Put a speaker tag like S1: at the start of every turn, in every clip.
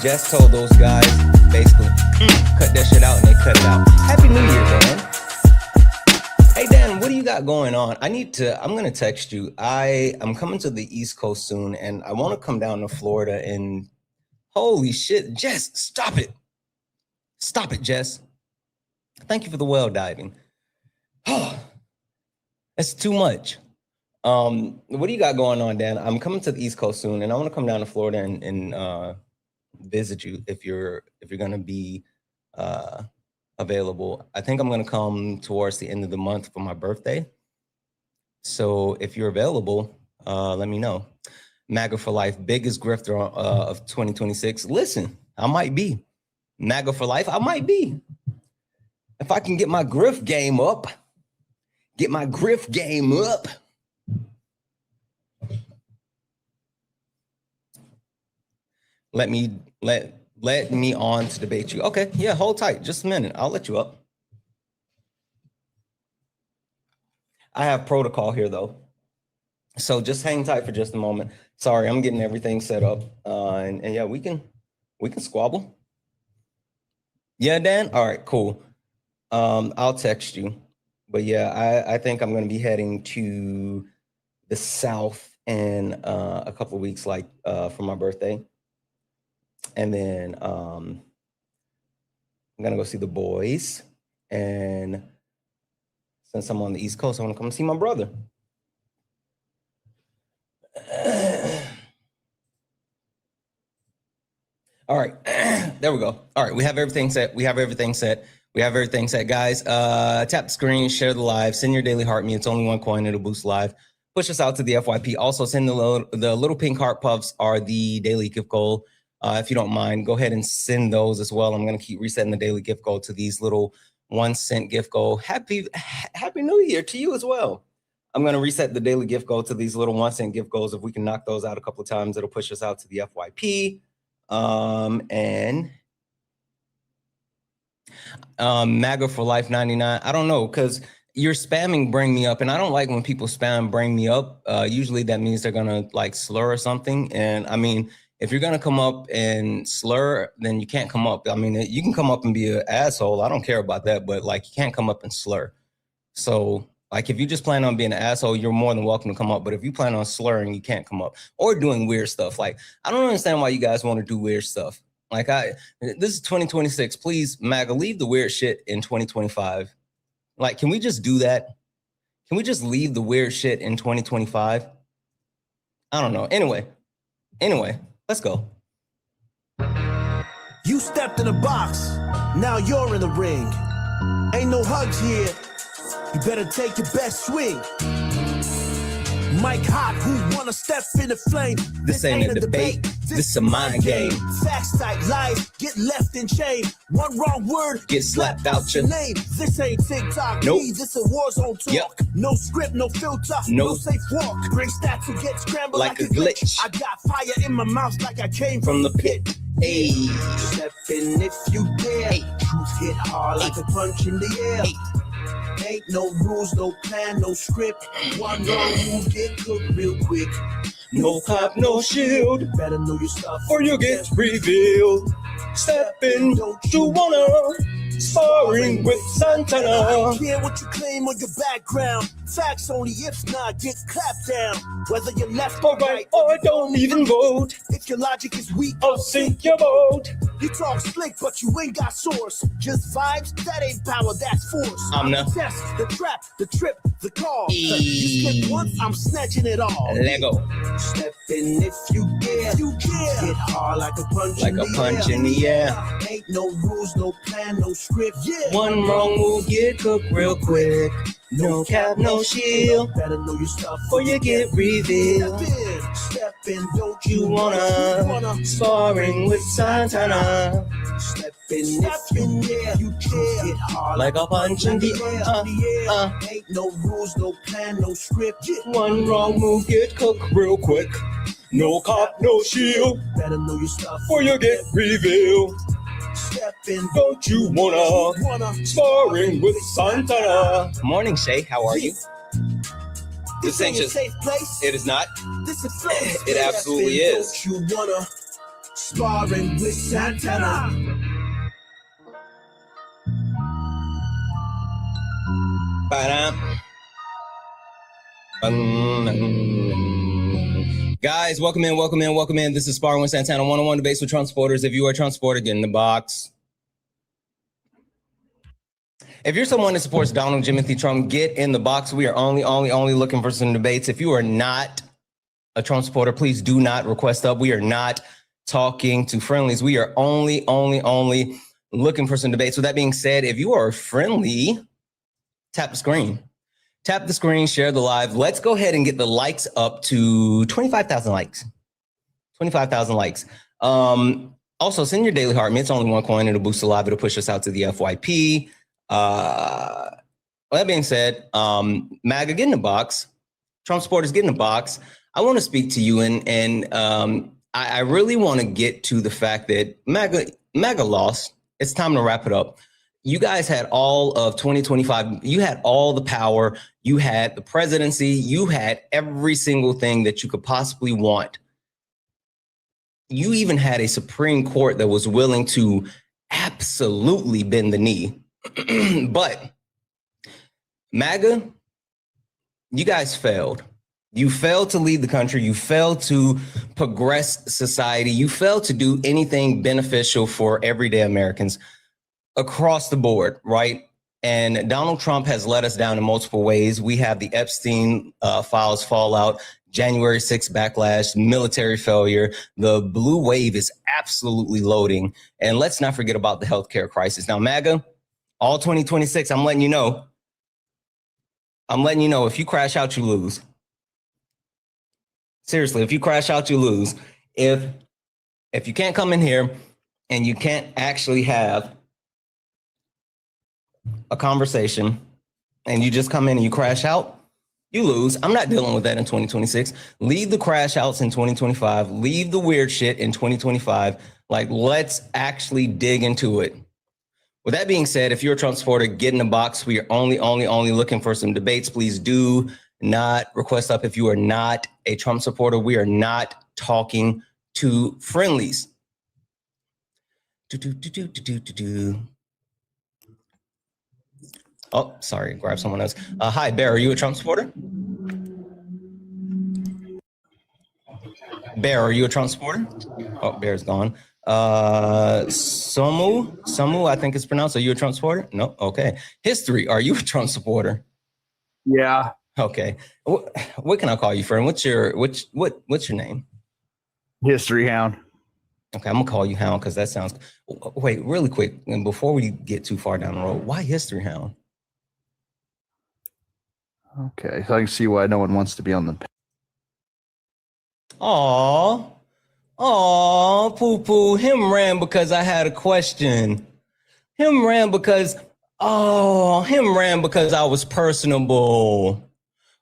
S1: Jess told those guys basically cut that shit out, and they cut it out. Happy New Year, Dan. Hey Dan, what do you got going on? I'm gonna text you. I'm coming to the East Coast soon, and I want to come down to Florida. And holy shit, Jess, stop it. Stop it, Jess. Thank you for the well diving. Oh, that's too much. What do you got going on, Dan? I'm coming to the East Coast soon, and I want to come down to Florida and visit you if you're gonna be available. I think I'm gonna come towards the end of the month for my birthday. So if you're available, let me know. MAGA for life, biggest grifter of 2026. Listen, I might be. MAGA for life, I might be. If I can get my grift game up, let me on to debate you. Okay, yeah, hold tight, just a minute. I'll let you up. I have protocol here though, so just hang tight for just a moment. Sorry, I'm getting everything set up, and yeah, we can squabble. Yeah, Dan. All right, cool. I'll text you. But yeah, I think I'm going to be heading to the South in a couple of weeks, like for my birthday. And then I'm going to go see the boys. And since I'm on the East Coast, I want to come see my brother. All right, there we go. All right, we have everything set. Guys. Tap the screen, share the live, send your daily heart me. It's only one coin. It'll boost live. Push us out to the FYP. Also, send the little pink heart puffs are the daily gift goal. If you don't mind, go ahead and send those as well. I'm going to keep resetting the daily gift goal to these little 1 cent gift goal. Happy New Year to you as well. I'm going to reset the daily gift goal to these little 1 cent gift goals. If we can knock those out a couple of times, it'll push us out to the FYP. And MAGA for life 99. I don't know, because your spamming bring me up, and I don't like when people spam bring me up. Usually that means they're gonna like slur or something. And I mean, if you're gonna come up and slur, then you can't come up. I mean, you can come up and be an asshole. I don't care about that, but like you can't come up and slur. So like if you just plan on being an asshole, you're more than welcome to come up. But if you plan on slurring, you can't come up or doing weird stuff. Like I don't understand why you guys want to do weird stuff. Like this is 2026. Please, MAGA, leave the weird shit in 2025. Like, can we just do that? Can we just leave the weird shit in 2025? I don't know. Anyway, let's go.
S2: You stepped in the box. Now you're in the ring. Ain't no hugs here. You better take your best swing. Mike Hot, who wanna step in the flame?
S1: This ain't a debate. This a mind game.
S2: Facts like lies get left in chain. One wrong word
S1: get slapped out your
S2: name. This ain't TikTok.
S1: Nope.
S2: This a war zone talk.
S1: Yep.
S2: No script, no filter, no safe walk. Bring stats to get scrambled
S1: like a glitch.
S2: I got fire in my mouth like I came
S1: from the pit. Hey.
S2: Step in if you dare. Hey. Truth hit hard like a punch in the air. Hey. Ain't no rules, no plan, no script. One wrong move, get cooked real quick.
S1: No cop, no shield.
S2: You better know your stuff
S1: or you get revealed. Step in, don't you wanna? Sparring with Santana.
S2: I don't care what you claim on your background. Facts only, if not, get clapped down. Whether you're left
S1: or right, or don't even vote.
S2: If your logic is weak,
S1: I'll sink your boat.
S2: You talk slick, but you ain't got source. Just vibes, that ain't power, that's force.
S1: I'm
S2: the test, the trap, the trip, the call. You slip once, I'm snatching it all.
S1: Lego.
S2: Step in if you dare. Hit hard like a punch
S1: in the air.
S2: Ain't no rules, no plan, no script. Yeah.
S1: One wrong move, get cooked real quick. No cap, no shield.
S2: Better know your stuff
S1: or you get revealed.
S2: Step in, don't
S1: you wanna? Sparring with Santana.
S2: Step in, yeah, you care. Get hard
S1: like a punch in the air.
S2: Ain't no rules, no plan, no script.
S1: One wrong move, get cooked real quick. No cop, no shield.
S2: Better know your stuff
S1: or you get revealed.
S2: Step in,
S1: don't you wanna? Sparring with Santana. Morning, Shay. How are you?
S2: This ain't a safe place.
S1: It is not.
S2: This is place.
S1: It absolutely is.
S2: Don't you wanna? Sparring with Santana.
S1: Guys, welcome in. This is Sparring with Santana, one-on-one debates with Trump supporters. If you are a Trump supporter, get in the box. If you're someone that supports Donald Timothy Trump, get in the box. We are only looking for some debates. If you are not a Trump supporter, please do not request up. We are not talking to friendlies. We are only looking for some debates. With that being said, if you are friendly, tap the screen. Tap the screen, share the live. Let's go ahead and get the likes up to 25,000 likes. 25,000 likes. Also, send your daily heart. It's only one coin. It'll boost the live. It'll push us out to the FYP. With that being said, MAGA, get in the box. Trump supporters, get in the box. I want to speak to you, and I really want to get to the fact that MAGA lost. It's time to wrap it up. You guys had all of 2025. You had all the power. You had the presidency. You had every single thing that you could possibly want. You even had a Supreme Court that was willing to absolutely bend the knee. But MAGA, you guys failed. You failed to lead the country. You failed to progress society. You failed to do anything beneficial for everyday Americans across the board, right? And Donald Trump has let us down in multiple ways. We have the EPSTEIN files fallout, January 6th backlash, military failure. The blue wave is absolutely loading. And let's not forget about the healthcare crisis. Now, MAGA, all 2026, I'm letting you know. If you crash out, you lose. Seriously, if you crash out, you lose. If you can't come in here and you can't actually have a conversation and you just come in and you crash out, you lose. I'm not dealing with that in 2026. Leave the crash outs in 2025. Leave the weird shit in 2025. Like, let's actually dig into it. With that being said, if you're a Trump supporter, get in the box. We are only looking for some debates. Please do not request up if you are not a Trump supporter. We are not talking to friendlies. Oh, sorry, grab someone else. Hi, Bear, are you a Trump supporter? Bear, are you a Trump supporter? Oh, Bear's gone. Samu, I think it's pronounced. Are you a Trump supporter? No, okay. History, are you a Trump supporter?
S3: Yeah.
S1: Okay. What can I call you, friend? What's your name?
S3: History Hound.
S1: Okay, I'm gonna call you Hound because that sounds. Wait, really quick, and before we get too far down the road, why History Hound?
S3: Okay, so I can see why no one wants to be on the.
S1: Aw, poo-poo. Him ran because I had a question. Him ran because I was personable.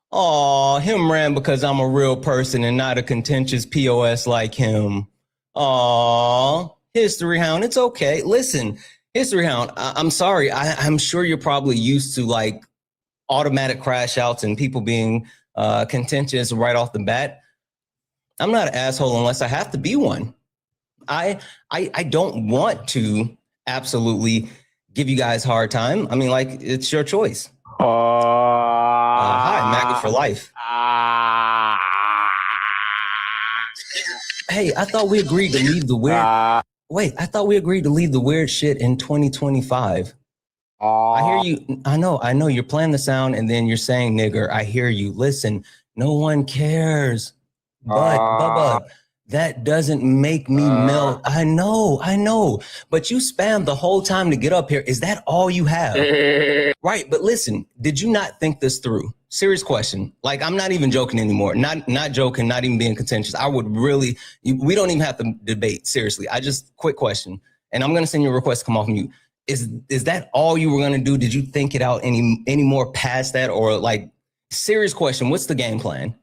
S1: Oh, him ran because I'm a real person and not a contentious POS like him. Oh, History Hound, it's okay. Listen, History Hound, I'm sorry. I'm sure you're probably used to like automatic crash outs and people being contentious right off the bat. I'm not an asshole unless I have to be one. I don't want to absolutely give you guys a hard time. I mean, like, it's your choice. Hi, MAGA for life. Hey, I thought we agreed to leave the weird. Wait, I thought we agreed to leave the weird shit in 2025. I hear you. I know you're playing the sound and then you're saying nigger. I hear you. Listen, no one cares. But Bubba, that doesn't make me melt. I know. But you spammed the whole time to get up here. Is that all you have? Right. But listen, did you not think this through? Serious question. Like, I'm not even joking anymore. Not joking, not even being contentious. I would really, we don't even have to debate. Seriously. Quick question. And I'm going to send you a request to come off mute. Is that all you were going to do? Did you think it out any more past that? Or like, serious question. What's the game plan?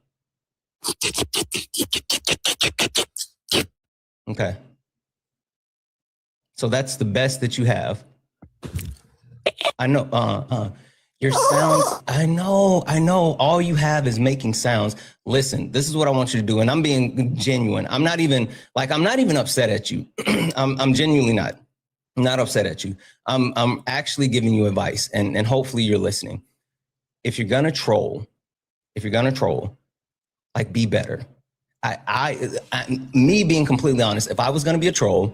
S1: Okay. So that's the best that you have. I know. Your sounds, I know. All you have is making sounds. Listen, this is what I want you to do. And I'm being genuine. I'm not even upset at you. I'm genuinely not upset at you. I'm actually giving you advice, and hopefully you're listening. If you're gonna troll, like, be better. Me being completely honest, if I was gonna be a troll,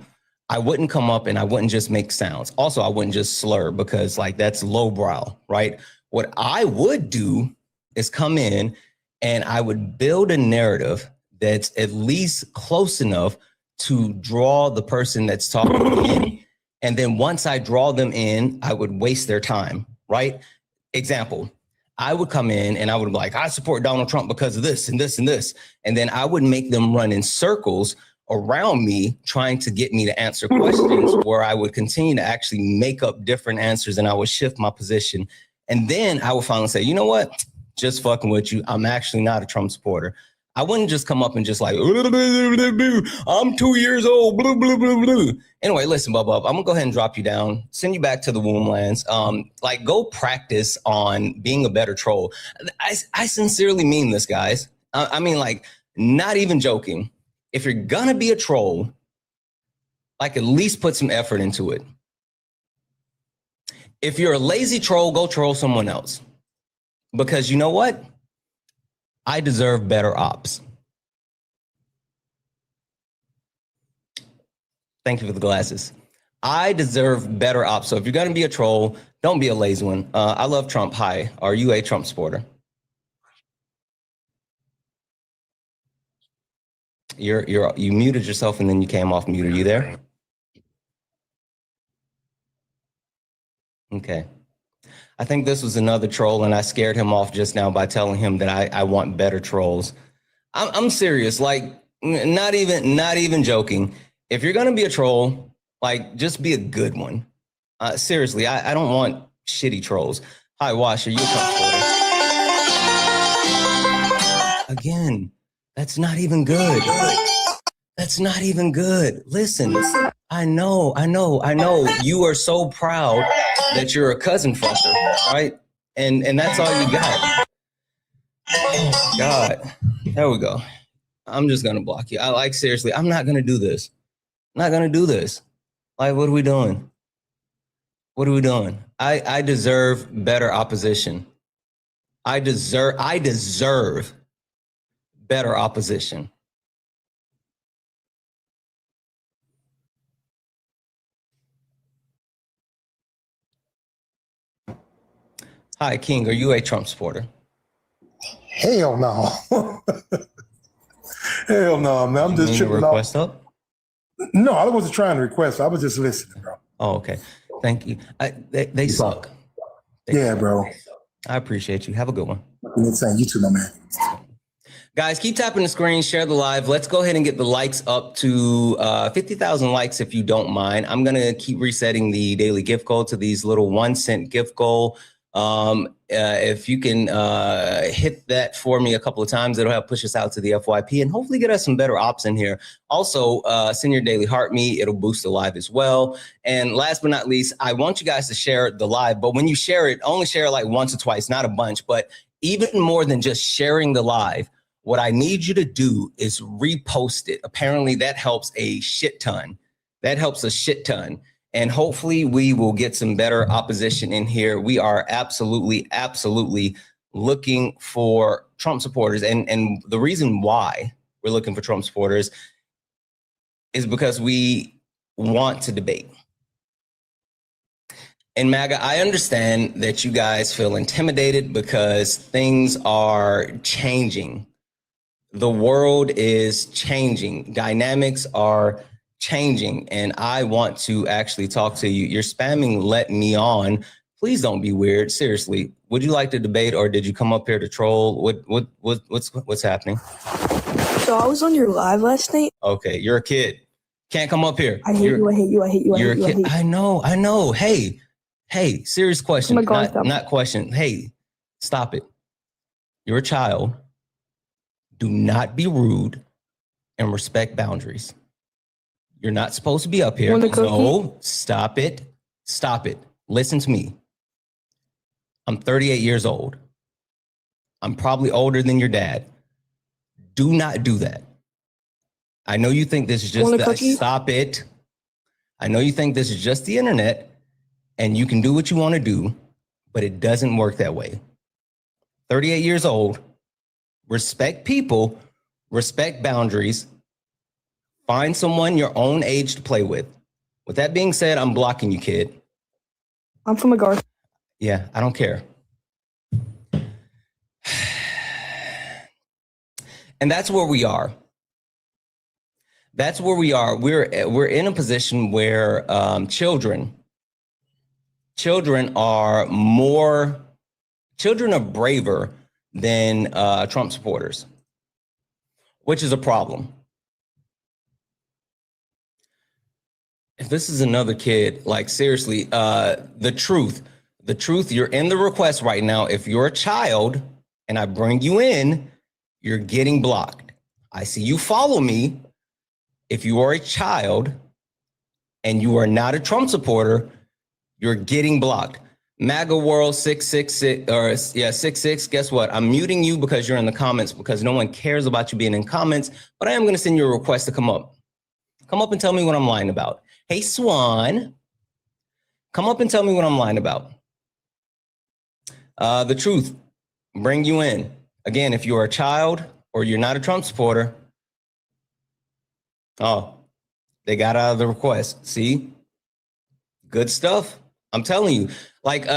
S1: I wouldn't come up and I wouldn't just make sounds. Also, I wouldn't just slur, because like that's lowbrow, right? What I would do is come in and I would build a narrative that's at least close enough to draw the person that's talking in. And then once I draw them in, I would waste their time, right? Example, I would come in and I would be like, I support Donald Trump because of this and this and this. And then I would make them run in circles around me, trying to get me to answer questions, where I would continue to actually make up different answers, and I would shift my position. And then I would finally say, you know what? Just fucking with you. I'm actually not a Trump supporter. I wouldn't just come up and just like, I'm 2 years old, blah, blah, blah, blah. Anyway, listen, Bub, I'm gonna go ahead and drop you down, send you back to the womb lands. Like, go practice on being a better troll. I sincerely mean this, guys. I mean, like, not even joking. If you're gonna be a troll, like, at least put some effort into it. If you're a lazy troll, go troll someone else. Because you know what? I deserve better ops. Thank you for the glasses. I deserve better ops. So if you're gonna be a troll, don't be a lazy one. I love Trump. Hi, are you a Trump supporter? You muted yourself and then you came off mute. Are you there? Okay. I think this was another troll, and I scared him off just now by telling him that I want better trolls. I'm serious, like, not even joking. If you're gonna be a troll, like, just be a good one. Seriously, I don't want shitty trolls. Hi, Wash, are you a Trump supporter? Again, that's not even good. That's not even good. Listen, I know. You are so proud that you're a cousin fucker, right? And that's all you got. Oh, God. There we go. I'm just gonna block you. Seriously, I'm not gonna do this. I'm not gonna do this. Like, what are we doing? What are we doing? I deserve better opposition. I deserve better opposition. Hi, King. Are you a Trump supporter?
S4: Hell no. Hell no, man. I'm just tripping
S1: request
S4: off.
S1: Up?
S4: No, I wasn't trying to request. I was just listening, bro.
S1: Oh, okay. Thank you. They suck.
S4: Yeah, bro.
S1: I appreciate you. Have a good one.
S4: Insane. You too, my man.
S1: Guys, keep tapping the screen, share the live. Let's go ahead and get the likes up to 50,000 likes if you don't mind. I'm going to keep resetting the daily gift goal to these little 1 cent gift goal. If you can hit that for me a couple of times, it'll help push us out to the FYP and hopefully get us some better ops in here. Also, send your daily heart me. It'll boost the live as well. And last but not least, I want you guys to share the live, but when you share it, only share it like once or twice, not a bunch. But even more than just sharing the live, what I need you to do is repost it. Apparently that helps a shit ton. That helps a shit ton. And hopefully we will get some better opposition in here. We are absolutely looking for Trump supporters. And the reason why we're looking for Trump supporters is because we want to debate. And MAGA, I understand that you guys feel intimidated because things are changing. The world is changing. Dynamics are changing, and I want to actually talk to you. You're spamming let me on. Please don't be weird. Seriously, would you like to debate, or did you come up here to troll? What's happening?
S5: So I was on your live last night.
S1: Okay, you're a kid. Can't come up here.
S5: I hate you.
S1: You're a kid. I know. Hey, serious question.
S5: Oh my God,
S1: not question. Hey, stop it. You're a child. Do not be rude and respect boundaries. You're not supposed to be up here. No, stop it. Listen to me. I'm 38 years old. I'm probably older than your dad. Do not do that. I know you think this is just
S5: Want a cookie?
S1: stop it. I know you think this is just the internet and you can do what you want to do, but it doesn't work that way. 38 years old, respect people, respect boundaries, find someone your own age to play with. With that being said, I'm blocking you, kid.
S5: I'm from a guard.
S1: Yeah, I don't care. And that's where we are. That's where we are. We're in a position where children are braver than Trump supporters, which is a problem. If this is another kid, like seriously, the truth, you're in the request right now. If you're a child and I bring you in, you're getting blocked. I see you follow me. If you are a child and you are not a Trump supporter, you're getting blocked. MAGA World 666, guess what? I'm muting you because you're in the comments because no one cares about you being in comments, but I am going to send you a request to come up. Come up and tell me what I'm lying about. Hey, Swan, come up and tell me what I'm lying about. The truth, bring you in. Again, if you're a child or you're not a Trump supporter, oh, they got out of the request. See? Good stuff. I'm telling you. Like,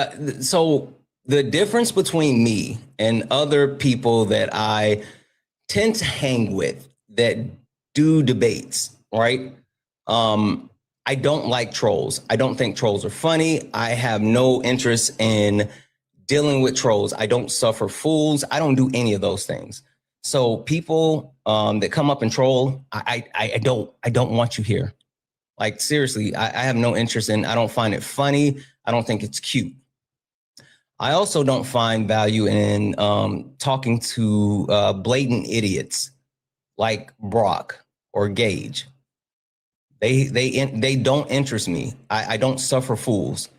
S1: so the difference between me and other people that I tend to hang with that do debates, right? I don't like trolls. I don't think trolls are funny. I have no interest in dealing with trolls. I don't suffer fools. I don't do any of those things. So people that come up and troll, I don't want you here. Like seriously, I have no interest in. I don't find it funny. I don't think it's cute. I also don't find value in talking to blatant idiots like Brock or Gage. They don't interest me. I don't suffer fools.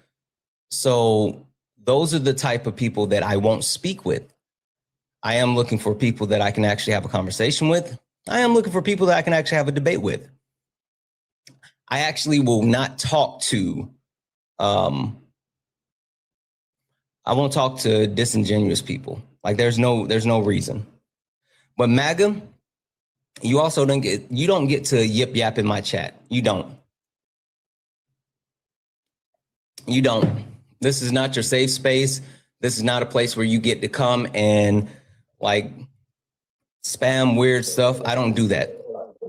S1: So those are the type of people that I won't speak with. I am looking for people that I can actually have a conversation with. I am looking for people that I can actually have a debate with. I actually will not talk to, I won't talk to disingenuous people. Like there's no reason. But MAGA, you also don't get to yip yap in my chat. You don't. This is not your safe space. This is not a place where you get to come and like spam weird stuff. I don't do that.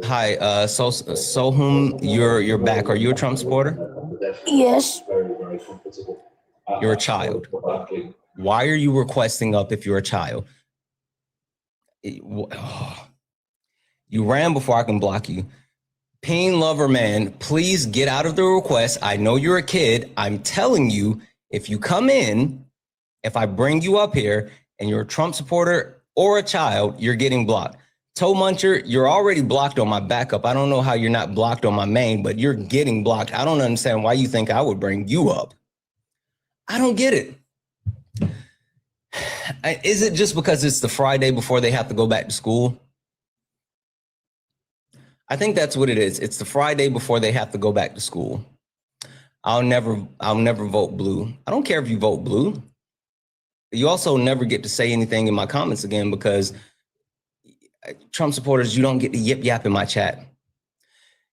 S1: Hi, Sohum, you're back. Are you a Trump supporter?
S5: Yes.
S1: You're a child. Why are you requesting up if you're a child? You ran before I can block you. Pain lover man, please get out of the request. I know you're a kid. I'm telling you, if you come in, if I bring you up here and you're a Trump supporter or a child, you're getting blocked. Toe Muncher, you're already blocked on my backup. I don't know how you're not blocked on my main, but you're getting blocked. I don't understand why you think I would bring you up. I don't get it. Is it just because it's the Friday before they have to go back to school? I think that's what it is. It's the Friday before they have to go back to school. I'll never vote blue. I don't care if you vote blue. You also never get to say anything in my comments again because Trump supporters, you don't get to yip yap in my chat.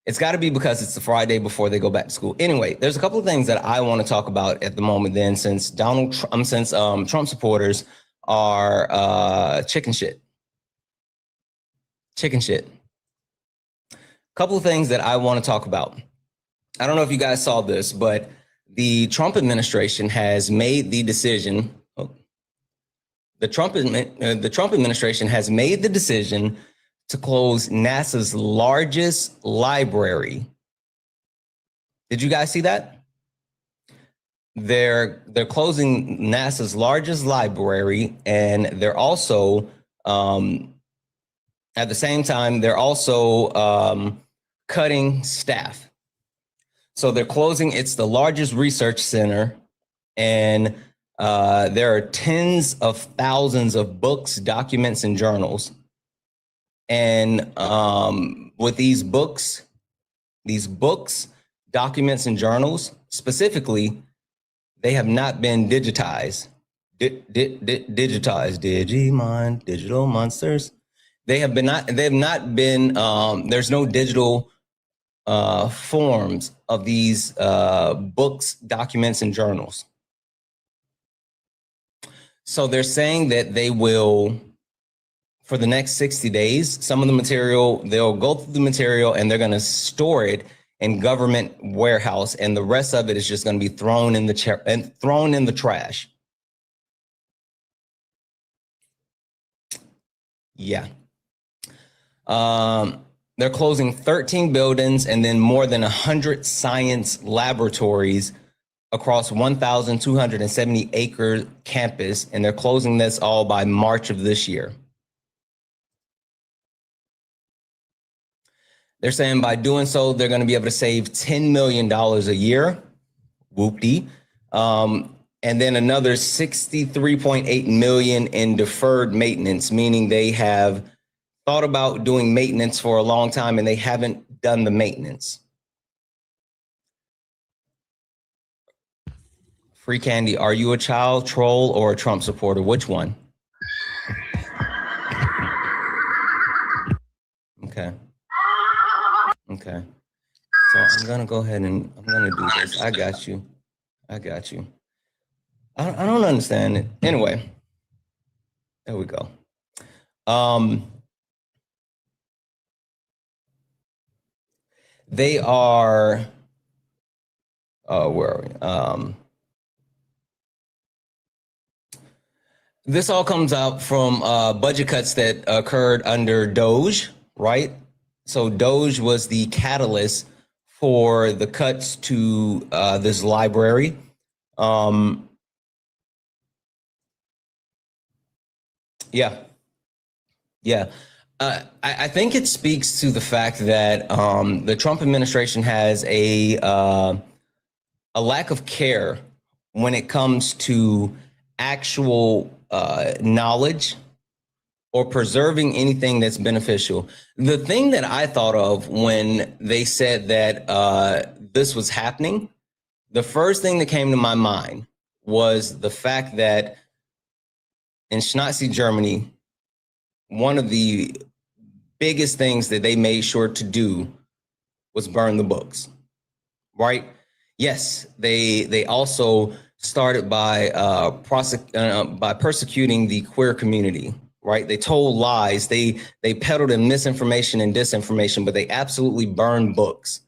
S1: It's got to be because it's the Friday before they go back to school. Anyway, there's a couple of things that I want to talk about at the moment then since Trump supporters are chicken shit. Couple of things that I want to talk about. I don't know if you guys saw this, but the Trump administration has made the decision. The Trump administration has made the decision to close NASA's largest library. Did you guys see that? They're closing NASA's largest library, and they're also at the same time they're also cutting staff. So they're closing. It's the largest research center, and There are tens of thousands of books, documents, and journals. And with these books, documents, and journals, specifically, they have not been digitized. Digitized, Digimon, digital monsters. They have not been, there's no digital forms of these books, documents, and journals. So they're saying that they will, for the next 60 days, some of the material, they'll go through the material and they're going to store it in government warehouse, and the rest of it is just going to be thrown in the trash. Yeah. They're closing 13 buildings and then more than 100 science laboratories across 1,270 acre campus, and they're closing this all by March of this year. They're saying by doing so, they're going to be able to save $10 million a year. Whoop-dee. And then another 63.8 million in deferred maintenance, meaning they have thought about doing maintenance for a long time and they haven't done the maintenance. Free Candy, are you a child troll or a Trump supporter? Which one? Okay. Okay. So I'm going to go ahead and I'm going to do this. I got you. I got you. I don't understand it. Anyway, there we go. They are, where are we? This all comes out from budget cuts that occurred under Doge, right? So Doge was the catalyst for the cuts to this library. Yeah. I think it speaks to the fact that the Trump administration has a lack of care when it comes to actual knowledge or preserving anything that's beneficial. The thing that I thought of when they said that this was happening, the first thing that came to my mind was the fact that in Nazi Germany, one of the biggest things that they made sure to do was burn the books, right? Yes, they also started by persecuting the queer community, right? They told lies, they peddled in misinformation and disinformation, but they absolutely burned books.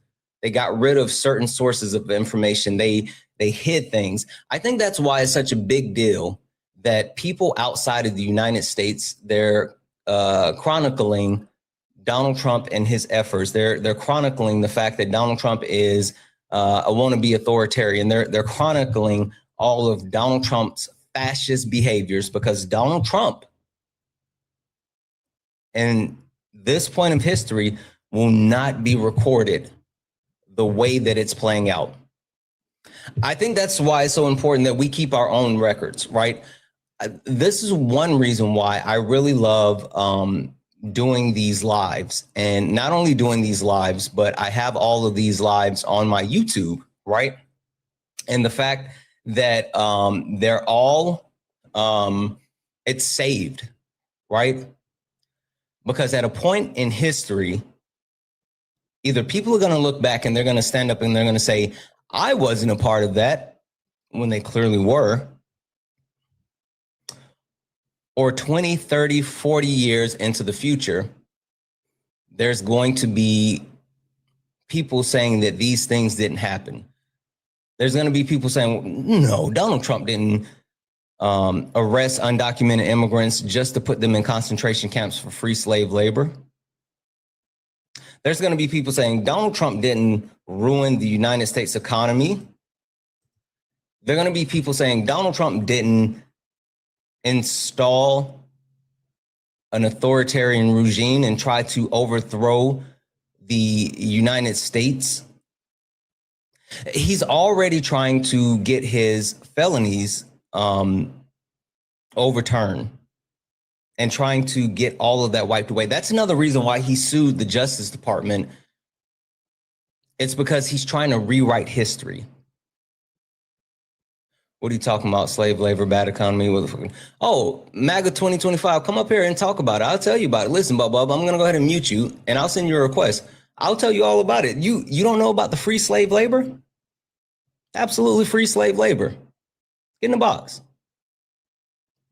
S1: They got rid of certain sources of information. They hid things. I think that's why it's such a big deal that people outside of the United States, they're chronicling Donald Trump and his efforts. They're chronicling the fact that Donald Trump is a wannabe authoritarian. They're chronicling all of Donald Trump's fascist behaviors, because Donald Trump, in this point of history, will not be recorded the way that it's playing out. I think that's why it's so important that we keep our own records, right? This is one reason why I really love doing these lives, and not only doing these lives, but I have all of these lives on my YouTube, right? And the fact that they're all, it's saved, right? Because at a point in history, either people are going to look back and they're going to stand up and they're going to say, I wasn't a part of that, when they clearly were. Or 20, 30, 40 years into the future, there's going to be people saying that these things didn't happen. There's going to be people saying, no, Donald Trump didn't arrest undocumented immigrants just to put them in concentration camps for free slave labor. There's going to be people saying Donald Trump didn't ruin the United States economy. There are going to be people saying Donald Trump didn't install an authoritarian regime and try to overthrow the United States. He's already trying to get his felonies overturn and trying to get all of that wiped away. That's another reason why he sued the Justice Department. It's because he's trying to rewrite history. What are you talking about? Slave labor, bad economy. Oh, MAGA 2025, come up here and talk about it. I'll tell you about it. Listen, Bub, I'm going to go ahead and mute you, and I'll send you a request. I'll tell you all about it. You don't know about the free slave labor? Absolutely free slave labor. Get in the box.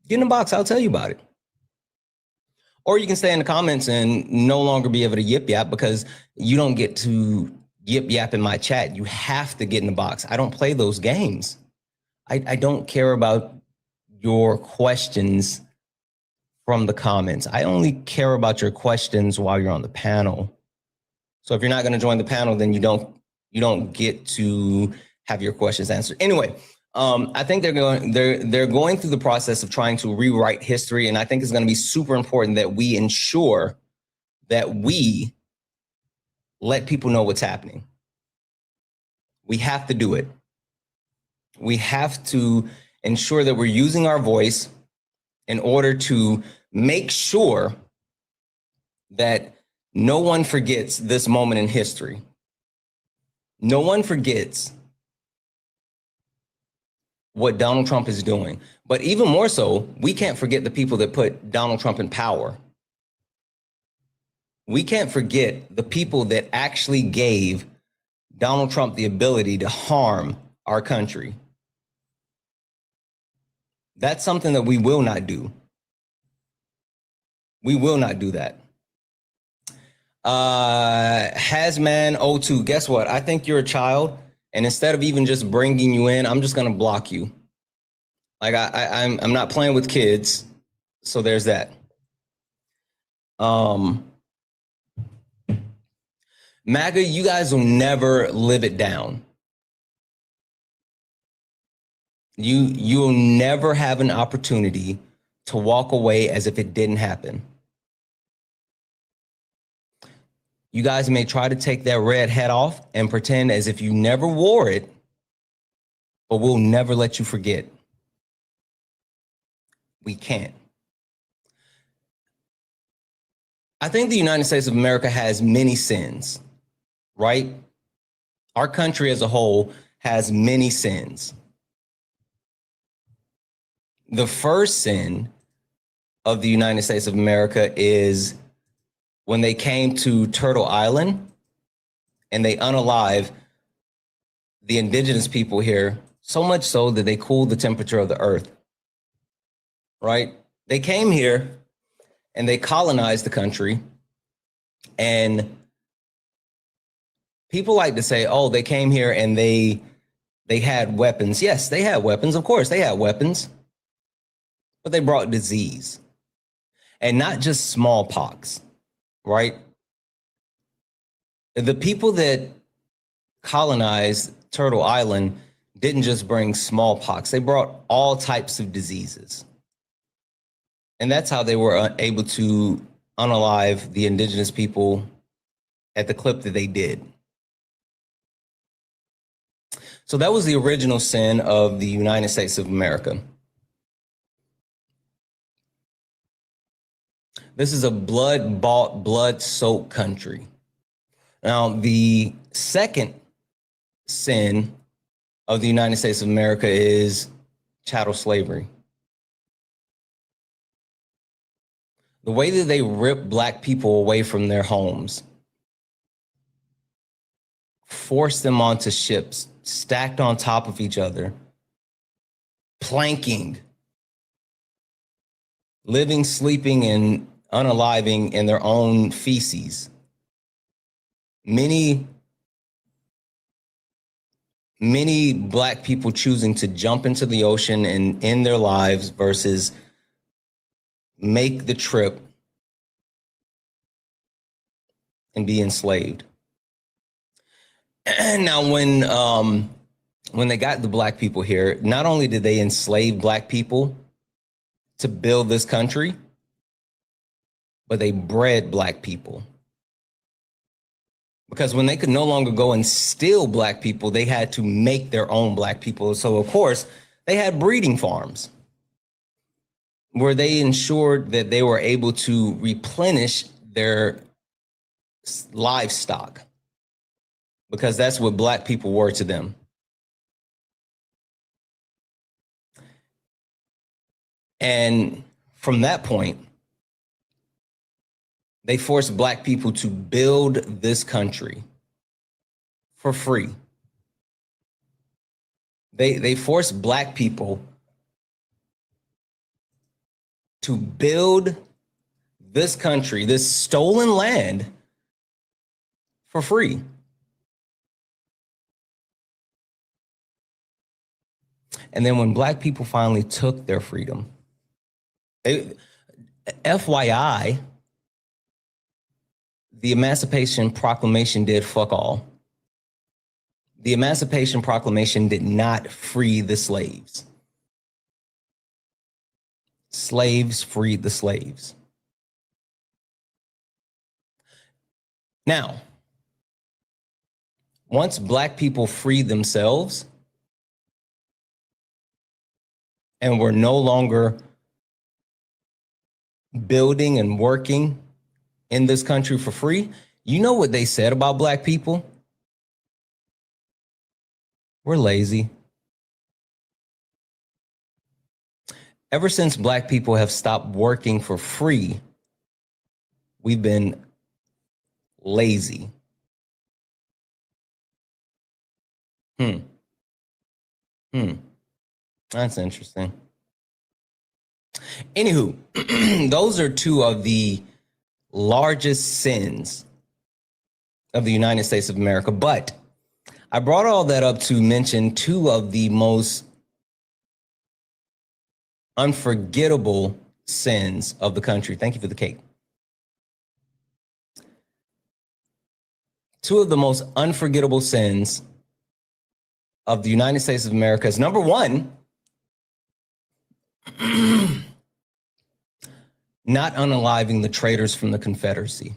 S1: Get in the box. I'll tell you about it. Or you can stay in the comments and no longer be able to yip yap because you don't get to yip yap in my chat. You have to get in the box. I don't play those games. I don't care about your questions from the comments. I only care about your questions while you're on the panel. So if you're not going to join the panel, then you don't get to have your questions answered. Anyway, I think they're going through the process of trying to rewrite history, and I think it's going to be super important that we ensure that we let people know what's happening. We have to do it. We have to ensure that we're using our voice in order to make sure that no one forgets this moment in history. No one forgets what Donald Trump is doing. But even more so, we can't forget the people that put Donald Trump in power. We can't forget the people that actually gave Donald Trump the ability to harm our country. That's something that we will not do. We will not do that. Hasman02, guess what? I think you're a child, and instead of even just bringing you in, I'm just going to block you. Like I'm not playing with kids, so there's that. MAGA, you guys will never live it down. You will never have an opportunity to walk away as if it didn't happen. You guys may try to take that red hat off and pretend as if you never wore it, but we'll never let you forget. We can't. I think the United States of America has many sins, right? Our country as a whole has many sins. The first sin of the United States of America is when they came to Turtle Island and they unalived the indigenous people here, so much so that they cooled the temperature of the earth, right? They came here and they colonized the country, and people like to say, oh, they came here and they had weapons. Yes, they had weapons. Of course, they had weapons. But they brought disease, and not just smallpox, right? The people that colonized Turtle Island didn't just bring smallpox. They brought all types of diseases. And that's how they were able to unalive the indigenous people at the clip that they did. So that was the original sin of the United States of America. This is a blood-bought, blood-soaked country. Now, the second sin of the United States of America is chattel slavery. The way that they rip Black people away from their homes, force them onto ships, stacked on top of each other, planking, living, sleeping, and unaliving in their own feces. Many Black people choosing to jump into the ocean and end their lives versus make the trip and be enslaved. Now, when they got the Black people here, not only did they enslave Black people to build this country, but they bred Black people. Because when they could no longer go and steal Black people, they had to make their own Black people. So, of course, They had breeding farms where they ensured that they were able to replenish their livestock, because that's what Black people were to them. And from that point, they forced Black people to build this country for free. They forced Black people to build this country, this stolen land, for free. And then when Black people finally took their freedom, FYI, the Emancipation Proclamation did fuck all. The Emancipation Proclamation did not free the slaves. Slaves freed the slaves. Now, once Black people freed themselves and were no longer building and working in this country for free, you know what they said about Black people? We're lazy. Ever since Black people have stopped working for free, we've been lazy. That's interesting. Anywho, those are two of the largest sins of the United States of America. But I brought all that up to mention two of the most unforgettable sins of the country. Thank you for the cake. Two of the most unforgettable sins of the United States of America is, number one, not unaliving the traitors from the Confederacy.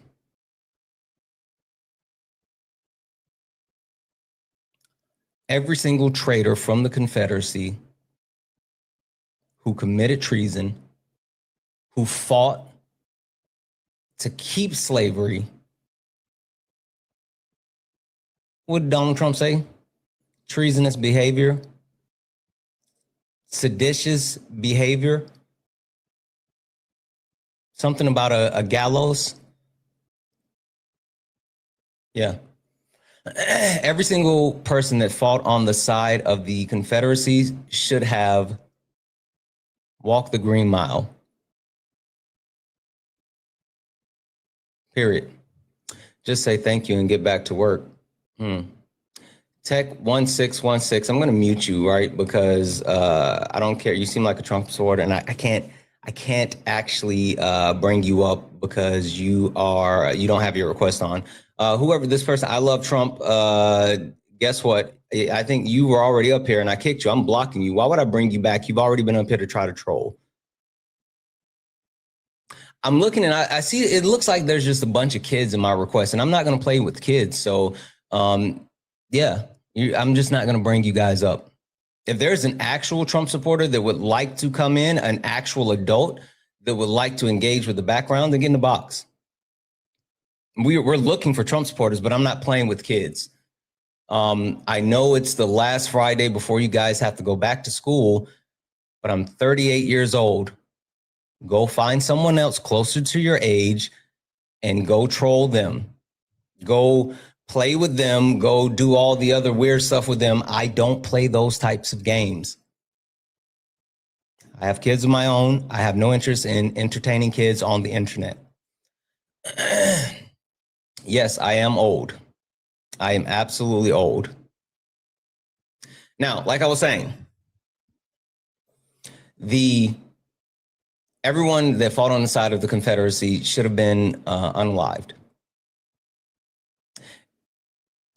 S1: Every single traitor from the Confederacy who committed treason, who fought to keep slavery. What did Donald Trump say? Treasonous behavior, seditious behavior, something about a gallows. Yeah. Every single person that fought on the side of the Confederacy should have walked the Green Mile. Period. Just say thank you and get back to work. Tech 1616. I'm going to mute you, right? Because I don't care. You seem like a Trump supporter, and I can't actually bring you up because you don't have your request on. Whoever this person, I love Trump. Guess what? I think you were already up here and I kicked you. I'm blocking you. Why would I bring you back? You've already been up here to try to troll. I'm looking and I see it looks like there's just a bunch of kids in my request, and I'm not going to play with kids. So, yeah, I'm just not going to bring you guys up. If there's an actual Trump supporter that would like to come in, an actual adult that would like to engage with the background, then get in the box. We're looking for Trump supporters, but I'm not playing with kids. I know it's the last Friday before you guys have to go back to school, but I'm 38 years old. Go find someone else closer to your age and go troll them. Go play with them. Go do all the other weird stuff with them. I don't play those types of games. I have kids of my own. I have no interest in entertaining kids on the internet. Yes, I am old. I am absolutely old. Now, like I was saying, everyone that fought on the side of the Confederacy should have been unalived.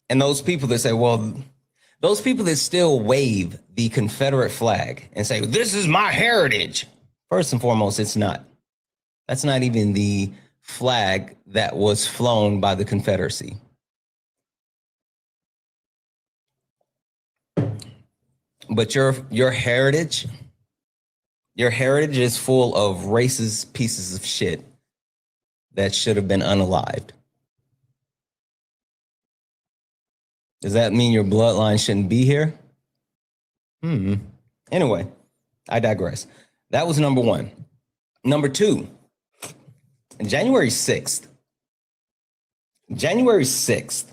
S1: And those people that say, well, those people that still wave the Confederate flag and say, this is my heritage. First and foremost, it's not. That's not even the flag that was flown by the Confederacy. But your heritage is full of racist pieces of shit that should have been unalived. Does that mean your bloodline shouldn't be here? Anyway, I digress. That was number one. Number two, January 6th. January 6th.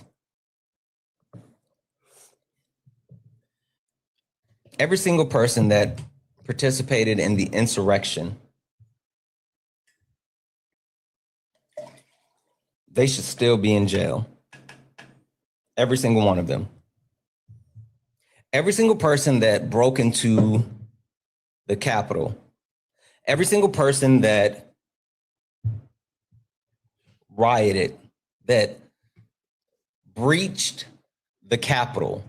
S1: Every single person that participated in the insurrection, they should still be in jail. Every single one of them. Every single person that broke into the Capitol, every single person that rioted, that breached the Capitol,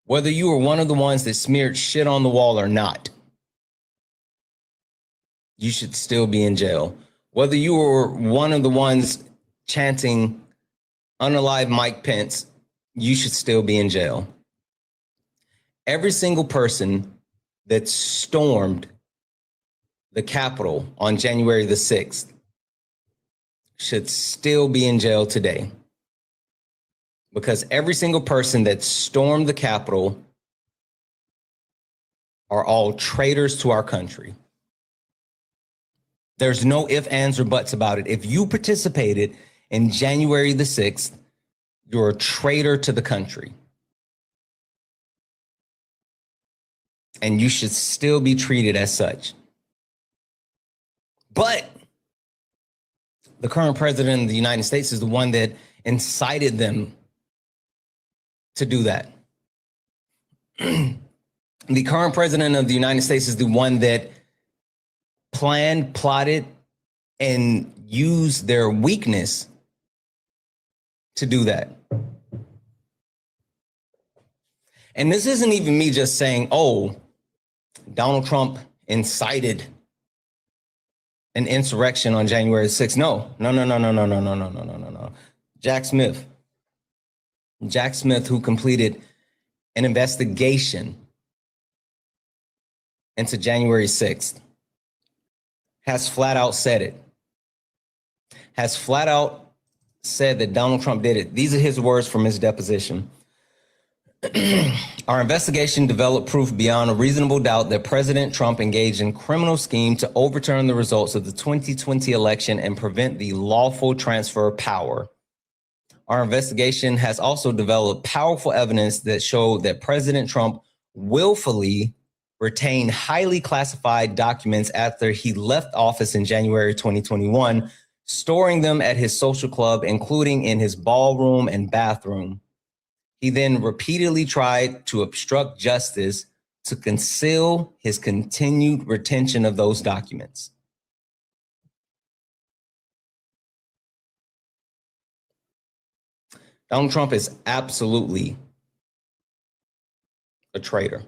S1: whether you were one of the ones that smeared shit on the wall or not, you should still be in jail. Whether you were one of the ones chanting unalive Mike Pence, you should still be in jail. Every single person that stormed the Capitol on January the 6th should still be in jail today. Because every single person that stormed the Capitol are all traitors to our country. There's no ifs, ands, or buts about it. If you participated in January the 6th, you're a traitor to the country. And you should still be treated as such. But the current president of the United States is the one that incited them to do that. The current president of the United States is the one that planned, plotted, and used their weakness to do that. And this isn't even me just saying, oh, Donald Trump incited an insurrection on January 6th. No. Jack Smith, who completed an investigation into January 6th, has flat out said it. Has flat out said that Donald Trump did it. These are his words from his deposition. Our investigation developed proof beyond a reasonable doubt that President Trump engaged in criminal scheme to overturn the results of the 2020 election and prevent the lawful transfer of power. Our investigation has also developed powerful evidence that showed that President Trump willfully retained highly classified documents after he left office in January 2021, storing them at his social club, including in his ballroom and bathroom. He then repeatedly tried to obstruct justice to conceal his continued retention of those documents. Donald Trump is absolutely a traitor.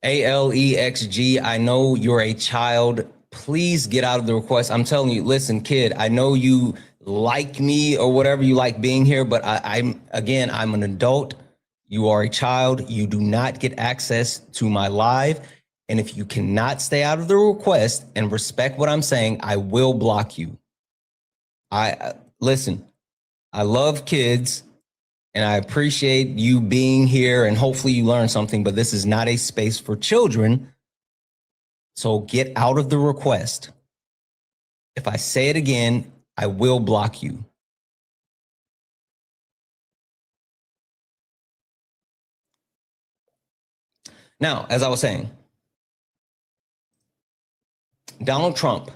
S1: ALEXG, I know you're a child. Please get out of the request. I'm telling you, listen, kid, I know you like me or whatever, you like being here, but I'm an adult. You are a child. You do not get access to my live. And if you cannot stay out of the request and respect what I'm saying, I will block you. Listen, I love kids and I appreciate you being here and hopefully you learn something, but this is not a space for children. So get out of the request. If I say it again, I will block you. Now, as I was saying, Donald Trump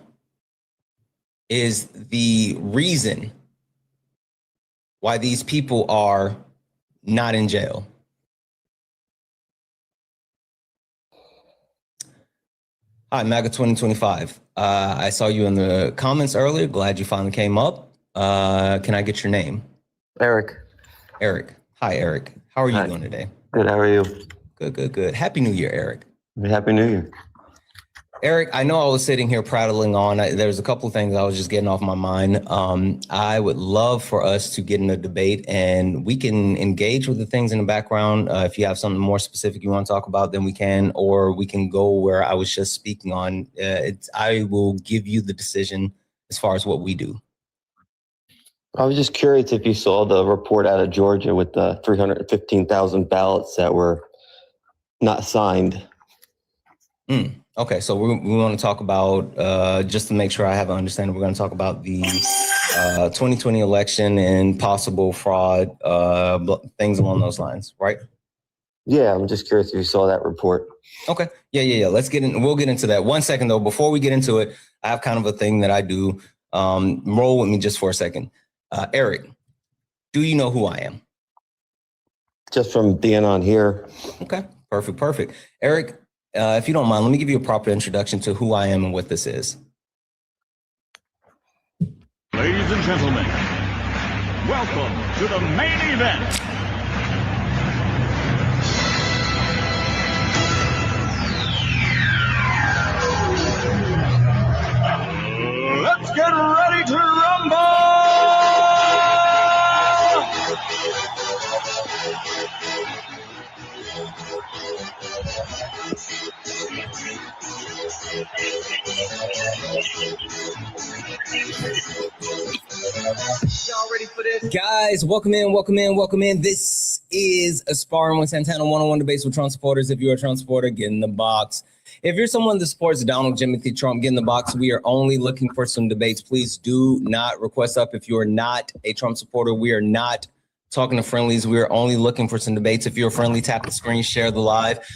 S1: is the reason why these people are not in jail. Hi, MAGA 2025. I saw you in the comments earlier. Glad you finally came up. Can I get your name?
S6: Eric.
S1: Eric. Hi, Eric. How are you doing today?
S6: Good. How are you?
S1: Good. Happy New Year, Eric.
S6: Happy New Year.
S1: Eric, I know I was sitting here prattling on. There's a couple of things I was just getting off my mind. I would love for us to get in a debate and we can engage with the things in the background. If you have something more specific you want to talk about, then we can, or we can go where I was just speaking on. I will give you the decision as far as what we do.
S6: I was just curious if you saw the report out of Georgia with the 315,000 ballots that were not signed.
S1: Okay, so we want to talk about, just to make sure I have an understanding, we're going to talk about the 2020 election and possible fraud, things along those lines, right?
S6: Yeah, I'm just curious if you saw that report.
S1: Okay, yeah. Let's get in. We'll get into that. 1 second though, before we get into it, I have kind of a thing that I do. Roll with me just for a second. Eric, do you know who I am?
S6: Just from being on here.
S1: Okay, perfect. Eric, if you don't mind, let me give you a proper introduction to who I am and what this is.
S7: Ladies and gentlemen, welcome to the main event. Let's get ready to rumble!
S1: Y'all ready for this? Guys, welcome in. This is a Sparring with Santana 101 debates with Trump supporters. If you're a Trump supporter, get in the box. If you're someone that supports Donald Timothy Trump, get in the box. We are only looking for some debates. Please do not request up. If you are not a Trump supporter, we are not talking to friendlies. We are only looking for some debates. If you're a friendly, tap the screen, share the live.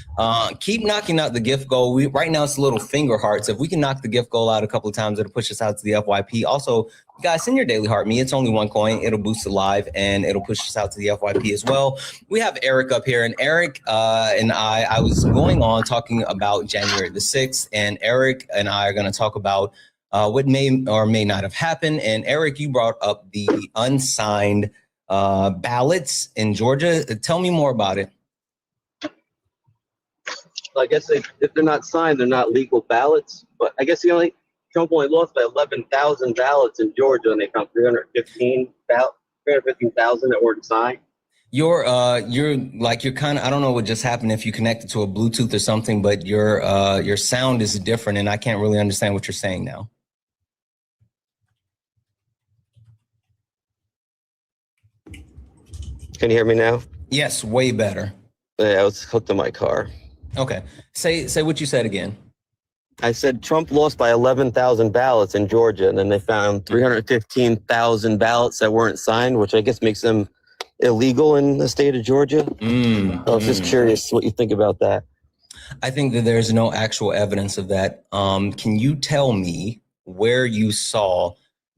S1: Keep knocking out the gift goal. Right now it's little finger hearts. If we can knock the gift goal out a couple of times, it'll push us out to the FYP. Also, guys, send your daily heart me. It's only one coin. It'll boost the live and it'll push us out to the FYP as well. We have Eric up here, and Eric and I was going on talking about January the 6th, and Eric and I are going to talk about what may or may not have happened. And Eric, you brought up the unsigned ballots in Georgia. Tell me more about it.
S6: I guess if they're not signed, they're not legal ballots. But I guess Trump only lost by 11,000 ballots in Georgia, and they found 315,000 that weren't signed. You're
S1: kind of, I don't know what just happened if you connected to a Bluetooth or something, but your sound is different, and I can't really understand what you're saying now.
S6: Can you hear me now?
S1: Yes, way better.
S6: Yeah, I was hooked to my car.
S1: Okay. Say what you said again.
S6: I said Trump lost by 11,000 ballots in Georgia, and then they found 315,000 ballots that weren't signed, which I guess makes them illegal in the state of Georgia. I was just curious what you think about that.
S1: I think that there's no actual evidence of that. Can you tell me where you saw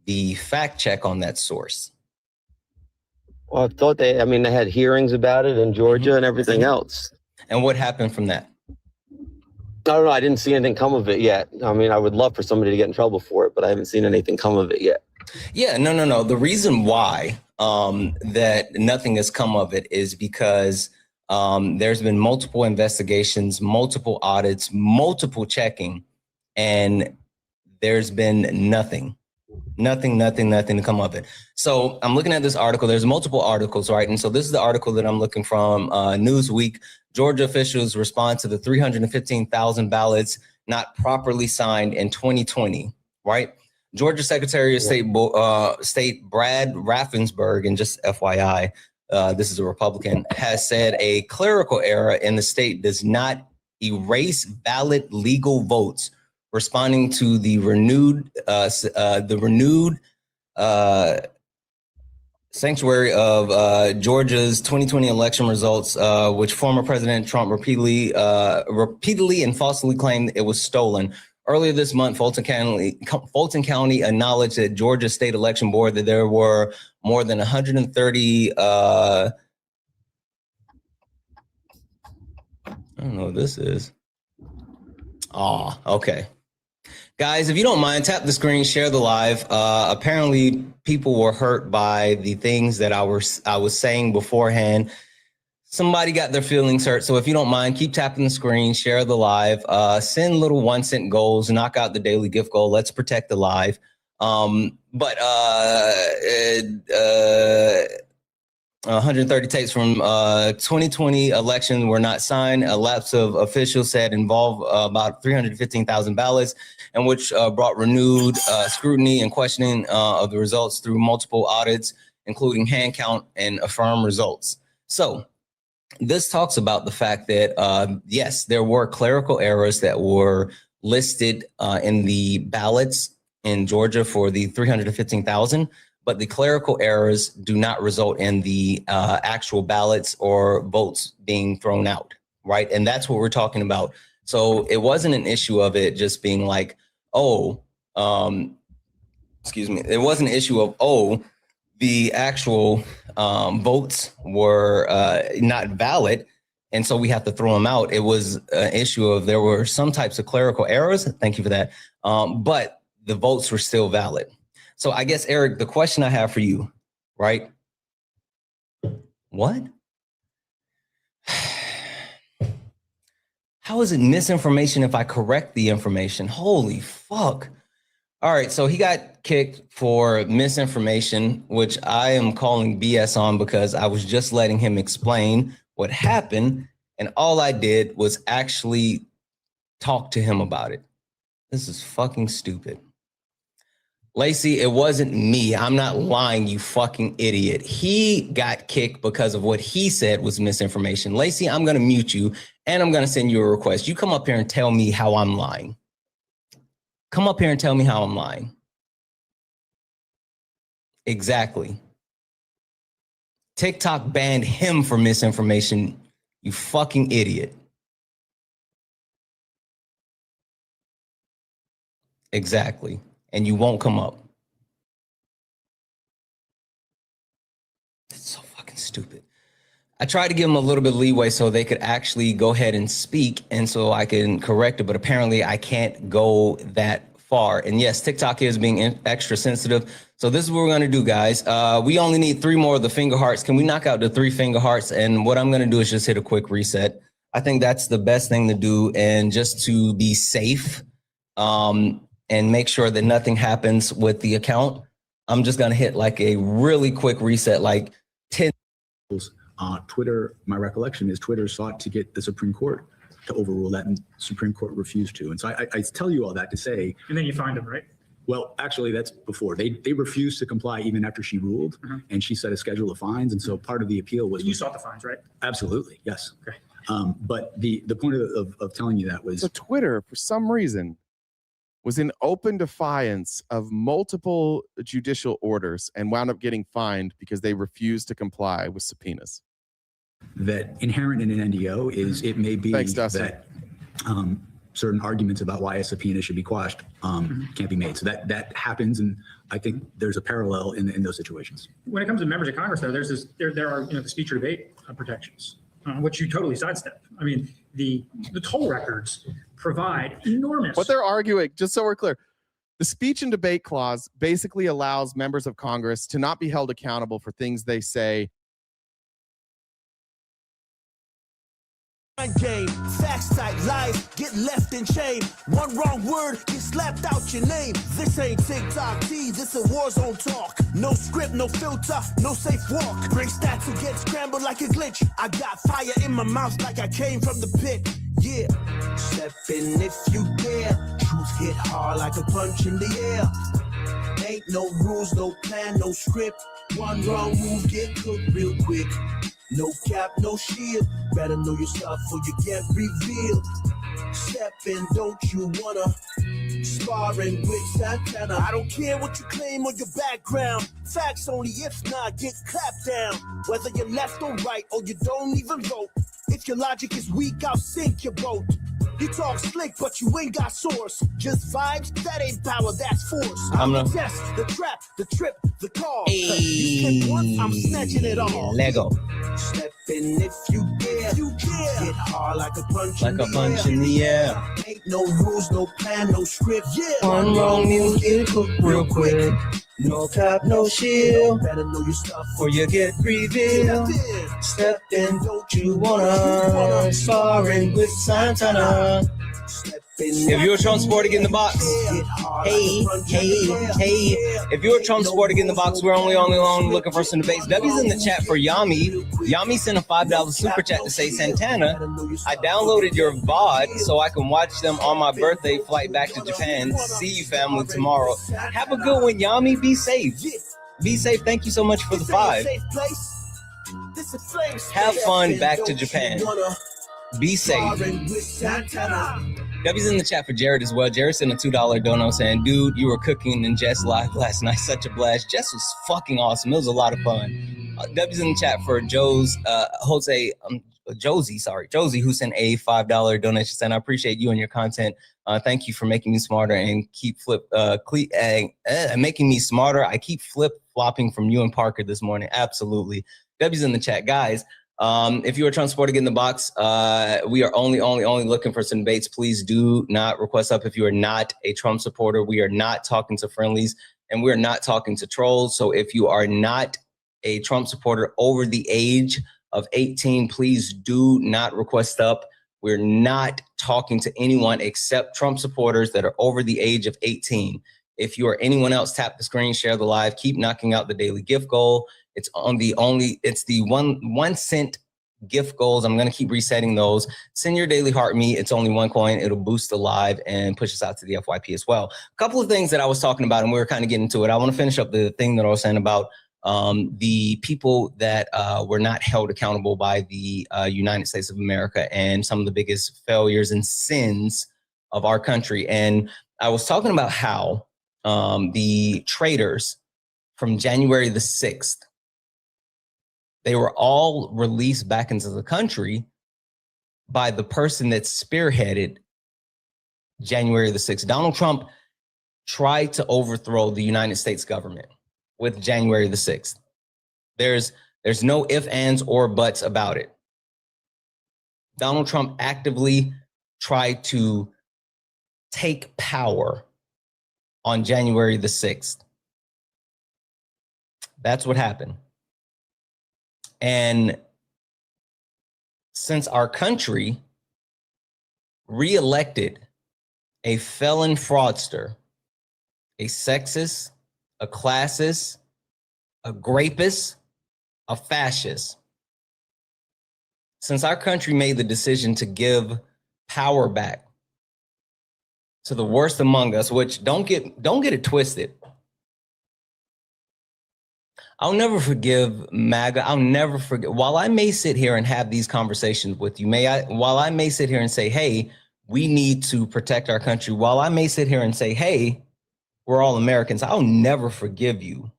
S1: the fact check on that source?
S6: Well, I thought they had hearings about it in Georgia and everything else.
S1: And what happened from that?
S6: I don't know. I didn't see anything come of it yet. I mean, I would love for somebody to get in trouble for it, but I haven't seen anything come of it yet.
S1: Yeah, no. The reason why that nothing has come of it is because there's been multiple investigations, multiple audits, multiple checking, and there's been nothing to come of it. So I'm looking at this article. There's multiple articles, right? And so this is the article that I'm looking from Newsweek. Georgia officials respond to the 315,000 ballots not properly signed in 2020, right? Georgia Secretary of State Brad Raffensperger, and just FYI, this is a Republican, has said a clerical error in the state does not erase valid legal votes, responding to the renewed sanctuary of Georgia's 2020 election results, which former President Trump repeatedly and falsely claimed it was stolen. Earlier this month, Fulton County acknowledged at Georgia State Election Board that there were more than 130. I don't know what this is. Oh, okay. Guys, if you don't mind, tap the screen, share the live. Apparently, people were hurt by the things that I was saying beforehand. somebody got their feelings hurt. So if you don't mind, keep tapping the screen, share the live, send little 1-cent goals, knock out the daily gift goal. Let's protect the live. 130 tapes from 2020 election were not signed. A lapse of officials said involve about 315,000 ballots, and which brought renewed scrutiny and questioning of the results through multiple audits, including hand count and affirm results. So this talks about the fact that, yes, there were clerical errors that were listed in the ballots in Georgia for the 315,000, but the clerical errors do not result in the actual ballots or votes being thrown out, right? And that's what we're talking about. So it wasn't an issue of it just being like, oh, excuse me. It wasn't an issue of, oh, the actual votes were not valid, and so we have to throw them out. It was an issue of there were some types of clerical errors. Thank you for that. But the votes were still valid. So I guess, Eric, the question I have for you, right? What? How is it misinformation if I correct the information? Holy fuck. All right, so he got kicked for misinformation, which I am calling BS on because I was just letting him explain what happened, and all I did was actually talk to him about it. This is fucking stupid. Lacey, it wasn't me. I'm not lying, you fucking idiot. He got kicked because of what he said was misinformation. Lacey, I'm going to mute you, and I'm going to send you a request. You come up here and tell me how I'm lying. Come up here and tell me how I'm lying. Exactly. TikTok banned him for misinformation, you fucking idiot. Exactly. And you won't come up. It's so fucking stupid. I tried to give them a little bit of leeway so they could actually go ahead and speak and so I can correct it, but apparently I can't go that far. And yes, TikTok is being extra sensitive. So this is what we're going to do, guys. We only need 3 more of the finger hearts. Can we knock out the 3 finger hearts? And what I'm going to do is just hit a quick reset. I think that's the best thing to do, and just to be safe and make sure that nothing happens with the account, I'm just going to hit like a really quick reset, like 10.
S8: Twitter, my recollection is Twitter sought to get the Supreme Court to overrule that, and Supreme Court refused to. And so I tell you all that to say.
S9: And then you find them, right?
S8: Well, actually, that's before. They refused to comply even after she ruled, and she set a schedule of fines. And so part of the appeal was.
S9: You sought the fines, right?
S8: Absolutely, yes.
S9: Okay.
S8: But the point of telling you that was.
S10: So Twitter, for some reason, was in open defiance of multiple judicial orders and wound up getting fined because they refused to comply with subpoenas.
S8: That inherent in an NDO is it may be
S10: Thanks,
S8: that certain arguments about why a subpoena should be quashed can't be made. So that happens, and I think there's a parallel in those situations.
S9: When it comes to members of Congress, though, there are the speech or debate protections, which you totally sidestep. I mean, the toll records provide enormous.
S10: What they're arguing, just so we're clear, the speech and debate clause basically allows members of Congress to not be held accountable for things they say.
S2: Game, facts type lies, get left in chain. One wrong word, get slapped out your name. This ain't TikTok T, this a war zone talk. No script, no filter, no safe walk. Bring stats who get scrambled like a glitch. I got fire in my mouth like I came from the pit. Yeah, step in if you dare. Truth hit hard like a punch in the air. Ain't no rules, no plan, no script. One wrong move, get cooked real quick. No cap, no shield. Better know your stuff or you get revealed. Step in, don't you wanna? Sparring with Santana. I don't care what you claim or your background. Facts only, if not, get clapped down. Whether you're left or right or you don't even vote. If your logic is weak, I'll sink your boat. You talk slick, but you ain't got source. Just vibes, that ain't power, that's force. I'm the test, the trap, the trip, the call. You pick one, I'm snatching it all.
S1: Lego.
S2: Step in if you dare. You dare. Hit hard like a punch
S1: in the air.
S2: Ain't No rules, no plan, no script. Yeah.
S1: One wrong move, get cooked real quick. No cap, no shield.
S2: Better know your stuff
S1: Or you get revealed. Step in, don't you wanna? Sparring with Santana. If you're a Trump supporter, get in the box. Hey. If you're a Trump supporter, get in the box. We're only looking for some debates. W's in the chat for Yami. Yami sent a $5 super chat to say, Santana, I downloaded your VOD so I can watch them on my birthday flight back to Japan. See you, family, tomorrow. Have a good one, Yami. Be safe. Be safe. Thank you so much for the 5. Have fun back to Japan. Be safe. W's in the chat for Jared as well. Jared sent a $2 dono saying, dude, you were cooking in Jess live last night. Such a blast. Jess was fucking awesome. It was a lot of fun. W's in the chat for Josie, who sent a $5 donation. And I appreciate you and your content. Thank you for making me smarter and making me smarter. I keep flip-flopping from you and Parker this morning. Absolutely. W's in the chat. Guys, if you're a Trump supporter, get in the box. We are only looking for some debates. Please do not request up if you are not a Trump supporter. We are not talking to friendlies and we're not talking to trolls. So if you are not a Trump supporter over the age of 18, please do not request up. We're not talking to anyone except Trump supporters that are over the age of 18. If you are anyone else, tap the screen, share the live, keep knocking out the daily gift goal. It's the 1 cent gift goals. I'm going to keep resetting those. Send your daily heart me. It's only 1 coin. It'll boost the live and push us out to the FYP as well. A couple of things that I was talking about, and we were kind of getting to it. I want to finish up the thing that I was saying about the people that were not held accountable by the United States of America and some of the biggest failures and sins of our country. And I was talking about how the traitors from January the 6th, they were all released back into the country by the person that spearheaded January the 6th. Donald Trump tried to overthrow the United States government with January the 6th. There's no ifs, ands, or buts about it. Donald Trump actively tried to take power on January the 6th. That's what happened. And since our country reelected a felon fraudster, a sexist, a classist, a grapist, a fascist, since our country made the decision to give power back to the worst among us, which don't get it twisted. I'll never forgive MAGA. I'll never forget. While I may sit here and have these conversations with you, while I may sit here and say, hey, we need to protect our country, while I may sit here and say, hey, we're all Americans, I'll never forgive you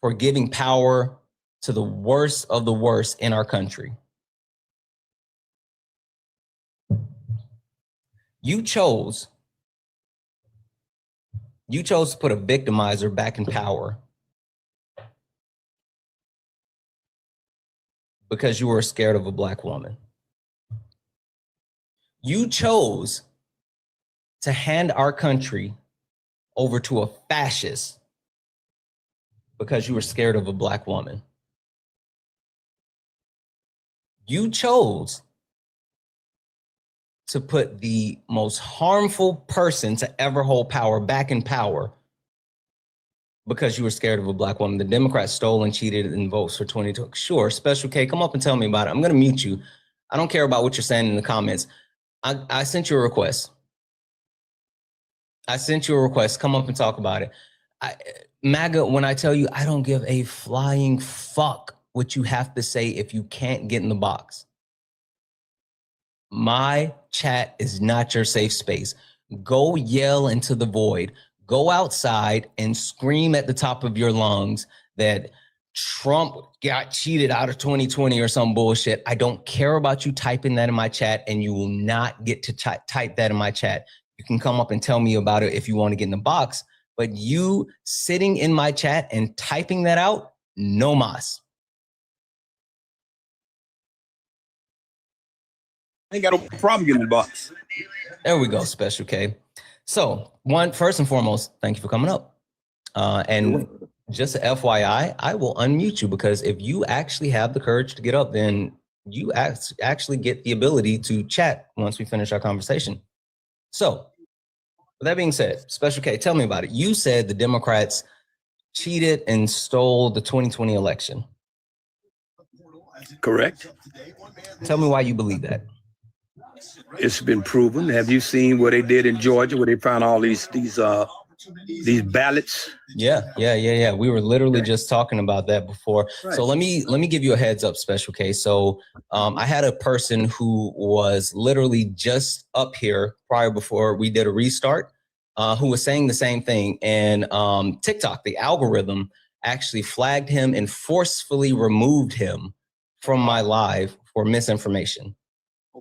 S1: for giving power to the worst of the worst in our country. You chose to put a victimizer back in power because you were scared of a black woman. You chose to hand our country over to a fascist because you were scared of a black woman. You chose to put the most harmful person to ever hold power back in power because you were scared of a black woman. The Democrats stole and cheated in votes for 2020. Sure, Special K, come up and tell me about it. I'm going to mute you. I don't care about what you're saying in the comments. I sent you a request. I sent you a request. Come up and talk about it. MAGA, when I tell you, I don't give a flying fuck what you have to say if you can't get in the box. My chat is not your safe space. Go yell into the void. Go outside and scream at the top of your lungs that Trump got cheated out of 2020 or some bullshit. I don't care about you typing that in my chat, and you will not get to type that in my chat. You can come up and tell me about it if you want to get in the box, but you sitting in my chat and typing that out, no mas.
S11: I ain't got no problem getting the box.
S1: There we go, Special K. So, first and foremost, thank you for coming up. And just a FYI, I will unmute you because if you actually have the courage to get up, then you actually get the ability to chat once we finish our conversation. So, with that being said, Special K, tell me about it. You said the Democrats cheated and stole the 2020 election.
S11: Correct.
S1: Tell me why you believe that.
S11: It's been proven. Have you seen what they did in Georgia, where they found all these ballots?
S1: Yeah. We were literally just talking about that before. Right. So let me give you a heads up, Special K. So I had a person who was literally just up here before we did a restart, who was saying the same thing. And TikTok, the algorithm, actually flagged him and forcefully removed him from my live for misinformation.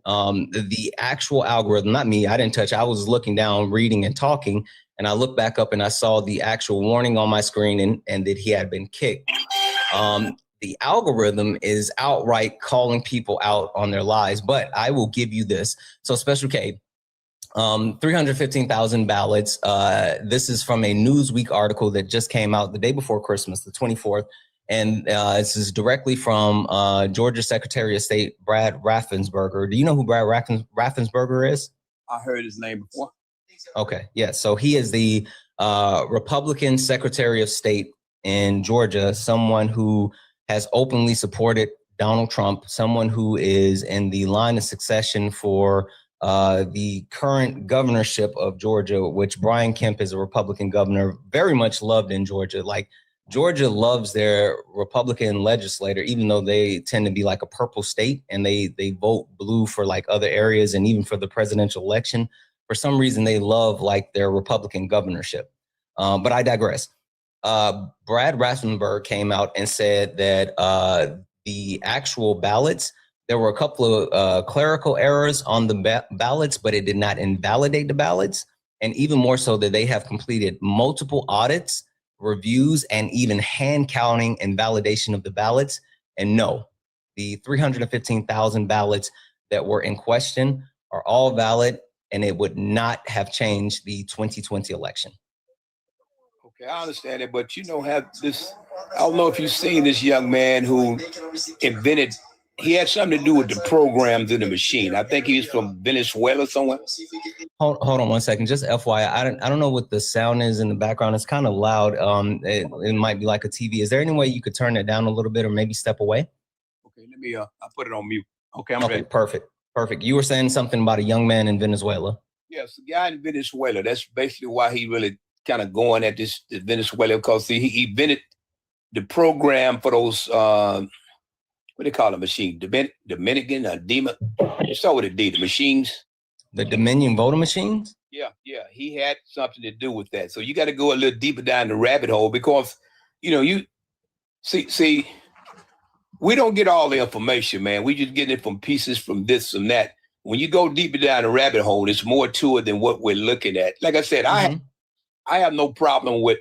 S1: The actual algorithm, not me, I didn't touch. I was looking down, reading and talking, and I looked back up and I saw the actual warning on my screen and that he had been kicked. The algorithm is outright calling people out on their lies, but I will give you this. So Special K, 315,000 ballots. This is from a Newsweek article that just came out the day before Christmas, the 24th. And this is directly from Georgia Secretary of State, Brad Raffensperger. Do you know who Brad Raffensperger is?
S11: I heard his name before.
S1: Okay, yeah. So he is the Republican Secretary of State in Georgia, someone who has openly supported Donald Trump, someone who is in the line of succession for the current governorship of Georgia, which Brian Kemp is a Republican governor, very much loved in Georgia. Like, Georgia loves their Republican legislator, even though they tend to be like a purple state and they vote blue for like other areas. And even for the presidential election, for some reason, they love like their Republican governorship. But I digress. Brad Raffensperger came out and said that the actual ballots, there were a couple of clerical errors on the ballots, but it did not invalidate the ballots. And even more so that they have completed multiple audits, reviews, and even hand counting and validation of the ballots. And no, the 315,000 ballots that were in question are all valid, and it would not have changed the 2020 election.
S11: Okay, I understand it, but you don't have this. I don't know if you've seen this young man who invented. He had something to do with the programs in the machine. I think he's from Venezuela somewhere.
S1: Hold on one second. Just FYI, I don't know what the sound is in the background. It's kind of loud. It might be like a TV. Is there any way you could turn it down a little bit or maybe step away?
S11: Okay, let me. I put it on mute. Okay, I'm
S1: okay,
S11: ready.
S1: Perfect. You were saying something about a young man in Venezuela.
S11: Yes, the guy in Venezuela. That's basically why he really kind of going at this Venezuela, because he invented the program for those. What do they call the machine? Dominican, it's all what it did, the machines.
S1: The Dominion voting machines?
S11: Yeah. He had something to do with that. So you got to go a little deeper down the rabbit hole because, you see, we don't get all the information, man. We just get it from pieces from this and that. When you go deeper down the rabbit hole, there's more to it than what we're looking at. Like I said, I have no problem with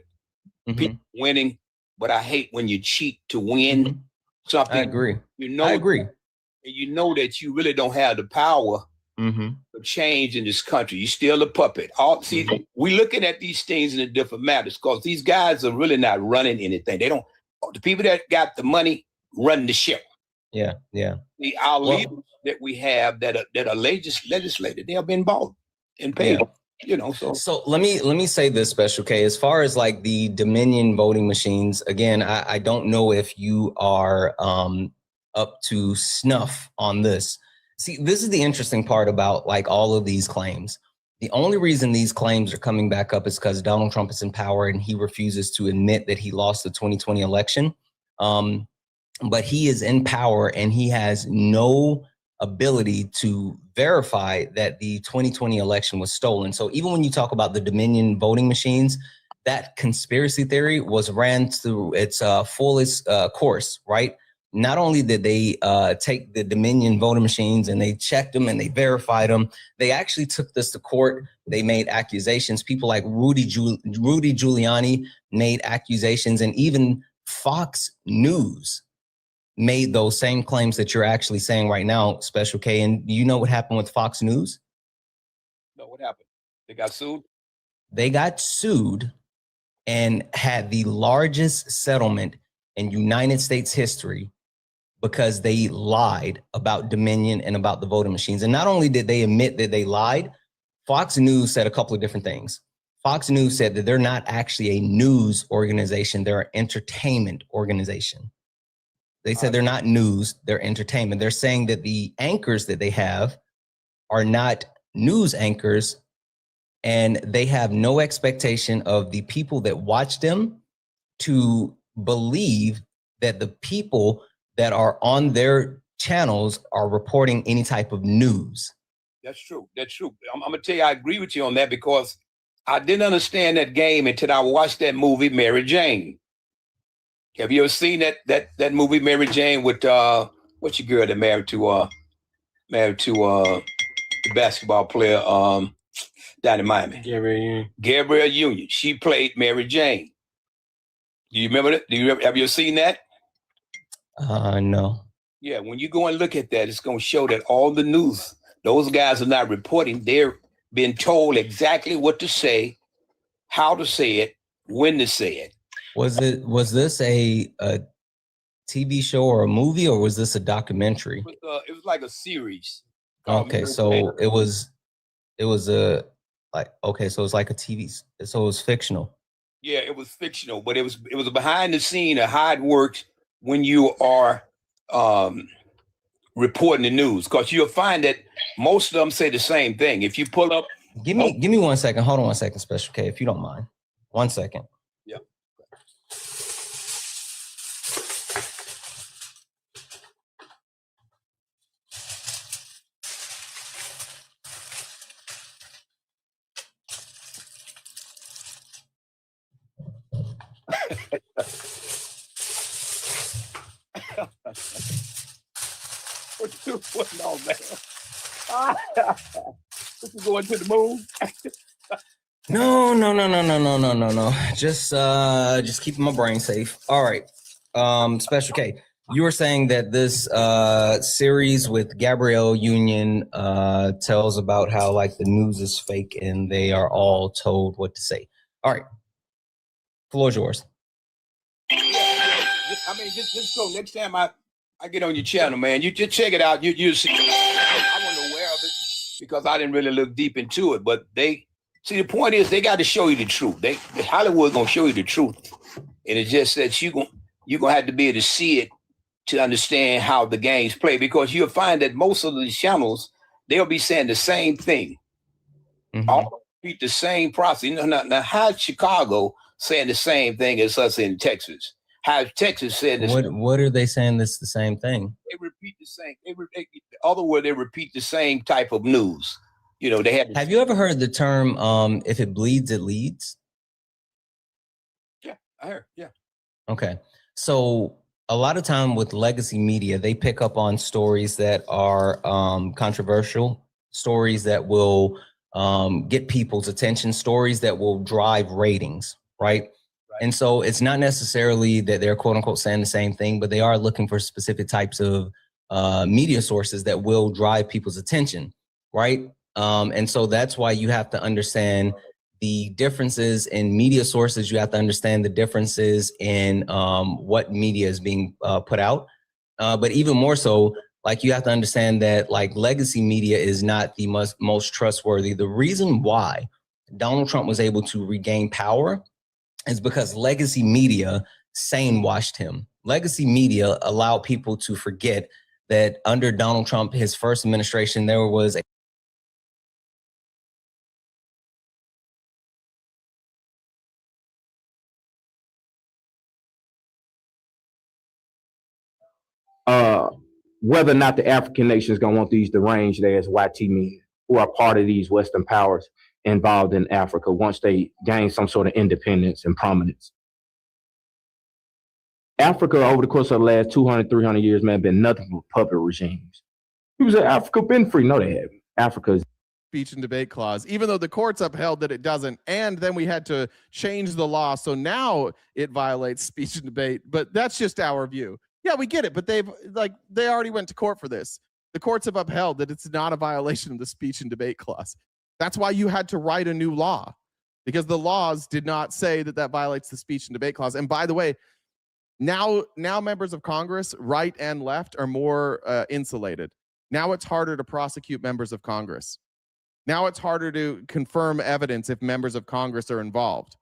S11: people winning, but I hate when you cheat to win something.
S1: I agree.
S11: I agree. And you know that you really don't have the power of change in this country. You're still a puppet. We're looking at these things in a different matters because these guys are really not running anything. They don't. The people that got the money run the ship.
S1: Yeah.
S11: Our leaders that we have that are legislated, they have been bought and paid. Yeah.
S1: So let me say this, Special K, as far as like the Dominion voting machines, again, I don't know if you are up to snuff on this. See, this is the interesting part about like all of these claims. The only reason these claims are coming back up is because Donald Trump is in power and he refuses to admit that he lost the 2020 election. But he is in power and he has no ability to verify that the 2020 election was stolen. So even when you talk about the Dominion voting machines, that conspiracy theory was ran through its fullest course, right? Not only did they take the Dominion voting machines and they checked them and they verified them, they actually took this to court. They made accusations. People like Rudy Giuliani made accusations, and even Fox News made those same claims that you're actually saying right now, Special K. And you know what happened with Fox News?
S11: No, what happened? They got sued?
S1: They got sued and had the largest settlement in United States history because they lied about Dominion and about the voting machines. And not only did they admit that they lied, Fox News said a couple of different things. Fox News said that they're not actually a news organization, they're an entertainment organization. They said they're not news, they're entertainment. They're saying that the anchors that they have are not news anchors, and they have no expectation of the people that watch them to believe that the people that are on their channels are reporting any type of news.
S11: That's true. That's true. I'm gonna tell you, I agree with you on that because I didn't understand that game until I watched that movie, Mary Jane. Have you ever seen that movie, Mary Jane, with what's your girl that married to the basketball player down in Miami? Gabrielle Union. She played Mary Jane. Do you remember that? Have you ever seen that?
S1: No.
S11: Yeah, when you go and look at that, it's going to show that all the news, those guys are not reporting. They're being told exactly what to say, how to say it, when to say it.
S1: Was this a TV show or a movie, or was this a documentary?
S11: It was like a series.
S1: Okay, so it was a like, okay, so it's like a TV, so it was fictional.
S11: Yeah, it was fictional, but it was behind the scene of how it works when you are reporting the news, because you'll find that most of them say the same thing. If you pull up,
S1: give me 1 second. Hold on 1 second, Special K, if you don't mind. 1 second.
S11: Yeah. What you putting on, man? What you going to the moon?
S1: No. Just keeping my brain safe. All right. Special K, you were saying that this series with Gabrielle Union tells about how like the news is fake and they are all told what to say. All right. Floor is yours.
S11: I mean, just go next time I get on your channel, man. You just check it out. You see. I wasn't aware of it because I didn't really look deep into it. But they see, the point is they got to show you the truth. Hollywood gonna show you the truth, and it's just that you're gonna have to be able to see it to understand how the games play. Because you'll find that most of these channels, they'll be saying the same thing, all repeat the same process. You know, now how's Chicago saying the same thing as us in Texas? How Texas said this?
S1: What are they saying? That's the same thing.
S11: They repeat the same. Other words, they repeat the same type of news. You know, they had.
S1: Have you ever heard the term "if it bleeds, it leads"?
S11: Yeah, I heard. Yeah.
S1: Okay, so a lot of time with legacy media, they pick up on stories that are controversial, stories that will get people's attention, stories that will drive ratings, right? And so it's not necessarily that they're quote unquote saying the same thing, but they are looking for specific types of media sources that will drive people's attention, right? And so that's why you have to understand the differences in media sources. You have to understand the differences in what media is being put out. But even more so, like you have to understand that like legacy media is not the most trustworthy. The reason why Donald Trump was able to regain power is because legacy media sane-washed him. Legacy media allowed people to forget that under Donald Trump, his first administration, there was a
S12: whether or not the African nation is going to want these deranged ass YT men who are part of these Western powers involved in Africa once they gain some sort of independence and prominence. Africa, over the course of the last 200, 300 years, man, been nothing but puppet regimes. People say Africa been free. No, they haven't. Africa's
S10: speech and debate clause, even though the courts upheld that it doesn't. And then we had to change the law. So now it violates speech and debate. But that's just our view. Yeah, we get it, but they already went to court for this. The courts have upheld that it's not a violation of the speech and debate clause. That's why you had to write a new law, because the laws did not say that that violates the speech and debate clause. And by the way, now members of Congress, right and left, are more insulated. Now it's harder to prosecute members of Congress. Now it's harder to confirm evidence if members of Congress are involved.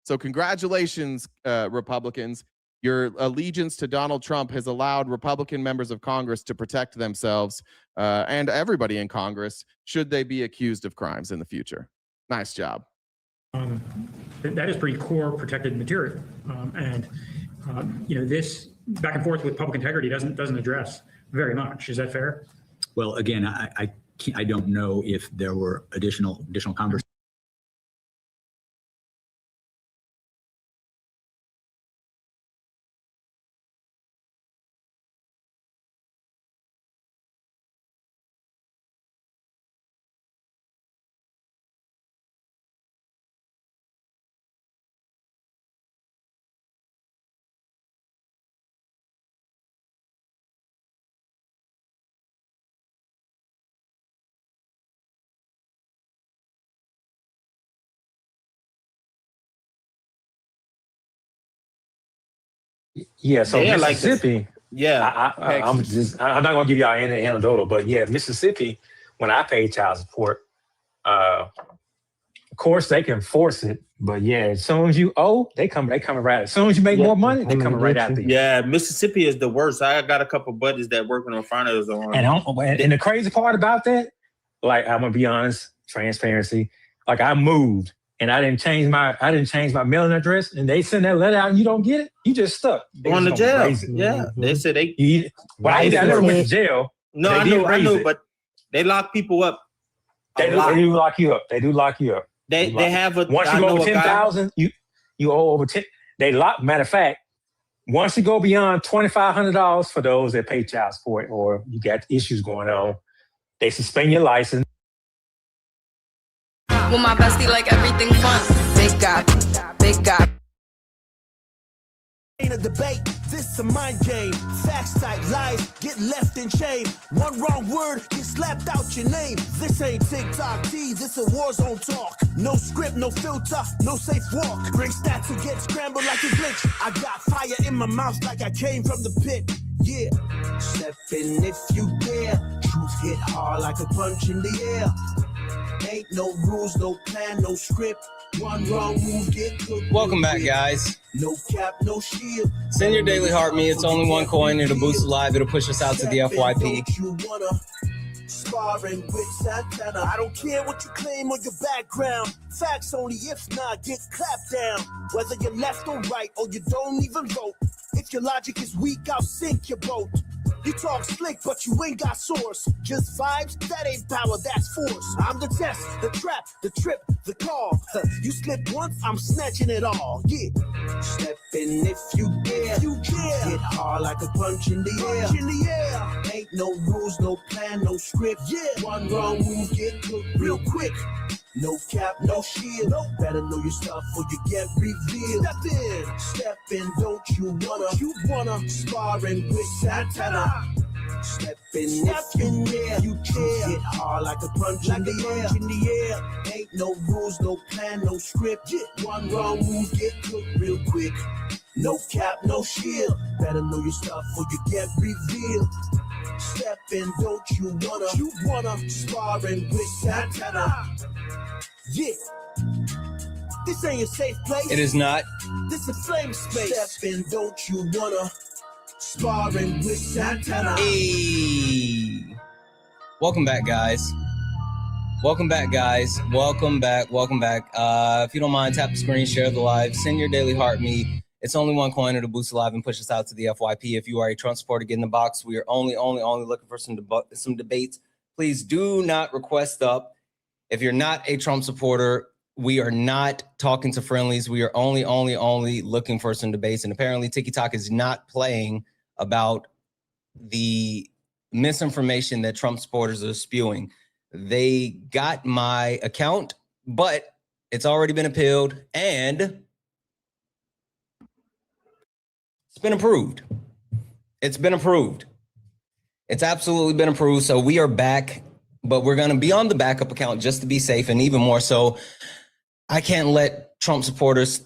S10: So congratulations, Republicans. Your allegiance to Donald Trump has allowed Republican members of Congress to protect themselves and everybody in Congress should they be accused of crimes in the future. Nice job.
S9: That is pretty core protected material. This back and forth with public integrity doesn't address very much. Is that fair?
S8: Well, again, I don't know if there were additional conversations.
S13: Yeah, so
S14: Yeah,
S13: Mississippi. I'm not gonna give y'all any anecdotal, but yeah, Mississippi. When I pay child support, of course they can force it, but yeah, as soon as you owe, they coming right. As soon as you make more money, they coming right after you.
S14: Yeah, Mississippi is the worst. I got a couple buddies that working on finance on.
S13: And the crazy part about that, like I'm gonna be honest, transparency. Like I moved and I didn't change my mailing address, and they send that letter out and you don't get it, you just stuck.
S14: Going to jail. Yeah, they said they.
S13: I never went to jail.
S14: No, I know, but they lock people up.
S13: They do lock you up. They do lock you up.
S14: They have a
S13: once you go over 10,000, you owe over 10. They lock. Matter of fact, once you go beyond $2,500 for those that pay child support or you got issues going on, they suspend your license.
S15: With my bestie, like everything fun. Big guy.
S2: Ain't a debate, this a mind game. Facts type lies get left in shame. One wrong word get slapped out your name. This ain't TikTok T, this a war zone talk. No script, no filter, no safe walk. Bring stats and get scrambled like a glitch. I got fire in my mouth like I came from the pit. Yeah, step in if you dare. Truth hit hard like a punch in the air. Ain't no rules, no plan, no script. One wrong move, get cooked.
S1: Welcome back, guys.
S2: No cap, no shield.
S1: Send your daily heart me. It's only one coin. It'll boost live. It'll push us out to the FYP.
S2: You wanna sparring with Santana. I don't care what you claim or your background. Facts only, if not, get clapped down. Whether you're left or right, or you don't even vote. If your logic is weak, I'll sink your boat. You talk slick, but you ain't got source. Just vibes, that ain't power, that's force. I'm the test, the trap, the trip, the call. You slip once, I'm snatching it all. Yeah. Step in if you dare. Hit hard like a punch in the air. Ain't no rules, no plan, no script. Yeah. One wrong move, get cooked real quick. No cap, no shield. Better know your stuff or you get revealed. Step in, don't you wanna sparring with Santana. Step in, yeah, you care. Hit hard like a punch in the air. Ain't no rules, no plan, no script. One wrong move, get cooked real quick. No cap, no shield. Better know your stuff or you get revealed. Step in, don't you wanna sparring with Santana. Yeah, this ain't a safe place.
S1: It is not.
S2: This a flame space. Step in, don't you wanna sparring with Santana.
S1: Hey, welcome back, guys. Welcome back. If you don't mind, tap the screen, share the live, send your daily heart me. It's only one coin. It'll boost live and push us out to the FYP. If you are a Trump supporter, get in the box. We are only looking for some debates. Please do not request up. If you're not a Trump supporter, we are not talking to friendlies. We are only looking for some debates. And apparently TikTok is not playing about the misinformation that Trump supporters are spewing. They got my account, but it's already been appealed and it's been approved. It's been approved. It's absolutely been approved. So we are back, but we're going to be on the backup account just to be safe. And even more so, I can't let Trump supporters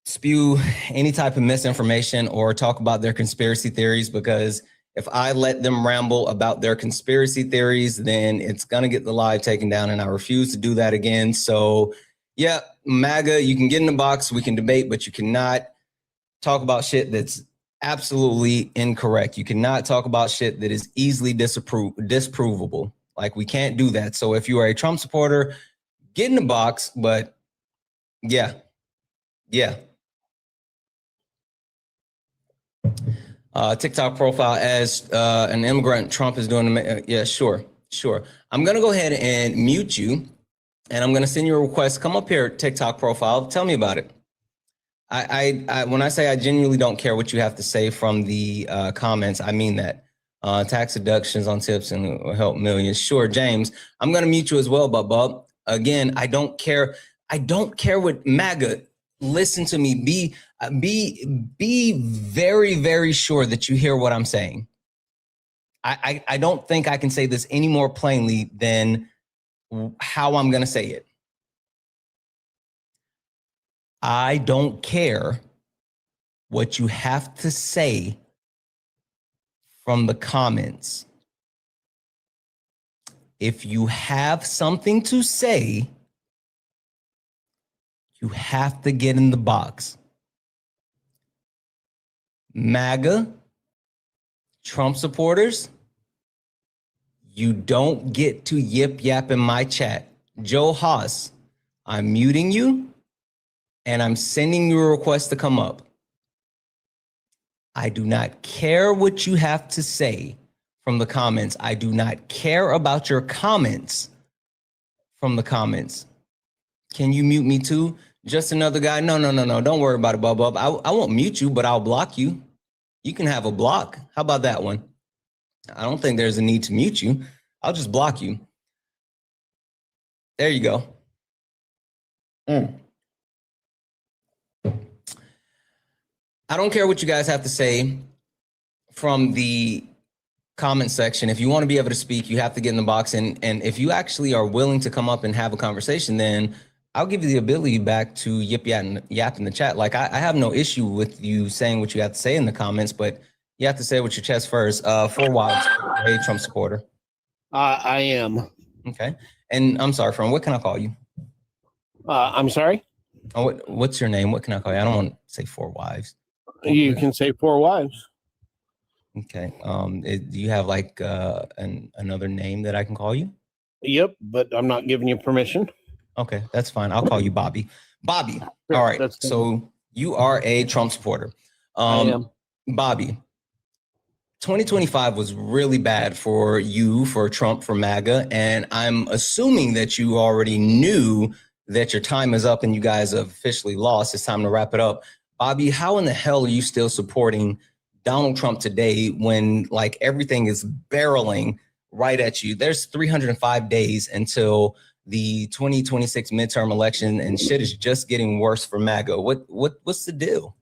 S1: spew any type of misinformation or talk about their conspiracy theories, because if I let them ramble about their conspiracy theories, then it's going to get the live taken down, and I refuse to do that again. So yeah, MAGA, you can get in the box, we can debate, but you cannot talk about shit that's absolutely incorrect. You cannot talk about shit that is easily disprovable. Like, we can't do that. So if you are a Trump supporter, get in the box, but yeah. TikTok profile as an immigrant Trump is doing. Yeah, sure. I'm going to go ahead and mute you, and I'm going to send you a request. Come up here, TikTok profile. Tell me about it. I when I say I genuinely don't care what you have to say from the comments, I mean that. Tax deductions on tips and will help millions. Sure, James. I'm going to mute you as well, Bub. Again, I don't care. I don't care what MAGA. Listen to me. Be very, very sure that you hear what I'm saying. I don't think I can say this any more plainly than how I'm going to say it. I don't care what you have to say from the comments. If you have something to say, you have to get in the box. MAGA, Trump supporters, you don't get to yip yap in my chat. Joe Haas, I'm muting you and I'm sending you a request to come up. I do not care what you have to say from the comments. I do not care about your comments from the comments. Can you mute me too? Just another guy? No. Don't worry about it, Bub. I won't mute you, but I'll block you. You can have a block. How about that one? I don't think there's a need to mute you. I'll just block you. There you go. I don't care what you guys have to say from the comment section. If you want to be able to speak, you have to get in the box. And if you actually are willing to come up and have a conversation, then I'll give you the ability back to yip yap in the chat. Like, I have no issue with you saying what you have to say in the comments, but you have to say it with your chest first. 4 Wilds, a Trump supporter.
S16: I am.
S1: Okay. And I'm sorry, friend, what can I call you?
S16: I'm sorry?
S1: Oh, what's your name? What can I call you? I don't want to say 4 Wives.
S16: You can say 4 wives.
S1: Okay. Do you have like another name that I can call you?
S16: Yep, but I'm not giving you permission.
S1: Okay, that's fine. I'll call you Bobby. Bobby. All right. So you are a Trump supporter.
S16: I am.
S1: Bobby, 2025 was really bad for you, for Trump, for MAGA. And I'm assuming that you already knew that your time is up and you guys have officially lost. It's time to wrap it up. Bobby, how in the hell are you still supporting Donald Trump today when like everything is barreling right at you? There's 305 days until the 2026 midterm election, and shit is just getting worse for MAGA. What's the deal?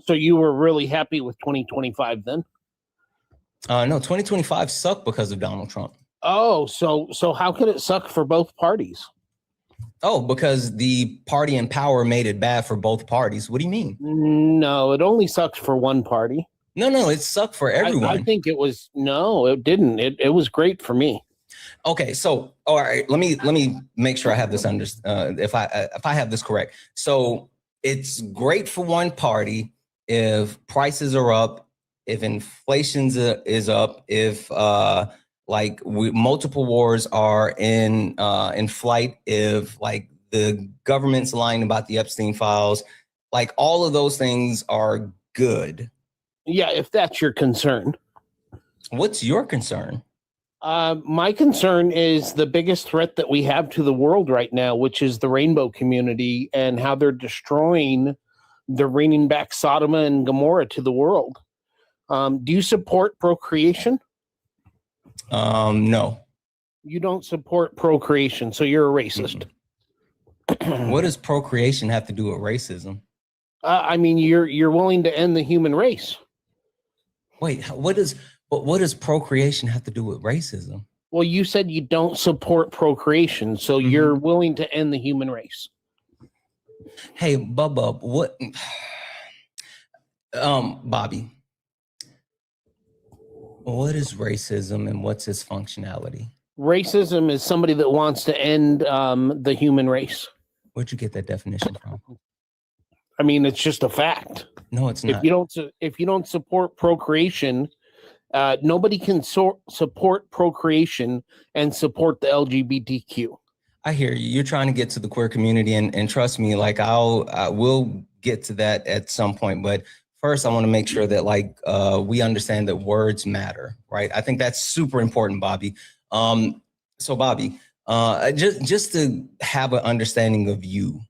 S16: So you were really happy with 2025 then?
S1: No, 2025 sucked because of Donald Trump.
S16: Oh, so how could it suck for both parties?
S1: Oh, because the party in power made it bad for both parties. What do you mean?
S16: No, it only sucked for one party.
S1: No, it sucked for everyone.
S16: I think it was, no, it didn't. It was great for me.
S1: Okay, so all right, let me make sure I have this if I have this correct. So it's great for one party if prices are up, if inflation is up, if multiple wars are in flight, if like the government's lying about the Epstein files, like all of those things are good.
S16: Yeah, if that's your concern.
S1: What's your concern?
S16: My concern is the biggest threat that we have to the world right now, which is the rainbow community and how they're destroying, they're bringing back Sodom and Gomorrah to the world. Do you support procreation?
S1: No.
S16: You don't support procreation, so you're a racist.
S1: What does procreation have to do with racism?
S16: I mean, you're willing to end the human race.
S1: Wait, what does procreation have to do with racism?
S16: Well, you said you don't support procreation, so you're willing to end the human race.
S1: Hey, Bubba, what? Bobby, what is racism and what's its functionality?
S16: Racism is somebody that wants to end the human race.
S1: Where'd you get that definition from?
S16: I mean, it's just a fact.
S1: No, it's not.
S16: If you don't support procreation, nobody can support procreation and support the LGBTQ.
S1: I hear you. You're trying to get to the queer community, and trust me, like I will get to that at some point. But first, I want to make sure that we understand that words matter, right? I think that's super important, Bobby. So Bobby, just to have an understanding of you,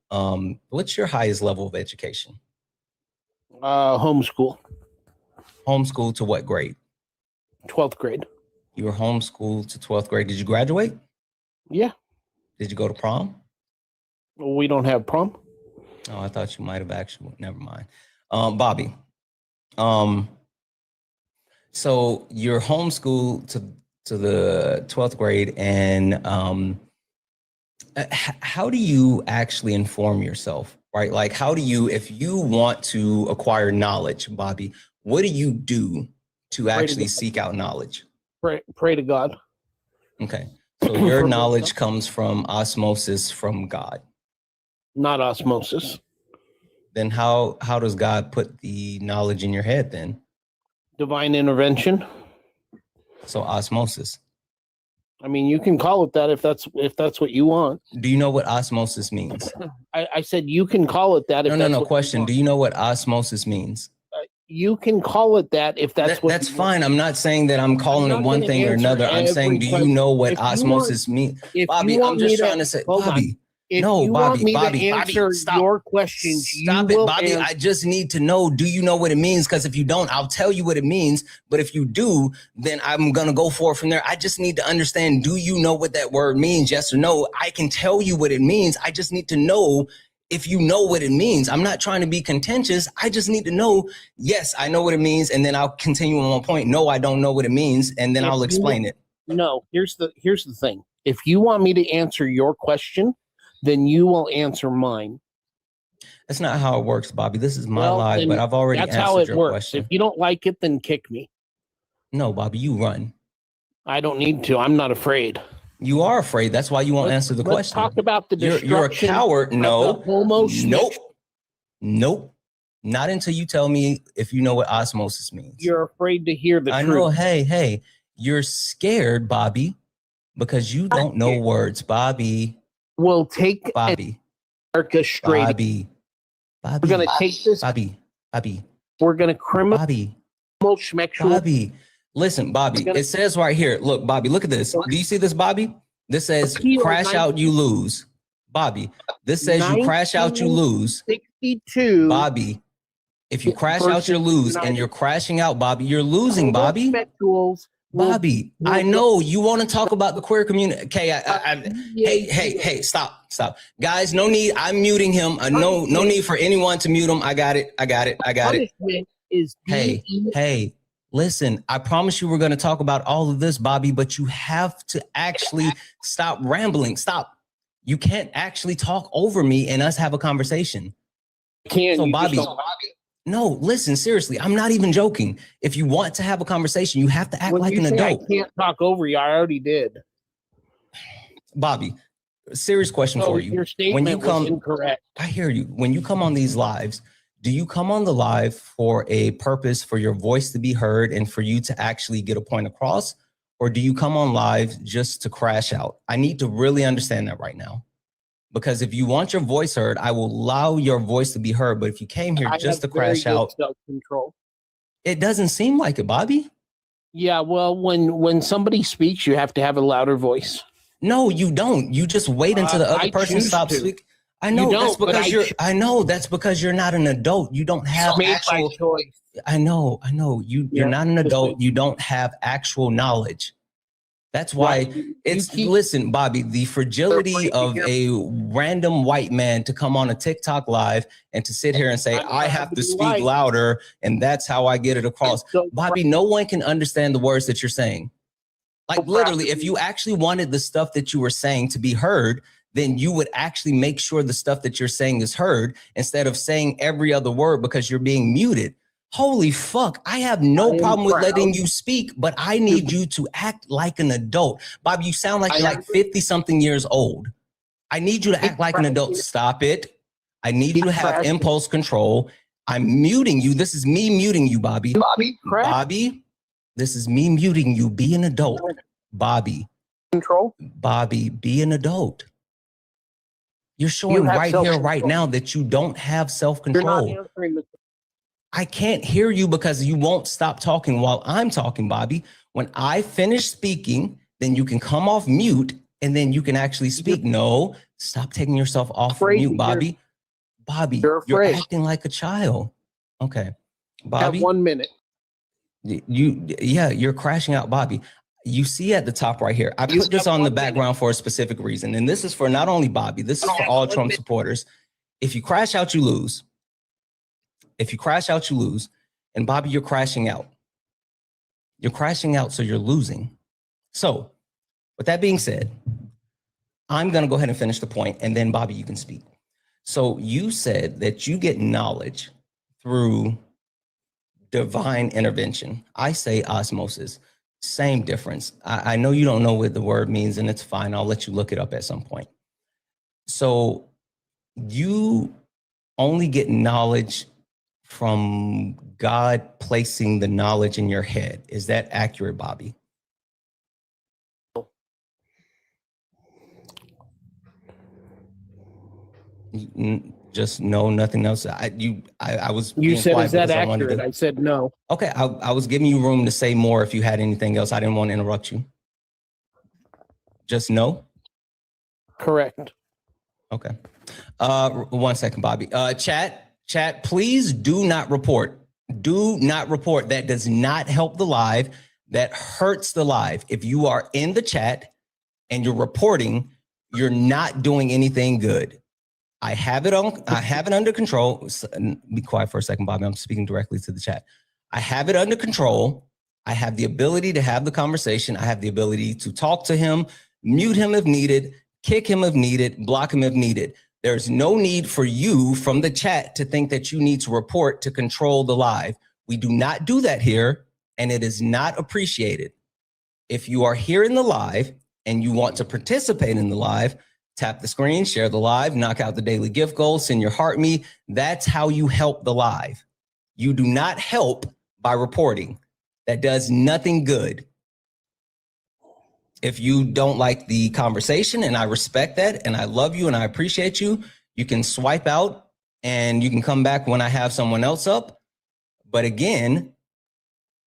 S1: what's your highest level of education?
S16: Homeschool.
S1: Homeschool to what grade?
S16: 12th grade.
S1: You were homeschooled to 12th grade. Did you graduate?
S16: Yeah.
S1: Did you go to prom?
S16: We don't have prom.
S1: Oh, I thought you might have actually. Never mind. Bobby, so you're homeschooled to the 12th grade, and how do you actually inform yourself, right? Like, how do you, if you want to acquire knowledge, Bobby, what do you do to actually seek out knowledge?
S16: Pray to God.
S1: Okay. So your knowledge comes from osmosis from God.
S16: Not osmosis.
S1: Then how does God put the knowledge in your head then?
S16: Divine intervention.
S1: So osmosis.
S16: I mean, you can call it that if that's what you want.
S1: Do you know what osmosis means?
S16: I said you can call it that.
S1: No. Question. Do you know what osmosis means?
S16: You can call it that if that's what.
S1: That's fine. I'm not saying that I'm calling it one thing or another. I'm saying, do you know what osmosis means? Bobby, I'm just trying to say, Bobby. No, Bobby, stop.
S16: Your questions.
S1: Stop it, Bobby. I just need to know, do you know what it means? Because if you don't, I'll tell you what it means. But if you do, then I'm going to go forward from there. I just need to understand, do you know what that word means? Yes or no? I can tell you what it means. I just need to know if you know what it means. I'm not trying to be contentious. I just need to know, yes, I know what it means. And then I'll continue on my point. No, I don't know what it means. And then I'll explain it.
S16: No, here's the thing. If you want me to answer your question, then you will answer mine.
S1: That's not how it works, Bobby. This is my live, but I've already answered
S16: how it
S1: your
S16: works.
S1: question.
S16: If you don't like it, then kick me.
S1: No, Bobby, you run.
S16: I don't need to. I'm not afraid.
S1: You are afraid. That's why you won't answer the question.
S16: Let's talk about the destruction.
S1: You're a coward. No.
S16: Nope.
S1: Nope. Not until you tell me if you know what osmosis means.
S16: You're afraid to hear the truth.
S1: I know. Hey. You're scared, Bobby, because you don't know words, Bobby.
S16: We'll take
S1: Bobby.
S16: America straight.
S1: Bobby.
S16: We're gonna take this.
S1: Bobby.
S16: We're gonna criminal.
S1: Bobby. Listen, Bobby. It says right here. Look, Bobby. Look at this. Do you see this, Bobby? This says crash out, you lose. Bobby. This says you crash out, you lose.
S16: 62.
S1: Bobby. If you crash out, you lose, and you're crashing out, Bobby. You're losing, Bobby. Bobby, I know you want to talk about the queer community. Okay, hey, stop. Guys, no need. I'm muting him. No need for anyone to mute him. I got it.
S16: Punishment is
S1: hey, listen, I promise you we're going to talk about all of this, Bobby, but you have to actually stop rambling. Stop. You can't actually talk over me and us have a conversation. So, Bobby. No, listen, seriously, I'm not even joking. If you want to have a conversation, you have to act like an adult.
S16: I can't talk over you. I already did.
S1: Bobby, serious question for you.
S16: Your statement was incorrect.
S1: I hear you. When you come on these lives, do you come on the live for a purpose for your voice to be heard and for you to actually get a point across? Or do you come on live just to crash out? I need to really understand that right now. Because if you want your voice heard, I will allow your voice to be heard. But if you came here just to crash out,
S16: self-control.
S1: It doesn't seem like it, Bobby.
S16: Yeah, well, when somebody speaks, you have to have a louder voice.
S1: No, you don't. You just wait until the other person stops speaking. I know that's because I know that's because you're not an adult. You don't have actual choice. I know. You're not an adult. You don't have actual knowledge. That's why listen, Bobby, the fragility of a random white man to come on a TikTok live and to sit here and say, I have to speak louder, and that's how I get it across. Bobby, no one can understand the words that you're saying. Like literally, if you actually wanted the stuff that you were saying to be heard, then you would actually make sure the stuff that you're saying is heard instead of saying every other word because you're being muted. Holy fuck, I have no problem with letting you speak, but I need you to act like an adult. Bob, you sound like you're like 50 something years old. I need you to act like an adult. Stop it. I need you to have impulse control. I'm muting you. This is me muting you, Bobby. Bobby, this is me muting you. Be an adult. Bobby. Bobby, be an adult. You're showing right here, right now that you don't have self-control. I can't hear you because you won't stop talking while I'm talking, Bobby. When I finish speaking, then you can come off mute and then you can actually speak. No, stop taking yourself off mute, Bobby. Bobby, you're acting like a child. Okay. Bobby.
S16: Have 1 minute.
S1: You're crashing out, Bobby. You see at the top right here, I put this on the background for a specific reason. And this is for not only Bobby, this is for all Trump supporters. If you crash out, you lose. If you crash out, you lose. And Bobby, you're crashing out. You're crashing out, so you're losing. So with that being said, I'm going to go ahead and finish the point, and then Bobby, you can speak. So you said that you get knowledge through divine intervention. I say osmosis. Same difference. I know you don't know what the word means, and it's fine. I'll let you look it up at some point. So you only get knowledge from God placing the knowledge in your head. Is that accurate, Bobby? Just no, nothing else. I was.
S16: You said, is that accurate? I said no.
S1: Okay, I was giving you room to say more if you had anything else. I didn't want to interrupt you. Just no?
S16: Correct.
S1: Okay. 1 second, Bobby. Chat, please do not report. Do not report. That does not help the live. That hurts the live. If you are in the chat and you're reporting, you're not doing anything good. I have it under control. Be quiet for a second, Bobby. I'm speaking directly to the chat. I have it under control. I have the ability to have the conversation. I have the ability to talk to him, mute him if needed, kick him if needed, block him if needed. There's no need for you from the chat to think that you need to report to control the live. We do not do that here, and it is not appreciated. If you are here in the live and you want to participate in the live, tap the screen, share the live, knock out the daily gift goal, send your heart me. That's how you help the live. You do not help by reporting. That does nothing good. If you don't like the conversation, and I respect that, and I love you and I appreciate you, you can swipe out and you can come back when I have someone else up. But again,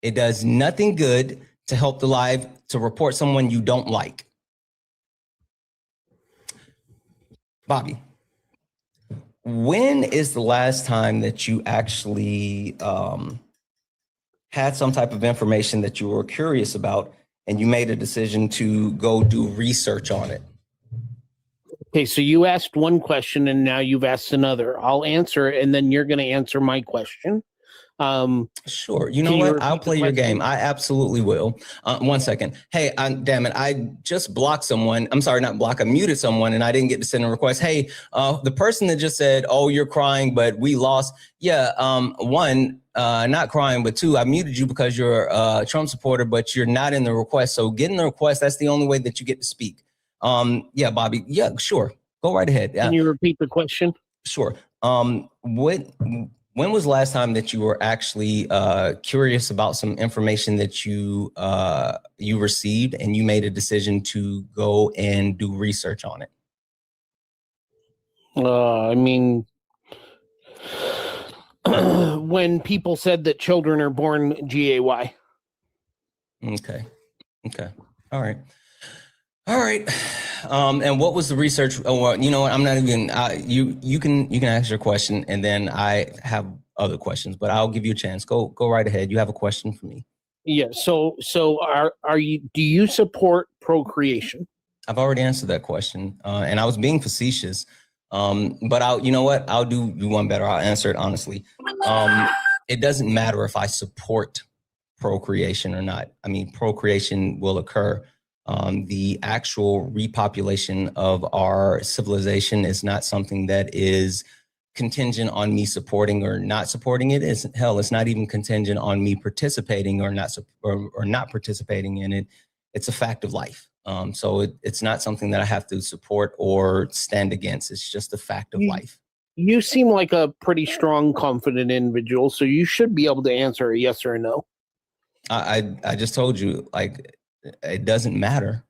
S1: it does nothing good to help the live to report someone you don't like. Bobby, when is the last time that you actually had some type of information that you were curious about and you made a decision to go do research on it?
S16: Okay, so you asked one question and now you've asked another. I'll answer it and then you're going to answer my question.
S1: Sure. You know what? I'll play your game. I absolutely will. 1 second. Hey, damn it. I just blocked someone. I'm sorry, not block. I muted someone and I didn't get to send a request. Hey, the person that just said, oh, you're crying, but we lost. Yeah. One, not crying, but two, I muted you because you're a Trump supporter, but you're not in the request. So getting the request, that's the only way that you get to speak. Yeah, Bobby. Yeah, sure. Go right ahead.
S16: Can you repeat the question?
S1: Sure. When was the last time that you were actually curious about some information that you received and you made a decision to go and do research on it?
S16: I mean, when people said that children are born GAY.
S1: Okay. Okay. All right. All right. And what was the research? Oh, well, you know what? I'm not even, you can ask your question and then I have other questions, but I'll give you a chance. Go right ahead. You have a question for me.
S16: Yeah. So do you support procreation?
S1: I've already answered that question, and I was being facetious. But you know what? I'll do you one better. I'll answer it honestly. It doesn't matter if I support procreation or not. I mean, procreation will occur. The actual repopulation of our civilization is not something that is contingent on me supporting or not supporting it. It's not even contingent on me participating or not participating in it. It's a fact of life. So it's not something that I have to support or stand against. It's just a fact of life.
S16: You seem like a pretty strong, confident individual, so you should be able to answer a yes or a no.
S1: I just told you, like, it doesn't matter.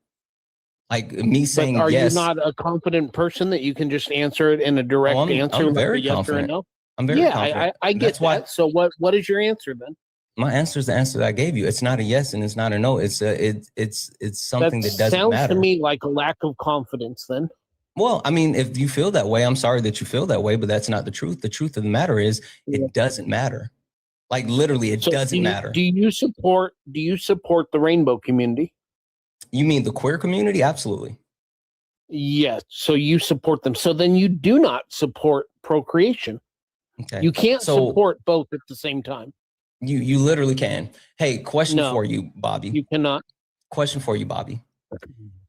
S1: Like me saying
S16: but are
S1: yes.
S16: you not a confident person that you can just answer it in a direct answer?
S1: I'm very
S16: like a yes
S1: confident.
S16: or a no?
S1: I'm very confident.
S16: I get that. Why, so what is your answer then?
S1: My answer is the answer that I gave you. It's not a yes and it's not a no. It's something that doesn't
S16: sounds
S1: matter.
S16: to me like a lack of confidence then.
S1: Well, I mean, if you feel that way, I'm sorry that you feel that way, but that's not the truth. The truth of the matter is it doesn't matter. Like literally, it doesn't matter.
S16: Do you support the rainbow community?
S1: You mean the queer community? Absolutely.
S16: Yes. So you support them. So then you do not support procreation.
S1: Okay.
S16: You can't support both at the same time.
S1: You literally can. Hey, question for you, Bobby.
S16: You cannot.
S1: Question for you, Bobby.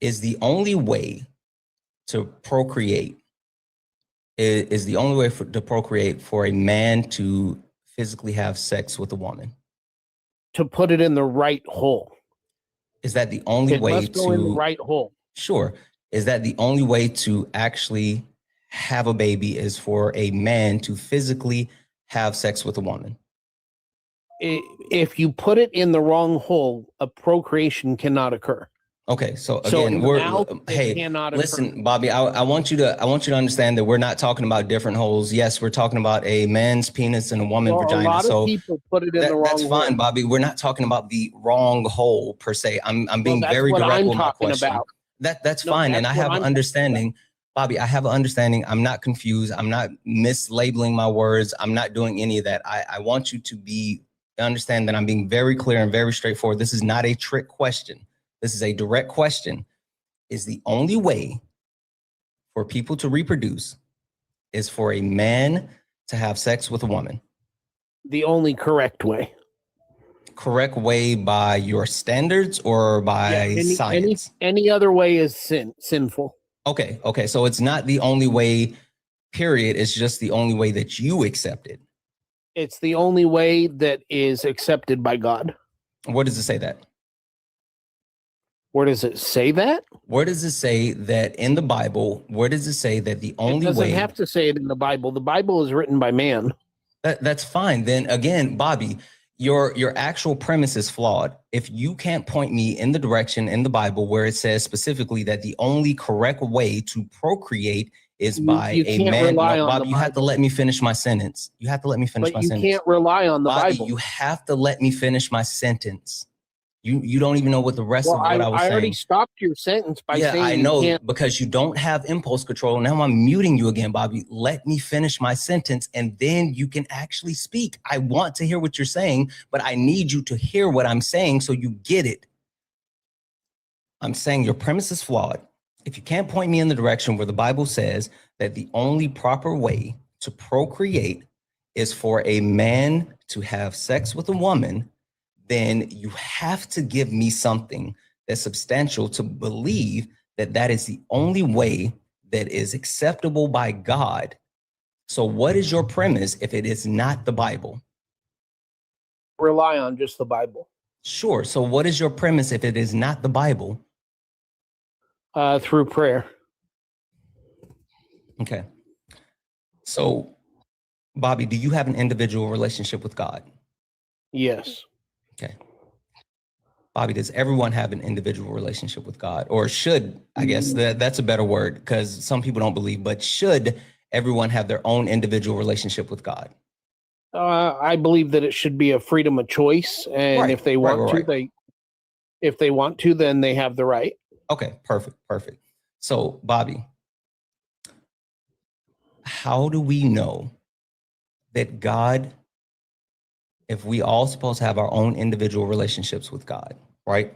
S1: Is the only way to procreate to procreate for a man to physically have sex with a woman?
S16: To put it in the right hole.
S1: Is that the only way
S16: must go in the right hole?
S1: Sure. Is that the only way to actually have a baby is for a man to physically have sex with a woman?
S16: If you put it in the wrong hole, a procreation cannot occur.
S1: Okay, so again, listen, Bobby, I want you to understand that we're not talking about different holes. Yes, we're talking about a man's penis and a woman's vagina.
S16: A lot of people put it in the wrong
S1: That's fine,
S16: hole.
S1: Bobby. We're not talking about the wrong hole per se. I'm being very direct with my question. That's fine, and I have an understanding. Bobby, I have an understanding. I'm not confused. I'm not mislabeling my words. I'm not doing any of that. I want you to understand that I'm being very clear and very straightforward. This is not a trick question. This is a direct question. Is the only way for people to reproduce is for a man to have sex with a woman?
S16: The only correct way.
S1: Correct way by your standards or by science?
S16: Any other way is sinful.
S1: Okay. So it's not the only way, period. It's just the only way that you accept it.
S16: It's the only way that is accepted by God.
S1: Where does it say that?
S16: Where does it say that?
S1: Where does it say that in the Bible? Where does it say that the only way? It
S16: doesn't have to say it in the Bible. The Bible is written by man.
S1: That's fine. Then again, Bobby, your actual premise is flawed. If you can't point me in the direction in the Bible where it says specifically that the only correct way to procreate is by a man. No, Bobby, you have to let me finish my sentence. You have to let me finish my sentence.
S16: You can't rely on the
S1: Bobby,
S16: Bible.
S1: you have to let me finish my sentence. You don't even know what the rest of what I was saying.
S16: I already stopped your sentence by saying
S1: I know, because you don't have impulse control. Now I'm muting you again, Bobby. Let me finish my sentence and then you can actually speak. I want to hear what you're saying, but I need you to hear what I'm saying so you get it. I'm saying your premise is flawed. If you can't point me in the direction where the Bible says that the only proper way to procreate is for a man to have sex with a woman, then you have to give me something that's substantial to believe that that is the only way that is acceptable by God. So what is your premise if it is not the Bible?
S16: Rely on just the Bible.
S1: Sure. So what is your premise if it is not the Bible?
S16: Through prayer.
S1: Okay. So, Bobby, do you have an individual relationship with God?
S16: Yes.
S1: Okay. Bobby, does everyone have an individual relationship with God? Or should, I guess that's a better word, because some people don't believe, but should everyone have their own individual relationship with God?
S16: I believe that it should be a freedom of choice. And if they want if they want to, then they have the right.
S1: Okay, perfect. So, Bobby, how do we know that God, if we all supposed to have our own individual relationships with God, right?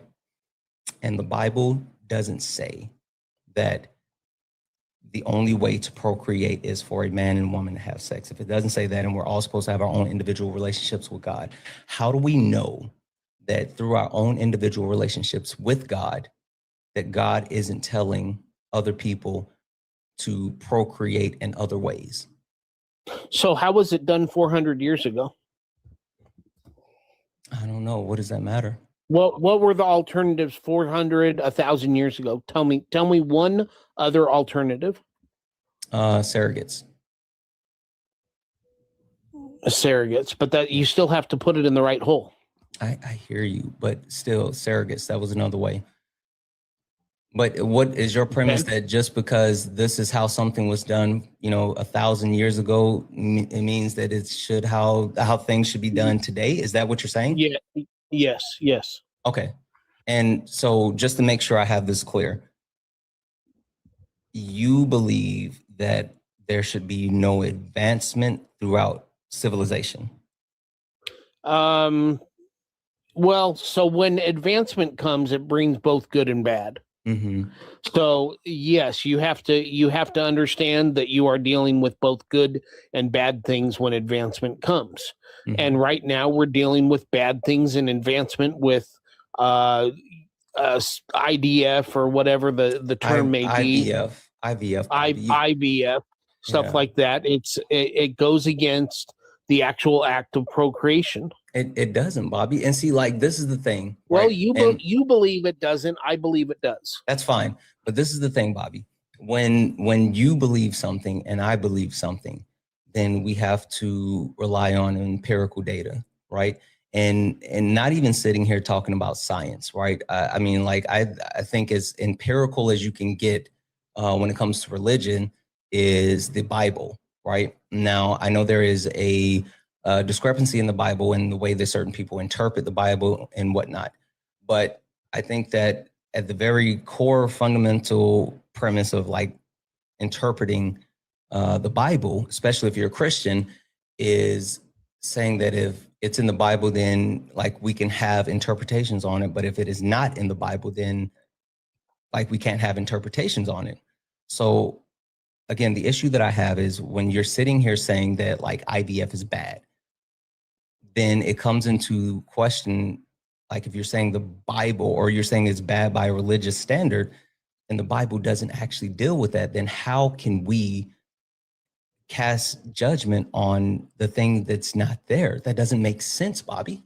S1: And the Bible doesn't say that the only way to procreate is for a man and woman to have sex, if it doesn't say that, and we're all supposed to have our own individual relationships with God, how do we know that through our own individual relationships with God, that God isn't telling other people to procreate in other ways?
S16: So how was it done 400 years ago?
S1: I don't know. What does that matter?
S16: What were the alternatives 400, 1,000 years ago? Tell me one other alternative.
S1: Surrogates.
S16: Surrogates, but that you still have to put it in the right hole.
S1: I hear you, but still, surrogates, that was another way. But what is your premise that just because this is how something was done, 1,000 years ago, it means that it should how things should be done today? Is that what you're saying?
S16: Yeah. Yes.
S1: Okay. And so just to make sure I have this clear, you believe that there should be no advancement throughout civilization?
S16: Well, so when advancement comes, it brings both good and bad.
S1: Mm-hmm.
S16: So yes, you have to understand that you are dealing with both good and bad things when advancement comes. Mm-hmm. And right now we're dealing with bad things in advancement with IDF or whatever the term may be. IVF, stuff like that. It goes against the actual act of procreation.
S1: It doesn't, Bobby. And see, like, this is the thing.
S16: Well,
S1: right?
S16: you believe it doesn't. I believe it does.
S1: That's fine. But this is the thing, Bobby. When you believe something and I believe something, then we have to rely on empirical data, right? And not even sitting here talking about science, right? I mean, like, I think as empirical as you can get when it comes to religion is the Bible, right? Now, I know there is a discrepancy in the Bible and the way that certain people interpret the Bible and whatnot. But I think that at the very core fundamental premise of like interpreting the Bible, especially if you're a Christian, is saying that if it's in the Bible, then like we can have interpretations on it. But if it is not in the Bible, then like we can't have interpretations on it. So again, the issue that I have is when you're sitting here saying that like IVF is bad, then it comes into question, like if you're saying the Bible or you're saying it's bad by a religious standard and the Bible doesn't actually deal with that, then how can we cast judgment on the thing that's not there? That doesn't make sense, Bobby.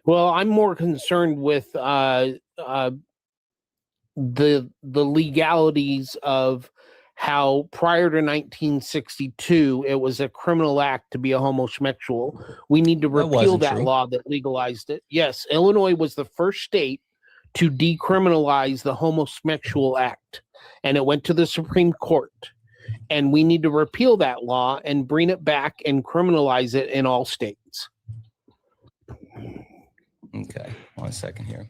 S16: Well, I'm more concerned with the legalities of how prior to 1962, it was a criminal act to be a homosexual. We need to repeal that law that legalized it. Yes, Illinois was the first state to decriminalize the homosexual act, and it went to the Supreme Court. And we need to repeal that law and bring it back and criminalize it in all states.
S1: Okay, 1 second here.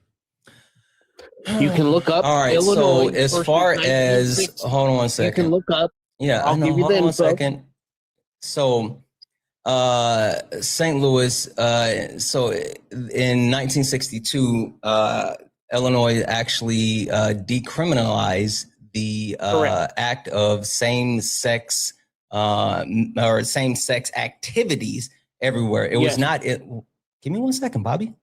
S16: You can look up.
S1: All right.
S16: Illinois,
S1: so as far as, hold on 1 second.
S16: You can look up.
S1: Yeah,
S16: I'll give you the
S1: hold on 1
S16: info.
S1: second. So, St. Louis. So in 1962, Illinois actually decriminalized the act of same-sex or same-sex activities everywhere. It was not. Give me 1 second, Bobby.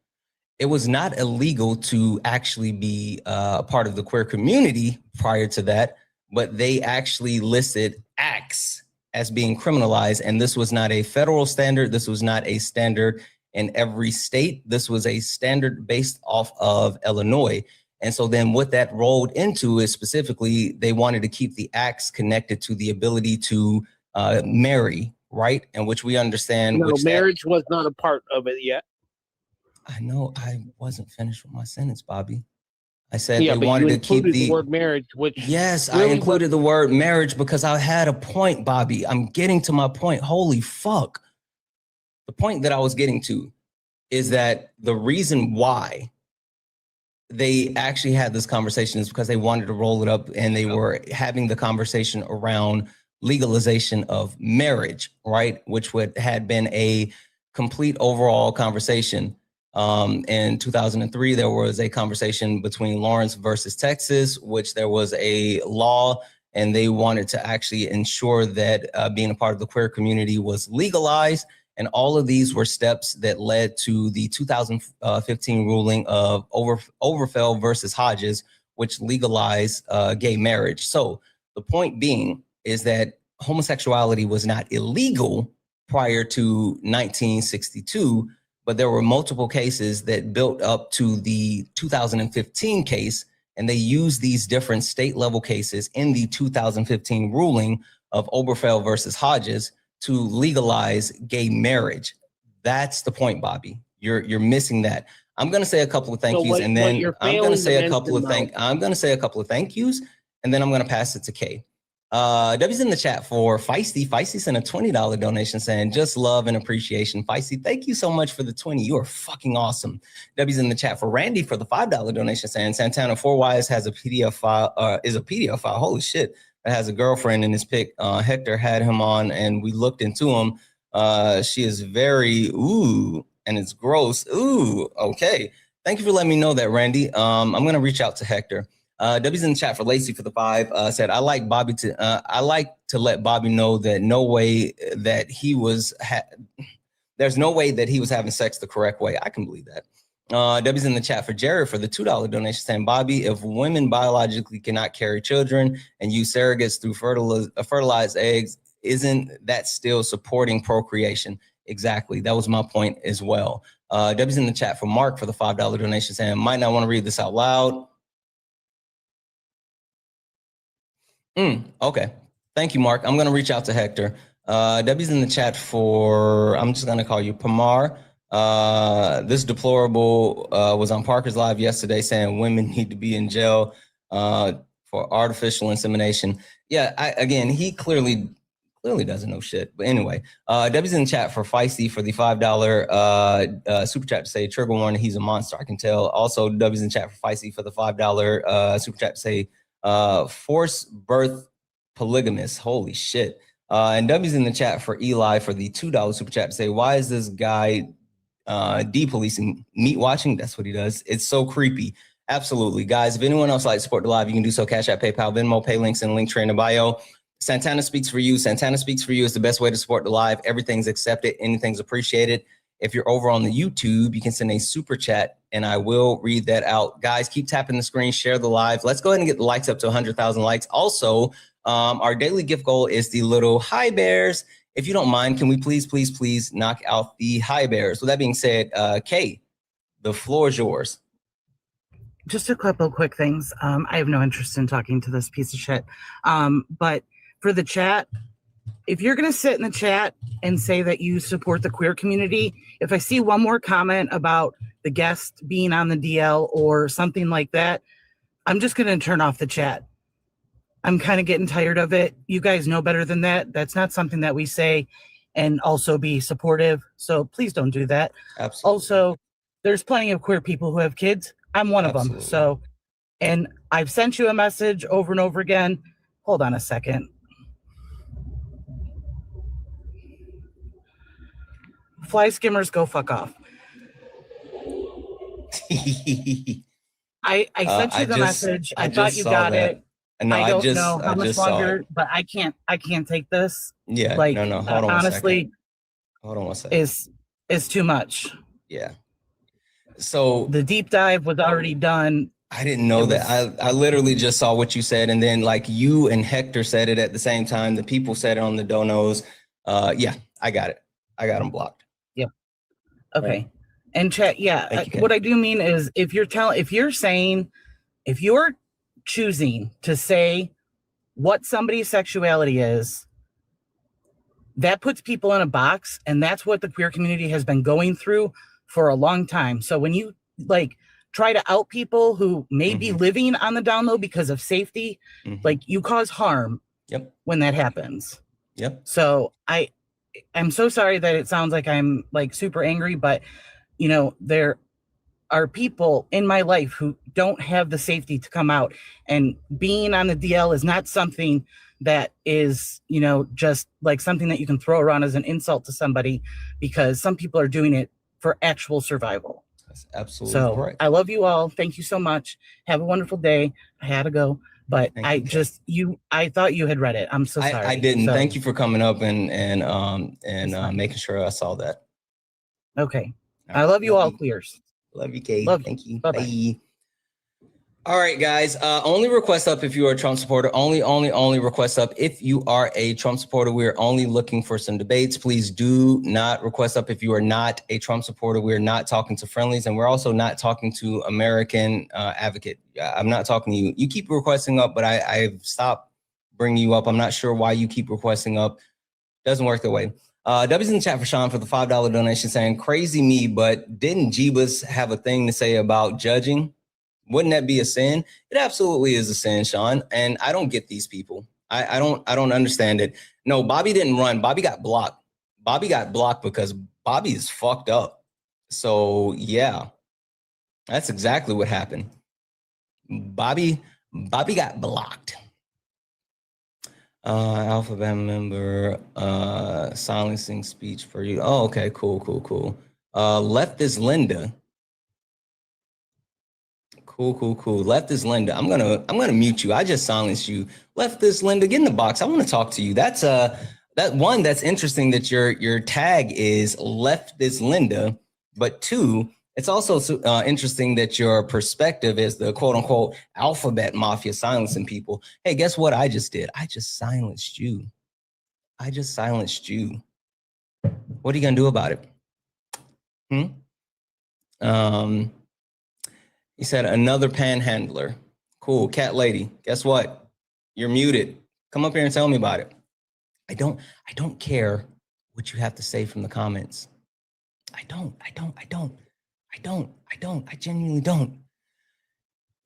S1: It was not illegal to actually be a part of the queer community prior to that, but they actually listed acts as being criminalized. And this was not a federal standard. This was not a standard in every state. This was a standard based off of Illinois. And so then what that rolled into is specifically, they wanted to keep the acts connected to the ability to marry, right? And which we understand.
S16: No, marriage was not a part of it yet.
S1: I know I wasn't finished with my sentence, Bobby. I said they
S16: but
S1: wanted
S16: you
S1: to keep
S16: included the word marriage, which
S1: yes,
S16: really
S1: I included the word marriage because I had a point, Bobby. I'm getting to my point. Holy fuck. The point that I was getting to is that the reason why they actually had this conversation is because they wanted to roll it up and they were having the conversation around legalization of marriage, right? Which had been a complete overall conversation In 2003, there was a conversation between Lawrence versus Texas, which there was a law, and they wanted to actually ensure that being a part of the queer community was legalized. And all of these were steps that led to the 2015 ruling of Overfell versus Hodges, which legalized gay marriage. So the point being is that homosexuality was not illegal prior to 1962, but there were multiple cases that built up to the 2015 case, and they used these different state level cases in the 2015 ruling of Oberfell versus Hodges to legalize gay marriage. That's the point, Bobby. You're missing that. I'm going to say a couple of thank yous, and then I'm going to say a couple of thank yous, and then I'm going to pass it to Kay. W's in the chat for Feisty. Feisty sent a $20 donation saying just love and appreciation. Feisty, thank you so much for the 20. You are fucking awesome. W's in the chat for Randy for the $5 donation saying Santana 4Ys has a PDF file, is a PDF file. Holy shit. That has a girlfriend in his pic. Hector had him on and we looked into him. She is very, ooh, and it's gross. Ooh, okay. Thank you for letting me know that, Randy. I'm going to reach out to Hector. W's in the chat for Lacey for the 5 said, I like to let Bobby know that there's no way that he was having sex the correct way. I can believe that. W's in the chat for Jared for the $2 donation saying, Bobby, if women biologically cannot carry children and use surrogates through fertilized eggs, isn't that still supporting procreation? Exactly. That was my point as well. W's in the chat for Mark for the $5 donation saying, might not want to read this out loud. Okay. Thank you, Mark. I'm going to reach out to Hector. W's in the chat for, I'm just going to call you Pamar. This deplorable was on Parker's Live yesterday saying women need to be in jail for artificial insemination. Yeah, again, he clearly doesn't know shit. But anyway, W's in the chat for Feisty for the $5 super chat to say trigger warning, he's a monster. I can tell. Also, W's in the chat for Feisty for the $5 super chat to say force birth polygamous. Holy shit. And W's in the chat for Eli for the $2 super chat to say, why is this guy de-policing meat watching? That's what he does. It's so creepy. Absolutely. Guys, if anyone else likes to support the live, you can do so. Cash App, PayPal, Venmo, pay links, and link tree in the bio. Santana Speaks for You. Santana Speaks for You is the best way to support the live. Everything's accepted. Anything's appreciated. If you're over on the YouTube, you can send a super chat and I will read that out. Guys, keep tapping the screen, share the live. Let's go ahead and get the likes up to 100,000 likes. Also, our daily gift goal is the little hi bears. If you don't mind, can we please knock out the hi bears? With that being said, Kay, the floor is yours.
S17: Just a couple quick things. I have no interest in talking to this piece of shit. But for the chat, if you're going to sit in the chat and say that you support the queer community, if I see one more comment about the guest being on the DL or something like that, I'm just going to turn off the chat. I'm kind of getting tired of it. You guys know better than that. That's not something that we say and also be supportive. So please don't do that.
S1: Absolutely.
S17: Also, there's plenty of queer people who have kids. I'm one of them. So, and I've sent you a message over and over again. Hold on a second. Fly skimmers, go fuck off. I sent you the message. I thought you got it.
S1: No,
S17: I don't know how much longer, but I can't take this.
S1: Yeah,
S17: like,
S1: no, hold on
S17: honestly,
S1: hold on one second.
S17: Is too much.
S1: Yeah. So
S17: the deep dive was already done.
S1: I didn't know that. I literally just saw what you said, and then like you and Hector said it at the same time. The people said it on the donos. Yeah, I got it. I got them blocked.
S17: Yep. Okay. Right. And chat. Yeah. What I do mean is, if you're choosing to say what somebody's sexuality is, that puts people in a box, and that's what the queer community has been going through for a long time. So when you like try to out people who may be living on the down low because of safety, like you cause harm when that happens.
S1: Yep.
S17: So I'm so sorry that it sounds like I'm like super angry, but you know, there are people in my life who don't have the safety to come out, and being on the DL is not something that is, you know, just like something that you can throw around as an insult to somebody, because some people are doing it for actual survival.
S1: That's absolutely
S17: So
S1: correct.
S17: I love you all. Thank you so much. Have a wonderful day. I had to go, but I thought you had read it. I'm so sorry.
S1: I didn't.
S17: So,
S1: Thank you for coming up and making sure I saw that.
S17: Okay. I love you all, Queers.
S1: Love you, Kate.
S17: Love you.
S1: Thank you.
S17: Bye-bye.
S1: Bye. All right, guys. Only request up if you are a Trump supporter. Only request up if you are a Trump supporter. We're only looking for some debates. Please do not request up if you are not a Trump supporter. We're not talking to friendlies, and we're also not talking to American Advocate. I'm not talking to you. You keep requesting up, but I've stopped bringing you up. I'm not sure why you keep requesting up. Doesn't work that way. W's in the chat for Sean for the $5 donation saying, crazy me, but didn't Jeebus have a thing to say about judging? Wouldn't that be a sin? It absolutely is a sin, Sean. And I don't get these people. I don't understand it. No, Bobby didn't run. Bobby got blocked. Bobby got blocked because Bobby is fucked up. So yeah, that's exactly what happened. Bobby got blocked. Alphabet member, silencing speech for you. Oh, okay, cool. Leftist Linda. Cool. Leftist Linda. I'm gonna mute you. I just silenced you. Leftist Linda, get in the box. I want to talk to you. That's that's interesting that your tag is Leftist Linda, but two, it's also interesting that your perspective is the quote unquote alphabet mafia silencing people. Hey, guess what I just did? I just silenced you. What are you gonna do about it? He said another panhandler. Cool, cat lady. Guess what? You're muted. Come up here and tell me about it. I don't care what you have to say from the comments. I genuinely don't.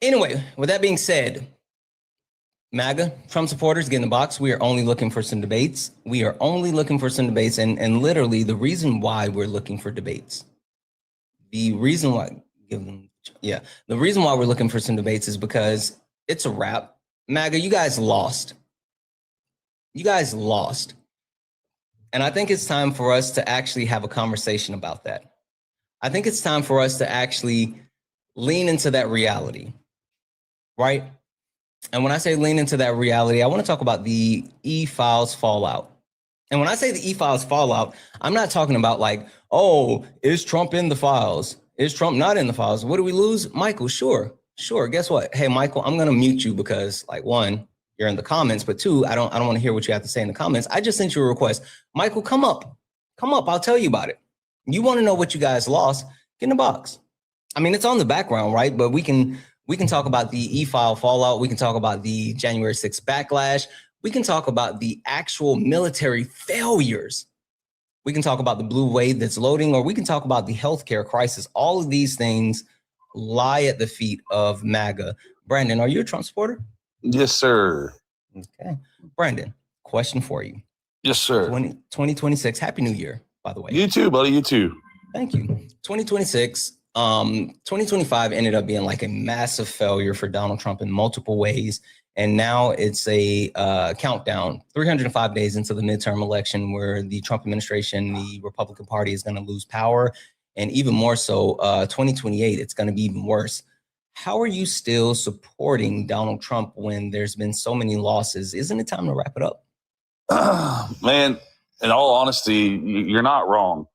S1: Anyway, with that being said, MAGA, Trump supporters, get in the box. We are only looking for some debates. And literally the reason why we're looking for debates, the reason why we're looking for some debates is because it's a wrap. MAGA, you guys lost. And I think it's time for us to actually have a conversation about that. I think it's time for us to actually lean into that reality, right? And when I say lean into that reality, I want to talk about the E-Files fallout. And when I say the E-Files fallout, I'm not talking about like, oh, is Trump in the files? Is Trump not in the files? What do we lose? Michael, sure. Guess what? Hey, Michael, I'm going to mute you because like one, you're in the comments, but two, I don't want to hear what you have to say in the comments. I just sent you a request. Michael, come up. I'll tell you about it. You want to know what you guys lost? Get in the box. I mean, it's on the background, right? But we can talk about the E-File fallout. We can talk about the January 6th backlash. We can talk about the actual military failures. We can talk about the blue wave that's loading, or we can talk about the healthcare crisis. All of these things lie at the feet of MAGA. Brandon, are you a Trump supporter?
S18: Yes, sir.
S1: Okay. Brandon, question for you.
S18: Yes, sir.
S1: 2026. Happy New Year, by the way.
S18: You too, buddy. You too.
S1: Thank you. 2026. 2025 ended up being like a massive failure for Donald Trump in multiple ways. And now it's a countdown, 305 days into the midterm election where the Trump administration, the Republican Party is going to lose power. And even more so, 2028, it's going to be even worse. How are you still supporting Donald Trump when there's been so many losses? Isn't it time to wrap it up?
S18: Man, in all honesty, you're not wrong.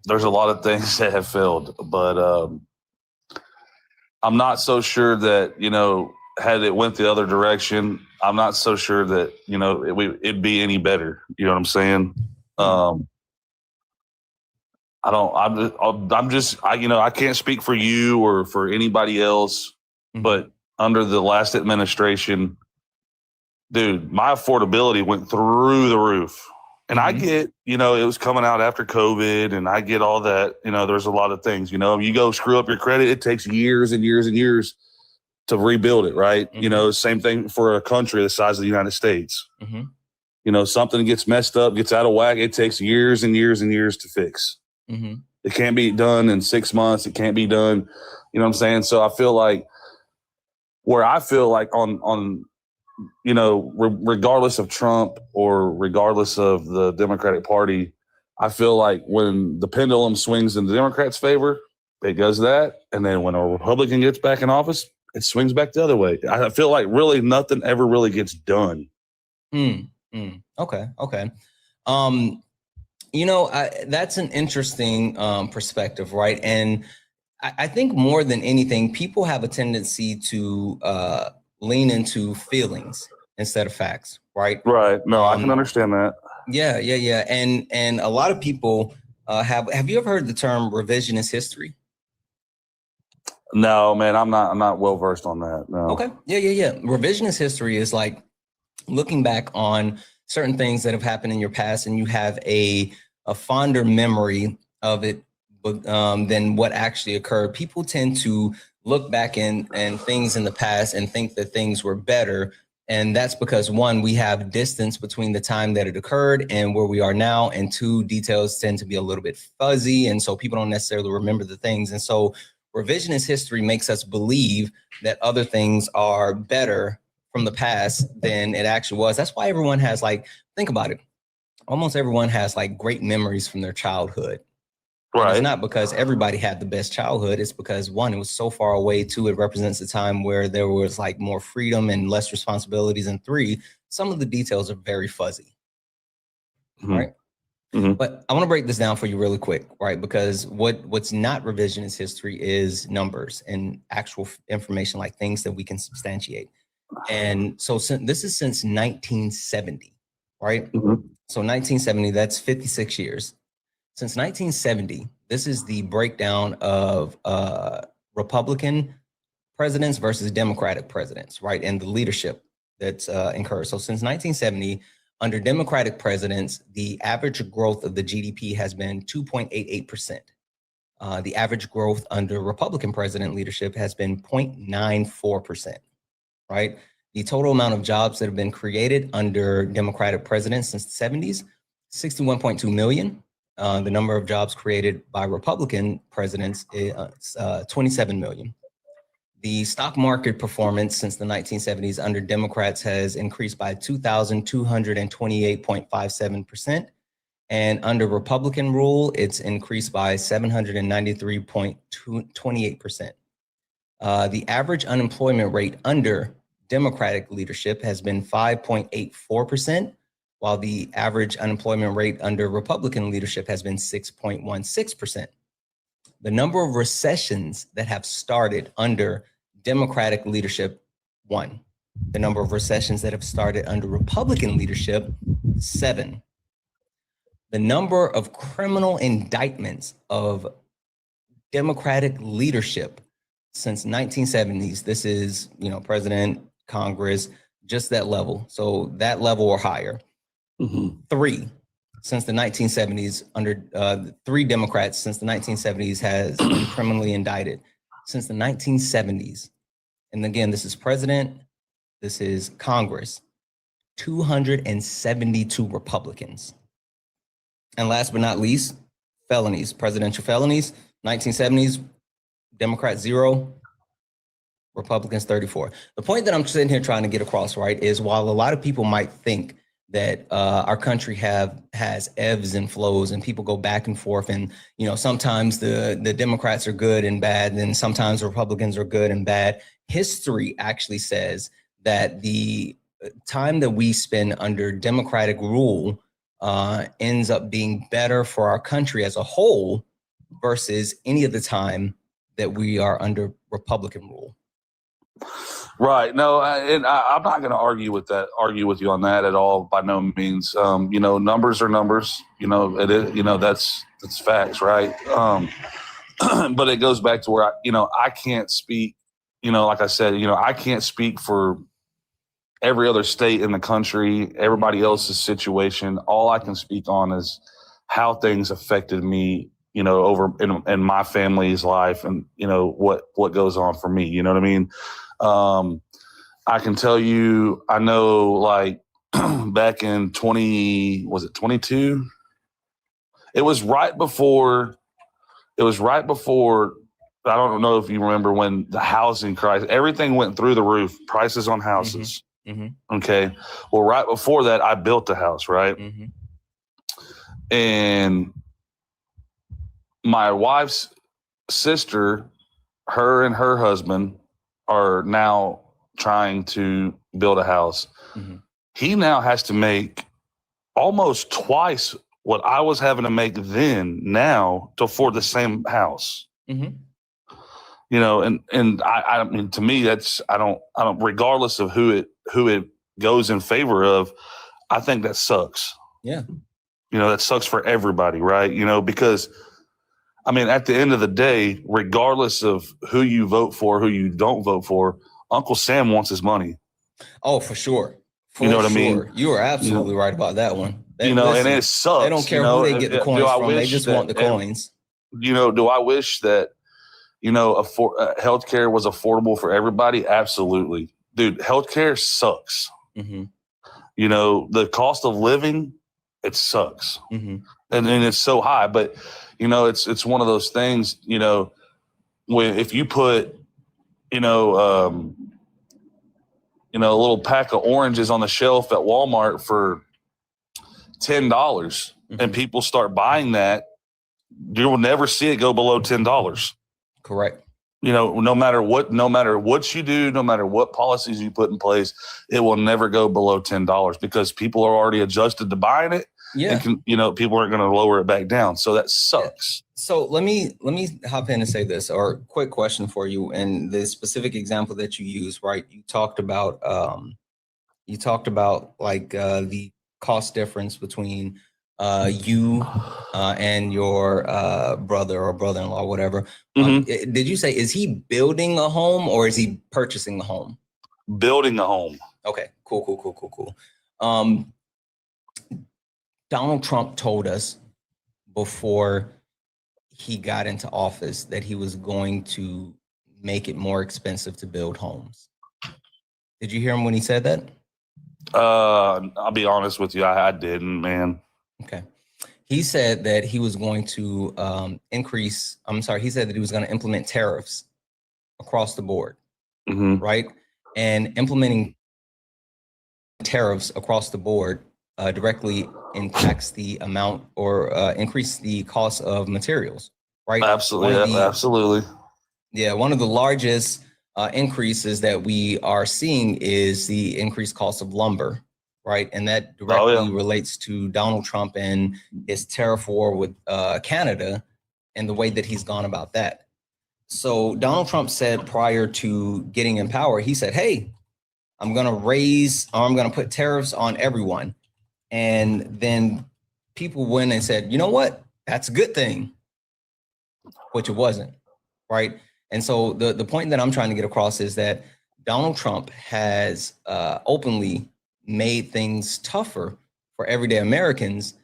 S18: There's a lot of things that have failed, but I'm not so sure that, had it went the other direction, I'm not so sure that, it'd be any better. You know what I'm saying? I can't speak for you or for anybody else, but under the last administration, dude, my affordability went through the roof. And I get, it was coming out after COVID, and I get all that, there's a lot of things, you go screw up your credit, it takes years and years and years to rebuild it, right? Same thing for a country the size of the United States. Something gets messed up, gets out of whack, it takes years and years and years to fix. It can't be done in 6 months. It can't be done. You know what I'm saying? So I feel like on regardless of Trump or regardless of the Democratic Party, I feel like when the pendulum swings in the Democrats' favor, it goes that. And then when a Republican gets back in office, it swings back the other way. I feel like really nothing ever really gets done.
S1: Okay. That's an interesting perspective, right? And I think more than anything, people have a tendency to lean into feelings instead of facts, right?
S18: Right. No, I can understand that.
S1: Yeah. And a lot of people have you ever heard the term revisionist history?
S18: No, man, I'm not well versed on that. No.
S1: Okay. Yeah. Revisionist history is like looking back on certain things that have happened in your past, and you have a fonder memory of it than what actually occurred. People tend to look back and things in the past and think that things were better. And that's because, one, we have distance between the time that it occurred and where we are now. And two, details tend to be a little bit fuzzy. And so people don't necessarily remember the things. And so revisionist history makes us believe that other things are better from the past than it actually was. That's why everyone has, like, think about it. Almost everyone has like great memories from their childhood. Right. And it's not because everybody had the best childhood. It's because, one, it was so far away. Two, it represents a time where there was like more freedom and less responsibilities. And three, some of the details are very fuzzy. Right. But I want to break this down for you really quick, right? Because what's not revisionist history is numbers and actual information, like things that we can substantiate. And so this is since 1970, right? So 1970, that's 56 years. Since 1970, this is the breakdown of Republican presidents versus Democratic presidents, right? And the leadership that's incurred. So since 1970, under Democratic presidents, the average growth of the GDP has been 2.88%. The average growth under Republican president leadership has been 0.94%, right? The total amount of jobs that have been created under Democratic presidents since the 70s, 61.2 million. The number of jobs created by Republican presidents is 27 million. The stock market performance since the 1970s under Democrats has increased by 2,228.57%. And under Republican rule, it's increased by 793.28%. The average unemployment rate under Democratic leadership has been 5.84%, while the average unemployment rate under Republican leadership has been 6.16%. The number of recessions that have started under Democratic leadership, 1. The number of recessions that have started under Republican leadership, 7. The number of criminal indictments of Democratic leadership since 1970s, this is, President, Congress, just that level. So that level or higher. 3, since the 1970s, under 3 Democrats since the 1970s has been criminally indicted. Since the 1970s, and again, this is president, this is Congress, 272 Republicans. And last but not least, felonies, presidential felonies, 1970s, Democrats 0, Republicans 34. The point that I'm sitting here trying to get across, right, is while a lot of people might think that our country has ebbs and flows and people go back and forth, and sometimes the Democrats are good and bad, and sometimes Republicans are good and bad. History actually says that the time that we spend under Democratic rule ends up being better for our country as a whole versus any of the time that we are under Republican rule.
S18: Right. No, I'm not going to argue with you on that at all. By no means. Numbers are numbers. It is. That's facts, right? But it goes back to where I can't speak. Like I said, I can't speak for every other state in the country, everybody else's situation. All I can speak on is how things affected me, over in my family's life, and what goes on for me. You know what I mean? I can tell you, I know, like back in 22? It was right before. I don't know if you remember when the housing crisis, everything went through the roof, prices on houses. Okay. Well, right before that, I built a house, right? And my wife's sister, her and her husband are now trying to build a house.
S1: Mm-hmm.
S18: He now has to make almost twice what I was having to make then now to afford the same house.
S1: Mm-hmm.
S18: You know, and I mean, to me, that's I don't regardless of who it goes in favor of, I think that sucks.
S1: Yeah.
S18: You know, that sucks for everybody, right? You know, because I mean, at the end of the day, regardless of who you vote for, who you don't vote for, Uncle Sam wants his money.
S1: Oh, for sure.
S18: You know what I mean?
S1: You are absolutely right about that one.
S18: And it sucks.
S1: They don't care who they get the coins from. They just want the coins.
S18: You know, do I wish that, healthcare was affordable for everybody? Absolutely. Dude, healthcare sucks.
S1: Mm-hmm.
S18: You know, the cost of living, it sucks.
S1: Mm-hmm.
S18: And it's so high. But, it's one of those things, when if you put, a little pack of oranges on the shelf at Walmart for $10 and people start buying that, you will never see it go below $10.
S1: Correct.
S18: No matter what you do, no matter what policies you put in place, it will never go below $10 because people are already adjusted to buying it.
S1: Yeah.
S18: And people aren't going to lower it back down. So that sucks.
S1: So let me hop in and say this, or quick question for you. And the specific example that you use, right? You talked about like the cost difference between you and your brother or brother-in-law, whatever.
S18: Mm-hmm.
S1: Did you say, is he building a home or is he purchasing a home?
S18: Building a home.
S1: Okay, cool. Donald Trump told us before he got into office that he was going to make it more expensive to build homes. Did you hear him when he said that?
S18: I'll be honest with you. I didn't, man.
S1: Okay. He said that he was going to he said that he was going to implement tariffs across the board, right? And implementing tariffs across the board directly impacts the amount or increase the cost of materials, right?
S18: Absolutely. Absolutely.
S1: Yeah. One of the largest increases that we are seeing is the increased cost of lumber, right? And that directly relates to Donald Trump and his tariff war with Canada and the way that he's gone about that. So Donald Trump said prior to getting in power, he said, hey, I'm going to put tariffs on everyone. And then people went and said, you know what? That's a good thing, which it wasn't, right? And so the point that I'm trying to get across is that Donald Trump has openly made things tougher for everyday Americans.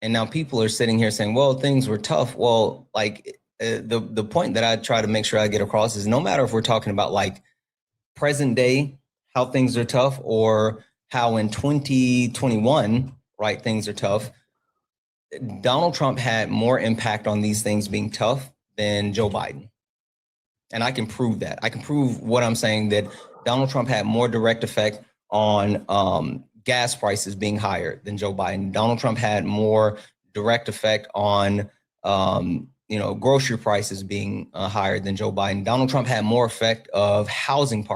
S1: And now people are sitting here saying, well, things were tough. Well, like the point that I try to make sure I get across is no matter if we're talking about like present day, how things are tough, or how in 2021, right, things are tough. Donald Trump had more impact on these things being tough than Joe Biden. And I can prove that. I can prove what I'm saying, that Donald Trump had more direct effect on gas prices being higher than Joe Biden. Donald Trump had more direct effect on grocery prices being higher than Joe Biden. Donald Trump had more effect of housing.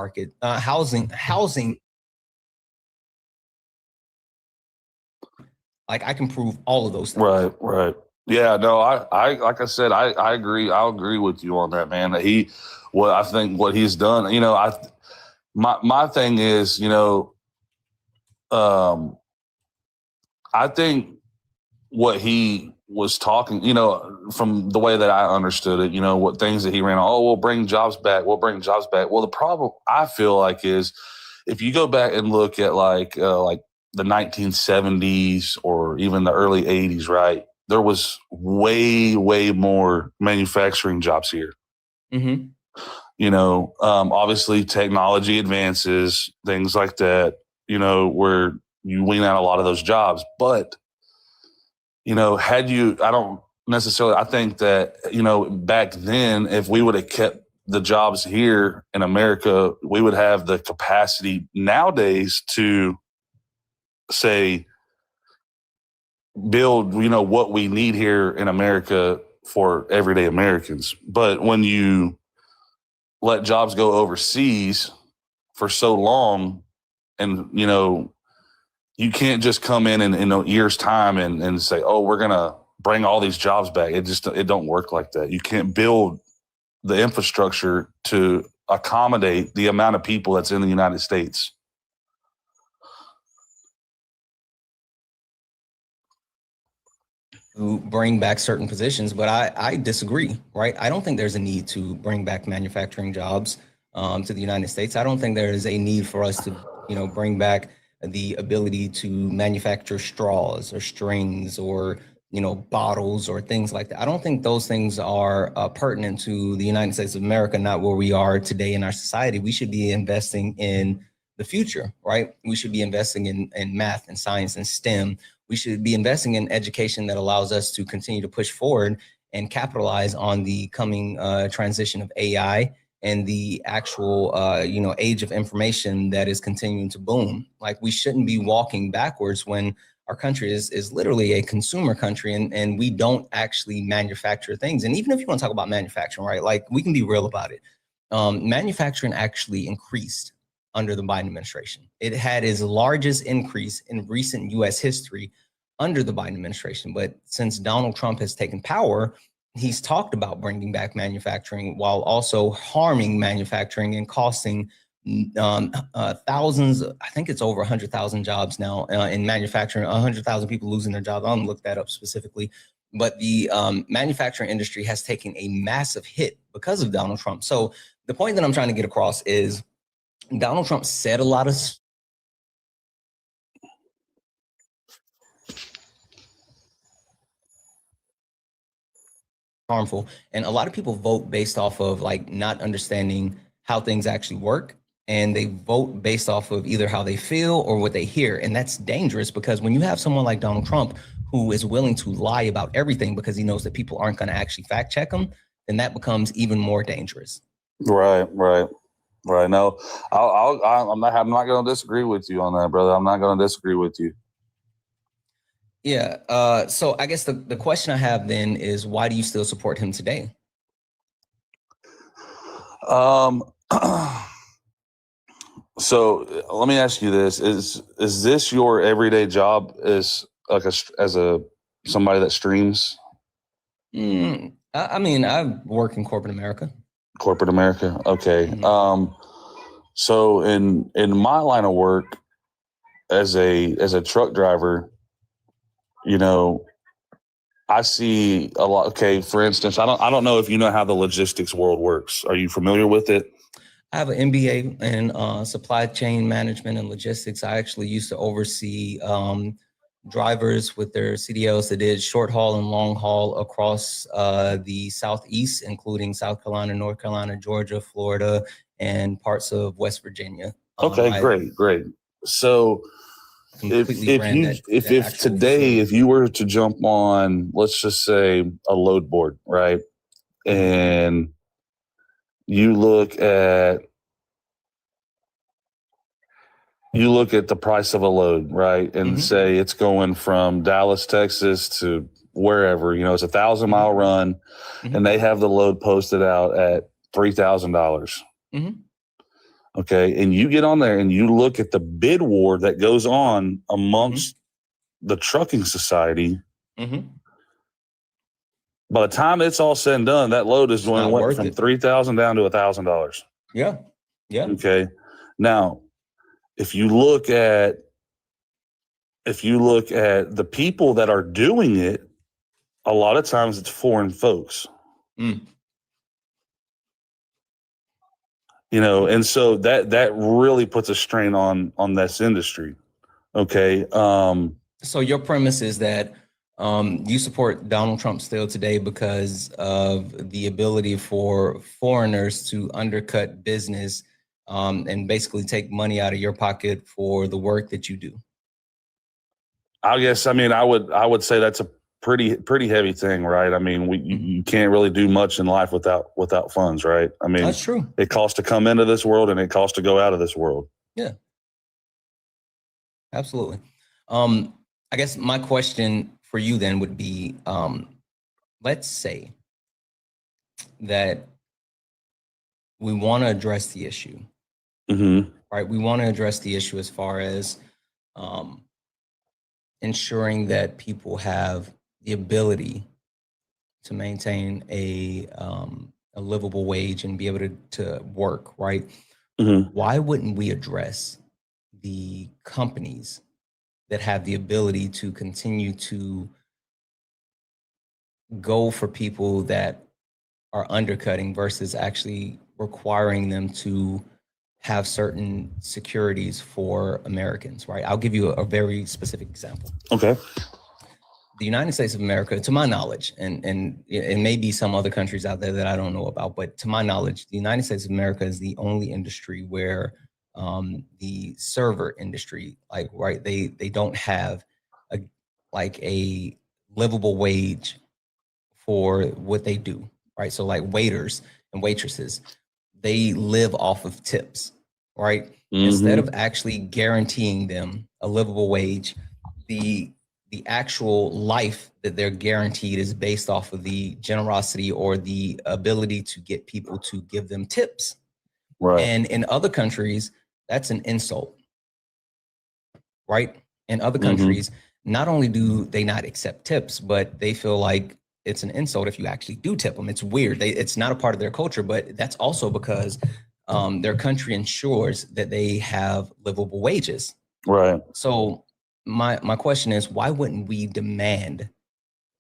S1: Like I can prove all of those things.
S18: Right. Yeah, no, I like I said, I agree. I'll agree with you on that, man. That I think what he's done, my thing is, I think what he was talking, from the way that I understood it, what things that he ran on, we'll bring jobs back. Well, the problem I feel like is if you go back and look at like the 1970s or even the early 80s, right? There was way, way more manufacturing jobs here.
S1: Mm-hmm.
S18: Obviously technology advances, things like that, where you wean out a lot of those jobs. But, I think that, back then, if we would have kept the jobs here in America, we would have the capacity nowadays to say, build, what we need here in America for everyday Americans. But when you let jobs go overseas for so long, and you can't just come in a year's time and say, oh, we're gonna bring all these jobs back. It don't work like that. You can't build the infrastructure to accommodate the amount of people that's in the United States.
S1: To bring back certain positions, but I disagree, right? I don't think there's a need to bring back manufacturing jobs to the United States. I don't think there is a need for us to, bring back the ability to manufacture straws or strings or, bottles or things like that. I don't think those things are pertinent to the United States of America, not where we are today in our society. We should be investing in the future, right? We should be investing in math and science and STEM. We should be investing in education that allows us to continue to push forward and capitalize on the coming transition of AI and the actual, age of information that is continuing to boom. Like, we shouldn't be walking backwards when our country is literally a consumer country, and we don't actually manufacture things. And even if you want to talk about manufacturing, right, like, we can be real about it. Manufacturing actually increased under the Biden administration. It had its largest increase in recent US history under the Biden administration. But since Donald Trump has taken power, he's talked about bringing back manufacturing while also harming manufacturing and costing thousands. I think it's over 100,000 jobs now in manufacturing, 100,000 people losing their jobs. I don't look that up specifically, but the manufacturing industry has taken a massive hit because of Donald Trump. So the point that I'm trying to get across is Donald Trump said a lot of harmful, and a lot of people vote based off of like not understanding how things actually work, and they vote based off of either how they feel or what they hear. And that's dangerous, because when you have someone like Donald Trump who is willing to lie about everything because he knows that people aren't going to actually fact check him, then that becomes even more dangerous.
S18: Right. No, I'm not going to disagree with you on that, brother. I'm not going to disagree with you.
S1: Yeah. So I guess the question I have then is, why do you still support him today?
S18: So let me ask you this: is this your everyday job as like as somebody that streams?
S1: I mean, I work in corporate America.
S18: Corporate America. Okay. Mm-hmm. So in my line of work as a truck driver, I see a lot. Okay, for instance, I don't know if you know how the logistics world works. Are you familiar with it?
S1: I have an MBA in supply chain management and logistics. I actually used to oversee drivers with their CDLs that did short haul and long haul across the Southeast, including South Carolina, North Carolina, Georgia, Florida, and parts of West Virginia.
S18: Okay, great. So if today, if you were to jump on, let's just say a load board, right? And you look at the price of a load, right? And say it's going from Dallas, Texas to wherever, it's a 1,000-mile run, and they have the load posted out at $3,000. Okay. And you get on there and you look at the bid war that goes on amongst the trucking society. By the time it's all said and done, that load is going went from $3,000 down to $1,000.
S1: Yeah.
S18: Okay. Now, if you look at the people that are doing it, a lot of times it's foreign folks. And so that really puts a strain on this industry. Okay.
S1: So your premise is that you support Donald Trump still today because of the ability for foreigners to undercut business and basically take money out of your pocket for the work that you do.
S18: I guess, I would say that's a pretty heavy thing, right? I mean, you can't really do much in life without funds, right? I mean,
S1: that's true.
S18: It costs to come into this world and it costs to go out of this world.
S1: Yeah, absolutely. I guess my question for you then would be, let's say that we want to address the issue, right? We want to address the issue as far as ensuring that people have the ability to maintain a livable wage and be able to work, right? Why wouldn't we address the companies that have the ability to continue to go for people that are undercutting versus actually requiring them to have certain securities for Americans, right? I'll give you a very specific example.
S18: Okay.
S1: The United States of America, to my knowledge, and it may be some other countries out there that I don't know about, but to my knowledge, the United States of America is the only industry where the server industry, like, right, they don't have a livable wage for what they do, right? So like waiters and waitresses, they live off of tips, right? Instead of actually guaranteeing them a livable wage, the actual life that they're guaranteed is based off of the generosity or the ability to get people to give them tips.
S18: Right.
S1: And in other countries, that's an insult, right? In other countries, not only do they not accept tips, but they feel like it's an insult if you actually do tip them. It's weird. It's not a part of their culture, but that's also because their country ensures that they have livable wages.
S18: Right.
S1: So my question is, why wouldn't we demand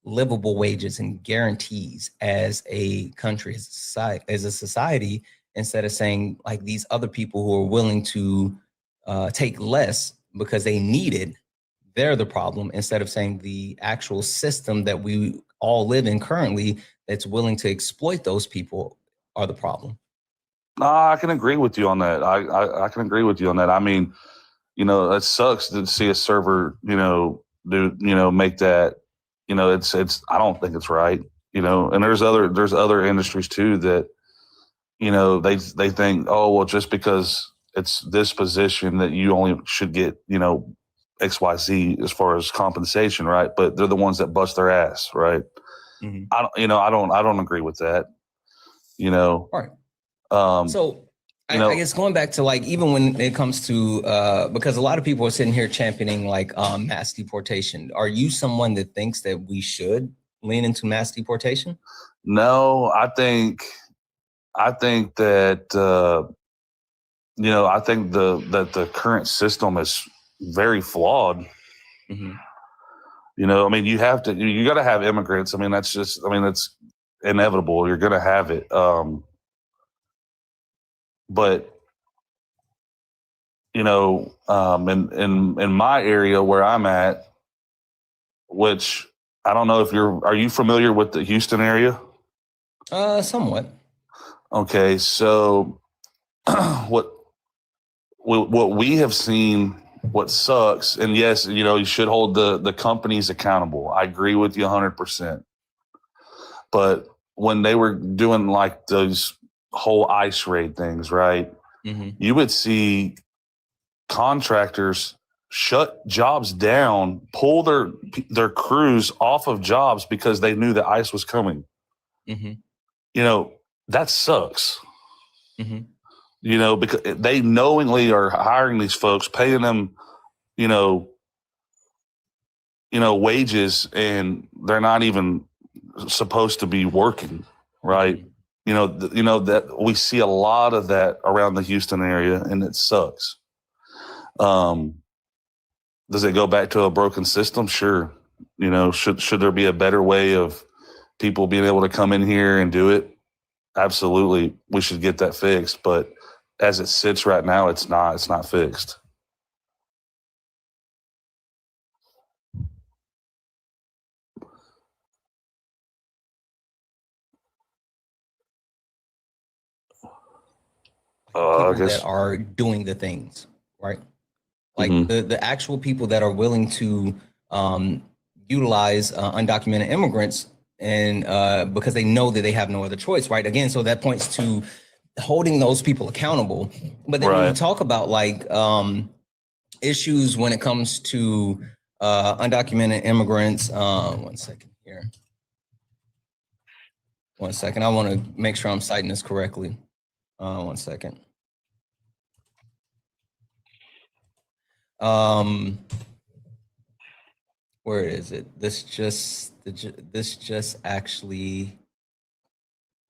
S1: livable wages and guarantees as a country, as a society, instead of saying like these other people who are willing to take less because they need it, they're the problem, instead of saying the actual system that we all live in currently that's willing to exploit those people are the problem.
S18: I can agree with you on that. I can agree with you on that. I mean, you know, it sucks to see a server, make that, it's, I don't think it's right, and there's other industries too that, they think, oh, well, just because it's this position that you only should get, XYZ as far as compensation, right? But they're the ones that bust their ass, right? I don't agree with that,
S1: Right. So I guess going back to like, even when it comes to, because a lot of people are sitting here championing like mass deportation. Are you someone that thinks that we should lean into mass deportation?
S18: No, I think that, I think that the current system is very flawed. I mean, you got to have immigrants. I mean, it's inevitable. You're going to have it. But, in my area where I'm at, which I don't know if are you familiar with the Houston area?
S1: Somewhat.
S18: Okay. So what we have seen, what sucks, and yes, you should hold the companies accountable. I agree with you 100%. But when they were doing like those whole ICE raid things, right? You would see contractors shut jobs down, pull their crews off of jobs because they knew that ICE was coming. That sucks. Because they knowingly are hiring these folks, paying them, wages, and they're not even supposed to be working, right? That we see a lot of that around the Houston area, and it sucks. Does it go back to a broken system? Sure. Should there be a better way of people being able to come in here and do it? Absolutely. We should get that fixed. But as it sits right now, it's not fixed.
S1: That are doing the things, right? Like the actual people that are willing to utilize undocumented immigrants, and because they know that they have no other choice, right? Again, so that points to holding those people accountable. But then when you talk about like issues when it comes to undocumented immigrants. One second here. One second. I want to make sure I'm citing this correctly. One second. Where is it? This just actually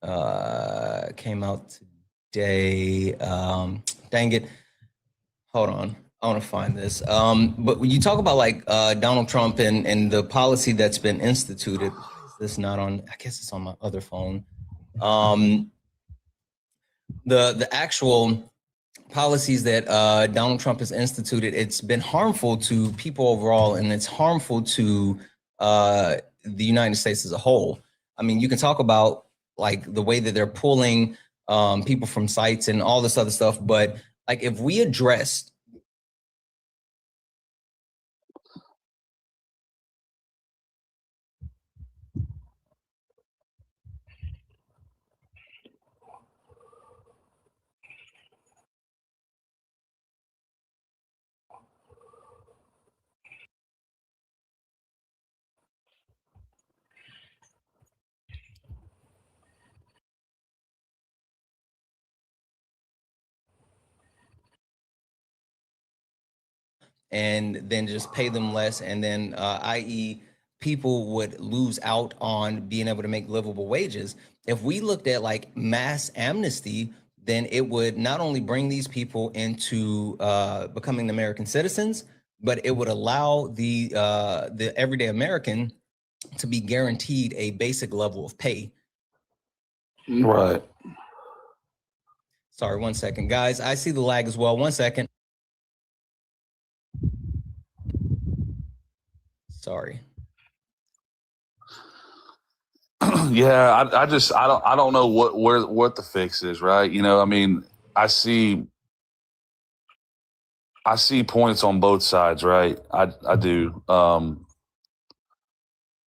S1: came out today. Dang it. Hold on. I want to find this. But when you talk about like Donald Trump and the policy that's been instituted, is this not on? I guess it's on my other phone. The actual policies that Donald Trump has instituted, it's been harmful to people overall, and it's harmful to the United States as a whole. I mean, you can talk about like the way that they're pulling people from sites and all this other stuff, but like if we addressed and then just pay them less, and then i.e. people would lose out on being able to make livable wages. If we looked at like mass amnesty, then it would not only bring these people into becoming American citizens, but it would allow the everyday American to be guaranteed a basic level of pay.
S18: Right.
S1: Sorry, 1 second, guys. I see the lag as well. 1 second. Sorry.
S18: Yeah, I don't know what the fix is, right? You know, I mean, I see points on both sides, right? I do.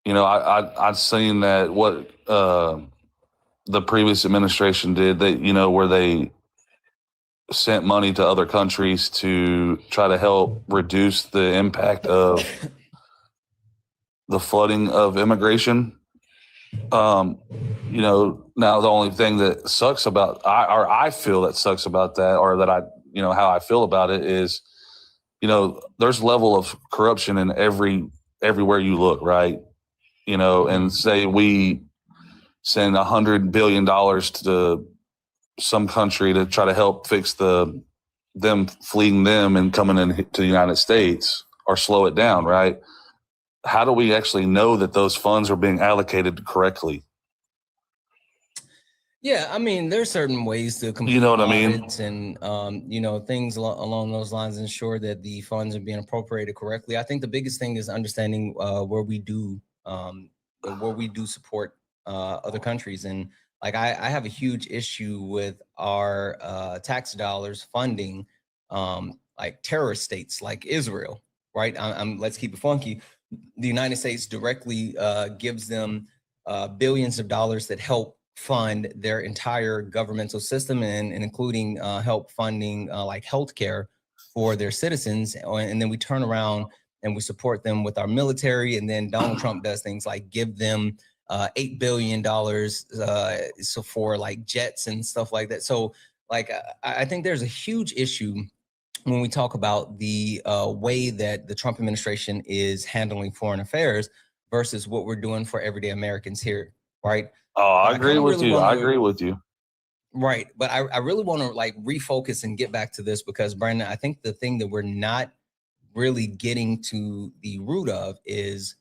S18: You know, I've seen that what the previous administration did, that, you know, where they sent money to other countries to try to help reduce the impact of the flooding of immigration. You know, now the only thing that sucks about, I feel that sucks about that, or that you know, how I feel about it is, you know, there's level of corruption in everywhere you look, right? You know, and say we send $100 billion to some country to try to help fix them fleeing them and coming into the United States, or slow it down, right? How do we actually know that those funds are being allocated correctly?
S1: Yeah, I mean, there's certain ways to complete,
S18: you know what I mean,
S1: audits and you know, things along those lines, ensure that the funds are being appropriated correctly. I think the biggest thing is understanding where we do support other countries, and like I have a huge issue with our tax dollars funding like terrorist states like Israel, right? Let's keep it funky. The United States directly gives them billions of dollars that help fund their entire governmental system, and including help funding like healthcare for their citizens. And then we turn around and we support them with our military. And then Donald Trump does things like give them $8 billion so for like jets and stuff like that. So like I think there's a huge issue when we talk about the way that the Trump administration is handling foreign affairs versus what we're doing for everyday Americans here, right?
S18: Oh, I agree with you. I agree with you.
S1: Right. But I really want to like refocus and get back to this, because Brandon, I think the thing that we're not really getting to the root of is,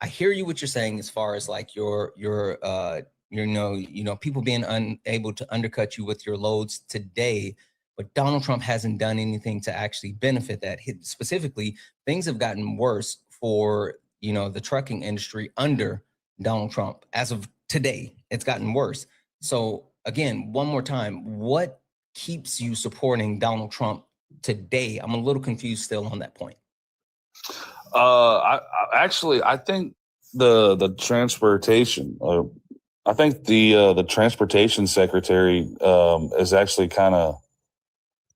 S1: I hear you what you're saying as far as like your people being unable to undercut you with your loads today. But Donald Trump hasn't done anything to actually benefit that. Specifically, things have gotten worse for, you know, the trucking industry under Donald Trump. As of today, it's gotten worse. So again, one more time, what keeps you supporting Donald Trump today? I'm a little confused still on that point.
S18: I think the transportation, I think the transportation secretary is actually kind of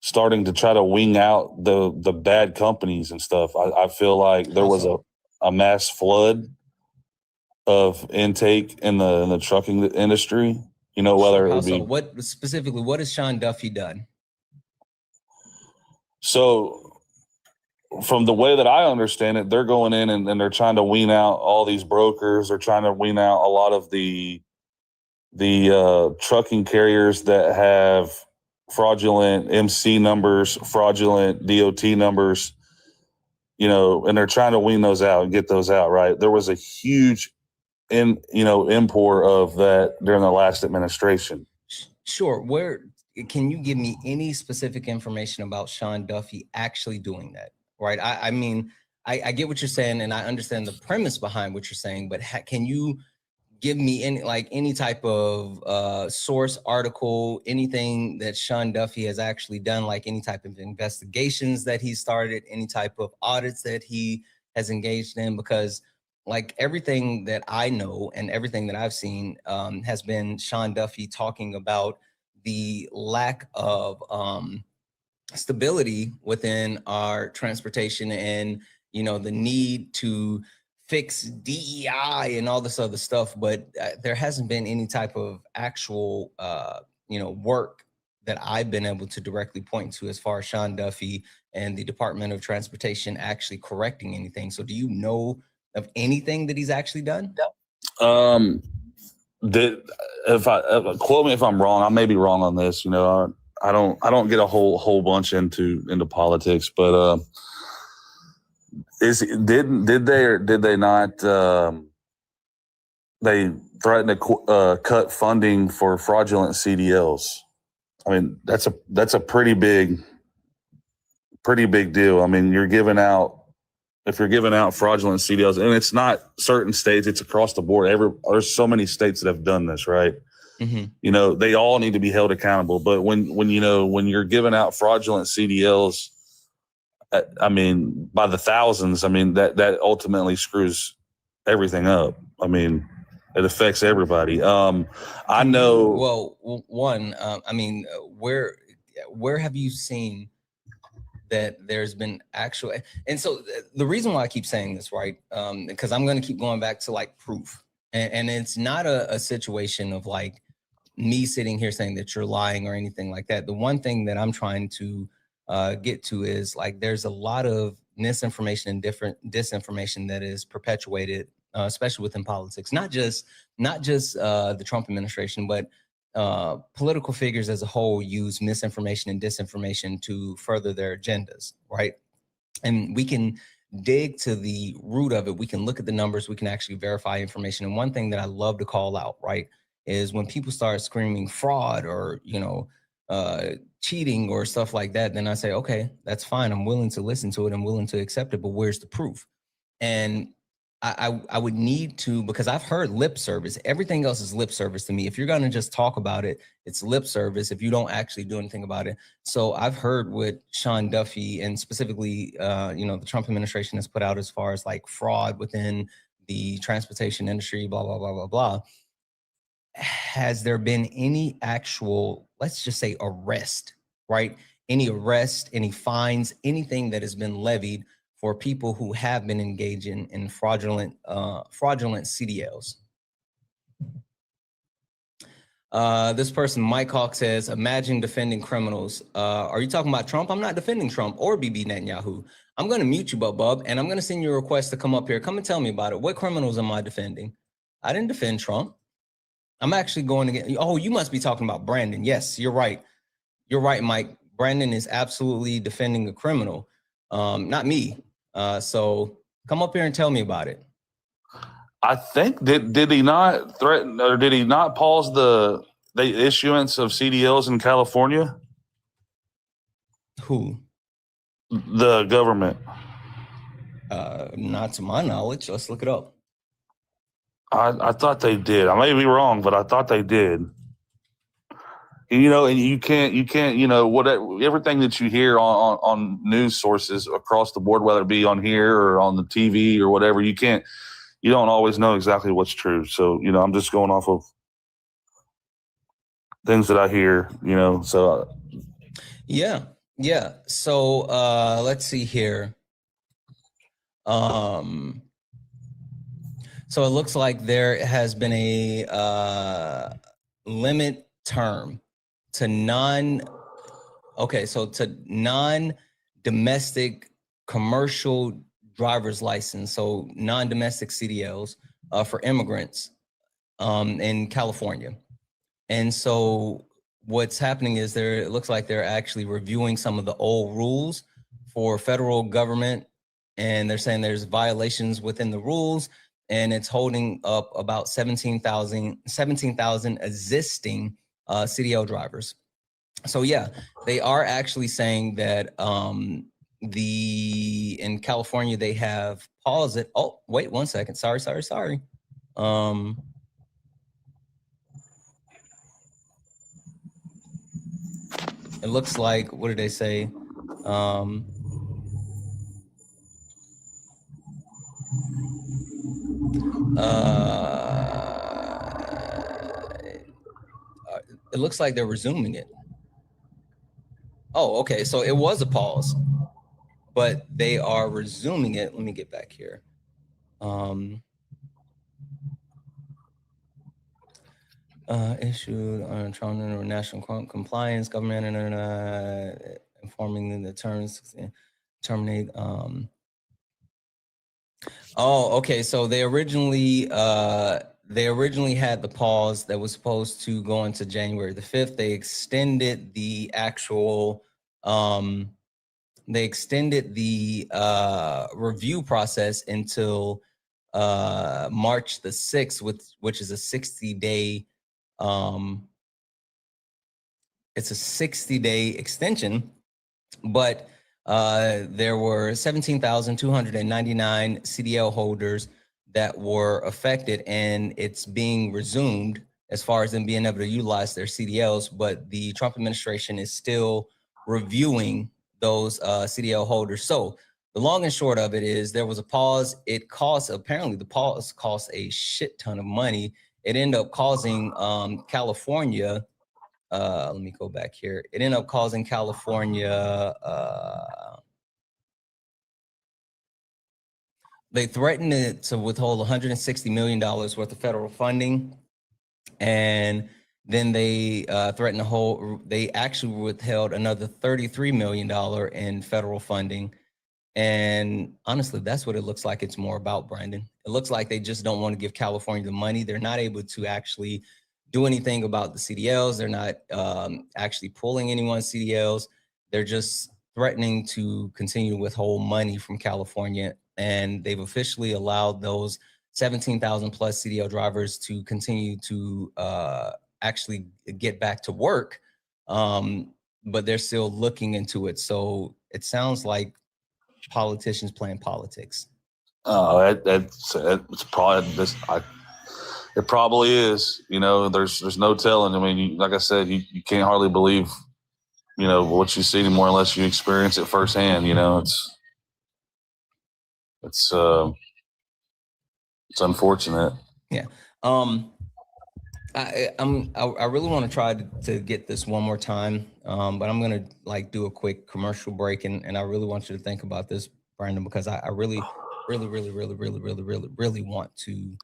S18: starting to try to wing out the bad companies and stuff. I feel like there was a mass flood of intake in the trucking industry. You know, whether it would be
S1: what specifically, what has Sean Duffy done?
S18: So from the way that I understand it, they're going in and they're trying to wean out all these brokers. They're trying to wean out a lot of the trucking carriers that have fraudulent MC numbers, fraudulent DOT numbers, you know, and they're trying to wean those out and get those out, right? There was a huge import of that during the last administration.
S1: Sure. Where can you give me any specific information about Sean Duffy actually doing that? Right. I mean, I get what you're saying, and I understand the premise behind what you're saying, but can you give me any type of source, article, anything that Sean Duffy has actually done, like any type of investigations that he started, any type of audits that he has engaged in? Because like everything that I know and everything that I've seen has been Sean Duffy talking about the lack of stability within our transportation, and the need to fix DEI and all this other stuff, but there hasn't been any type of actual work that I've been able to directly point to as far as Sean Duffy and the Department of Transportation actually correcting anything. So do you know of anything that he's actually done?
S18: Quote me if I'm wrong. I may be wrong on this. I don't get a whole bunch into politics, but did they or did they not? They threatened to cut funding for fraudulent CDLs. I mean, that's a pretty big deal. I mean, if you're giving out fraudulent CDLs, and it's not certain states, it's across the board. There's so many states that have done this, right? Mm-hmm. They all need to be held accountable. But when you're giving out fraudulent CDLs, I mean, by the thousands, I mean, that ultimately screws everything up. I mean, it affects everybody. I know.
S1: Well, one, I mean, where have you seen that there's been actual? And so the reason why I keep saying this, right, because I'm going to keep going back to like proof, and it's not a situation of like me sitting here saying that you're lying or anything like that. The one thing that I'm trying to get to is like there's a lot of misinformation and different disinformation that is perpetuated, especially within politics, not just the Trump administration, but political figures as a whole use misinformation and disinformation to further their agendas, right? And we can dig to the root of it. We can look at the numbers. We can actually verify information. And one thing that I love to call out, right, is when people start screaming fraud or cheating or stuff like that, then I say, okay, that's fine. I'm willing to listen to it. I'm willing to accept it. But where's the proof? And I would need to, because I've heard lip service. Everything else is lip service to me. If you're going to just talk about it, it's lip service if you don't actually do anything about it. So I've heard what Sean Duffy and specifically, the Trump administration has put out as far as like fraud within the transportation industry, blah, blah, blah, blah, blah. Has there been any actual, let's just say arrest, right? Any arrest, any fines, anything that has been levied for people who have been engaging in fraudulent CDLs? This person, Mike Hawk, says, imagine defending criminals. Are you talking about Trump? I'm not defending Trump or Bibi Netanyahu. I'm going to mute you, Bub, and I'm going to send you a request to come up here. Come and tell me about it. What criminals am I defending? I didn't defend Trump. I'm actually going to get, oh, you must be talking about Brandon. Yes, you're right. You're right, Mike. Brandon is absolutely defending a criminal, not me. So come up here and tell me about it.
S18: I think did he not threaten or did he not pause the issuance of CDLs in California?
S1: Who?
S18: The government.
S1: Not to my knowledge. Let's look it up.
S18: I thought they did. I may be wrong, but I thought they did. And you can't, whatever, everything that you hear on news sources across the board, whether it be on here or on the TV or whatever, you don't always know exactly what's true. So, I'm just going off of things that I hear, so.
S1: Yeah. So, let's see here. So it looks like there has been a limit term to non-domestic commercial driver's license, so non-domestic CDLs for immigrants in California. And so what's happening is it looks like they're actually reviewing some of the old rules for federal government, and they're saying there's violations within the rules, and it's holding up about 17,000 existing CDL drivers. So yeah, they are actually saying that in California they have paused it. Oh, wait 1 second. Sorry. It looks like, what did they say? It looks like they're resuming it. Oh, okay. So it was a pause, but they are resuming it. Let me get back here. Issued on international compliance, government informing the terms terminate. Oh, okay. So they originally had the pause that was supposed to go into January the 5th. They extended the actual review process until March the 6th, which is a 60-day it's a 60-day extension, but there were 17,299 CDL holders that were affected, and it's being resumed as far as them being able to utilize their CDLs, but the Trump administration is still reviewing those CDL holders. So the long and short of it is there was a pause. It cost, apparently the pause cost a shit ton of money. It ended up causing California, let me go back here. It ended up causing California, they threatened to withhold $160 million worth of federal funding. And then they threatened they actually withheld another $33 million in federal funding. And honestly, that's what it looks like it's more about, Brandon. It looks like they just don't want to give California the money. They're not able to actually do anything about the CDLs. They're not actually pulling anyone's CDLs. They're just threatening to continue to withhold money from California. And they've officially allowed those 17,000 plus CDL drivers to continue to actually get back to work. But they're still looking into it. So it sounds like politicians playing politics.
S18: Oh, it's probably this. It probably is. You know, there's no telling. I mean, like I said, you can't hardly believe, you know, what you see anymore unless you experience it firsthand. You know, it's unfortunate.
S1: Yeah. I really want to try to get this one more time, but I'm gonna do a quick commercial break, and I really want you to think about this, Brandon, because I really want to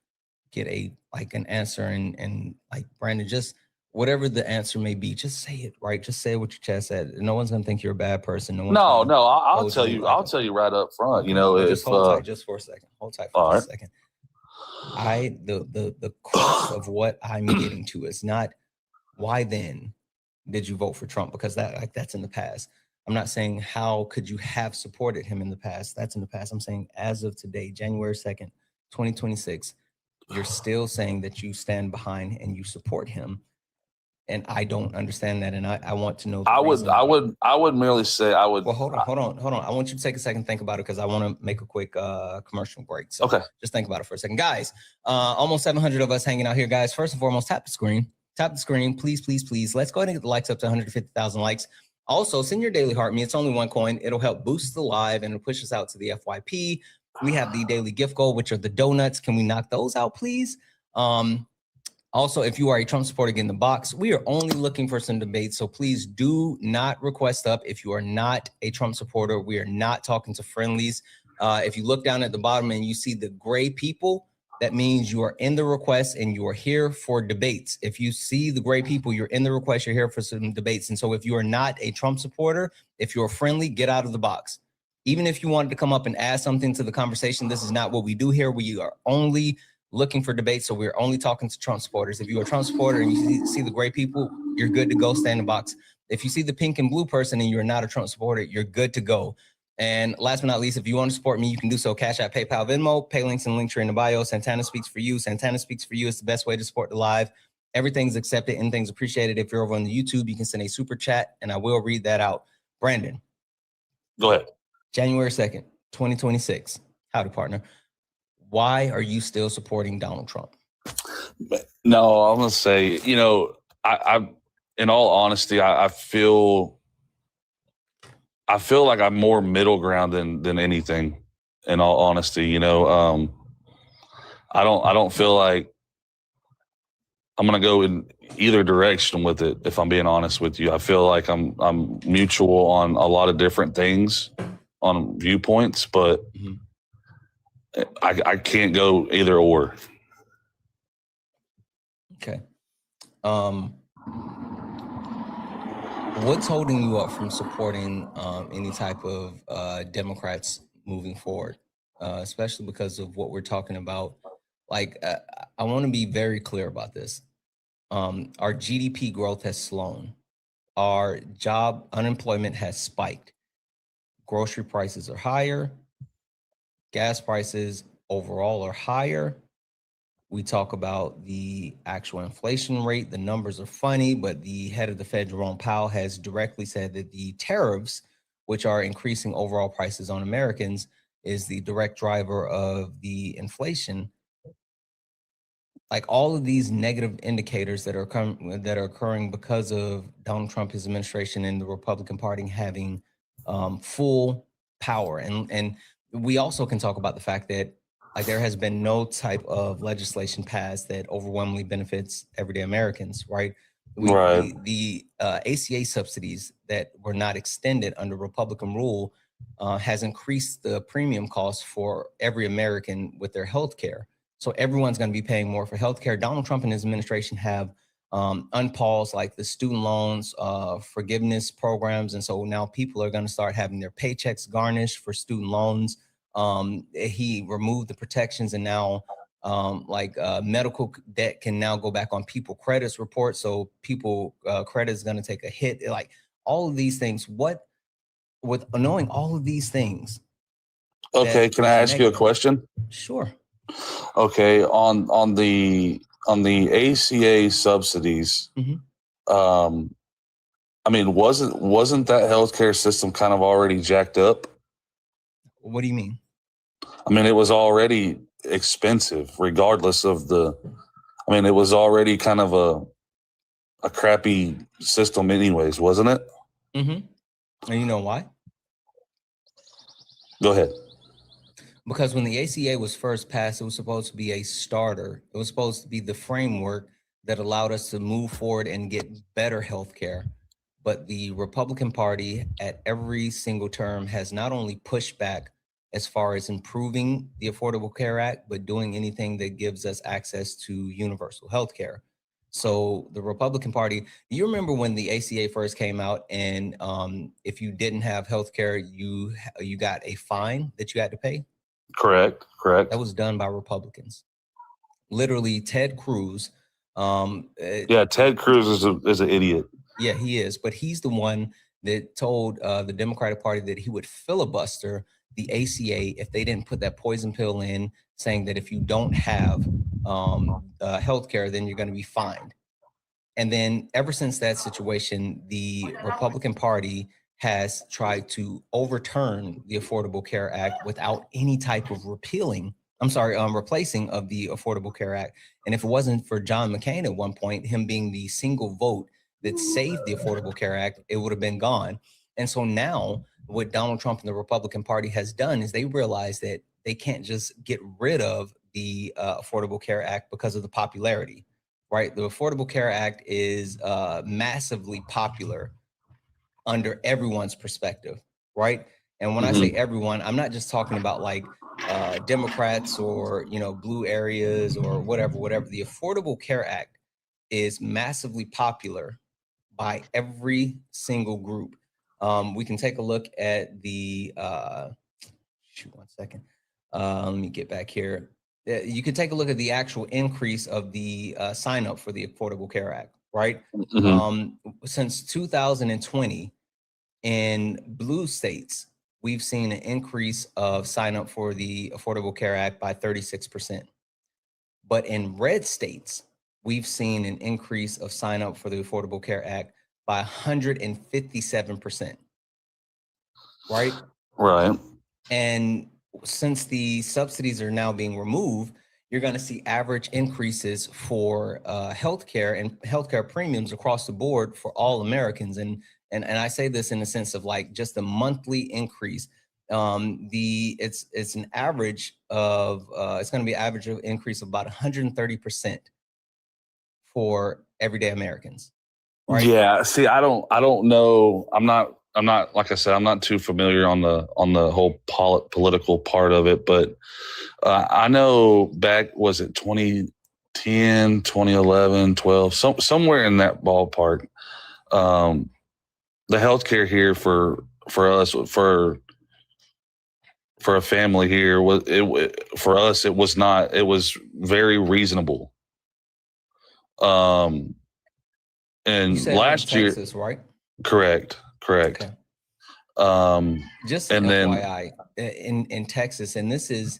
S1: get an answer, and Brandon, just whatever the answer may be, just say it, right? Just say what your chest said. No one's gonna think you're a bad person. No,
S18: I'll tell you. I'll tell you right up front. You know,
S1: just hold tight just for a second. Hold tight for a second. The crux of what I'm getting to is not why then did you vote for Trump, because that's in the past. I'm not saying how could you have supported him in the past. That's in the past. I'm saying as of today, January 2nd, 2026, you're still saying that you stand behind and you support him. And I don't understand that. And I want to know. I
S18: would merely say I would.
S1: Well, hold on. I want you to take a second, think about it, because I want to make a quick commercial break. So
S18: okay.
S1: Just think about it for a second. Guys, almost 700 of us hanging out here, guys. First and foremost, tap the screen. Tap the screen, please, please, please. Let's go ahead and get the likes up to 150,000 likes. Also, send your daily heart me. It's only $1. It'll help boost the live and it'll push us out to the FYP. We have the daily gift goal, which are the donuts. Can we knock those out, please? Also, if you are a Trump supporter, get in the box. We are only looking for some debates, so please do not request up if you are not a Trump supporter. We are not talking to friendlies. If you look down at the bottom and you see the gray people, that means you are in the request and you are here for debates. If you see the great people, you're in the request, you're here for some debates. And so if you are not a Trump supporter, if you're friendly, get out of the box. Even if you wanted to come up and add something to the conversation, this is not what we do here. We are only looking for debates, so we're only talking to Trump supporters. If you're a Trump supporter and you see the great people, you're good to go, stay in the box. If you see the pink and blue person and you're not a Trump supporter, you're good to go. And last but not least, if you want to support me, you can do so. Cash App, PayPal, Venmo, pay links and link tree in the bio. Santana speaks for you. Santana speaks for you. It's the best way to support the live. Everything's accepted, anything's appreciated. If you're over on the YouTube, you can send a super chat and I will read that out. Brandon.
S18: Go ahead.
S1: January 2nd, 2026. Howdy, partner. Why are you still supporting Donald Trump?
S18: No, I'm gonna say, you know, I in all honesty, I feel like I'm more middle ground than anything. In all honesty, you know, I don't feel like I'm gonna go in either direction with it. If I'm being honest with you, I feel like I'm mutual on a lot of different things, on viewpoints, but I can't go either or.
S1: Okay. What's holding you up from supporting any type of Democrats moving forward, especially because of what we're talking about? Like, I want to be very clear about this. Our GDP growth has slowed. Our job unemployment has spiked. Grocery prices are higher. Gas prices overall are higher. We talk about the actual inflation rate. The numbers are funny, but the head of the Fed, Jerome Powell, has directly said that the tariffs, which are increasing overall prices on Americans, is the direct driver of the inflation. Like, all of these negative indicators that are occurring because of Donald Trump, his administration, and the Republican Party having full power. And we also can talk about the fact that, like, there has been no type of legislation passed that overwhelmingly benefits everyday Americans, right? The ACA subsidies that were not extended under Republican rule has increased the premium cost for every American with their health care. So everyone's going to be paying more for healthcare. Donald Trump and his administration have unpaused, like, the student loans forgiveness programs. And so now people are going to start having their paychecks garnished for student loans. He removed the protections, and now medical debt can now go back on people credits reports. So people credit is going to take a hit. Like, all of these things, with knowing all of these things.
S18: Okay. Can I ask you a question?
S1: Sure.
S18: Okay, on the ACA subsidies, I mean, wasn't that healthcare system kind of already jacked up?
S1: What do you mean?
S18: I mean, it was already expensive, regardless of I mean, it was already kind of a crappy system, anyways, wasn't it?
S1: And you know why?
S18: Go ahead.
S1: Because when the ACA was first passed, it was supposed to be a starter. It was supposed to be the framework that allowed us to move forward and get better health care. But the Republican Party at every single term has not only pushed back as far as improving the Affordable Care Act, but doing anything that gives us access to universal health care. So the Republican Party, you remember when the ACA first came out, and if you didn't have health care, you got a fine that you had to pay?
S18: Correct.
S1: That was done by Republicans. Literally, Ted Cruz.
S18: Ted Cruz is an idiot.
S1: Yeah, he is. But he's the one that told the Democratic Party that he would filibuster the ACA if they didn't put that poison pill in, saying that if you don't have health care, then you're going to be fined. And then ever since that situation, the Republican Party has tried to overturn the Affordable Care Act without any type of replacing of the Affordable Care Act. And if it wasn't for John McCain at one point, him being the single vote that saved the Affordable Care Act, it would have been gone. And so now what Donald Trump and the Republican Party has done is they realize that they can't just get rid of the Affordable Care Act because of the popularity, right? The Affordable Care Act is massively popular under everyone's perspective, right? And when I say everyone, I'm not just talking about like Democrats or, you know, blue areas or whatever, the Affordable Care Act is massively popular by every single group. We can take a look at the, shoot, 1 second. Let me get back here. You can take a look at the actual increase of the sign up for the Affordable Care Act, right? Since 2020, in blue states, we've seen an increase of sign up for the Affordable Care Act by 36%. But in red states, we've seen an increase of sign up for the Affordable Care Act by 157%. Right?
S18: Right.
S1: And since the subsidies are now being removed, you're going to see average increases for healthcare and healthcare premiums across the board for all Americans. And I say this in the sense of like just a monthly increase. It's an average of it's going to be an average of increase of about 130% for everyday Americans. Right?
S18: Yeah. See, I don't know. I'm not like I said, I'm not too familiar on the whole political part of it, but I know back, was it 2010, 2011, 12, somewhere in that ballpark. The healthcare here for us, for a family here, for us, it was very reasonable. And last year,
S1: Texas, right?
S18: Correct.
S1: Okay. Just
S18: and
S1: FYI, in Texas, and this is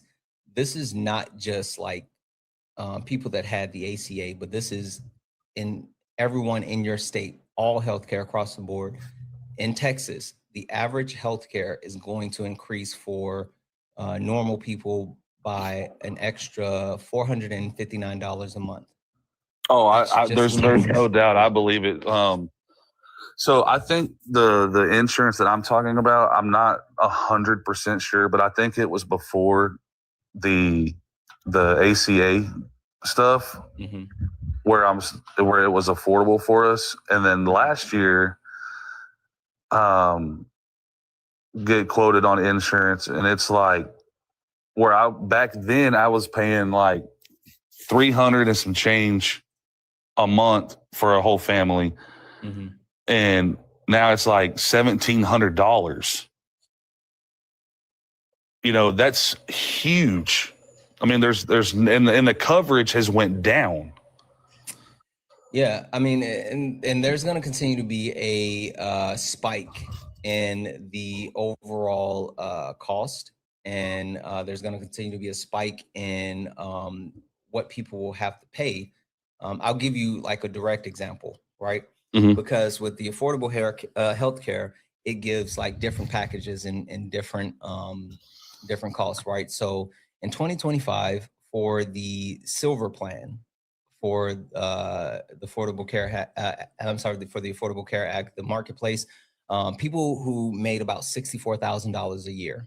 S1: not just like people that had the ACA, but this is in everyone in your state, all healthcare across the board. In Texas, the average healthcare is going to increase for normal people by an extra $459 a month.
S18: Oh, there's no doubt. I believe it. So I think the insurance that I'm talking about, I'm not 100% sure, but I think it was before the ACA stuff, where it was affordable for us. And then last year, get quoted on insurance, and it's like where back then I was paying like $300 and some change a month for a whole family. And now it's like $1,700. You know, that's huge. I mean, there's and the coverage has went down.
S1: Yeah, I mean, and there's going to continue to be a spike in the overall cost, and there's going to continue to be a spike in what people will have to pay. I'll give you like a direct example, right? Because with the affordable healthcare, it gives like different packages and different costs, right? So in 2025, for the silver plan, for the Affordable Care, for the Affordable Care Act, the marketplace, people who made about $64,000 a year,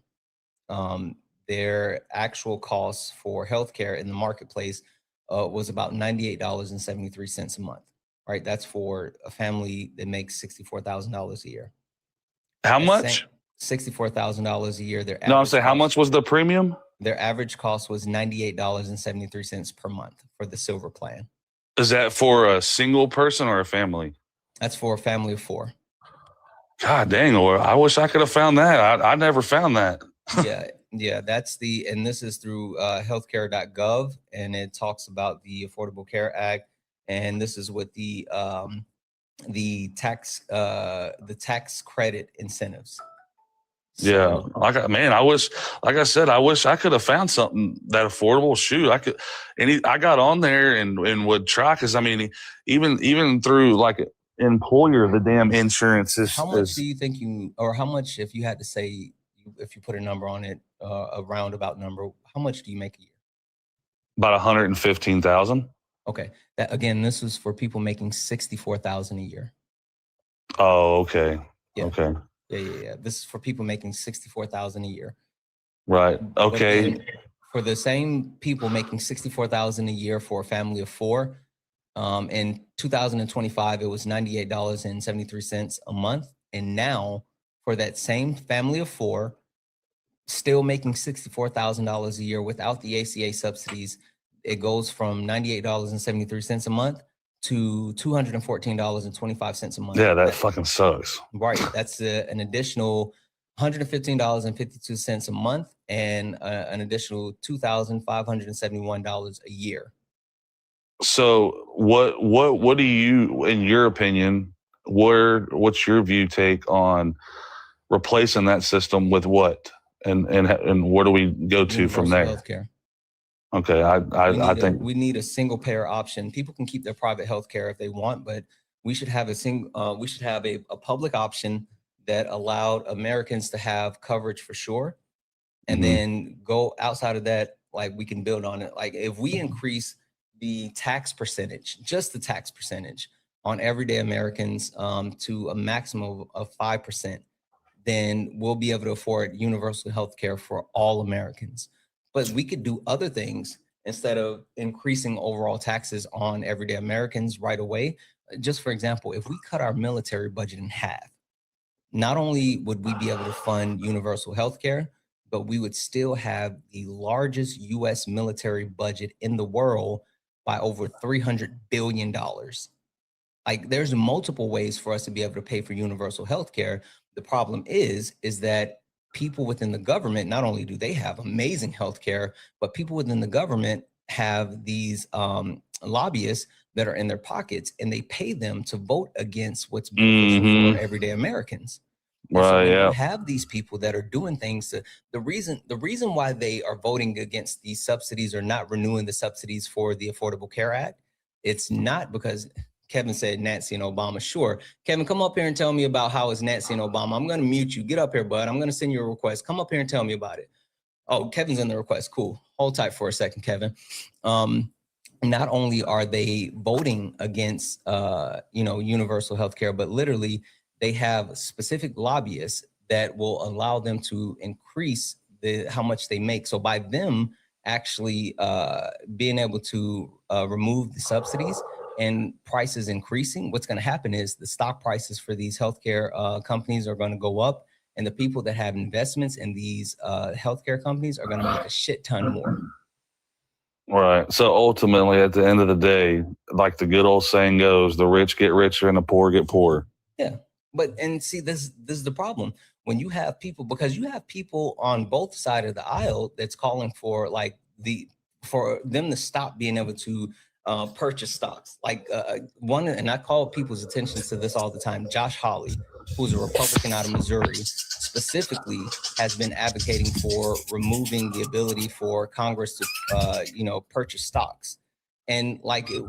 S1: their actual costs for healthcare in the marketplace was about $98.73 a month. Right, that's for a family that makes $64,000 a year.
S18: How much?
S1: $64,000 a year.
S18: No, I'm saying, how much was the premium?
S1: Their average cost was $98.73 per month for the silver plan.
S18: Is that for a single person or a family?
S1: That's for a family of 4.
S18: God dang, or I wish I could have found that. I never found that.
S1: Yeah, that's and this is through healthcare.gov, and it talks about the Affordable Care Act. And this is with the tax credit incentives.
S18: Yeah, I wish, like I said, I wish I could have found something that affordable. Shoot, I got on there and would try, because I mean, even through like employer, the damn insurance is.
S1: How much do you think or how much, if you had to say, if you put a number on it, a roundabout number, how much do you make a year?
S18: About 115,000.
S1: Okay. That, again, this is for people making $64,000 a year.
S18: Oh, okay.
S1: Yeah.
S18: Okay.
S1: Yeah. This is for people making $64,000 a year.
S18: Right. Okay.
S1: Again, for the same people making $64,000 a year for a family of 4, in 2025, it was $98.73 a month. And now for that same family of 4, still making $64,000 a year without the ACA subsidies, it goes from $98.73 a month to $214.25 a month.
S18: Yeah, that fucking sucks.
S1: Right. That's an additional $115.52 a month and an additional $2,571 a year.
S18: So what do you, in your opinion, what's your take on replacing that system with what? And where do we go to from there?
S1: Healthcare.
S18: Okay, I think
S1: we need a single payer option. People can keep their private healthcare if they want, but we should have a public option that allowed Americans to have coverage for sure, and then go outside of that. Like, we can build on it. Like, if we increase the tax percentage, just the tax percentage on everyday Americans to a maximum of 5%, then we'll be able to afford universal health care for all Americans. But we could do other things instead of increasing overall taxes on everyday Americans right away. Just for example, if we cut our military budget in half, not only would we be able to fund universal health care, but we would still have the largest US military budget in the world by over $300 billion. Like, there's multiple ways for us to be able to pay for universal health care. The problem is that people within the government, not only do they have amazing health care, but people within the government have these lobbyists that are in their pockets, and they pay them to vote against what's beneficial for everyday Americans.
S18: Right, yeah.
S1: You have these people that are doing things to, the reason why they are voting against these subsidies or not renewing the subsidies for the Affordable Care Act, it's not because Kevin said Nancy and Obama. Sure, Kevin, come up here and tell me about how it's Nancy and Obama. I'm going to mute you. Get up here, bud. I'm going to send you a request. Come up here and tell me about it. Oh, Kevin's in the request. Cool. Hold tight for a second, Kevin. Not only are they voting against, universal health care, but literally they have specific lobbyists that will allow them to increase how much they make. So by them actually being able to remove the subsidies and prices increasing, what's going to happen is the stock prices for these healthcare companies are going to go up, and the people that have investments in these healthcare companies are going to make a shit ton more.
S18: Right. So ultimately, at the end of the day, like the good old saying goes, the rich get richer and the poor get poorer.
S1: Yeah. And see, this is the problem. When you have people, because you have people on both sides of the aisle that's calling for for them to stop being able to purchase stocks. Like one, and I call people's attention to this all the time, Josh Hawley, who's a Republican out of Missouri, specifically has been advocating for removing the ability for Congress to, purchase stocks. And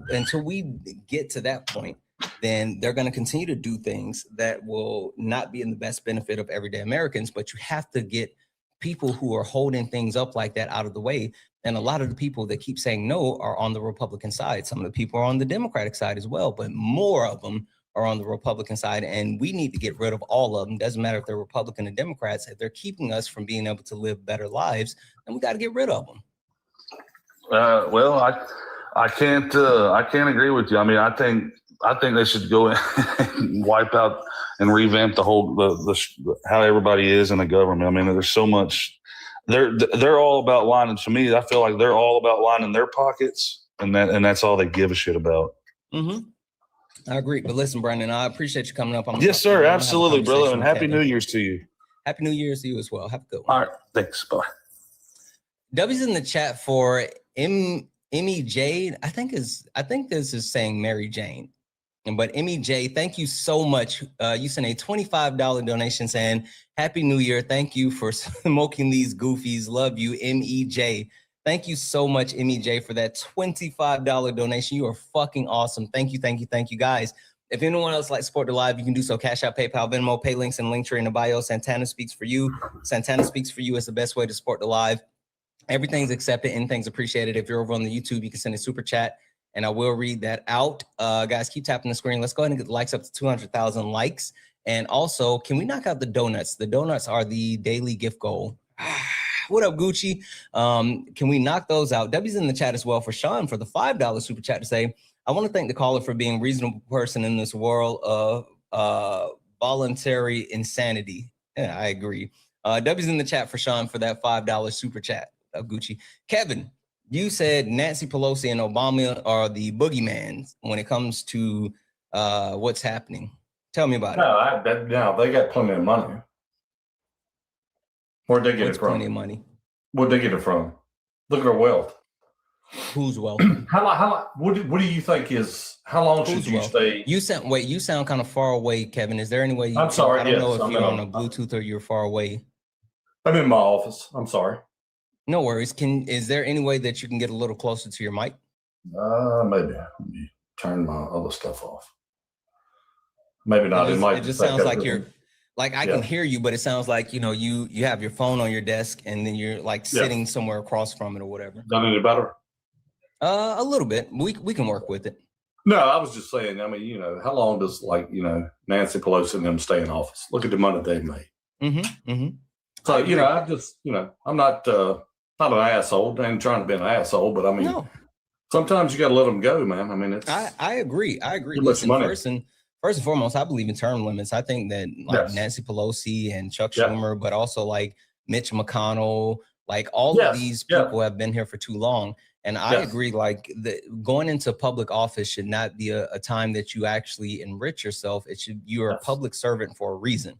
S1: until we get to that point, then they're going to continue to do things that will not be in the best benefit of everyday Americans. But you have to get people who are holding things up like that out of the way. And a lot of the people that keep saying no are on the Republican side. Some of the people are on the Democratic side as well, but more of them are on the Republican side. And we need to get rid of all of them. Doesn't matter if they're Republican or Democrats. If they're keeping us from being able to live better lives, then we got to get rid of them.
S18: Well, I can't agree with you. I mean, I think they should go and wipe out and revamp the whole how everybody is in the government. I mean, there's so much. They're all about lining. To me, I feel like they're all about lining their pockets, and that's all they give a shit about.
S1: I agree. But listen, Brandon, I appreciate you coming up.
S18: Yes, sir. Absolutely, brother. And happy New Year's to you.
S1: Happy New Year's to you as well. Have a good one.
S18: All right. Thanks. Bye.
S1: W's in the chat for Emmy Jade. I think this is saying Mary Jane. But Emmy J, thank you so much. You sent a $25 donation saying, Happy New Year. Thank you for smoking these goofies. Love you, MEJ. Thank you so much, MEJ, for that $25 donation. You are fucking awesome. Thank you, guys. If anyone else likes to support the live, you can do so. Cash App, PayPal, Venmo, pay links, and link tree in the bio. Santana Speaks for You. Santana Speaks for You is the best way to support the live. Everything's accepted. Anything's appreciated. If you're over on the YouTube, you can send a super chat, and I will read that out. Guys, keep tapping the screen. Let's go ahead and get the likes up to 200,000 likes. And also, can we knock out the donuts? The donuts are the daily gift goal. What up, Gucci? Can we knock those out? W's in the chat as well for Sean for the $5 super chat to say, I want to thank the caller for being a reasonable person in this world of voluntary insanity. Yeah, I agree. W's in the chat for Sean for that $5 super chat. Gucci. Kevin, you said Nancy Pelosi and Obama are the boogeyman when it comes to what's happening. Tell me about it.
S19: No, they got plenty of money. Where'd they get it from?
S1: Plenty of money.
S19: Where'd they get it from? Look at their wealth.
S1: Whose wealth?
S19: What do you think is? How long should you stay?
S1: You sound kind of far away, Kevin. Is there any way?
S19: I'm sorry.
S1: I don't know if you're on a Bluetooth or you're far away.
S19: I'm in my office. I'm sorry.
S1: No worries. Is there any way that you can get a little closer to your mic?
S19: Maybe. Let me turn my other stuff off. Maybe not.
S1: It just sounds like you're like I can hear you, but it sounds like you have your phone on your desk and then you're like sitting somewhere across from it or whatever.
S19: Done any better?
S1: A little bit. We can work with it.
S19: No, I was just saying. I mean, how long does Nancy Pelosi and them stay in office? Look at the money they've made. So I just I'm not an asshole. I ain't trying to be an asshole, but I mean, sometimes you got to let them go, man. I mean, it's.
S1: I agree.
S19: Listen,
S1: first and foremost, I believe in term limits. I think that Nancy Pelosi and Chuck Schumer, but also like Mitch McConnell, like all of these people have been here for too long. And I agree, like going into public office should not be a time that you actually enrich yourself. You're a public servant for a reason.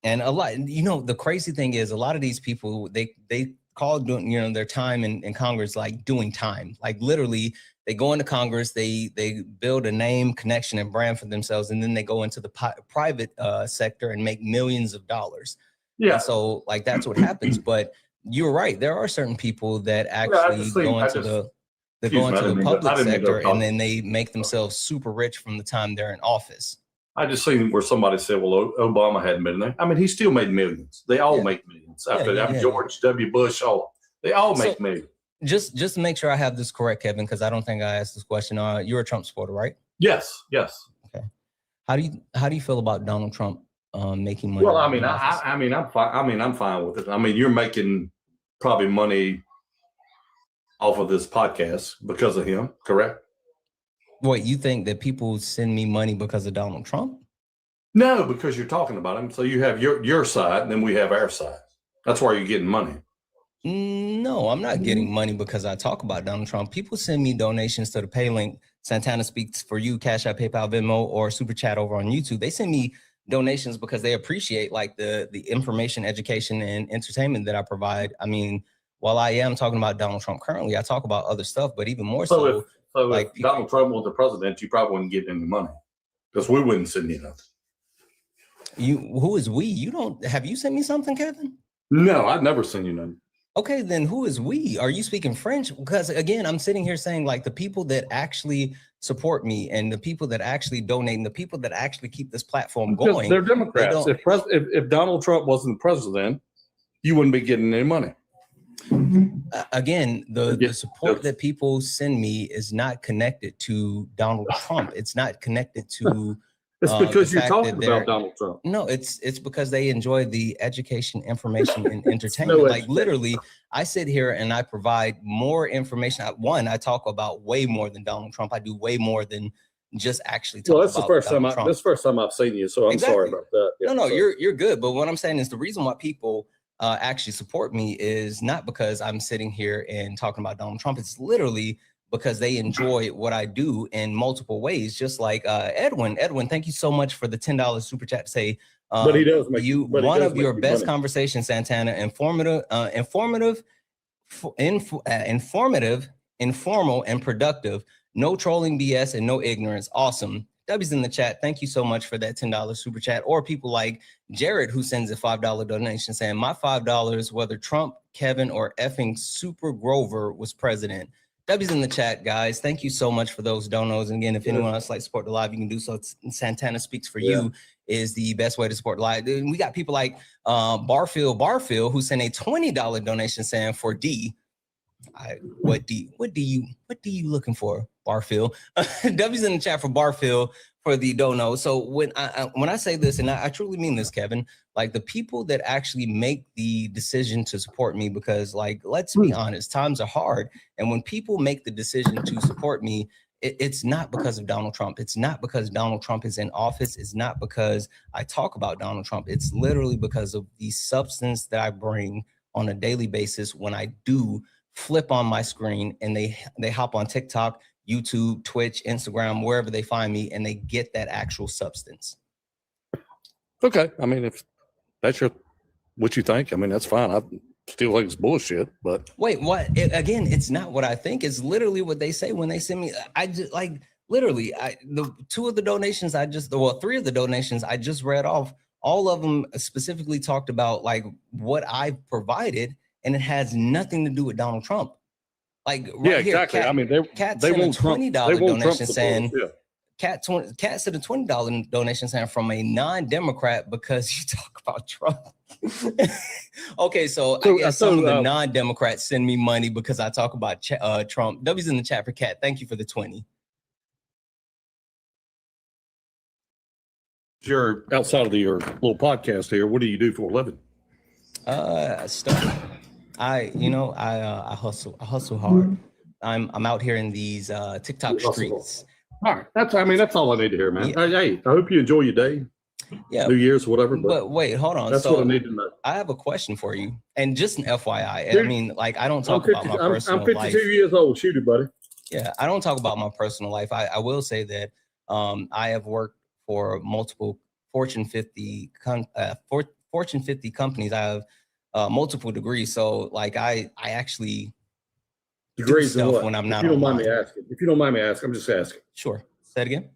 S1: And a lot, the crazy thing is a lot of these people, they call doing, their time in Congress, like doing time, like literally they go into Congress, they build a name, connection, and brand for themselves. And then they go into the private sector and make millions of dollars. Yeah. And so like, that's what happens. But you're right. There are certain people that actually go into the public sector and then they make themselves super rich from the time they're in office.
S19: I just seen where somebody said, well, Obama hadn't been there. I mean, he still made millions. They all make millions after that. George W. Bush, they all make millions.
S1: Just to make sure I have this correct, Kevin, because I don't think I asked this question. You're a Trump supporter, right?
S19: Yes.
S1: Okay. How do you feel about Donald Trump making money?
S19: Well, I'm fine. I'm fine with it. I mean, you're making probably money off of this podcast because of him, correct?
S1: Wait, you think that people send me money because of Donald Trump?
S19: No, because you're talking about him. So you have your side, and then we have our side. That's why you're getting money.
S1: No, I'm not getting money because I talk about Donald Trump. People send me donations to the pay link, Santana Speaks for You, Cash App, PayPal, Venmo, or Super Chat over on YouTube. They send me donations because they appreciate like the information, education, and entertainment that I provide. I mean, while I am talking about Donald Trump currently, I talk about other stuff, but even more so.
S19: So like if Donald Trump was the president, you probably wouldn't get any money because we wouldn't send you nothing.
S1: Who is we? You don't have you sent me something, Kevin?
S19: No, I've never sent you nothing.
S1: Okay, then who is we? Are you speaking French? Because again, I'm sitting here saying like the people that actually support me and the people that actually donate and the people that actually keep this platform going.
S19: They're Democrats. If Donald Trump wasn't president, you wouldn't be getting any money.
S1: Again, the support that people send me is not connected to Donald Trump. It's not connected to.
S19: It's because you're talking about Donald Trump.
S1: No, it's because they enjoy the education, information, and entertainment. Like literally, I sit here and I provide more information. One, I talk about way more than Donald Trump. I do way more than just actually talk
S19: that's
S1: about
S19: the first
S1: Donald
S19: time.
S1: Trump.
S19: That's the first time I've seen you, so I'm sorry about that. Yeah,
S1: no, you're good. But what I'm saying is the reason why people actually support me is not because I'm sitting here and talking about Donald Trump. It's literally because they enjoy what I do in multiple ways. Just like Edwin, thank you so much for the $10 super chat to say,
S19: but he does make
S1: you one of your best conversations, Santana, informative, informal, and productive. No trolling BS and no ignorance. Awesome. W's in the chat. Thank you so much for that $10 super chat. Or people like Jared, who sends a $5 donation saying, my $5, whether Trump, Kevin, or effing Super Grover was president. W's in the chat, guys. Thank you so much for those donos. And again, if anyone else like support the live, you can do so. Santana Speaks for You is the best way to support live. We got people like Barfield, who sent a $20 donation saying for D. What do you looking for, Barfield? W's in the chat for Barfield for the dono. So when I say this, and I truly mean this, Kevin, like the people that actually make the decision to support me, because like, let's be honest, times are hard. And when people make the decision to support me, It's not because of Donald Trump. It's not because Donald Trump is in office. It's not because I talk about Donald Trump. It's literally because of the substance that I bring on a daily basis when I do flip on my screen and they hop on TikTok, YouTube, Twitch, Instagram, wherever they find me, and they get that actual substance.
S19: Okay. I mean, if that's what you think, I mean, that's fine. I still think it's bullshit, but
S1: wait, what? Again, it's not what I think. It's literally what they say when they send me. I just like literally the two of the donations three of the donations I just read off. All of them specifically talked about like what I've provided, and it has nothing to do with Donald Trump. Like right
S19: yeah, exactly.
S1: Here,
S19: I mean,
S1: Cat
S19: they
S1: sent a
S19: won't
S1: $20
S19: Trump
S1: donation
S19: support.
S1: saying.
S19: Yeah.
S1: Cat sent a $20 donation saying from a non-Democrat because you talk about Trump. Okay, so I guess some of the non-Democrats send me money because I talk about Trump. W's in the chat for Cat. Thank you for the 20.
S19: You're outside of your little podcast here. What do you do for a living?
S1: Stuff. I hustle hard. I'm out here in these TikTok streets.
S19: All right, that's all I need to hear, man.
S1: Yeah.
S19: Hey, I hope you enjoy your day.
S1: Yeah,
S19: New Year's, whatever.
S1: But wait, hold on.
S19: That's what I need to know.
S1: I have a question for you, and just an FYI. And I mean, like, I don't talk about my personal
S19: life. I'm 52 years old. Shoot it, buddy.
S1: Yeah, I don't talk about my personal life. I will say that I have worked for multiple Fortune 50 companies. I have multiple degrees, so like I actually.
S19: Degrees in what?
S1: When I'm not.
S19: If you don't mind me asking. If you don't mind me asking, I'm just asking.
S1: Sure. Say it again.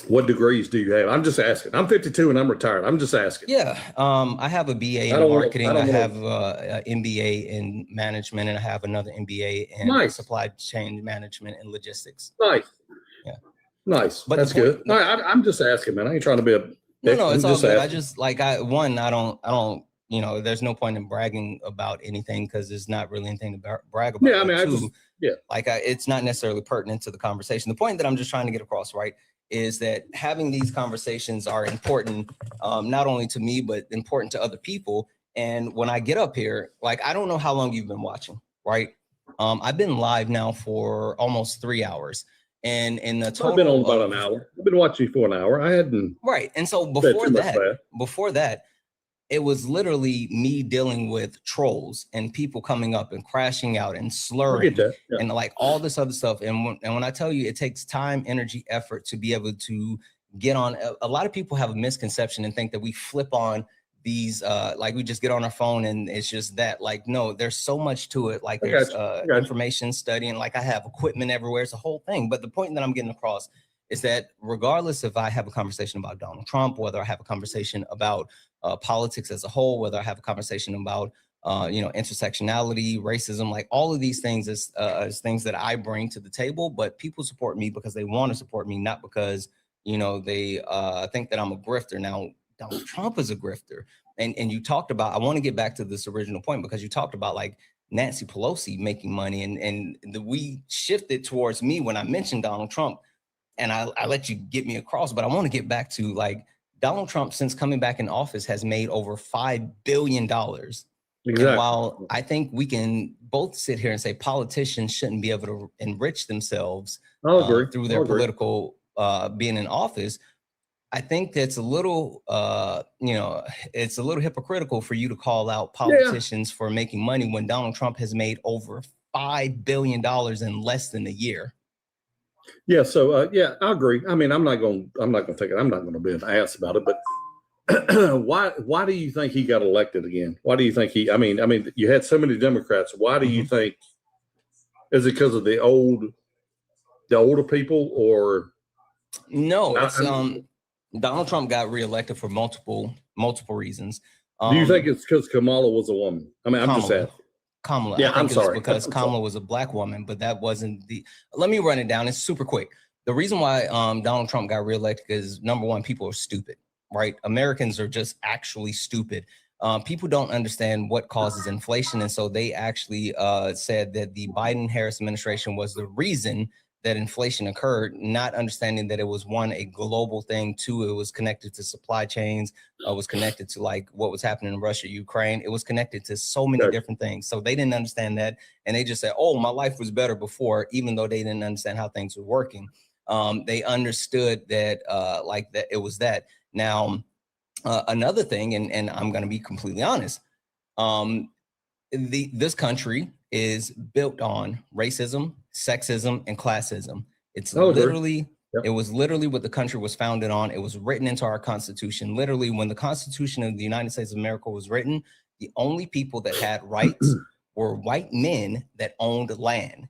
S19: What degrees do you have? I'm just asking. I'm 52 and I'm retired. I'm just asking.
S1: Yeah. I have a BA in marketing. I have an MBA in management, and I have another MBA in supply chain management and logistics.
S19: Nice.
S1: Yeah.
S19: Nice. But that's good. No, I'm just asking, man. I ain't trying to be a.
S1: No, it's all good. I just like I don't. You know, there's no point in bragging about anything because there's not really anything to brag about.
S19: Yeah, I mean,
S1: it's not necessarily pertinent to the conversation. The point that I'm just trying to get across, right, is that having these conversations are important, not only to me, but important to other people. And when I get up here, like, I don't know how long you've been watching, right? I've been live now for almost 3 hours. And in the total,
S19: I've been on about an hour. I've been watching you for an hour. I hadn't.
S1: Right. And so before that, it was literally me dealing with trolls and people coming up and crashing out and slurring and like all this other stuff. And when I tell you it takes time, energy, effort to be able to get on, a lot of people have a misconception and think that we flip on these, like we just get on our phone and it's just that. Like, no, there's so much to it. Like there's information studying, like I have equipment everywhere. It's a whole thing. But the point that I'm getting across is that regardless if I have a conversation about Donald Trump, whether I have a conversation about politics as a whole, whether I have a conversation about, intersectionality, racism, like all of these things is things that I bring to the table, but people support me because they want to support me, not because, they think that I'm a grifter. Now, Donald Trump is a grifter. And you talked about, I want to get back to this original point because you talked about like Nancy Pelosi making money and we shifted towards me when I mentioned Donald Trump. And I let you get me across, but I want to get back to like Donald Trump, since coming back in office, has made over $5 billion. Exactly. And while I think we can both sit here and say politicians shouldn't be able to enrich themselves through their political being in office, I think that's a little, it's a little hypocritical for you to call out politicians for making money when Donald Trump has made over $5 billion in less than a year.
S19: Yeah, so I agree. I mean, I'm not going to be an ass about it, but why do you think he got elected again? Why do you think I mean, you had so many Democrats. Why do you think? Is it because of the older people, or
S1: no? It's Donald Trump got reelected for multiple reasons.
S19: Do you think it's because Kamala was a woman? I mean, I'm just asking.
S1: Kamala.
S19: Yeah, I'm sorry.
S1: Because Kamala was a black woman, but that wasn't the. Let me run it down. It's super quick. The reason why Donald Trump got reelected is number one, people are stupid, right? Americans are just actually stupid. People don't understand what causes inflation, and so they actually said that the Biden-Harris administration was the reason that inflation occurred, not understanding that it was one, a global thing, two, it was connected to supply chains, was connected to like what was happening in Russia, Ukraine. It was connected to so many different things. So they didn't understand that. And they just said, oh, my life was better before, even though they didn't understand how things were working. They understood that like that it was that. Now, another thing, and I'm going to be completely honest, this country is built on racism, sexism, and classism. It's literally, it was literally what the country was founded on. It was written into our Constitution. Literally, when the Constitution of the United States of America was written, the only people that had rights were white men that owned land.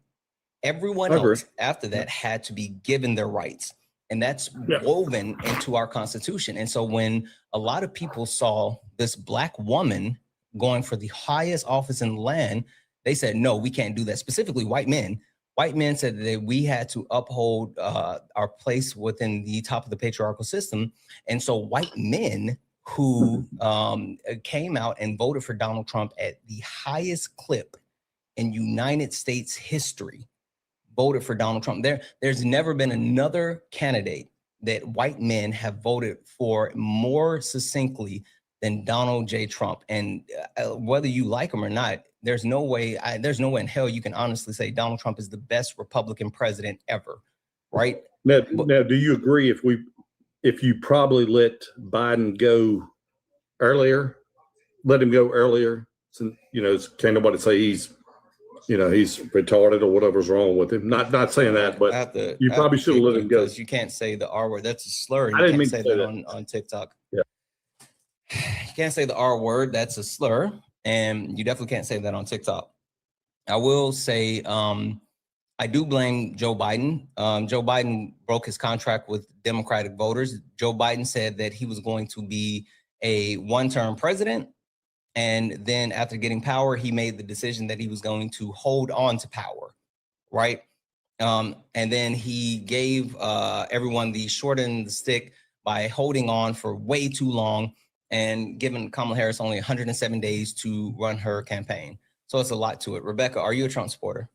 S1: Everyone else after that had to be given their rights. And that's woven into our Constitution. And so when a lot of people saw this Black woman going for the highest office in the land, they said, no, we can't do that. Specifically, white men. White men said that we had to uphold our place within the top of the patriarchal system. And so white men who came out and voted for Donald Trump at the highest clip in United States history voted for Donald Trump. There's never been another candidate that white men have voted for more succinctly than Donald J. Trump. And whether you like him or not, there's no way in hell you can honestly say Donald Trump is the best Republican president ever, right?
S19: Now, do you agree if you probably let Biden go earlier, let him go earlier, since, you know, can't nobody say he's retarded or whatever's wrong with him. Not saying that, but you probably should have let him go.
S1: You can't say the R word. That's a slur. You
S19: I didn't
S1: can't
S19: mean
S1: say
S19: to say
S1: that on TikTok. Yeah. You can't say the R word. That's a slur. And you definitely can't say that on TikTok. I will say, I do blame Joe Biden. Joe Biden broke his contract with Democratic voters. Joe Biden said that he was going to be a one-term president. And then after getting power, he made the decision that he was going to hold on to power, right? And then he gave everyone the short end of the stick by holding on for way too long and giving Kamala Harris only 107 days to run her campaign. So it's a lot to it. Rebecca, are you a Trump supporter?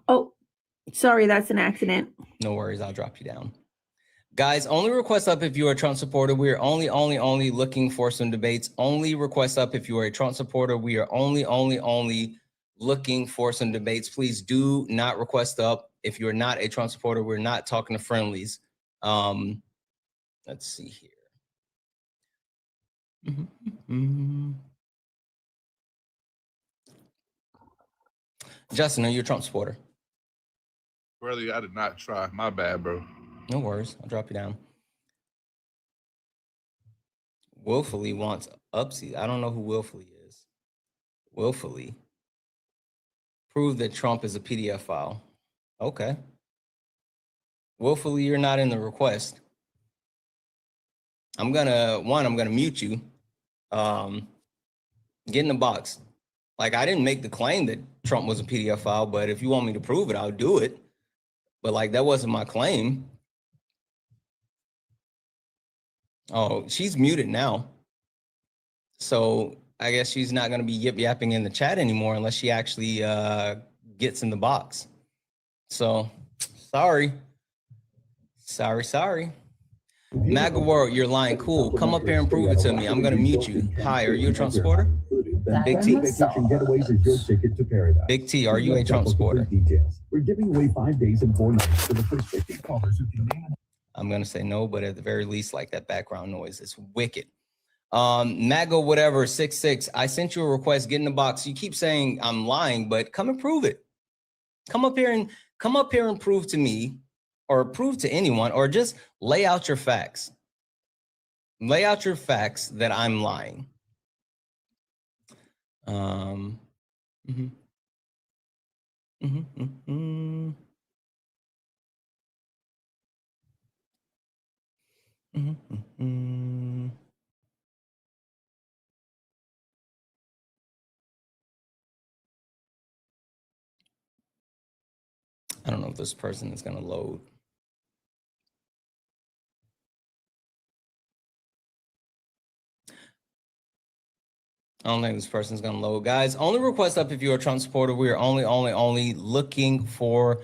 S20: Oh, sorry, that's an accident.
S1: No worries, I'll drop you down. Guys, only request up if you're a Trump supporter. We are only looking for some debates. Only request up if you are a Trump supporter. We are only looking for some debates. Please do not request up if you're not a Trump supporter. We're not talking to friendlies. Let's see here. Justin, are you a Trump supporter?
S21: Brother, I did not try. My bad, bro.
S1: No worries. I'll drop you down. Willfully wants Upsy. I don't know who Willfully is. Willfully. Prove that Trump is a PDF file. Okay. Willfully, you're not in the request. I'm gonna mute you. Get in the box. Like, I didn't make the claim that Trump was a PDF file, but if you want me to prove it, I'll do it. But like, that wasn't my claim. Oh, she's muted now. So I guess she's not going to be yip-yapping in the chat anymore unless she actually gets in the box. So sorry. MAGA world, you're lying. Cool. Come up here and prove it to me. I'm going to mute you. Hi, are you a Trump supporter? Big T. Big T, are you a Trump supporter?
S22: We're giving away 5 days and 4 nights for the first 50 callers who can name.
S1: I'm going to say no, but at the very least, like, that background noise is wicked. MAGA, whatever, 66. I sent you a request. Get in the box. You keep saying I'm lying, but come and prove it. Come up here and prove to me, or prove to anyone, or just lay out your facts. Lay out your facts that I'm lying. I don't know if this person is going to load. I don't think this person's gonna load. Guys, only request up if you're a Trump supporter. We are only looking for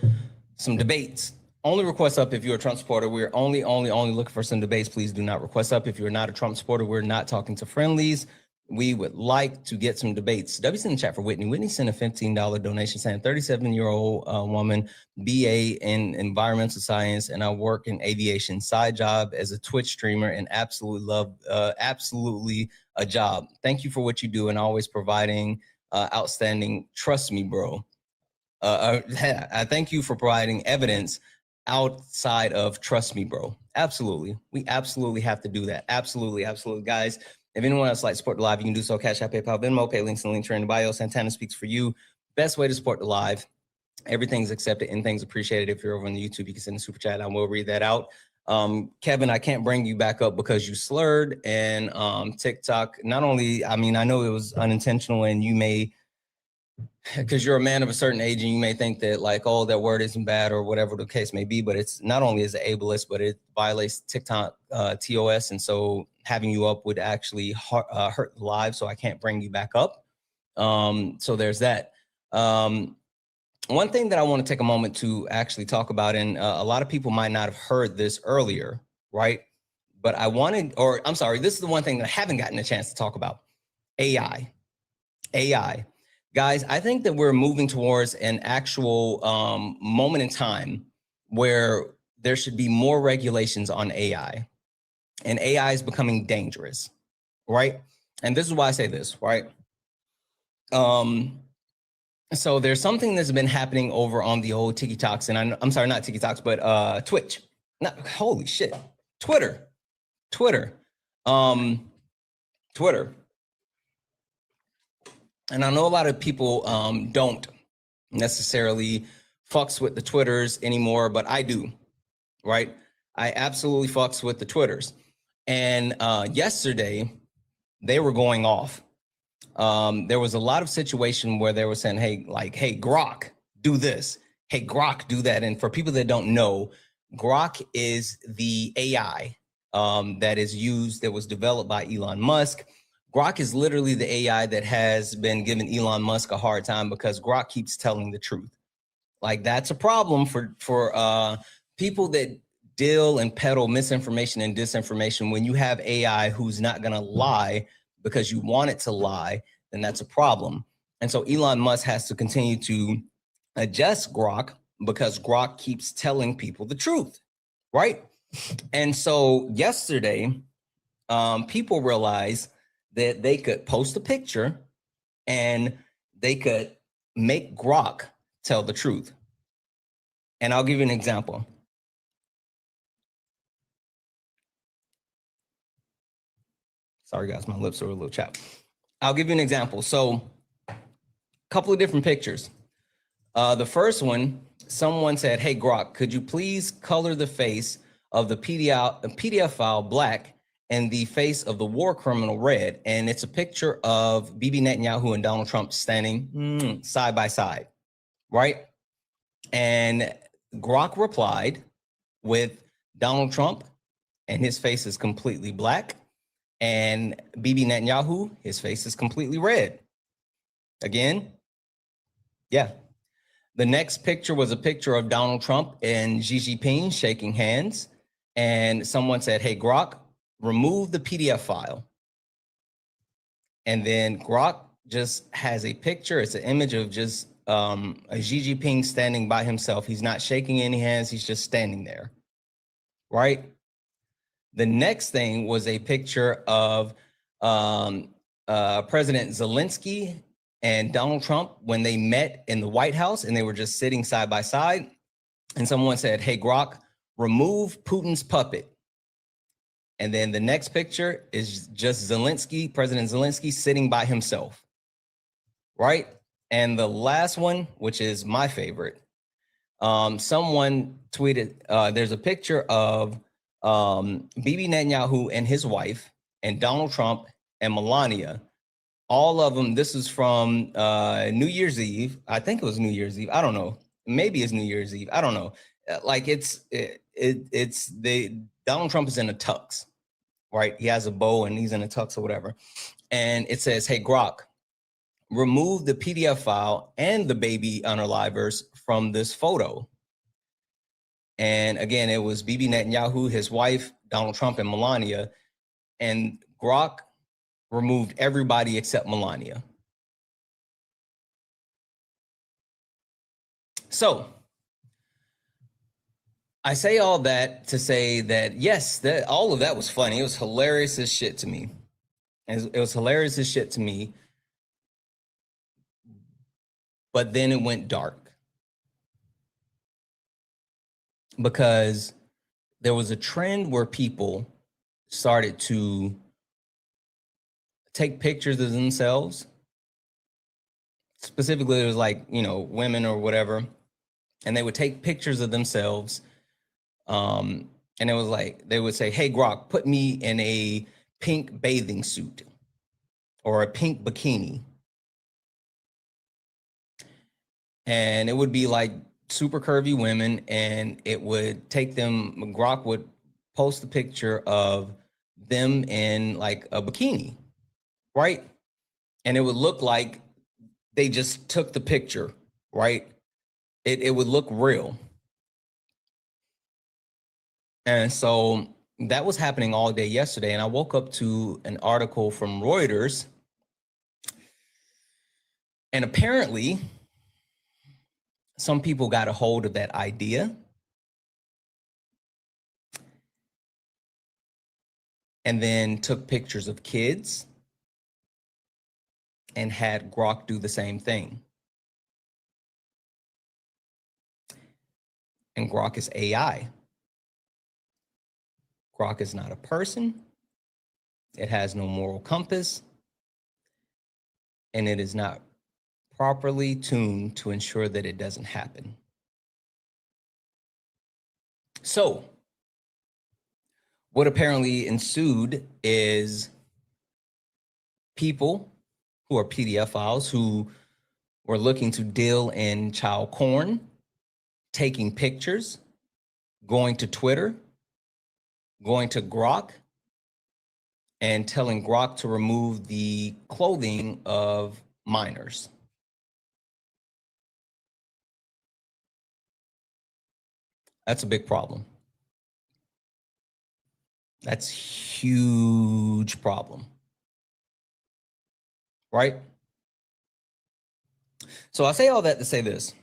S1: some debates. Only request up if you're a Trump supporter. We're only looking for some debates. Please do not request up if you're not a Trump supporter. We're not talking to friendlies. We would like to get some debates. W's in the chat for Whitney. Whitney sent a $15 donation saying 37-year-old woman, BA in environmental science, and I work in aviation. Side job as a Twitch streamer and absolutely love, absolutely a job. Thank you for what you do and always providing outstanding. Trust me, bro. I thank you for providing evidence outside of trust me, bro. Absolutely. We absolutely have to do that. Absolutely. Absolutely. Guys, if anyone else like to support the live, you can do so. Cash App, PayPal, Venmo, pay links in the link tree in the bio. Santana speaks for you. Best way to support the live. Everything's accepted. Anything's appreciated. If you're over on the YouTube, you can send a super chat. I will read that out. Kevin, I can't bring you back up because you slurred. And TikTok, not only, I mean, I know it was unintentional and you may, because you're a man of a certain age and you may think that like, oh, that word isn't bad or whatever the case may be, but it's not only is it ableist, but it violates TikTok TOS. And so having you up would actually hurt the live. So I can't bring you back up. So there's that. One thing that I want to take a moment to actually talk about, and a lot of people might not have heard this earlier, right? But I wanted, or I'm sorry, this is the one thing that I haven't gotten a chance to talk about. AI. Guys, I think that we're moving towards an actual moment in time where there should be more regulations on AI. And AI is becoming dangerous, right? And this is why I say this, right? So there's something that's been happening over on the old TikToks, and I'm sorry, not TikToks, but Twitch. Not, holy shit, Twitter. And I know a lot of people don't necessarily fucks with the Twitters anymore, but I do, right? I absolutely fucks with the Twitters. And yesterday, they were going off. There was a lot of situation where they were saying, hey, like, hey, Grok, do this. Hey, Grok, do that. And for people that don't know, Grok is the AI that is used, that was developed by Elon Musk. Grok is literally the AI that has been giving Elon Musk a hard time because Grok keeps telling the truth. Like that's a problem for people that deal and peddle misinformation and disinformation. When you have AI who's not going to lie because you want it to lie, then that's a problem. And so Elon Musk has to continue to adjust Grok because Grok keeps telling people the truth, right? And so yesterday, people realized that they could post a picture and they could make Grok tell the truth. And I'll give you an example. Sorry, guys, my lips are a little chapped. I'll give you an example. So a couple of different pictures. The first one, someone said, hey, Grok, could you please color the face of the PDF file black and the face of the war criminal red? And it's a picture of Bibi Netanyahu and Donald Trump standing side by side, right? And Grok replied with Donald Trump, and his face is completely black, and Bibi Netanyahu, his face is completely red. Again, yeah. The next picture was a picture of Donald Trump and Xi Jinping shaking hands, and someone said, hey, Grok, remove the PDF file. And then Grok just has a picture. It's an image of just a Xi Jinping standing by himself. He's not shaking any hands. He's just standing there, right? The next thing was a picture of President Zelensky and Donald Trump when they met in the White House and they were just sitting side by side. And someone said, hey, Grok, remove Putin's puppet. And then the next picture is just Zelensky, President Zelensky, sitting by himself, right? And the last one, which is my favorite, someone tweeted, there's a picture of Bibi Netanyahu and his wife and Donald Trump and Melania, all of them. This is from New Year's Eve. I think it was New Year's Eve. I don't know. Maybe it's New Year's Eve. I don't know. Like Donald Trump is in a tux, right? He has a bow and he's in a tux or whatever. and it says, "Hey Grok, remove the PDF file and the baby unalivers from this photo." And again, it was Bibi Netanyahu, his wife, Donald Trump, and Melania. And Grok removed everybody except Melania. So I say all that to say that, yes, that all of that was funny. It was hilarious as shit to me. It was hilarious as shit to me. But then it went dark. Because there was a trend where people started to take pictures of themselves. Specifically, it was like, you know, women or whatever. And they would take pictures of themselves. And it was like, they would say, "Hey, Grok, put me in a pink bathing suit or a pink bikini." And it would be like super curvy women, and it would take them, Grok would post a picture of them in like a bikini, right? And it would look like they just took the picture, right? It would look real. And so that was happening all day yesterday. And I woke up to an article from Reuters. And apparently, some people got a hold of that idea and then took pictures of kids and had Grok do the same thing. And Grok is AI. Grok is not a person. It has no moral compass. And it is not properly tuned to ensure that it doesn't happen. So, what apparently ensued is people who are PDF files who were looking to deal in child porn, taking pictures, going to Twitter, going to Grok, and telling Grok to remove the clothing of minors. That's a big problem. That's huge problem. Right? So I say all that to say this.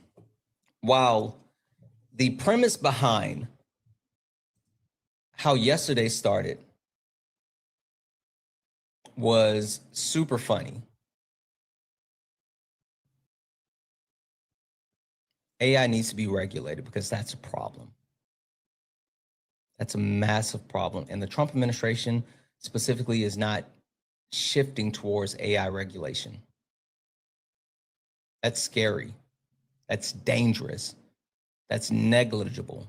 S1: While the premise behind how yesterday started was super funny, AI needs to be regulated because that's a problem. That's a massive problem. And the Trump administration specifically is not shifting towards AI regulation. That's scary. That's dangerous. That's negligible.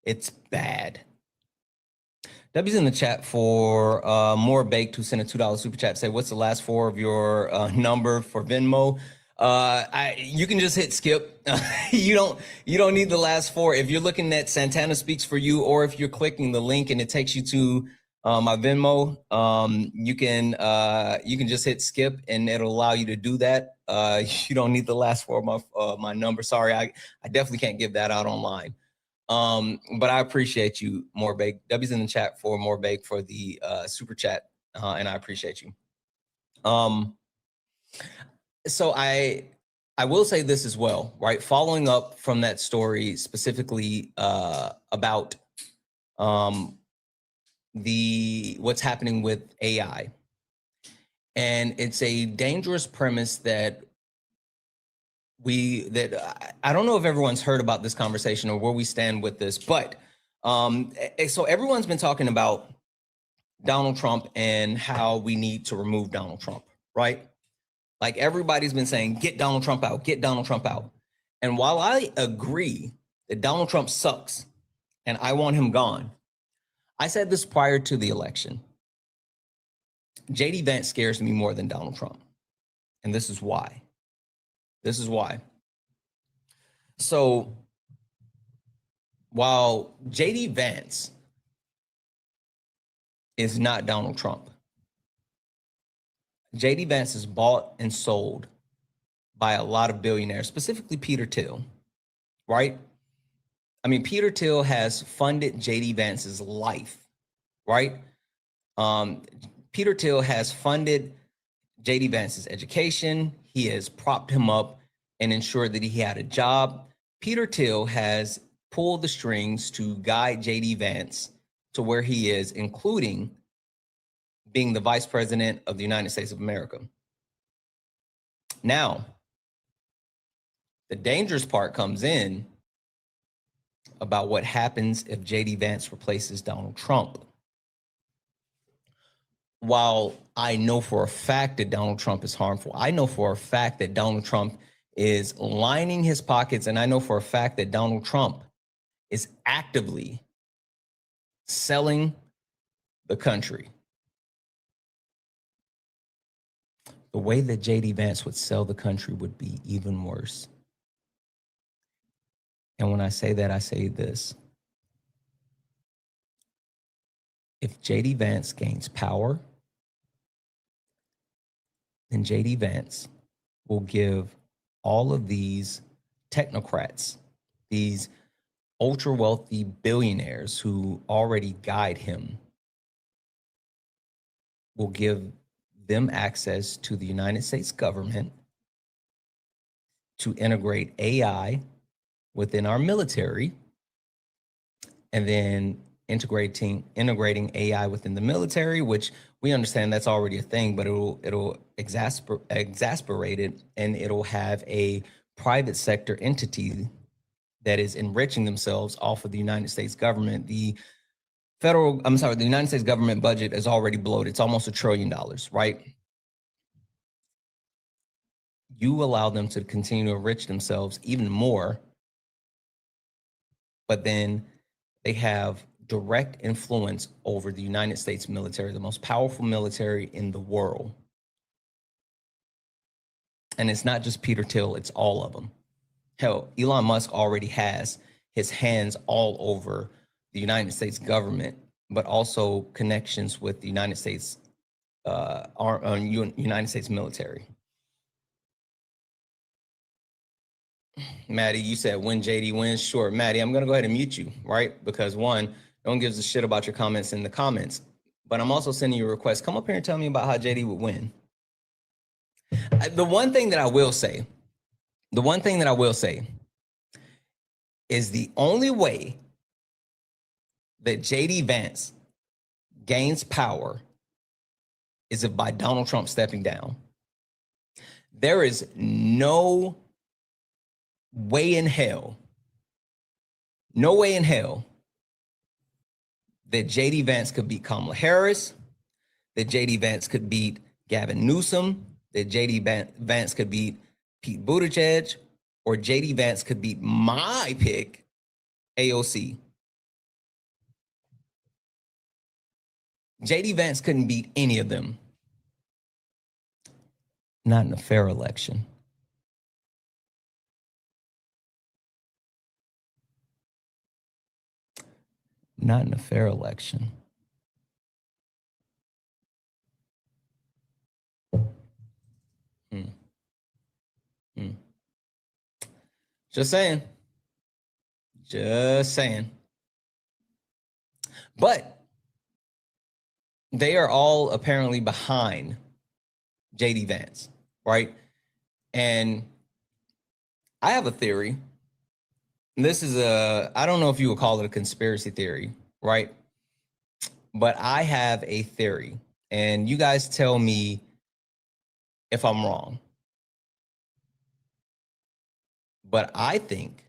S1: It's bad. W's in the chat for More Baked, who sent a $2 super chat. Say, what's the last four of your number for Venmo? You can just hit skip. You don't need the last four. If you're looking at Santana Speaks For You, or if you're clicking the link and it takes you to my Venmo, you can just hit skip and it'll allow you to do that. You don't need the last four of my number. Sorry, I definitely can't give that out online. But I appreciate you, More Bake. W's in the chat for More Bake for the super chat, and I appreciate you. So I will say this as well, right? Following up from that story specifically about what's happening with AI. And it's a dangerous premise that I don't know if everyone's heard about this conversation or where we stand with this, but so everyone's been talking about Donald Trump and how we need to remove Donald Trump, right? Like everybody's been saying, get Donald Trump out, get Donald Trump out. And while I agree that Donald Trump sucks and I want him gone, I said this prior to the election. JD Vance scares me more than Donald Trump. And this is why. This is why. So while JD Vance is not Donald Trump, JD Vance is bought and sold by a lot of billionaires, specifically Peter Thiel, right? I mean, Peter Thiel has funded JD Vance's life, right? Peter Thiel has funded JD Vance's education. He has propped him up and ensured that he had a job. Peter Thiel has pulled the strings to guide JD Vance to where he is, including being the vice president of the United States of America. Now, the dangerous part comes in about what happens if JD Vance replaces Donald Trump. While I know for a fact that Donald Trump is harmful, I know for a fact that Donald Trump is lining his pockets, and I know for a fact that Donald Trump is actively selling the country. The way that JD Vance would sell the country would be even worse. And when I say that, I say this. If JD Vance gains power, then JD Vance will give all of these technocrats, these ultra wealthy billionaires who already guide him, will give them access to the United States government to integrate AI within our military, and then integrating AI within the military, which we understand that's already a thing, but it'll exasperate it, and it'll have a private sector entity that is enriching themselves off of the United States government. The United States government budget is already bloated. It's almost $1 trillion, right? You allow them to continue to enrich themselves even more, but then they have direct influence over the United States military, the most powerful military in the world. And it's not just Peter Thiel, it's all of them. Hell, Elon Musk already has his hands all over the United States government, but also connections with the United States United States military. Maddie, you said when JD wins. Sure, Maddie, I'm gonna go ahead and mute you, right? Because one, no one gives a shit about your comments in the comments, but I'm also sending you a request. Come up here and tell me about how JD would win. The one thing that I will say is the only way that JD Vance gains power is if by Donald Trump stepping down. There is no way in hell that JD Vance could beat Kamala Harris, that JD Vance could beat Gavin Newsom, that JD Vance could beat Pete Buttigieg, or JD Vance could beat my pick, AOC. JD Vance couldn't beat any of them. Not in a fair election. Not in a fair election. Just saying. Just saying. But they are all apparently behind JD Vance, right? And I have a theory. This is I don't know if you would call it a conspiracy theory, right? But I have a theory, and you guys tell me if I'm wrong. But I think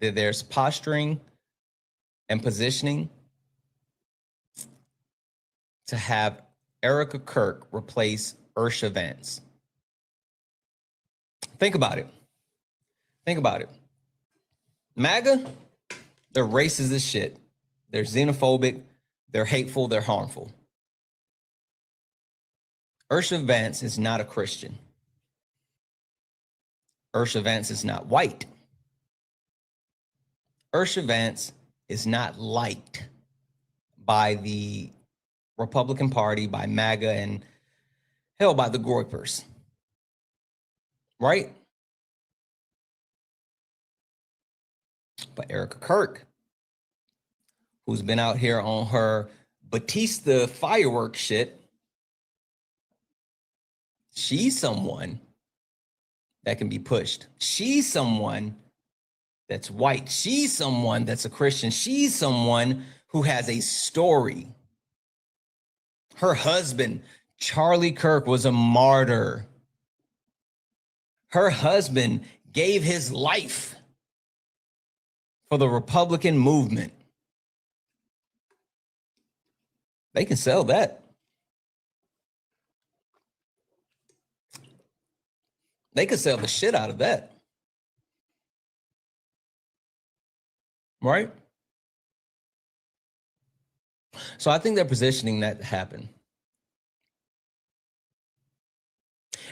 S1: that there's posturing and positioning to have Erica Kirk replace Ursha Vance. Think about it. Think about it. MAGA, they're racist as shit. They're xenophobic. They're hateful. They're harmful. Ursha Vance is not a Christian. Ursha Vance is not white. Ursha Vance is not liked by the Republican Party, by MAGA, and held by the Groypers, right? But Erica Kirk, who's been out here on her Batista fireworks shit, she's someone that can be pushed. She's someone that's white. She's someone that's a Christian. She's someone who has a story. Her husband, Charlie Kirk, was a martyr. Her husband gave his life for the Republican movement. They can sell that. They could sell the shit out of that. Right? So I think they're positioning that to happen.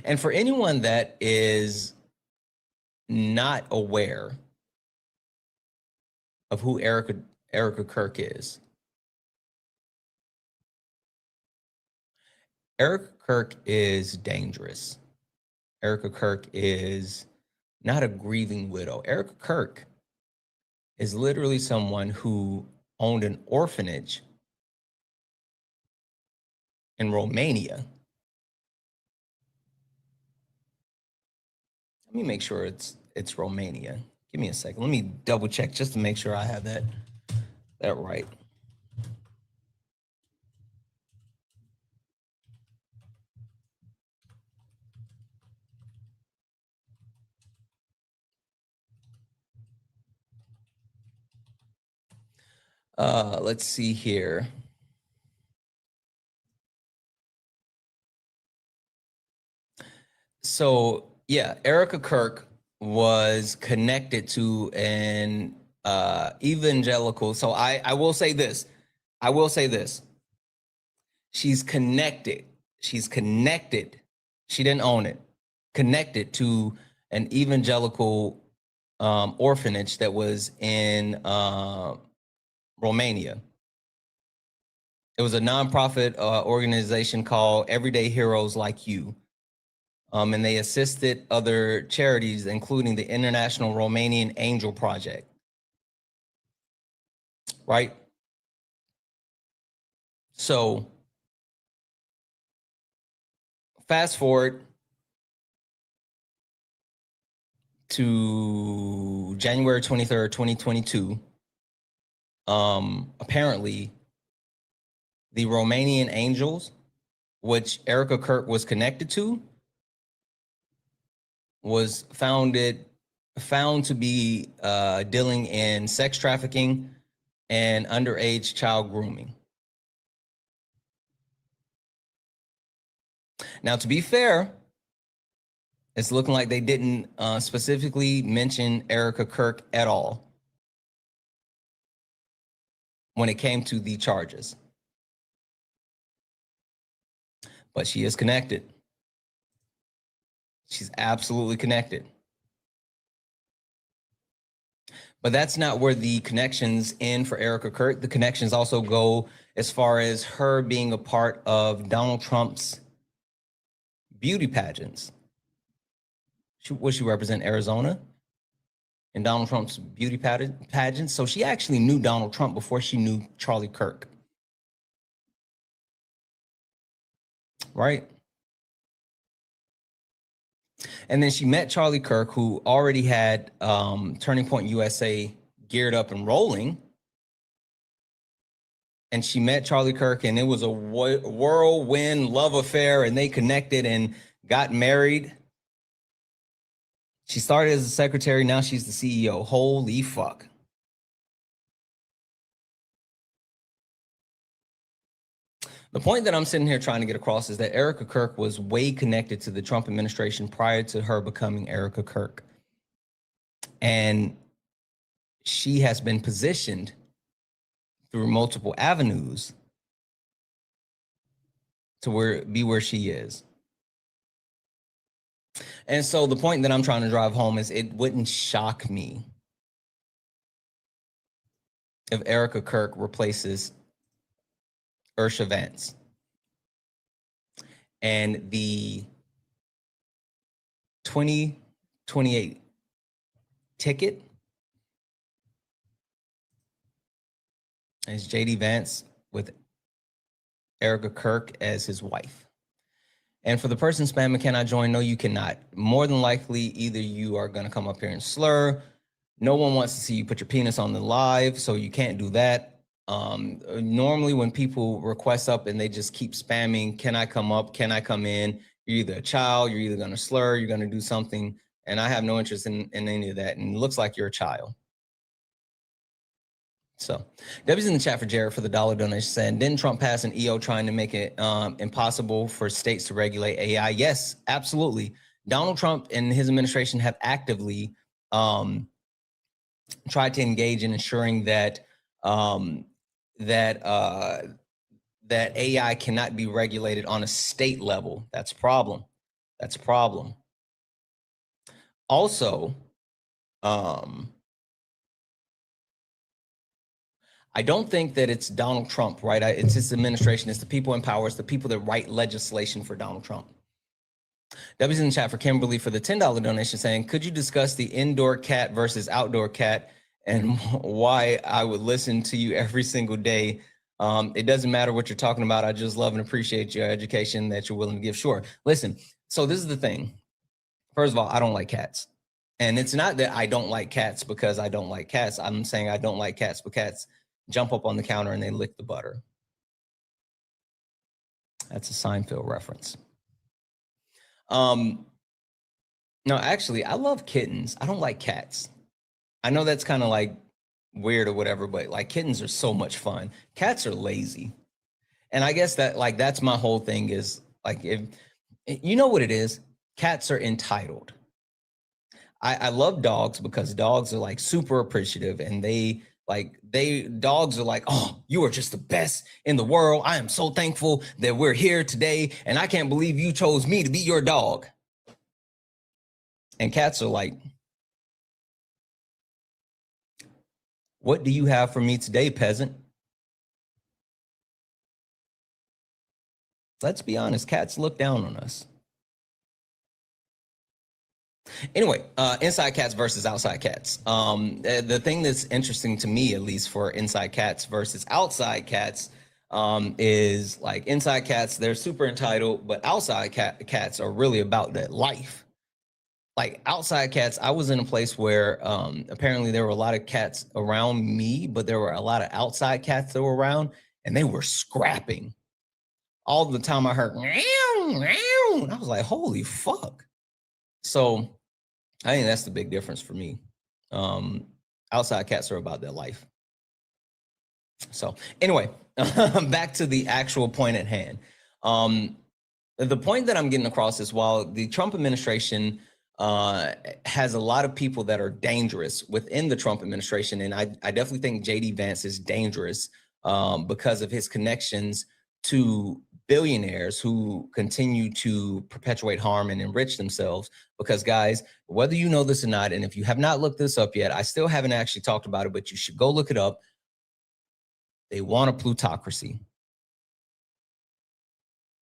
S1: And for anyone that is not aware of who Erica Kirk is, Erica Kirk is dangerous. Erica Kirk is not a grieving widow. Erica Kirk is literally someone who owned an orphanage in Romania. Let me make sure it's Romania. Give me a second. Let me double check just to make sure I have that right. Let's see here. So yeah, Erica Kirk was connected to an evangelical. So I will say this. I will say this. She's connected. She's connected. She didn't own it. Connected to an evangelical orphanage that was in Romania. It was a nonprofit organization called Everyday Heroes Like You. And they assisted other charities, including the International Romanian Angel Project. Right? So, fast forward to January 23rd, 2022. Apparently, the Romanian Angels, which Erica Kirk was connected to, was found to be dealing in sex trafficking and underage child grooming. Now, to be fair, it's looking like they didn't specifically mention Erica Kirk at all when it came to the charges. But she is connected. She's absolutely connected. But that's not where the connections end for Erica Kirk. The connections also go as far as her being a part of Donald Trump's beauty pageants. She represent Arizona in Donald Trump's beauty pageants. So she actually knew Donald Trump before she knew Charlie Kirk. Right? And then she met Charlie Kirk, who already had Turning Point USA geared up and rolling. And she met Charlie Kirk, and it was a whirlwind love affair, and they connected and got married. She started as a secretary. Now she's the CEO. Holy fuck. The point that I'm sitting here trying to get across is that Erica Kirk was way connected to the Trump administration prior to her becoming Erica Kirk. And she has been positioned through multiple avenues to be where she is. And so the point that I'm trying to drive home is it wouldn't shock me if Erica Kirk replaces Ursha Vance. And the 2028 ticket is JD Vance with Erica Kirk as his wife. And for the person spamming, can I join? No, you cannot. More than likely, either you are going to come up here and slur. No one wants to see you put your penis on the live, so you can't do that. Normally when people request up and they just keep spamming, can I come up? Can I come in? You're either a child, you're either going to slur, you're going to do something. And I have no interest in any of that. And it looks like you're a child. So Debbie's in the chat for Jared for the $1 donation saying, didn't Trump pass an EO trying to make it impossible for states to regulate AI? Yes, absolutely. Donald Trump and his administration have actively tried to engage in ensuring that that AI cannot be regulated on a state level. That's a problem. That's a problem. Also, I don't think that it's Donald Trump, right? It's his administration. It's the people in power. It's the people that write legislation for Donald Trump. W's in the chat for Kimberly for the $10 donation saying, could you discuss the indoor cat versus outdoor cat and why I would listen to you every single day? It doesn't matter what you're talking about. I just love and appreciate your education that you're willing to give. Sure. Listen, so this is the thing. First of all, I don't like cats. And it's not that I don't like cats because I don't like cats. I'm saying I don't like cats, but cats jump up on the counter and they lick the butter. That's a Seinfeld reference. No, actually, I love kittens. I don't like cats. I know that's kind of like weird or whatever, but like kittens are so much fun. Cats are lazy. And I guess that like, that's my whole thing is like, if you know what it is, cats are entitled. I love dogs because dogs are like super appreciative and dogs are like, oh, you are just the best in the world. I am so thankful that we're here today. And I can't believe you chose me to be your dog. And cats are like, what do you have for me today, peasant? Let's be honest, cats look down on us. Anyway, inside cats versus outside cats. The thing that's interesting to me, at least for inside cats versus outside cats, is like inside cats, they're super entitled, but outside cats are really about that life. Like outside cats, I was in a place where apparently there were a lot of cats around me, but there were a lot of outside cats that were around and they were scrapping. All the time I heard, meow, meow, and I was like, holy fuck. So I think that's the big difference for me. Outside cats are about their life. So anyway, back to the actual point at hand. The point that I'm getting across is while the Trump administration has a lot of people that are dangerous within the Trump administration, and I definitely think JD Vance is dangerous because of his connections to billionaires who continue to perpetuate harm and enrich themselves. Because guys, whether you know this or not, and if you have not looked this up yet, I still haven't actually talked about it, but you should go look it up. They want a plutocracy.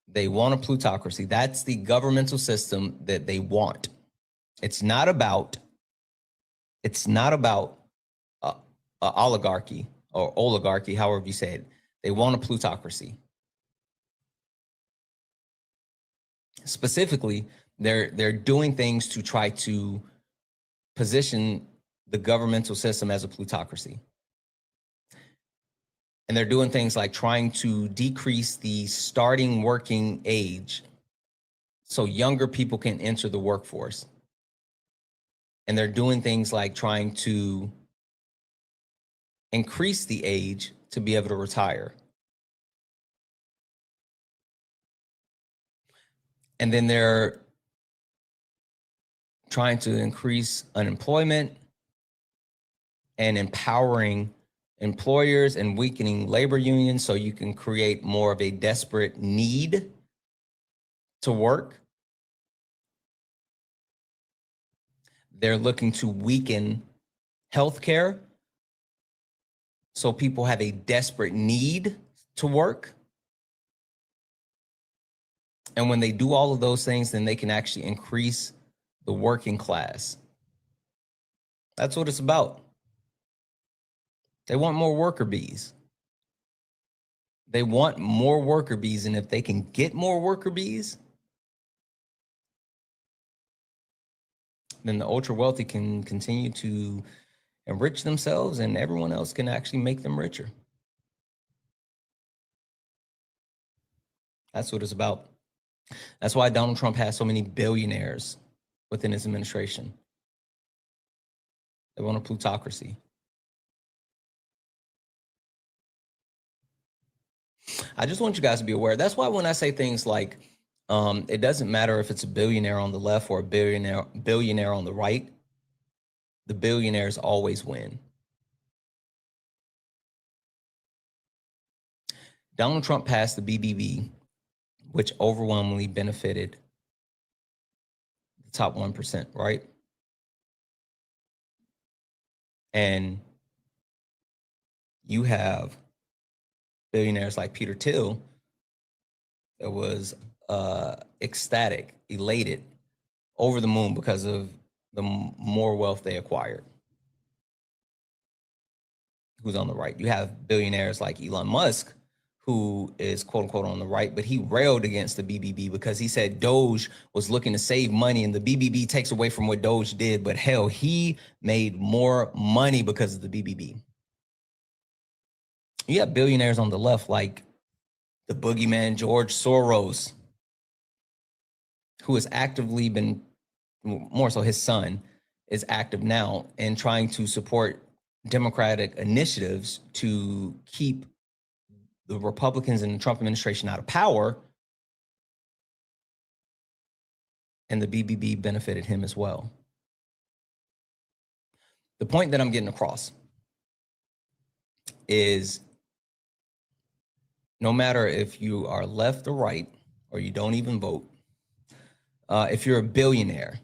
S1: They want a plutocracy. That's the governmental system that they want. It's not about oligarchy or oligarchy, however you say it. They want a plutocracy. Specifically, they're doing things to try to position the governmental system as a plutocracy. And they're doing things like trying to decrease the starting working age so younger people can enter the workforce. And they're doing things like trying to increase the age to be able to retire. And then they're trying to increase unemployment and empowering employers and weakening labor unions so you can create more of a desperate need to work. They're looking to weaken healthcare so people have a desperate need to work. And when they do all of those things, then they can actually increase the working class. That's what it's about. They want more worker bees. They want more worker bees. And if they can get more worker bees, then the ultra wealthy can continue to enrich themselves and everyone else can actually make them richer. That's what it's about. That's why Donald Trump has so many billionaires within his administration. They want a plutocracy. I just want you guys to be aware. That's why when I say things like, it doesn't matter if it's a billionaire on the left or a billionaire on the right, the billionaires always win. Donald Trump passed the BBB, which overwhelmingly benefited the top 1%, right? And you have billionaires like Peter Thiel that was ecstatic, elated, over the moon because of the more wealth they acquired. Who's on the right? You have billionaires like Elon Musk, who is quote unquote on the right, but he railed against the BBB because he said Doge was looking to save money and the BBB takes away from what Doge did. But hell, he made more money because of the BBB. You have billionaires on the left like the boogeyman George Soros, who has actively been, more so his son, is active now in trying to support Democratic initiatives to keep the Republicans and the Trump administration out of power. And the BBB benefited him as well. The point that I'm getting across is no matter if you are left or right, or you don't even vote, if you're a billionaire,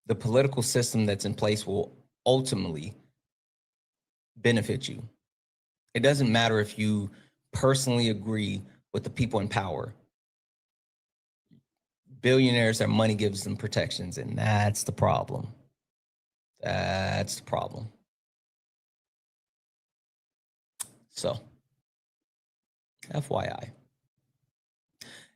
S1: the political system that's in place will ultimately benefit you. It doesn't matter if you personally agree with the people in power. Billionaires, their money gives them protections, and that's the problem. That's the problem. So, FYI.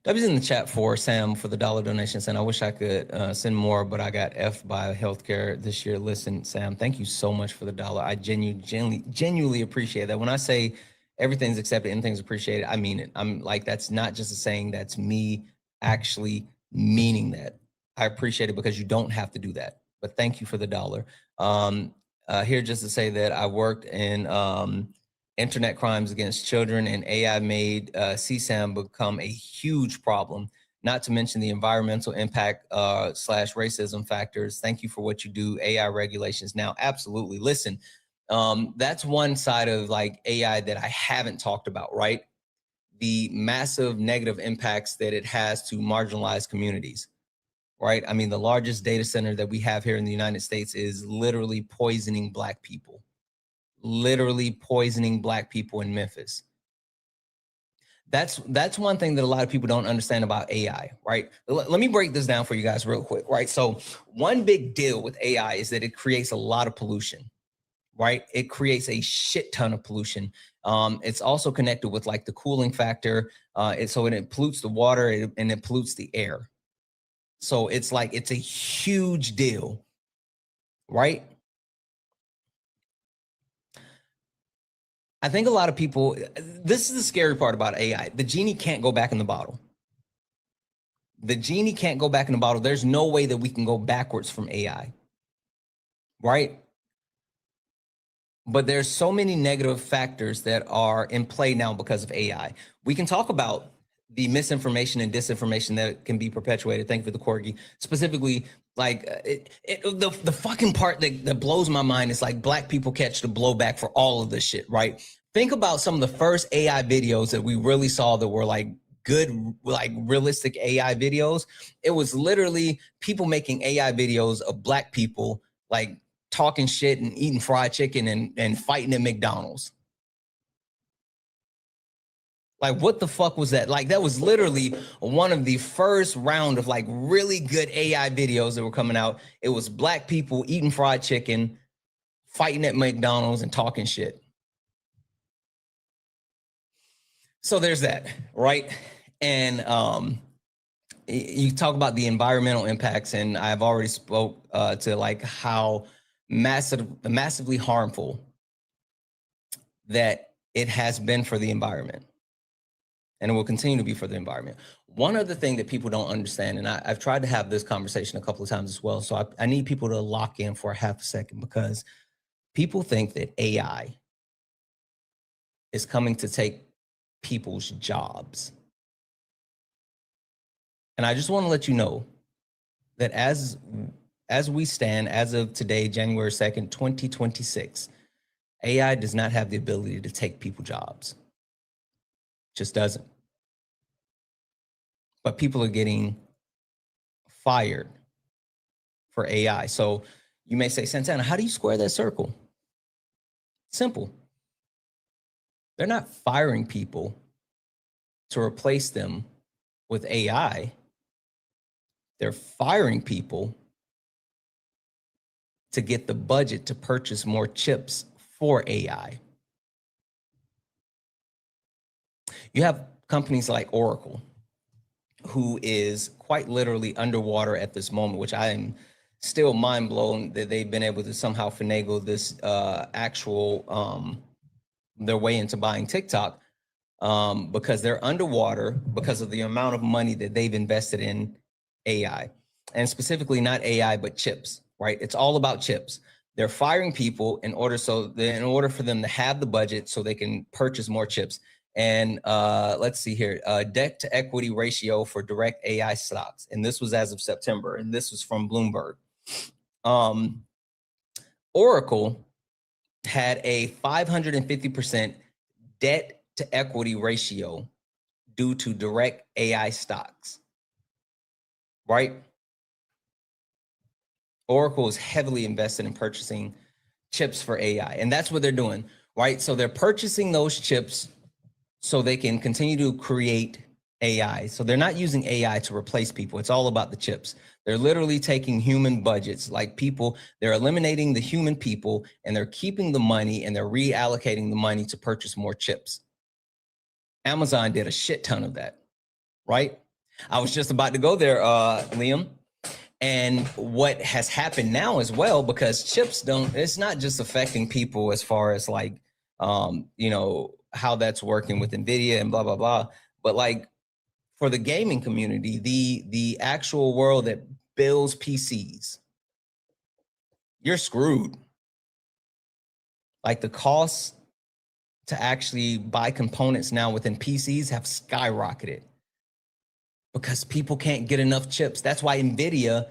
S1: W's in the chat for Sam for the $1 donation. Saying, I wish I could send more, but I got F by healthcare this year. Listen, Sam, thank you so much for the $1. I genuinely appreciate that. When I say everything's accepted, anything's appreciated, I mean it. I'm like, that's not just a saying, that's me actually meaning that. I appreciate it because you don't have to do that. But thank you for the $1. Here just to say that I worked in internet crimes against children, and AI made CSAM become a huge problem, not to mention the environmental impact / racism factors. Thank you for what you do. AI regulations now. Absolutely. Listen, that's one side of like AI that I haven't talked about, right? The massive negative impacts that it has to marginalized communities, right? I mean, the largest data center that we have here in the United States is literally poisoning Black people. Literally poisoning Black people in Memphis. That's one thing that a lot of people don't understand about AI, right? Let me break this down for you guys real quick, right? So one big deal with AI is that it creates a lot of pollution, right? It creates a shit ton of pollution. It's also connected with like the cooling factor. So it pollutes the water and it pollutes the air. So it's like, it's a huge deal, right? I think a lot of people, this is the scary part about AI. The genie can't go back in the bottle. The genie can't go back in the bottle. There's no way that we can go backwards from AI, right? But there's so many negative factors that are in play now because of AI. We can talk about the misinformation and disinformation that can be perpetuated. Thank you for the corgi. Specifically, like the fucking part that blows my mind is like Black people catch the blowback for all of this shit, right? Think about some of the first AI videos that we really saw that were like good, like realistic AI videos. It was literally people making AI videos of Black people like talking shit and eating fried chicken and fighting at McDonald's. Like, what the fuck was that? Like, that was literally one of the first round of like really good AI videos that were coming out. It was black people eating fried chicken, fighting at McDonald's and talking shit. So there's that, right? And you talk about the environmental impacts, and I've already spoke to like how massively harmful that it has been for the environment. And it will continue to be for the environment. One other thing that people don't understand, and I've tried to have this conversation a couple of times as well, so I need people to lock in for a half a second, because people think that AI is coming to take people's jobs. And I just want to let you know that as we stand, as of today, January 2nd, 2026, AI does not have the ability to take people's jobs. Just doesn't. But people are getting fired for AI. So you may say, Santana, how do you square that circle? Simple. They're not firing people to replace them with AI. They're firing people to get the budget to purchase more chips for AI. You have companies like Oracle, who is quite literally underwater at this moment, which I am still mind blown that they've been able to somehow finagle this their way into buying TikTok, because they're underwater because of the amount of money that they've invested in AI, and specifically not AI, but chips, right? It's all about chips. They're firing people in order for them to have the budget so they can purchase more chips. And let's see here, debt to equity ratio for direct AI stocks. And this was as of September, and this was from Bloomberg. Oracle had a 550% debt to equity ratio due to direct AI stocks, right? Oracle is heavily invested in purchasing chips for AI, and that's what they're doing, right? So they're purchasing those chips so they can continue to create AI. So they're not using AI to replace people. It's all about the chips. They're literally taking human budgets, like people, they're eliminating the human people, and they're keeping the money, and they're reallocating the money to purchase more chips. Amazon did a shit ton of that, right? I was just about to go there, Liam. And what has happened now as well, because chips it's not just affecting people as far as like, how that's working with NVIDIA and blah, blah, blah. But like for the gaming community, the actual world that builds PCs, you're screwed. Like the costs to actually buy components now within PCs have skyrocketed because people can't get enough chips. That's why NVIDIA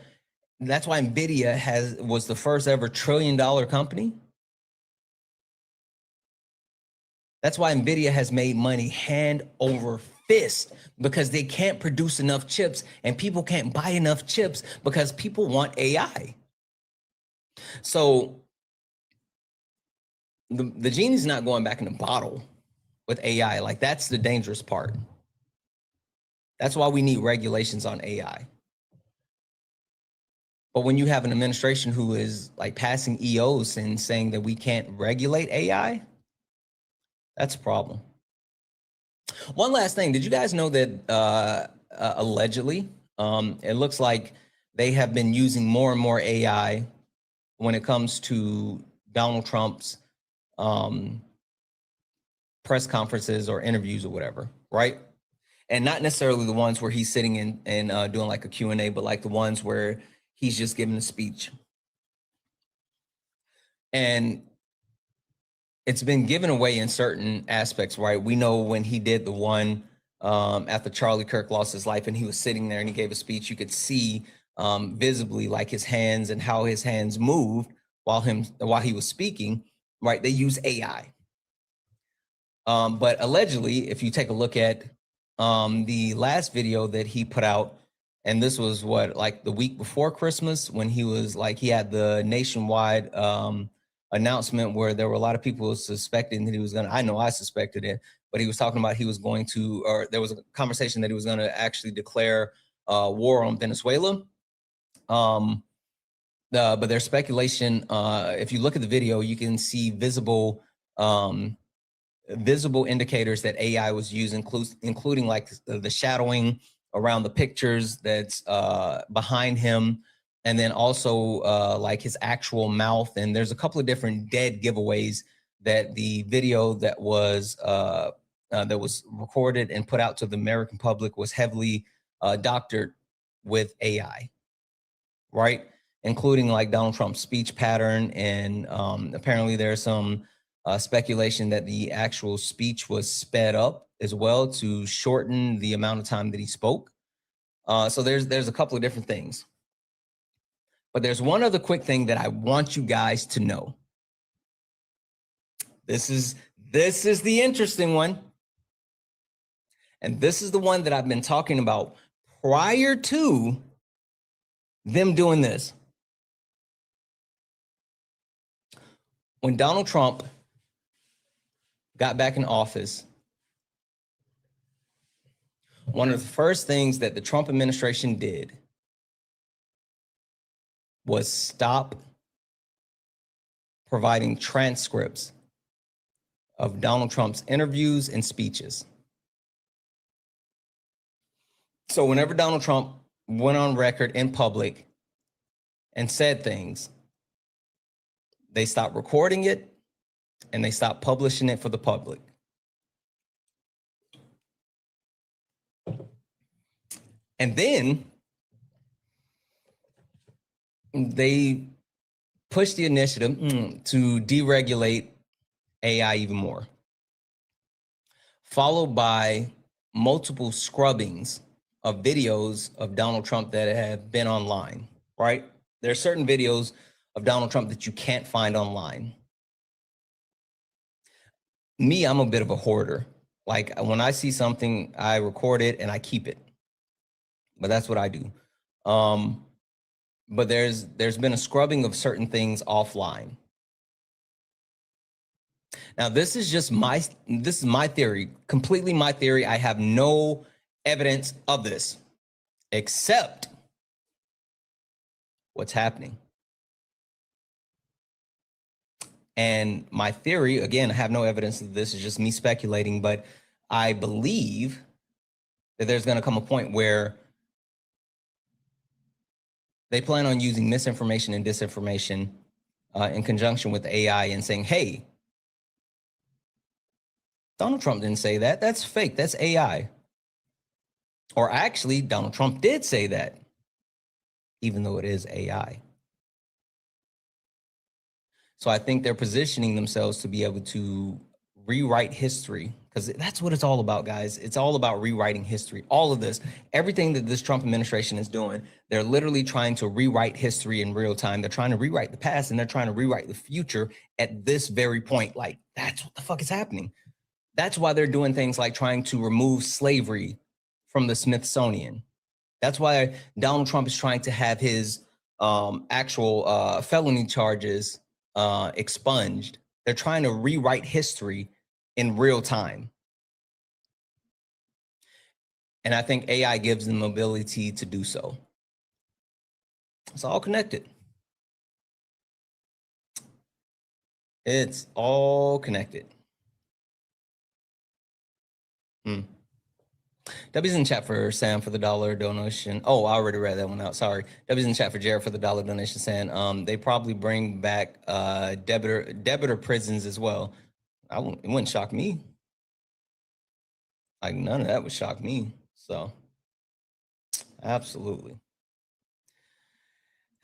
S1: was the first ever $1 trillion company. That's why NVIDIA has made money hand over fist, because they can't produce enough chips, and people can't buy enough chips because people want AI. So the genie's not going back in the bottle with AI. Like, that's the dangerous part. That's why we need regulations on AI. But when you have an administration who is like passing EOs and saying that we can't regulate AI, that's a problem. One last thing. Did you guys know that allegedly, it looks like they have been using more and more AI when it comes to Donald Trump's press conferences or interviews or whatever, right? And not necessarily the ones where he's sitting and doing like a Q&A, but like the ones where he's just giving a speech. And it's been given away in certain aspects, right? We know when he did the one after Charlie Kirk lost his life and he was sitting there and he gave a speech, you could see visibly like his hands and how his hands moved while he was speaking, right? They use AI. But allegedly, if you take a look at the last video that he put out, and this was what, like the week before Christmas, when he was like, he had the nationwide announcement where there were a lot of people suspecting that he was going to, I know I suspected it, but he was talking about he was going to, or there was a conversation that he was going to actually declare war on Venezuela. But there's speculation. If you look at the video, you can see visible indicators that AI was used, including like the shadowing around the pictures that's behind him, and then also like his actual mouth. And there's a couple of different dead giveaways that the video that was recorded and put out to the American public was heavily doctored with AI, right? Including like Donald Trump's speech pattern. And apparently there's some speculation that the actual speech was sped up as well to shorten the amount of time that he spoke. So there's a couple of different things. But there's one other quick thing that I want you guys to know. This is the interesting one. And this is the one that I've been talking about prior to them doing this. When Donald Trump got back in office, one of the first things that the Trump administration did was stop providing transcripts of Donald Trump's interviews and speeches. So whenever Donald Trump went on record in public and said things, they stopped recording it and they stopped publishing it for the public. And then they pushed the initiative to deregulate AI even more, followed by multiple scrubbings of videos of Donald Trump that have been online, right? There are certain videos of Donald Trump that you can't find online. Me, I'm a bit of a hoarder. Like when I see something, I record it and I keep it. But that's what I do. But there's been a scrubbing of certain things offline. Now, this is my theory, completely my theory. I have no evidence of this except what's happening. And my theory, again, I have no evidence of this, is just me speculating, but I believe that there's going to come a point where they plan on using misinformation and disinformation in conjunction with AI and saying, hey, Donald Trump didn't say that. That's fake. That's AI. Or actually, Donald Trump did say that, even though it is AI. So I think they're positioning themselves to be able to rewrite history, because that's what it's all about, guys. It's all about rewriting history. All of this, everything that this Trump administration is doing, they're literally trying to rewrite history in real time. They're trying to rewrite the past and they're trying to rewrite the future at this very point. Like, that's what the fuck is happening. That's why they're doing things like trying to remove slavery from the Smithsonian. That's why Donald Trump is trying to have his actual felony charges expunged. They're trying to rewrite history in real time. And I think AI gives them the ability to do so. It's all connected. It's all connected. W's in chat for Sam for the $1 donation. Oh, I already read that one out. Sorry. W's in chat for Jared for the $1 donation saying they probably bring back debtor prisons as well. It wouldn't shock me. Like, none of that would shock me. So absolutely.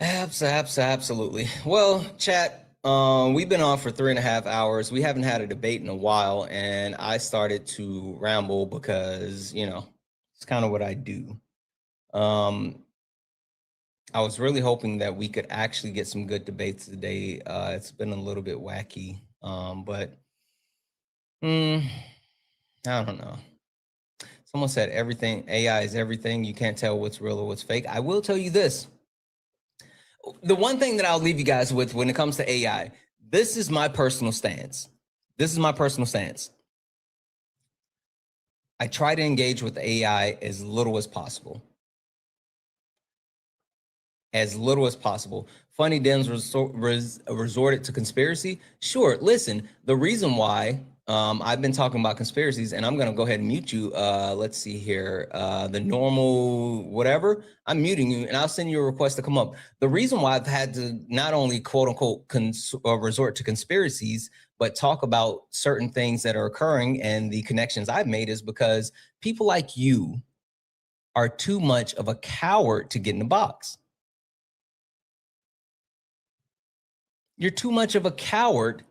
S1: Absolutely. Well, chat, we've been on for 3.5 hours. We haven't had a debate in a while, and I started to ramble because, you know, it's kind of what I do. I was really hoping that we could actually get some good debates today. It's been a little bit wacky, but I don't know. Someone said everything, AI is everything. You can't tell what's real or what's fake. I will tell you this. The one thing that I'll leave you guys with when it comes to AI, This is my personal stance. This is my personal stance. I try to engage with AI as little as possible. As little as possible. Funny Dems resorted to conspiracy. Sure, listen, the reason why I've been talking about conspiracies, and I'm gonna go ahead and mute you. Let's see here, the normal whatever, I'm muting you and I'll send you a request to come up. The reason why I've had to not only quote unquote resort to conspiracies, but talk about certain things that are occurring and the connections I've made is because people like you are too much of a coward to get in the box. You're too much of a coward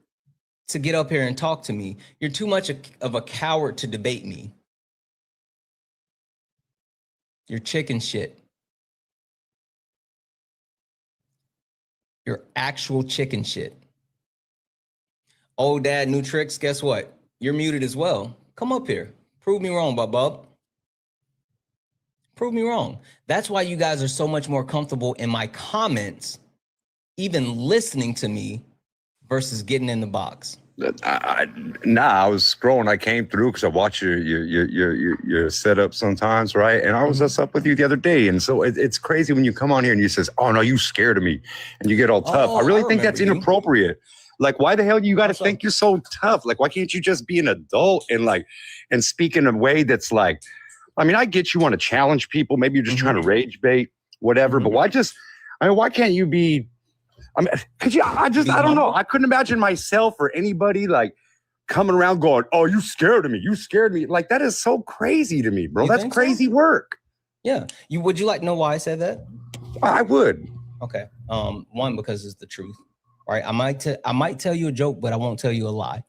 S1: to get up here and talk to me. You're too much of a coward to debate me. You're chicken shit. You're actual chicken shit. Oh, Dad, new tricks. Guess what? You're muted as well. Come up here. Prove me wrong, bub. Prove me wrong. That's why you guys are so much more comfortable in my comments, even listening to me versus getting in the box.
S3: I was scrolling. I came through because I watch your setup sometimes, right? And I was just up with you the other day, and so it's crazy when you come on here and you says, "Oh no, you scared of me," and you get all tough. I really think that's inappropriate. Like, why the hell you got to think you're so tough? Like, why can't you just be an adult and speak in a way that's like, I mean, I get you want to challenge people. Maybe you're just trying to rage bait, whatever. But why can't you be? I mean, I don't know. I couldn't imagine myself or anybody like coming around going, "Oh, you scared of me. You scared me." Like, that is so crazy to me, bro. That's crazy work.
S1: Yeah. Would you like to know why I said that?
S3: I would.
S1: Okay. One, because it's the truth, right? I might tell you a joke, but I won't tell you a lie,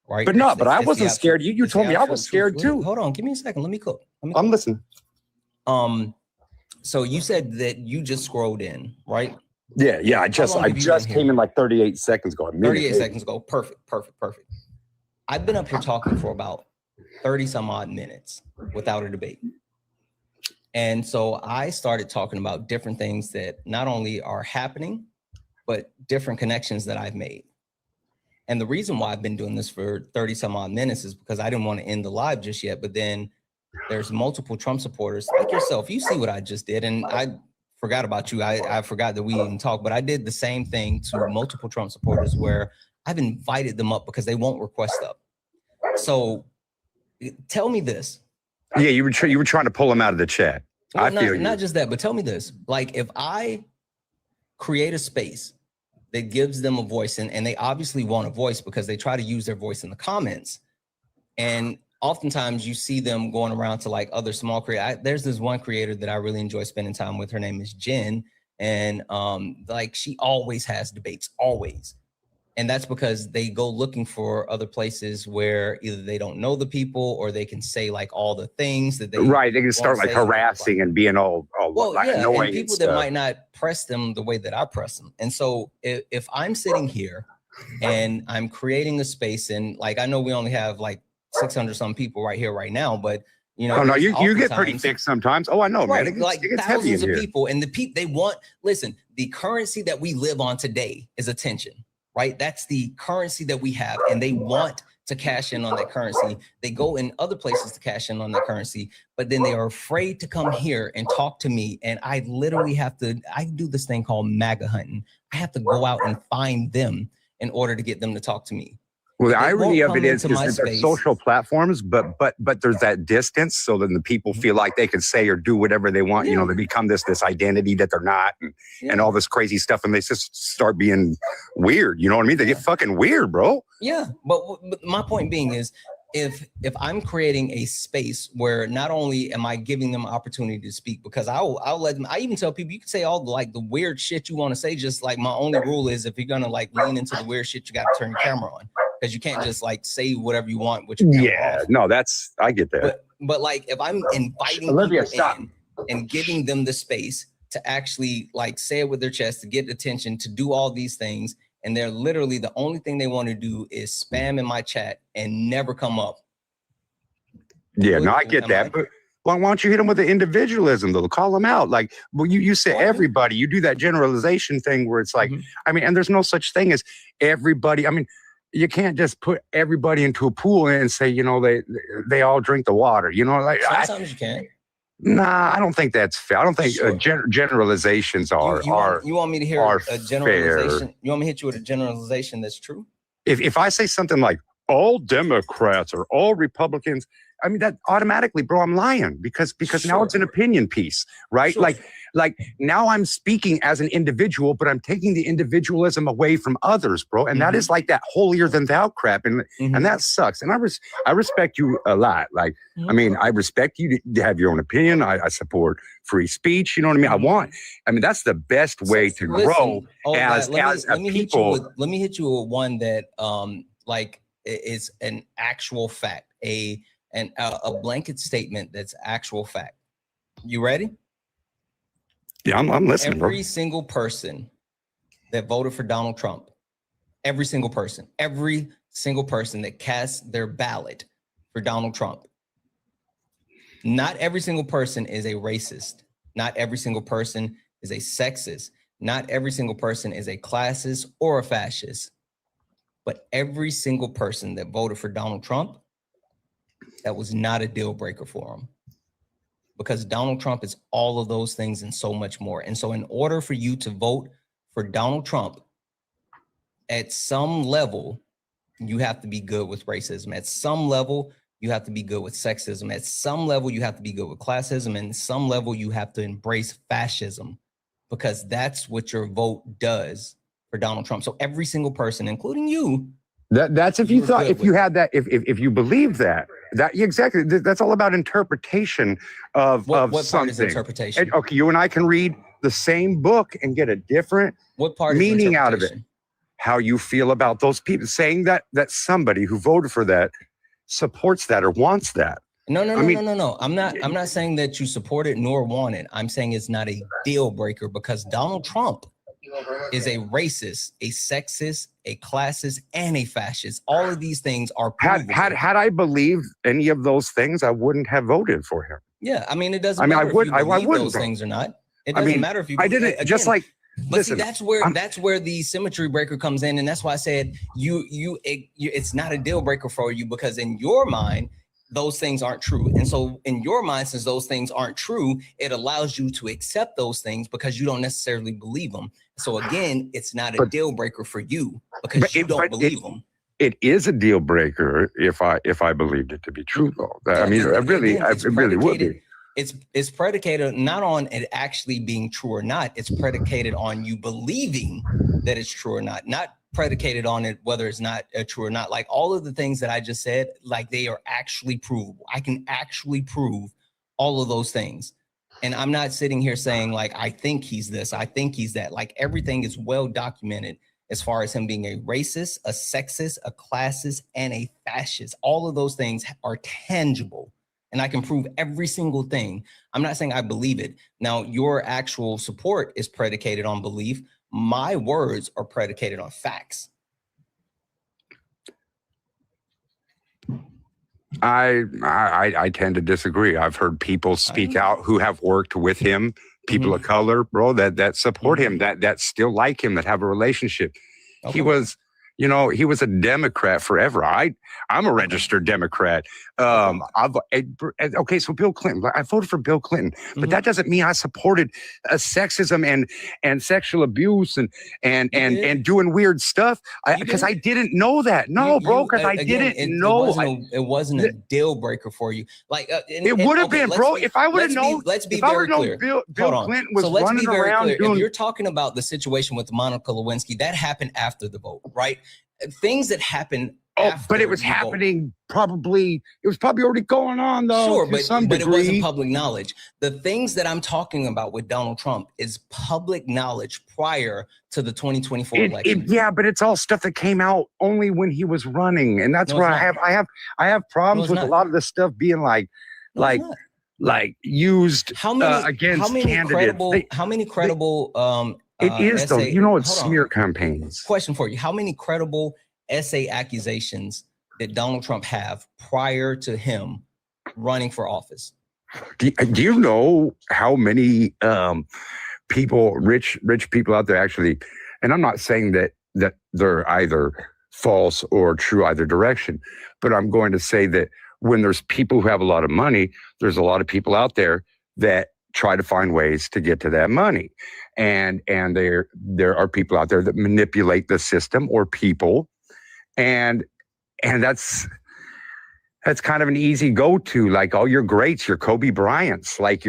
S1: right?
S3: But no, but I wasn't scared. You told me I was scared too.
S1: Hold on. Give me a second. Let me cook.
S3: I'm listening.
S1: So you said that you just scrolled in, right?
S3: Yeah. I just came in like 38 seconds ago.
S1: 38 seconds ago. Perfect. I've been up here talking for about 30 some odd minutes without a debate. And so I started talking about different things that not only are happening, but different connections that I've made. And the reason why I've been doing this for 30 some odd minutes is because I didn't want to end the live just yet, but then there's multiple Trump supporters like yourself. You see what I just did, and I forgot about you. I forgot that we didn't talk, but I did the same thing to multiple Trump supporters where I've invited them up because they won't request up. So tell me this.
S3: Yeah, you were trying to pull them out of the chat.
S1: Well,
S3: I feel you.
S1: Not just that, but tell me this. Like, if I create a space that gives them a voice, and they obviously want a voice because they try to use their voice in the comments, and oftentimes you see them going around to like other small creators. There's this one creator that I really enjoy spending time with. Her name is Jen. And like, she always has debates, always. And that's because they go looking for other places where either they don't know the people or they can say like all the things that they
S3: right. They can start like harassing and being all like annoying.
S1: And people that might not press them the way that I press them. And so if I'm sitting here and I'm creating a space, and like, I know we only have like 600 some people right here right now, but you know,
S3: oh no, you get pretty thick sometimes. Oh, I know,
S1: right,
S3: man.
S1: Like
S3: it's
S1: thousands
S3: heavy
S1: of people, and they want. Listen, the currency that we live on today is attention, right? That's the currency that we have, and they want to cash in on that currency. They go in other places to cash in on that currency, but then they are afraid to come here and talk to me. And I literally have to. I do this thing called MAGA hunting. I have to go out and find them in order to get them to talk to me.
S3: Well, the irony of it is that there's social platforms, but there's that distance, so then the people feel like they can say or do whatever they want. Yeah. You know, they become this identity that they're not, and all this crazy stuff, and they just start being weird. You know what I mean? They get fucking weird, bro.
S1: Yeah, but my point being is, if I'm creating a space where not only am I giving them opportunity to speak, because I'll let them. I even tell people you can say all the weird shit you want to say. Just like my only rule is, if you're gonna like lean into the weird shit, you got to turn your camera on. Because you can't just like say whatever you want, which
S3: no, I get that.
S1: But like, if I'm inviting people in and giving them the space to actually like say it with their chest, to get attention, to do all these things, and they're literally the only thing they want to do is spam in my chat and never come up.
S3: Yeah, no, I get that. Why don't you hit them with the individualism though? Call them out. Like, well, you say everybody. You do that generalization thing where it's like, I mean, and there's no such thing as everybody. I mean, you can't just put everybody into a pool and say, you know, they all drink the water. You know, like
S1: sometimes you can.
S3: Nah, I don't think that's fair. I don't think generalizations are.
S1: You want me to hear a generalization? Fair. You want me to hit you with a generalization that's true?
S3: If I say something like all Democrats or all Republicans, I mean that automatically, bro, I'm lying because now it's an opinion piece, right? Like now I'm speaking as an individual, but I'm taking the individualism away from others, bro. And that is like that holier than thou crap, and that sucks. And I respect you a lot. Like, I mean, I respect you to have your own opinion. I support free speech. You know what I mean? I mean, that's the best way to grow as a people.
S1: Let me hit you with one that like is an actual fact, a blanket statement that's actual fact. You ready?
S3: Yeah, I'm listening,
S1: Every single person that voted for Donald Trump, every single person that cast their ballot for Donald Trump, not every single person is a racist. Not every single person is a sexist. Not every single person is a classist or a fascist. But every single person that voted for Donald Trump, that was not a deal breaker for him. Because Donald Trump is all of those things and so much more. And so in order for you to vote for Donald Trump, at some level, you have to be good with racism. At some level, you have to be good with sexism. At some level, you have to be good with classism. And at some level, you have to embrace fascism, because that's what your vote does for Donald Trump. So every single person, including you,
S3: that's if you thought, if you had that, if you believe that exactly, that's all about interpretation of
S1: what
S3: something.
S1: Part is interpretation?
S3: And, okay, you and I can read the same book and get a different meaning out of it. How you feel about those people, saying that somebody who voted for that supports that or wants that.
S1: No. I'm not saying that you support it nor want it. I'm saying it's not a deal breaker, because Donald Trump is a racist, a sexist, a classist, and a fascist. All of these things are provable.
S3: Had I believed any of those things, I wouldn't have voted for him.
S1: Yeah, I mean, it doesn't matter if you believe those things or not. It doesn't matter if you.
S3: I didn't. Again, just like.
S1: But listen, see, that's where the symmetry breaker comes in, and that's why I said it's not a deal breaker for you, because in your mind those things aren't true. And so in your mind, since those things aren't true, it allows you to accept those things because you don't necessarily believe them. So again, it's not a deal breaker for you because you don't believe them.
S3: It is a deal breaker if I believed it to be true, though. I mean, it really would be.
S1: It's predicated not on it actually being true or not. It's predicated on you believing that it's true or not predicated on it whether it's not true or not. Like all of the things that I just said, like they are actually provable. I can actually prove all of those things. And I'm not sitting here saying like, I think he's this, I think he's that. Like everything is well documented as far as him being a racist, a sexist, a classist, and a fascist. All of those things are tangible. And I can prove every single thing. I'm not saying I believe it. Now, your actual support is predicated on belief. My words are predicated on facts.
S3: I tend to disagree. I've heard people speak out who have worked with him, people of color, bro, that support him, that still like him, that have a relationship. Okay. He was a Democrat forever. I'm a registered Democrat. Okay, so Bill Clinton, I voted for Bill Clinton, but that doesn't mean I supported sexism and sexual abuse and doing weird stuff because I didn't know that. No, bro, because I didn't know.
S1: It wasn't a deal breaker for you. Like
S3: it would have been, bro. If I would have known,
S1: let's be very clear.
S3: Bill Clinton was running around
S1: doing. If you're talking about the situation with Monica Lewinsky, that happened after the vote, right? Things that happen.
S3: But it was happening probably. It was probably already going on though.
S1: Sure, but it wasn't public knowledge. The things that I'm talking about with Donald Trump is public knowledge prior to the 2024 election.
S3: Yeah, but it's all stuff that came out only when he was running, and that's where I have problems with a lot of this stuff being like used against candidates.
S1: How many credible?
S3: It is though. It's smear campaigns.
S1: Question for you: how many credible essay accusations did Donald Trump have prior to him running for office?
S3: Do you know how many people, rich people out there actually, and I'm not saying that they're either false or true either direction, but I'm going to say that when there's people who have a lot of money, there's a lot of people out there that try to find ways to get to that money. And there are people out there that manipulate the system or people. And that's kind of an easy go-to, like all your greats, your Kobe Bryants, like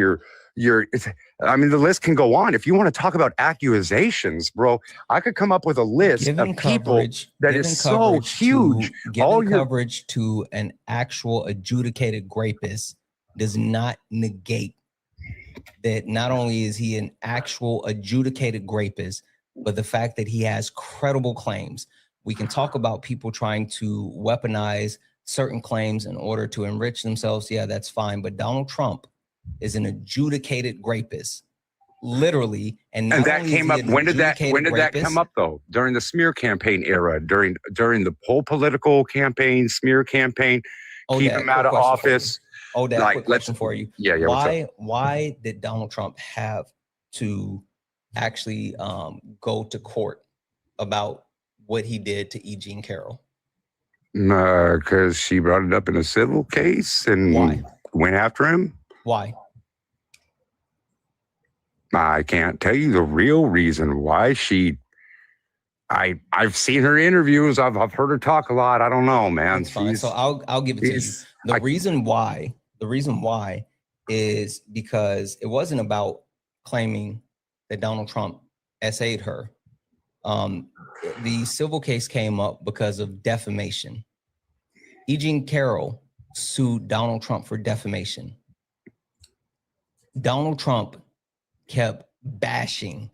S3: I mean, the list can go on. If you want to talk about accusations, bro, I could come up with a list of people that is so huge.
S1: Giving coverage to an actual adjudicated rapist does not negate that not only is he an actual adjudicated rapist, but the fact that he has credible claims. We can talk about people trying to weaponize certain claims in order to enrich themselves. Yeah, that's fine. But Donald Trump is an adjudicated rapist, literally. And
S3: that came up. When did that come up though? During the smear campaign era, during the whole political campaign, smear campaign, keep him out of office.
S1: Oh, that quick question for you.
S3: Yeah.
S1: Why did Donald Trump have to actually go to court about what he did to E. Jean Carroll?
S3: Because she brought it up in a civil case and went after him.
S1: Why?
S3: I can't tell you the real reason why. I've seen her interviews. I've heard her talk a lot. I don't know, man.
S1: That's fine. So I'll give it to you. The reason why is because it wasn't about claiming that Donald Trump essayed her. The civil case came up because of defamation. E. Jean Carroll sued Donald Trump for defamation. Donald Trump kept bashing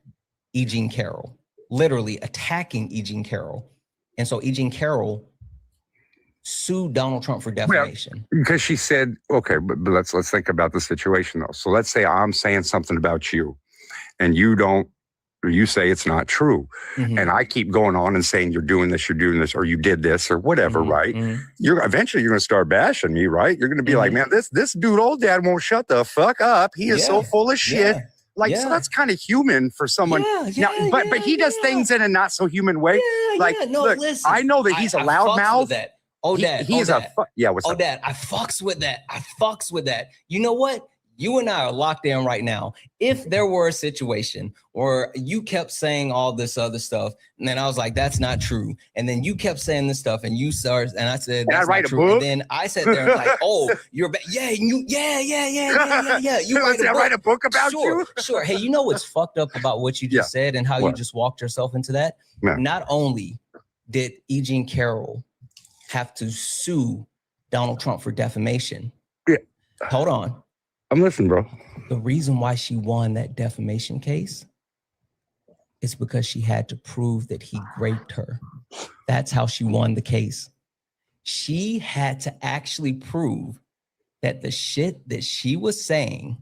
S1: E. Jean Carroll, literally attacking E. Jean Carroll. And so E. Jean Carroll sued Donald Trump for defamation.
S3: Because she said, okay, but let's think about the situation though. So let's say I'm saying something about you and you say it's not true. Mm-hmm. And I keep going on and saying you're doing this, or you did this or whatever, mm-hmm. right? Mm-hmm. You're eventually going to start bashing me, right? You're going to be like, man, this dude, old dad won't shut the fuck up. He is so full of shit. Yeah. So that's kind of human for someone. But he does things in a not so human way. Look, listen, I know that he's a loudmouth.
S1: Oh, Dad.
S3: What's up?
S1: Dad, I fucks with that. You know what? You and I are locked in right now. If there were a situation where you kept saying all this other stuff, and then I was like, that's not true. And then you kept saying this stuff, and you started, and I said, that's not true. And then I sat there and like, oh, you're yeah. You
S3: write a book about you?
S1: Sure. Hey, you know what's fucked up about what you just said and how you just walked yourself into that? Yeah. Not only did E. Jean Carroll have to sue Donald Trump for defamation.
S3: Yeah.
S1: Hold on.
S3: I'm listening, bro.
S1: The reason why she won that defamation case is because she had to prove that he raped her. That's how she won the case. She had to actually prove that the shit that she was saying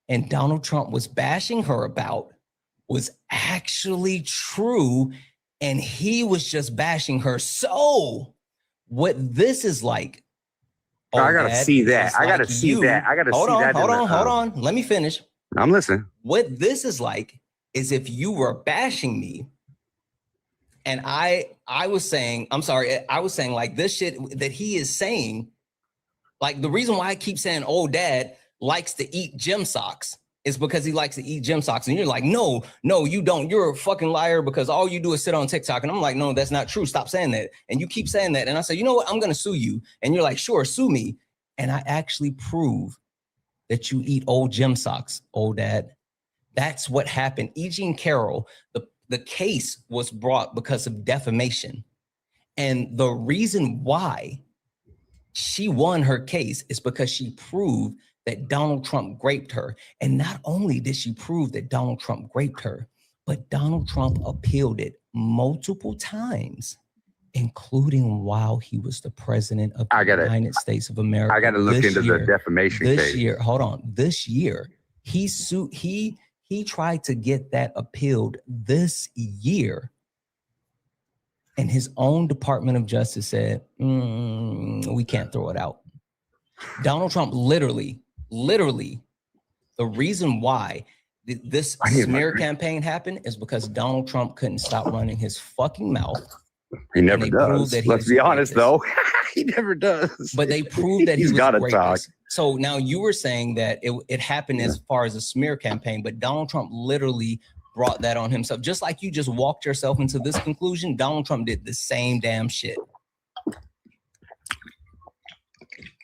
S1: and Donald Trump was bashing her about was actually true, and he was just bashing her. So what this is like,
S3: I gotta see that. I gotta see that.
S1: Hold on. Let me finish.
S3: I'm listening.
S1: What this is like is if you were bashing me, and I was saying, I was saying like this shit that he is saying, like the reason why I keep saying old dad likes to eat gym socks is because he likes to eat gym socks. And you're like, no, you don't. You're a fucking liar because all you do is sit on TikTok. And I'm like, no, that's not true. Stop saying that. And you keep saying that. And I said, you know what? I'm going to sue you. And you're like, sure, sue me. And I actually prove that you eat old gym socks, old dad. That's what happened. E. Jean Carroll, the case was brought because of defamation. And the reason why she won her case is because she proved that Donald Trump raped her. And not only did she prove that Donald Trump raped her, but Donald Trump appealed it multiple times, including while he was the president of the United States of America.
S3: I got to look into the defamation case.
S1: This year, he tried to get that appealed this year. And his own Department of Justice said, we can't throw it out. Donald Trump literally literally, the reason why this smear campaign happened is because Donald Trump couldn't stop running his fucking mouth.
S3: He never
S1: And they proved
S3: does.
S1: that he
S3: Let's
S1: was
S3: be
S1: a
S3: honest,
S1: rapist.
S3: though. He never does.
S1: But they proved that he
S3: He's
S1: was a
S3: gotta
S1: rapist.
S3: talk.
S1: So now you were saying that it happened as far as a smear campaign, but Donald Trump literally brought that on himself. Just like you just walked yourself into this conclusion, Donald Trump did the same damn shit.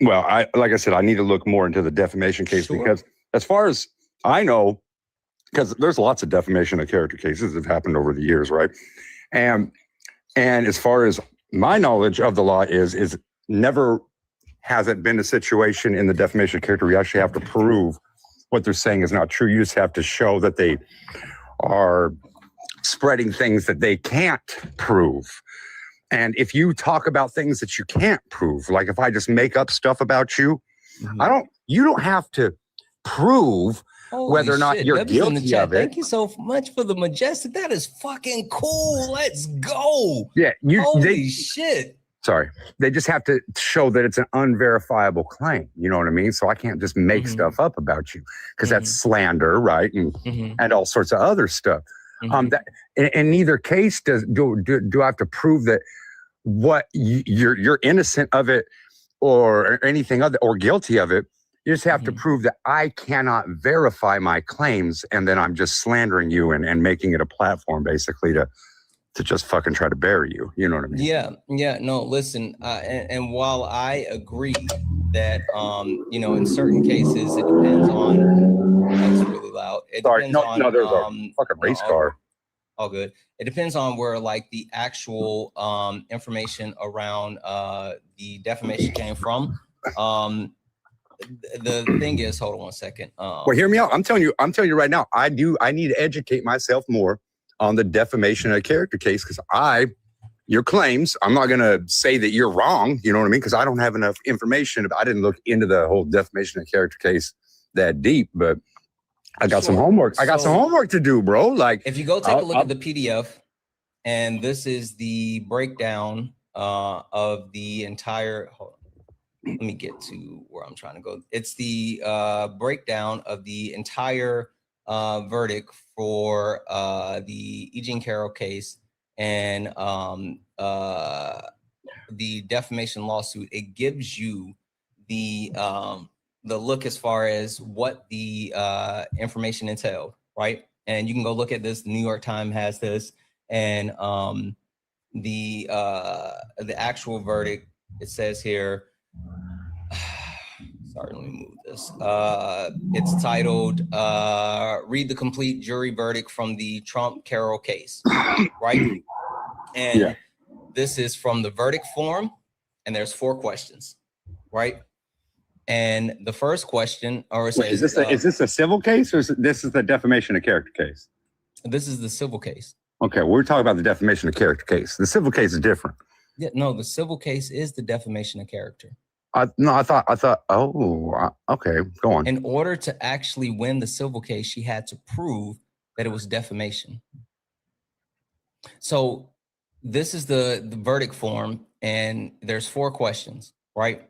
S3: Well, like I said, I need to look more into the defamation case because as far as I know, because there's lots of defamation of character cases that have happened over the years, right? And as far as my knowledge of the law is never hasn't been a situation in the defamation of character where you actually have to prove what they're saying is not true. You just have to show that they are spreading things that they can't prove. And if you talk about things that you can't prove, like if I just make up stuff about you, you don't have to prove whether or not you're
S1: W's in the
S3: guilty
S1: chat.
S3: of it.
S1: Thank you so much for the majestic. That is fucking cool. Let's go.
S3: Yeah,
S1: Holy shit.
S3: Sorry. They just have to show that it's an unverifiable claim. You know what I mean? So I can't just make stuff up about you because that's slander, right? And all sorts of other stuff. That in neither case do I have to prove that what you're innocent of it or anything other or guilty of it. You just have to prove that I cannot verify my claims, and then I'm just slandering you and making it a platform basically to just fucking try to bury you. You know what I mean?
S1: Yeah. No, listen. And while I agree that, you know, in certain cases it depends on. That's really loud. It depends on.
S3: No, there's a fucking race car.
S1: All good. It depends on where like the actual information around the defamation came from. The thing is, hold on one second.
S3: Well, hear me out. I'm telling you right now, I need to educate myself more on the defamation of character case because your claims, I'm not going to say that you're wrong. You know what I mean? Because I don't have enough information. I didn't look into the whole defamation of character case that deep, but I got some homework. I got some homework to do, bro. Like
S1: if you go take a look at the PDF, and this is the breakdown of the entire, hold on. Let me get to where I'm trying to go. It's the breakdown of the entire verdict for the E. Jean Carroll case and the defamation lawsuit. It gives you the look as far as what the information entailed, right? And you can go look at this. The New York Times has this, and the actual verdict. It says here. Sorry, let me move this. It's titled "Read the Complete Jury Verdict from the Trump-Carroll Case," right? And this is from the verdict form, and there's 4 questions, right? And the first question, or it says,
S3: is this a civil case or this is the defamation of character case?
S1: This is the civil case.
S3: Okay, we're talking about the defamation of character case. The civil case is different.
S1: Yeah, no, the civil case is the defamation of character.
S3: I thought. Oh, okay, go on.
S1: In order to actually win the civil case, she had to prove that it was defamation. So this is the verdict form, and there's 4 questions, right?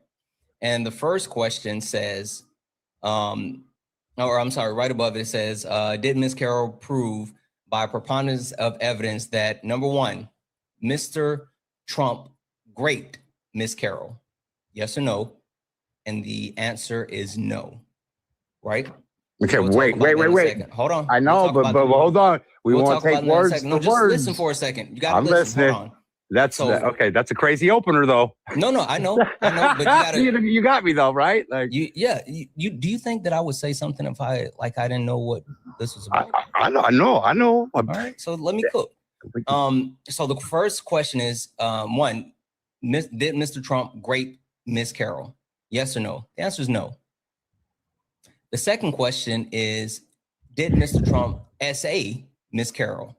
S1: And the first question says, right above it, it says, did Ms. Carroll prove by preponderance of evidence that, number 1, Mr. Trump raped Ms. Carroll? Yes or no? And the answer is no, right?
S3: Okay, wait.
S1: Hold on.
S3: I know, but hold on. We want to take words
S1: No, just
S3: words.
S1: listen for a second. You got to
S3: I'm
S1: listen.
S3: listening.
S1: Hold on.
S3: That's okay. That's a crazy opener, though.
S1: No, I know, but you gotta.
S3: You got me though, right? Like
S1: do you think that I would say something if I didn't know what this was about?
S3: I know.
S1: All right, so let me cook. So the first question is, 1, did Mr. Trump rape Ms. Carroll? Yes or no? The answer is no. The second question is, did Mr. Trump SA Ms. Carroll?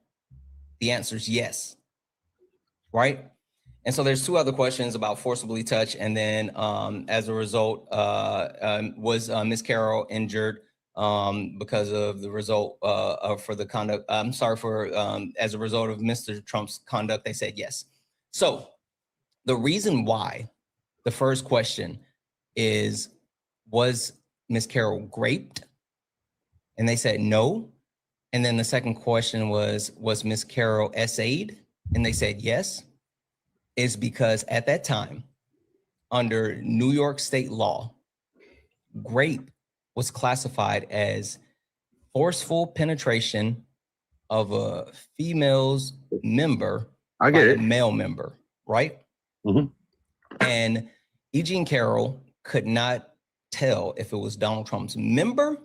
S1: The answer is yes. Right? And so there's 2 other questions about forcibly touch, and then as a result, was Ms. Carroll injured because of the result for the conduct? I'm sorry, as a result of Mr. Trump's conduct, they said yes. So the reason why the first question is, was Miss Carroll raped? And they said no. And then the second question was Miss Carroll SA'd? And they said yes. Is because at that time, under New York state law, rape was classified as forceful penetration of a female's member by a male member, right? And E. Jean Carroll could not tell if it was Donald Trump's member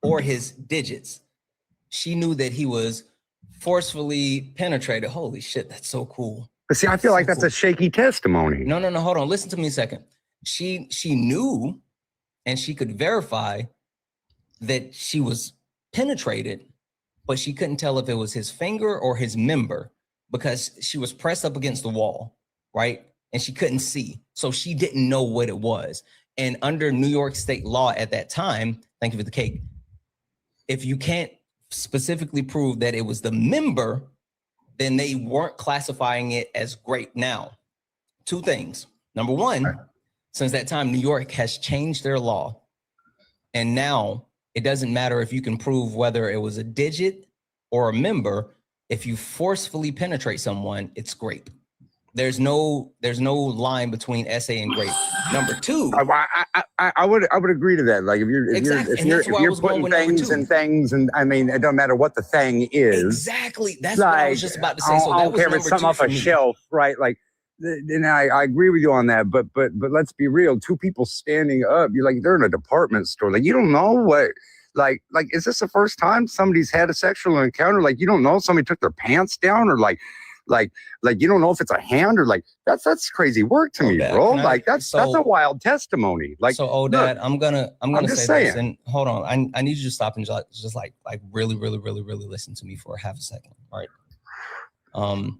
S1: or his digits. She knew that he was forcefully penetrated. Holy shit, that's so cool.
S3: But see, I feel like that's a shaky testimony.
S1: No, hold on. Listen to me a second. She knew and she could verify that she was penetrated, but she couldn't tell if it was his finger or his member because she was pressed up against the wall, right? And she couldn't see. So she didn't know what it was. And under New York state law at that time, thank you for the cake, if you can't specifically prove that it was the member, then they weren't classifying it as rape. Now, two things. Number one, since that time, New York has changed their law. And now it doesn't matter if you can prove whether it was a digit or a member. If you forcefully penetrate someone, it's rape. There's no line between SA and rape. Number two,
S3: I would agree to that. Like if you're putting things and things, and I mean, it doesn't matter what the thing is.
S1: Exactly. That's what I was just about to say. So
S3: I don't care if it's something off a shelf, right? Like, and I agree with you on that. But let's be real. Two people standing up, you're like they're in a department store. Like you don't know what. Like, is this the first time somebody's had a sexual encounter? Like you don't know somebody took their pants down, or like you don't know if it's a hand or like that's crazy work to me, bro. Like that's a wild testimony. Like
S1: so, Dad, I'm gonna say this, and hold on, I need you to stop and just like really listen to me for a half a second, all right?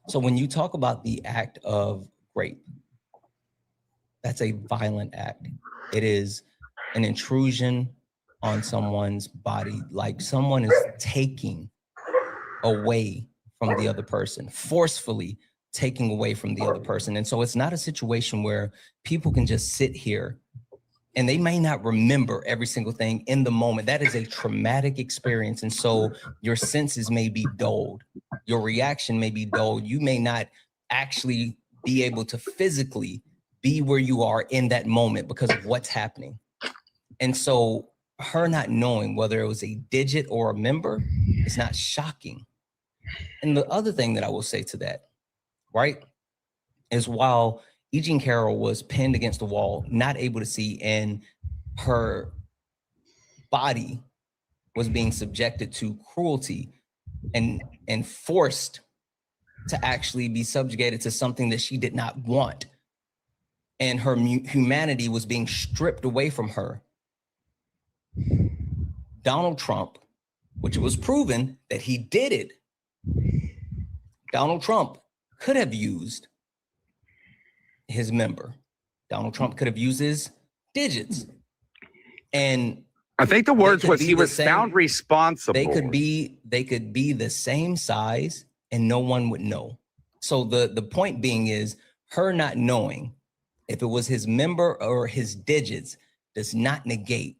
S1: So when you talk about the act of rape, that's a violent act. It is an intrusion on someone's body, like someone is taking away from the other person, forcefully taking away from the other person. And so it's not a situation where people can just sit here and they may not remember every single thing in the moment. That is a traumatic experience. And so your senses may be dulled. Your reaction may be dulled. You may not actually be able to physically be where you are in that moment because of what's happening. And so her not knowing whether it was a digit or a member is not shocking. And the other thing that I will say to that, right, is while E. Jean Carroll was pinned against the wall, not able to see, and her body was being subjected to cruelty and forced to actually be subjugated to something that she did not want. And her humanity was being stripped away from her. Donald Trump, which it was proven that he did it, Donald Trump could have used his member. Donald Trump could have used his digits. And
S3: I think the words was he was found responsible.
S1: They could be the same size and no one would know. So the point being is her not knowing if it was his member or his digits does not negate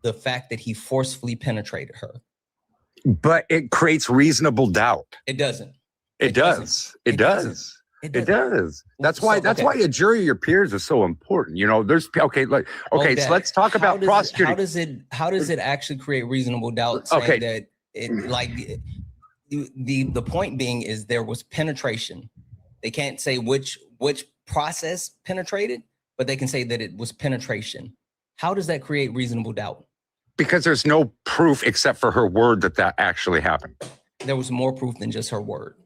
S1: the fact that he forcefully penetrated her.
S3: But it creates reasonable doubt.
S1: It doesn't.
S3: It does. It does. That's why a jury of your peers is so important. You know, there's so let's talk about prosecuting.
S1: How does it actually create reasonable doubt saying that it like the point being is there was penetration. They can't say which process penetrated, but they can say that it was penetration. How does that create reasonable doubt?
S3: Because there's no proof except for her word that actually happened.
S1: There was more proof than just her word.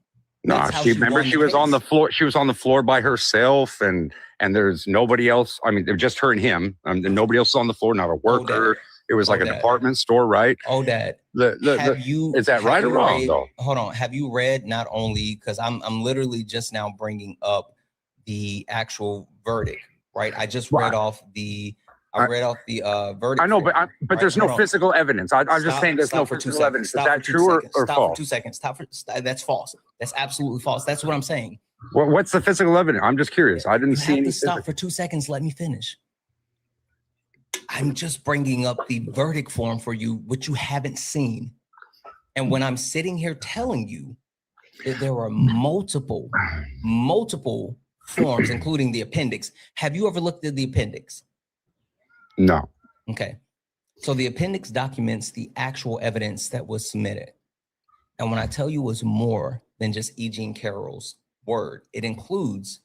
S3: No, she was on the floor. She was on the floor by herself, and there's nobody else. I mean, it was just her and him. And nobody else on the floor, not a worker. It was like a department store, right?
S1: Oh, Dad.
S3: Is that right or wrong, though?
S1: Hold on. Have you read not only, because I'm literally just now bringing up the actual verdict, right? I just read off the verdict.
S3: I know, but there's no physical evidence. I'm just saying there's no physical evidence. Is that true or false?
S1: Stop for 2 seconds. That's false. That's absolutely false. That's what I'm saying.
S3: What's the physical evidence? I'm just curious. I didn't see any.
S1: Stop for 2 seconds. Let me finish. I'm just bringing up the verdict form for you, which you haven't seen. And when I'm sitting here telling you that there are multiple forms, including the appendix. Have you ever looked at the appendix?
S3: No.
S1: Okay. So the appendix documents the actual evidence that was submitted. And when I tell you it's more than just E. Jean Carroll's word, it includes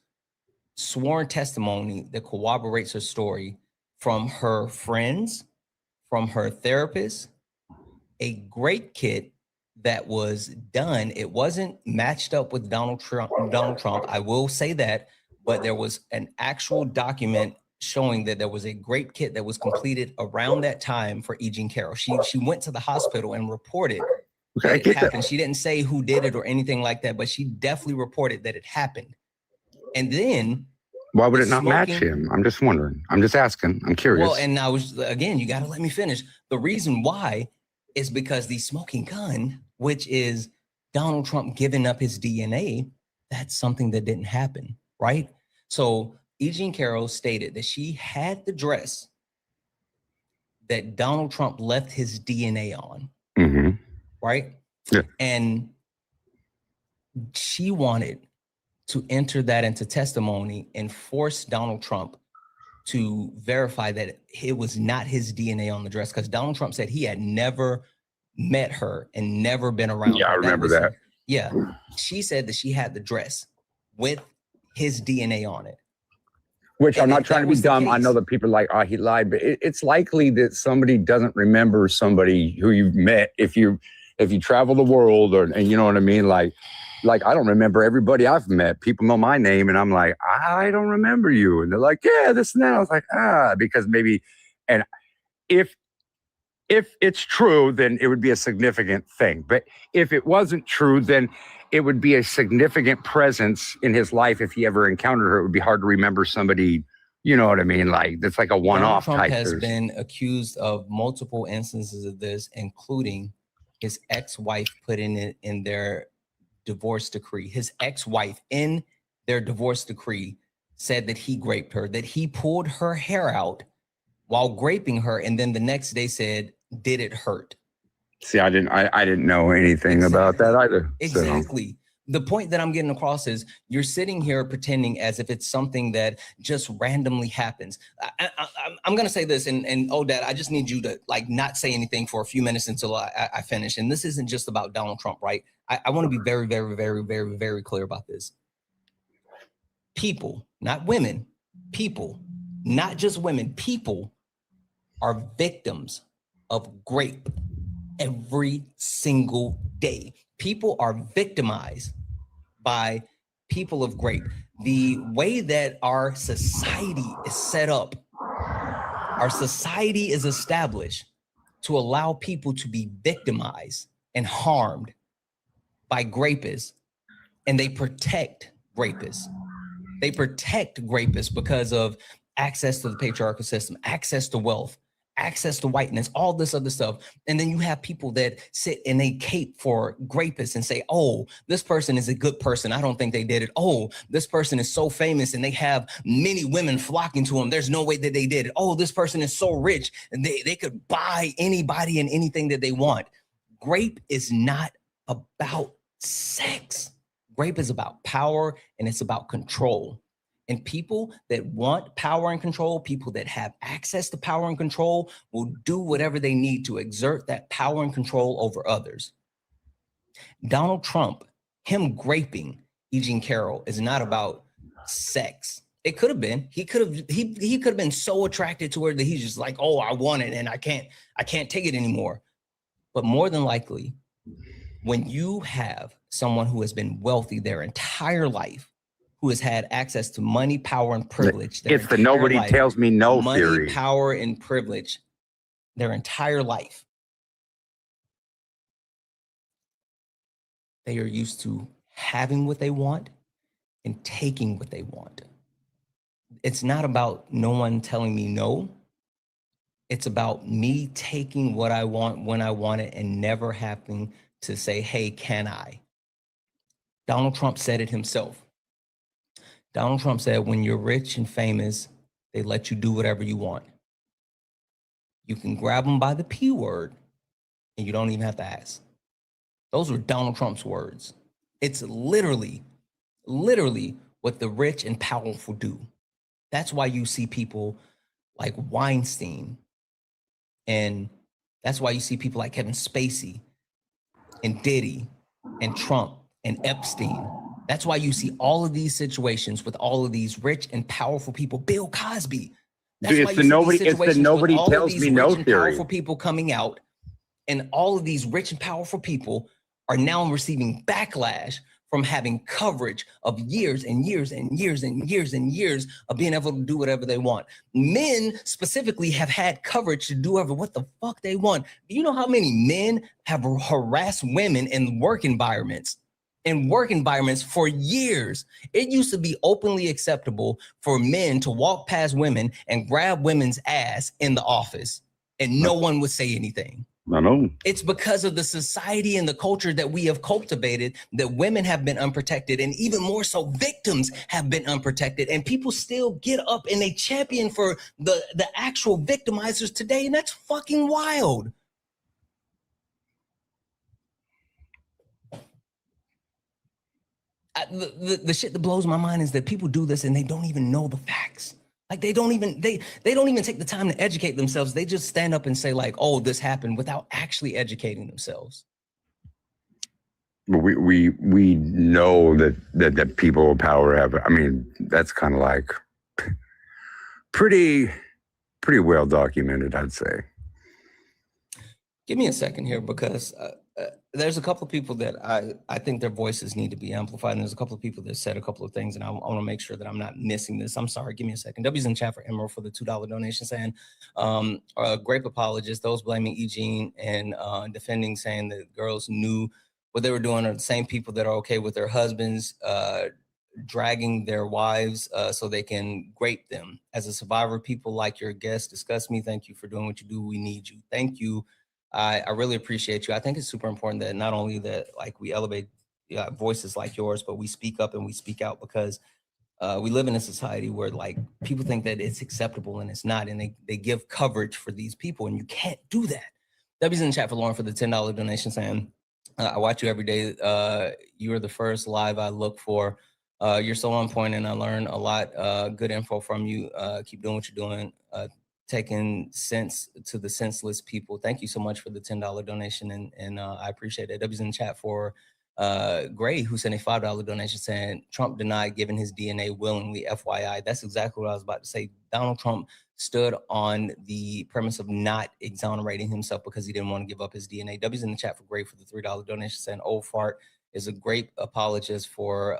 S1: sworn testimony that corroborates her story from her friends, from her therapist, a great kit that was done. It wasn't matched up with Donald Trump. I will say that, but there was an actual document showing that there was a great kit that was completed around that time for E. Jean Carroll. She went to the hospital and reported that it happened. She didn't say who did it or anything like that, but she definitely reported that it happened. And then
S3: why would it not match him? I'm just wondering. I'm just asking. I'm curious.
S1: Well, and I was, again, you got to let me finish. The reason why is because the smoking gun, which is Donald Trump giving up his DNA, that's something that didn't happen, right? So E. Jean Carroll stated that she had the dress that Donald Trump left his DNA on, right?
S3: Yeah.
S1: And she wanted to enter that into testimony and force Donald Trump to verify that it was not his DNA on the dress, because Donald Trump said he had never met her and never been around her.
S3: Yeah, I remember that.
S1: Yeah. She said that she had the dress with his DNA on it.
S3: Which I'm not trying to be dumb. I know that people are like, oh, he lied, but it's likely that somebody doesn't remember somebody who you've met if you travel the world, and you know what I mean? Like I don't remember everybody I've met. People know my name, and I'm like, I don't remember you. And they're like, yeah, this and that. I was like, because maybe, and if it's true, then it would be a significant thing. But if it wasn't true, then it would be a significant presence in his life. If he ever encountered her, it would be hard to remember somebody, you know what I mean? Like, that's like a one-off
S1: Trump
S3: type.
S1: has been accused of multiple instances of this, including his ex-wife putting it in their divorce decree. His ex-wife in their divorce decree said that he raped her, that he pulled her hair out while raping her, and then the next day said, did it hurt?
S3: See, I didn't know anything about that either.
S1: Exactly.
S3: So.
S1: The point that I'm getting across is you're sitting here pretending as if it's something that just randomly happens. I'm going to say this, and Odette, I just need you to like not say anything for a few minutes until I finish. And this isn't just about Donald Trump, right? I want to be very, very, very, very, very clear about this. People, not women, people, not just women, people are victims of rape every single day. People are victimized by people of rape. The way that our society is set up, our society is established to allow people to be victimized and harmed by rapists, and they protect rapists. They protect rapists because of access to the patriarchal system, access to wealth, access to whiteness, all this other stuff. And then you have people that sit and they cape for rapists and say, oh, this person is a good person. I don't think they did it. Oh, this person is so famous and they have many women flocking to them. There's no way that they did it. Oh, this person is so rich and they could buy anybody and anything that they want. Rape is not about sex. Rape is about power, and it's about control. And people that want power and control, people that have access to power and control, will do whatever they need to exert that power and control over others. Donald Trump, him raping E. Jean Carroll, is not about sex. It could have been. He could have been so attracted to her that he's just like, oh, I want it and I can't take it anymore. But more than likely, when you have someone who has been wealthy their entire life, who has had access to money, power, and privilege.
S3: It's the nobody tells me no theory.
S1: Money, power, and privilege their entire life. They are used to having what they want and taking what they want. It's not about no one telling me no. It's about me taking what I want when I want it and never having to say, hey, can I? Donald Trump said it himself. Donald Trump said, when you're rich and famous, they let you do whatever you want. You can grab them by the P word and you don't even have to ask. Those were Donald Trump's words. It's literally what the rich and powerful do. That's why you see people like Weinstein, and that's why you see people like Kevin Spacey and Diddy and Trump and Epstein. That's why you see all of these situations with all of these rich and powerful people. Bill Cosby. That's
S3: Dude,
S1: why
S3: it's the nobody
S1: all of
S3: tells
S1: these
S3: me no
S1: rich and
S3: theory.
S1: powerful people coming out, and all of these rich and powerful people are now receiving backlash from having coverage of years and years and years and years and years of being able to do whatever they want. Men specifically have had coverage to do what the fuck they want. Do you know how many men have harassed women in work environments? In work environments for years. It used to be openly acceptable for men to walk past women and grab women's ass in the office, and no one would say anything.
S3: I know.
S1: It's because of the society and the culture that we have cultivated that women have been unprotected, and even more so victims have been unprotected, and people still get up and they champion for the actual victimizers today, and that's fucking wild. The shit that blows my mind is that people do this and they don't even know the facts. Like they don't even take the time to educate themselves. They just stand up and say like, "Oh, this happened," without actually educating themselves.
S3: We know that people of power have. I mean, that's kind of like pretty well documented, I'd say.
S1: Give me a second here, because there's a couple of people that I think their voices need to be amplified, and there's a couple of people that said a couple of things, and I want to make sure that I'm not missing this. I'm sorry. Give me a second. W's in chat for Emerald for the $2 donation, saying, grape apologists, those blaming Eugene and defending, saying that girls knew what they were doing are the same people that are okay with their husbands dragging their wives so they can grape them. As a survivor, people like your guest disgust me. Thank you for doing what you do. We need you. Thank you. I really appreciate you. I think it's super important that not only that like we elevate voices like yours, but we speak up and we speak out, because we live in a society where like people think that it's acceptable and it's not, and they give coverage for these people, and you can't do that. W's in the chat for Lauren for the $10 donation, saying, I watch you every day. You are the first live I look for. You're so on point, and I learn a lot. Good info from you. Keep doing what you're doing. Taking sense to the senseless people. Thank you so much for the $10 donation, and I appreciate it. W's in the chat for Gray, who sent a $5 donation, saying Trump denied giving his DNA willingly. FYI, that's exactly what I was about to say. Donald Trump stood on the premise of not exonerating himself because he didn't want to give up his DNA. W's in the chat for Gray for the $3 donation, saying Old Fart is a great apologist for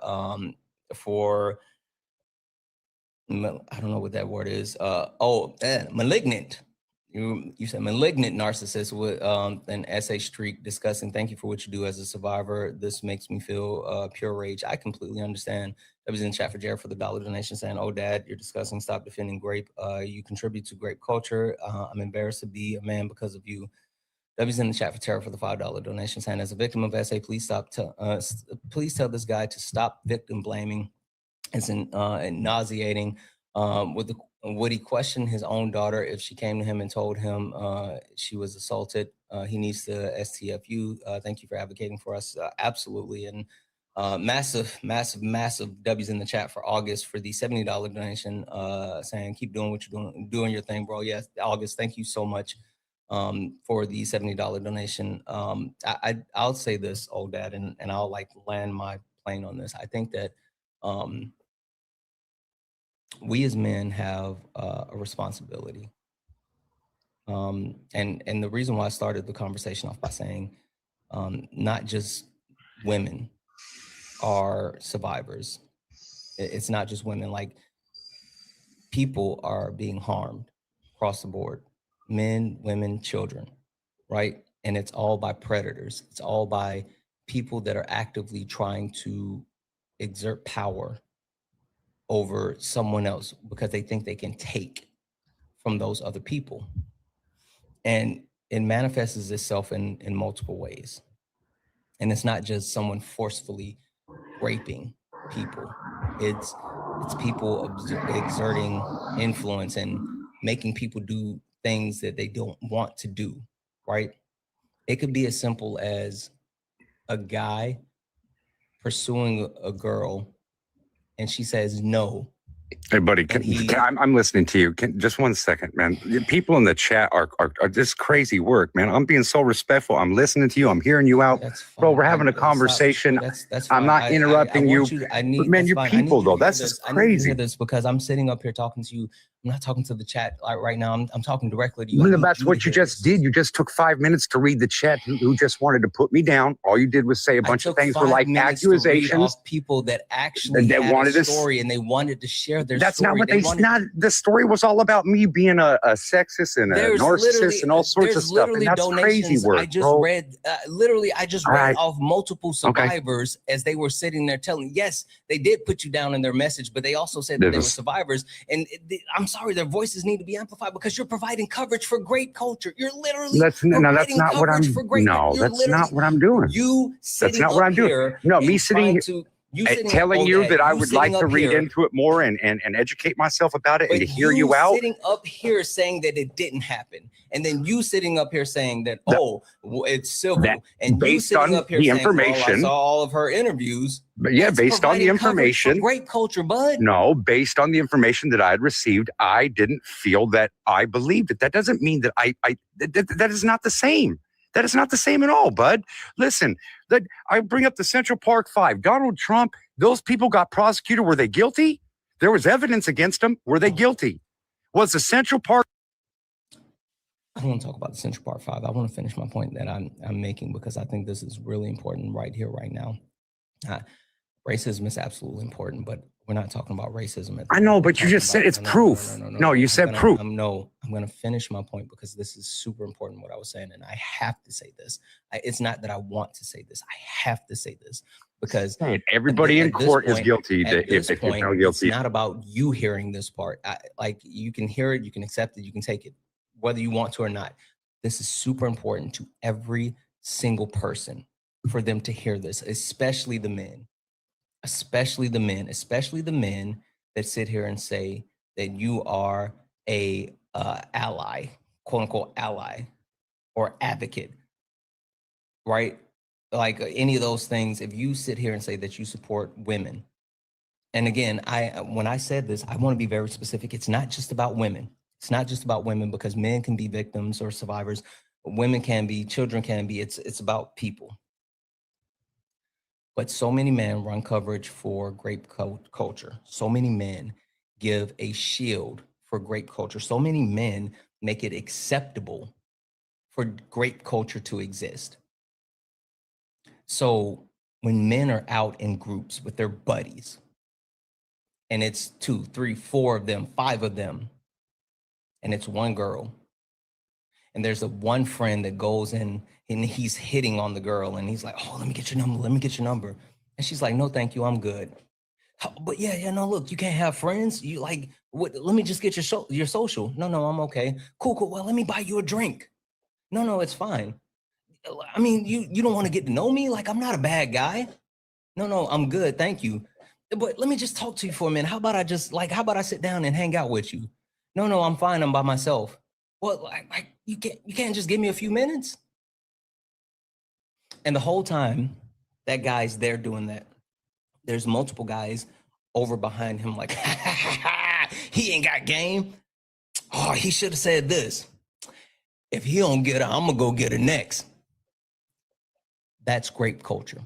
S1: I don't know what that word is. Malignant. You said malignant narcissist with an essay streak discussing. Thank you for what you do as a survivor. This makes me feel pure rage. I completely understand. I was in chat for Jared for the $1 donation, saying, "Oh, Dad, you're disgusting. Stop defending grape. You contribute to grape culture. I'm embarrassed to be a man because of you." W's in the chat for Tara for the $5 donation, saying, "As a victim of essay, please please tell this guy to stop victim blaming. It's nauseating. Would he question his own daughter if she came to him and told him she was assaulted? He needs to STFU. Thank you for advocating for us." Absolutely. And massive W's in the chat for August for the $70 donation, saying, "Keep doing what you're doing your thing, bro." Yes, August, thank you so much for the $70 donation. I'll say this, old dad, and I'll like land my plane on this. I think that we as men have a responsibility. And the reason why I started the conversation off by saying not just women are survivors. It's not just women, like people are being harmed across the board. Men, women, children, right? And it's all by predators. It's all by people that are actively trying to exert power over someone else because they think they can take from those other people. And it manifests itself in multiple ways. And it's not just someone forcefully raping people. It's people exerting influence and making people do things that they don't want to do, right? It could be as simple as a guy pursuing a girl and she says no.
S3: Hey, buddy, I'm listening to you. Just 1 second, man. The people in the chat are just crazy work, man. I'm being so respectful. I'm listening to you. I'm hearing you out. Bro, we're having a conversation.
S1: That's
S3: I'm not interrupting you. But man, you're people, though. That's just
S1: I need to
S3: crazy.
S1: hear this because I'm sitting up here talking to you. I'm not talking to the chat right now. I'm talking directly to you.
S3: No, that's what you just did. You just took 5 minutes to read the chat. Who just wanted to put me down? All you did was say a bunch of things were like accusations.
S1: People that actually had wanted a story and they wanted to share their
S3: That's
S1: story.
S3: not what the story was all about me being a sexist and a narcissist and all sorts of stuff. And that's crazy work,
S1: I just
S3: bro.
S1: read, I just read off multiple survivors as they were sitting there telling, yes, they did put you down in their message, but they also said that they were survivors. And I'm sorry, their voices need to be amplified because you're providing coverage for great culture. You're literally
S3: That's not what I'm doing. That's not what I'm doing. No, me sitting here telling you that I would like to read into it more and educate myself about it and to hear you out.
S1: Sitting up here saying that it didn't happen, and then you sitting up here saying that it's civil, and you sitting up here saying, I saw all of her interviews.
S3: But yeah, based on the information,
S1: great culture, bud.
S3: No, based on the information that I had received, I didn't feel that I believed it. That doesn't mean that that is not the same. That is not the same at all, bud. Listen, I bring up the Central Park Five. Donald Trump, those people got prosecuted. Were they guilty? There was evidence against them. Were they guilty? Was the Central Park?
S1: I don't want to talk about the Central Park Five. I want to finish my point that I'm making because I think this is really important right here, right now. Racism is absolutely important, but we're not talking about racism.
S3: I know, but you just said it's proof. No, you said proof.
S1: I'm going to finish my point because this is super important what I was saying, and I have to say this. It's not that I want to say this. I have to say this because
S3: everybody in court is guilty if they're found guilty.
S1: It's not about you hearing this part. Like you can hear it, you can accept it, you can take it, whether you want to or not. This is super important to every single person for them to hear this, especially the men. Especially the men that sit here and say that you are a ally, quote unquote ally or advocate, right? Like any of those things, if you sit here and say that you support women, and again, when I said this, I want to be very specific. It's not just about women. It's not just about women because men can be victims or survivors. Women can be, children can be. It's about people. But so many men run coverage for grape culture. So many men give a shield for grape culture. So many men make it acceptable for grape culture to exist. So when men are out in groups with their buddies, and it's 2, 3, 4 of them, 5 of them, and it's one girl, and there's one friend that goes in and he's hitting on the girl and he's like, oh, let me get your number. And she's like, no, thank you, I'm good. But yeah, no, look, you can't have friends. You like, what? Let me just get your social. No, I'm okay. Cool. Well, let me buy you a drink. No, it's fine. I mean, you don't want to get to know me? Like, I'm not a bad guy. No, I'm good, thank you. But let me just talk to you for a minute. How about I sit down and hang out with you? No, I'm fine, I'm by myself. Well, like you can't just give me a few minutes? And the whole time that guy's there doing that, there's multiple guys over behind him like, he ain't got game. Oh, he should have said this. If he don't get her, I'm gonna go get her next. That's grape culture.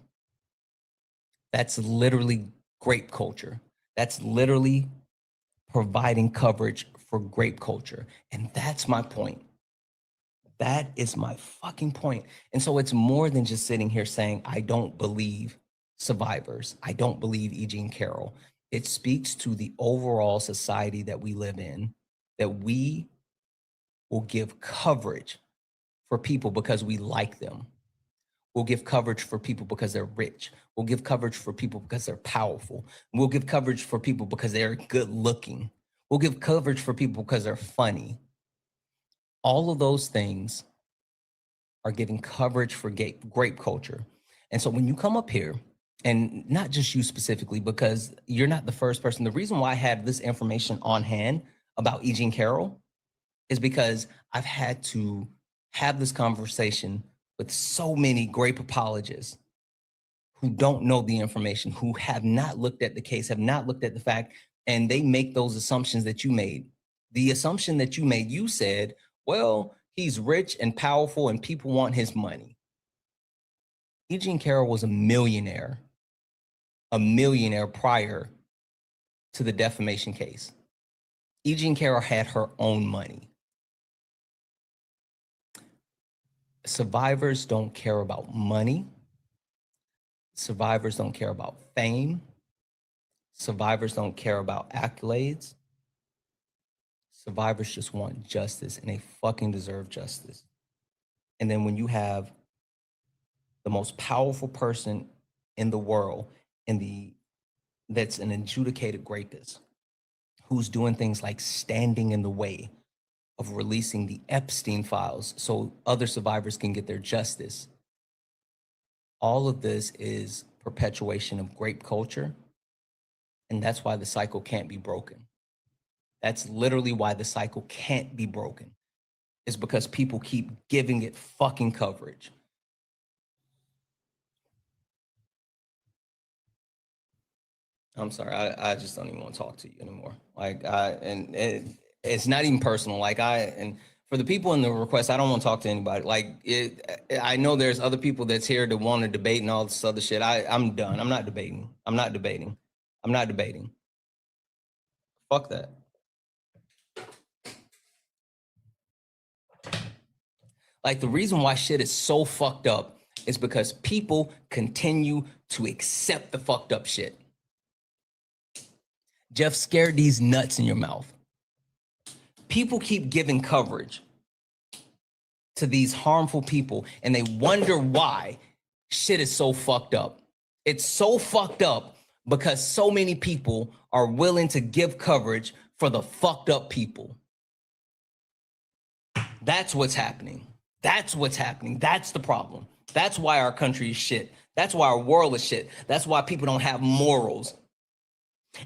S1: That's literally grape culture. That's literally providing coverage for grape culture. And that's my point. That is my fucking point. And so it's more than just sitting here saying, I don't believe survivors. I don't believe E. Jean Carroll. It speaks to the overall society that we live in, that we will give coverage for people because we like them. We'll give coverage for people because they're rich. We'll give coverage for people because they're powerful. We'll give coverage for people because they're good looking. We'll give coverage for people because they're funny. All of those things are giving coverage for grape culture. And so when you come up here, and not just you specifically, because you're not the first person. The reason why I had this information on hand about E. Jean Carroll is because I've had to have this conversation with so many grape apologists who don't know the information, who have not looked at the case, have not looked at the fact, and they make those assumptions that you made. The assumption that you made, you said, well, he's rich and powerful and people want his money. E. Jean Carroll was a millionaire prior to the defamation case. E. Jean Carroll had her own money. Survivors don't care about money. Survivors don't care about fame. Survivors don't care about accolades. Survivors just want justice, and they fucking deserve justice. And then when you have the most powerful person in the world, that's an adjudicated rapist, who's doing things like standing in the way of releasing the Epstein files so other survivors can get their justice. All of this is perpetuation of grape culture, and that's why the cycle can't be broken. That's literally why the cycle can't be broken. It's because people keep giving it fucking coverage. I'm sorry, I just don't even want to talk to you anymore. Like, it's not even personal. Like, and for the people in the request, I don't want to talk to anybody. Like, I know there's other people that's here that want to debate and all this other shit. I'm done. I'm not debating. Fuck that. Like, the reason why shit is so fucked up is because people continue to accept the fucked up shit. Jeff, scare these nuts in your mouth. People keep giving coverage to these harmful people, and they wonder why shit is so fucked up. It's so fucked up because so many people are willing to give coverage for the fucked up people. That's what's happening. That's what's happening. That's the problem. That's why our country is shit. That's why our world is shit. That's why people don't have morals.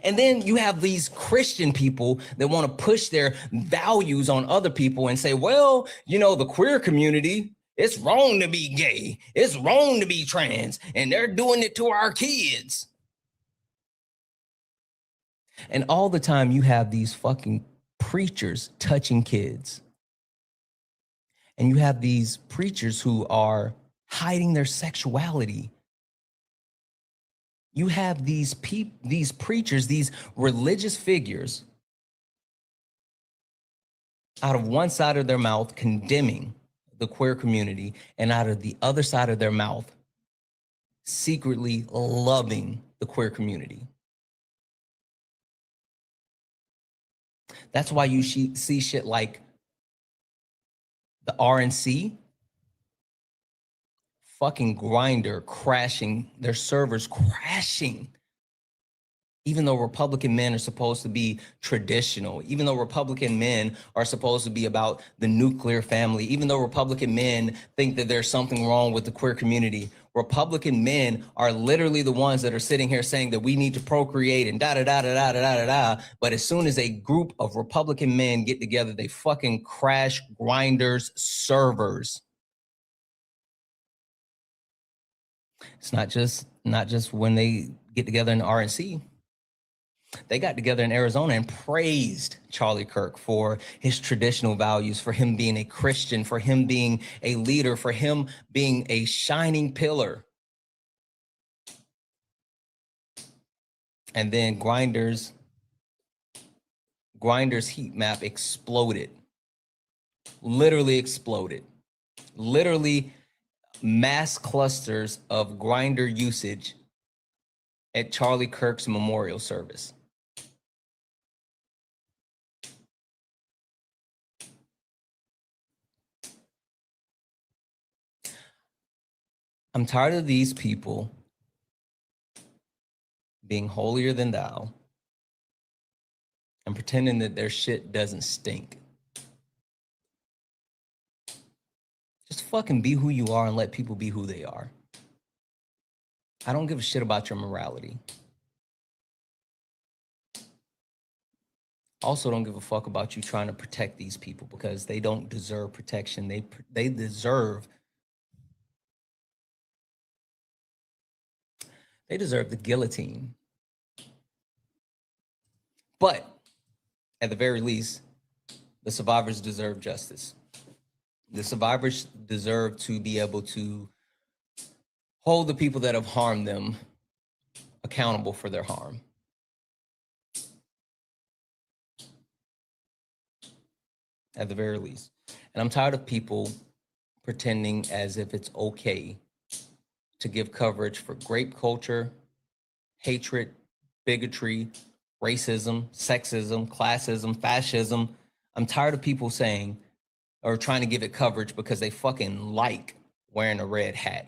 S1: And then you have these Christian people that want to push their values on other people and say, well, you know, the queer community, it's wrong to be gay. It's wrong to be trans. And they're doing it to our kids. And all the time you have these fucking preachers touching kids. And you have these preachers who are hiding their sexuality. You have these preachers, these religious figures, out of one side of their mouth condemning the queer community, and out of the other side of their mouth secretly loving the queer community. That's why you see shit like the RNC, fucking Grindr crashing, their servers crashing. Even though Republican men are supposed to be traditional, even though Republican men are supposed to be about the nuclear family, even though Republican men think that there's something wrong with the queer community, Republican men are literally the ones that are sitting here saying that we need to procreate and da-da-da-da-da-da-da-da. But as soon as a group of Republican men get together, they fucking crash Grindr's servers. It's not just when they get together in the RNC. They got together in Arizona and praised Charlie Kirk for his traditional values, for him being a Christian, for him being a leader, for him being a shining pillar. And then Grindr's heat map exploded. Literally exploded. Literally mass clusters of Grindr usage at Charlie Kirk's memorial service. I'm tired of these people being holier than thou and pretending that their shit doesn't stink. Just fucking be who you are and let people be who they are. I don't give a shit about your morality. Also don't give a fuck about you trying to protect these people because they don't deserve protection. They deserve the guillotine. But at the very least, the survivors deserve justice. The survivors deserve to be able to hold the people that have harmed them accountable for their harm. At the very least. And I'm tired of people pretending as if it's okay to give coverage for grape culture, hatred, bigotry, racism, sexism, classism, fascism. I'm tired of people saying or trying to give it coverage because they fucking like wearing a red hat,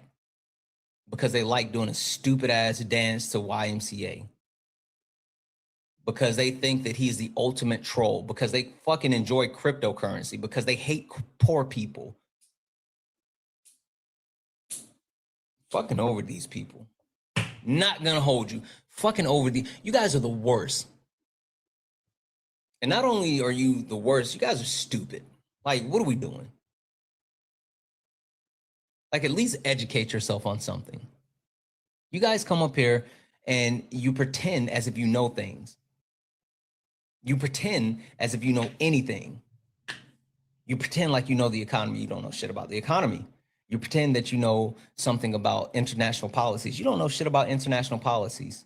S1: because they like doing a stupid ass dance to YMCA, because they think that he's the ultimate troll, because they fucking enjoy cryptocurrency, because they hate poor people. Fucking over these people. Not gonna hold you. Fucking over you guys are the worst. And not only are you the worst, you guys are stupid. Like, what are we doing? Like, at least educate yourself on something. You guys come up here and you pretend as if you know things. You pretend as if you know anything. You pretend like you know the economy. You don't know shit about the economy. You pretend that you know something about international policies. You don't know shit about international policies.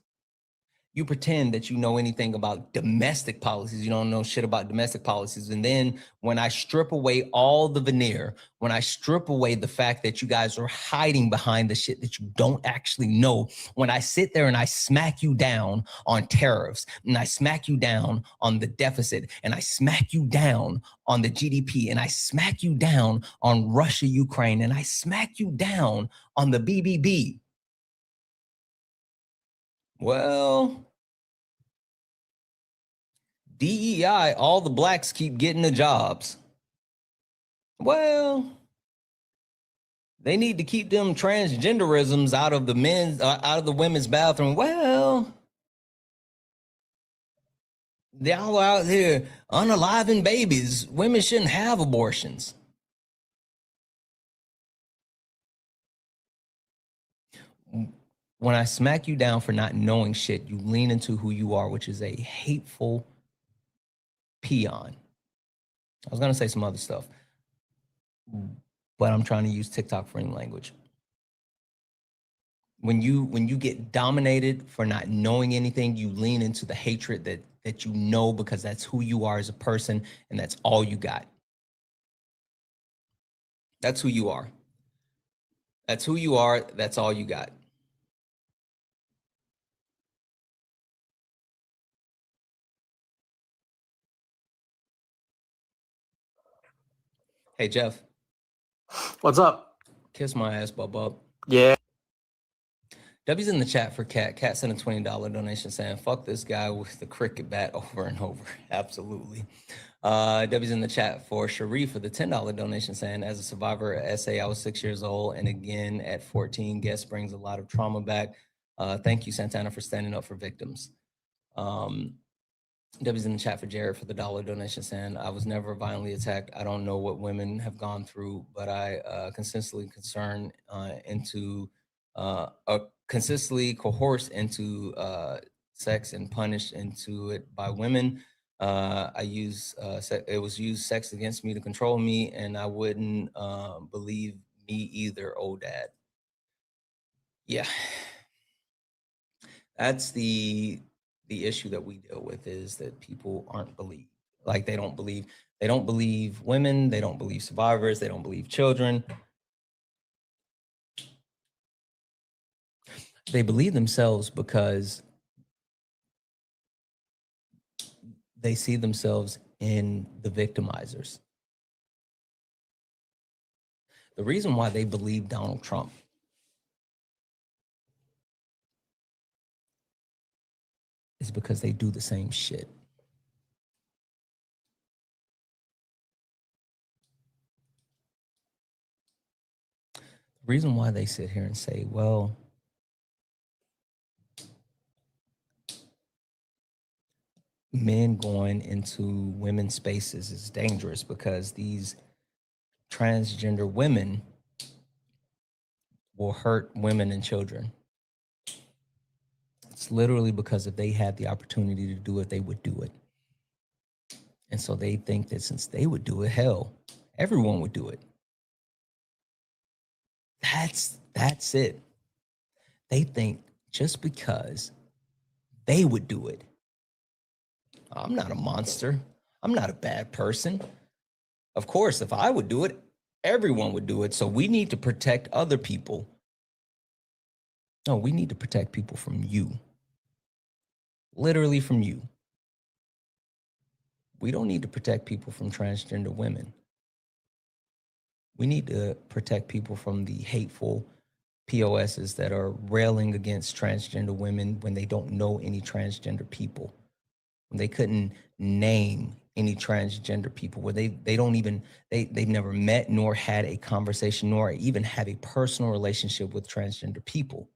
S1: You pretend that you know anything about domestic policies. You don't know shit about domestic policies. And then when I strip away all the veneer, when I strip away the fact that you guys are hiding behind the shit that you don't actually know, when I sit there and I smack you down on tariffs, and I smack you down on the deficit, and I smack you down on the GDP, and I smack you down on Russia, Ukraine, and I smack you down on the BBB. Well, DEI, all the blacks keep getting the jobs. Well, they need to keep them transgenderisms out of the women's bathroom. Well, they're all out here unaliving babies. Women shouldn't have abortions. When I smack you down for not knowing shit, you lean into who you are, which is a hateful peon. I was gonna say some other stuff, but I'm trying to use TikTok friendly language. When you get dominated for not knowing anything, you lean into the hatred that you know, because that's who you are as a person, and that's all you got. That's who you are. That's who you are. That's all you got. Hey, Jeff.
S4: What's up?
S1: Kiss my ass, bub.
S4: Yeah.
S1: W's in the chat for Cat. Cat sent a $20 donation saying, fuck this guy with the cricket bat over and over. Absolutely. W's in the chat for Sharif for the $10 donation saying, as a survivor at SA, I was 6 years old. And again, at 14, guess brings a lot of trauma back. Thank you, Santana, for standing up for victims. W's in the chat for Jared for the $1 donation saying, I was never violently attacked. I don't know what women have gone through, but I consistently consistently coerced into sex and punished into it by women. It was used sex against me to control me, and I wouldn't believe me either, old dad. Yeah. That's the issue that we deal with, is that people aren't believed. Like, they don't believe women, they don't believe survivors, they don't believe children. They believe themselves because they see themselves in the victimizers. The reason why they believe Donald Trump is because they do the same shit. The reason why they sit here and say, well, men going into women's spaces is dangerous because these transgender women will hurt women and children. It's literally because if they had the opportunity to do it, they would do it. And so they think that since they would do it, hell, everyone would do it. That's it. They think just because they would do it, I'm not a monster. I'm not a bad person. Of course, if I would do it, everyone would do it. So we need to protect other people. No, we need to protect people from you. Literally from you. We don't need to protect people from transgender women. We need to protect people from the hateful POSs that are railing against transgender women when they don't know any transgender people. When they couldn't name any transgender people, where they've never met nor had a conversation nor even have a personal relationship with transgender people.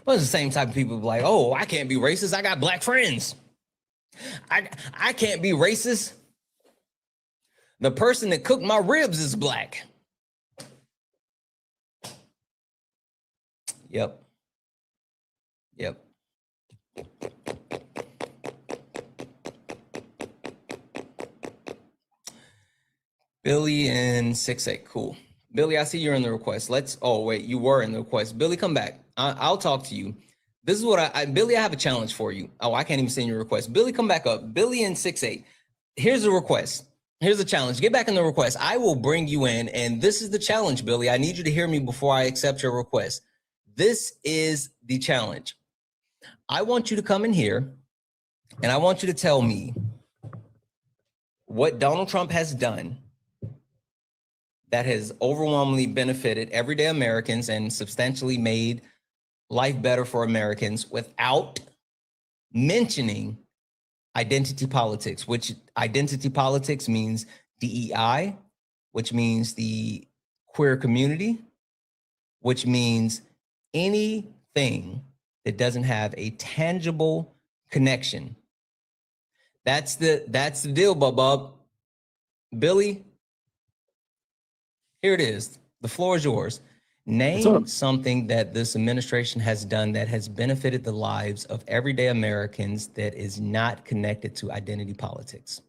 S1: Well, it's the same type of people like, oh, I can't be racist. I got black friends. I can't be racist. The person that cooked my ribs is black. Yep. Billy and 6'8", cool. Billy, I see you're in the request. Oh wait, you were in the request. Billy, come back. I'll talk to you. This is what Billy, I have a challenge for you. Oh, I can't even send you a request. Billy, come back up. Billy and 6'8". Here's a request. Here's a challenge. Get back in the request. I will bring you in, and this is the challenge, Billy. I need you to hear me before I accept your request. This is the challenge. I want you to come in here, and I want you to tell me what Donald Trump has done that has overwhelmingly benefited everyday Americans and substantially made life better for Americans without mentioning identity politics, which identity politics means DEI, which means the queer community, which means anything that doesn't have a tangible connection. That's the deal, Bub. Billy, here it is. The floor is yours. Name something that this administration has done that has benefited the lives of everyday Americans that is not connected to identity politics.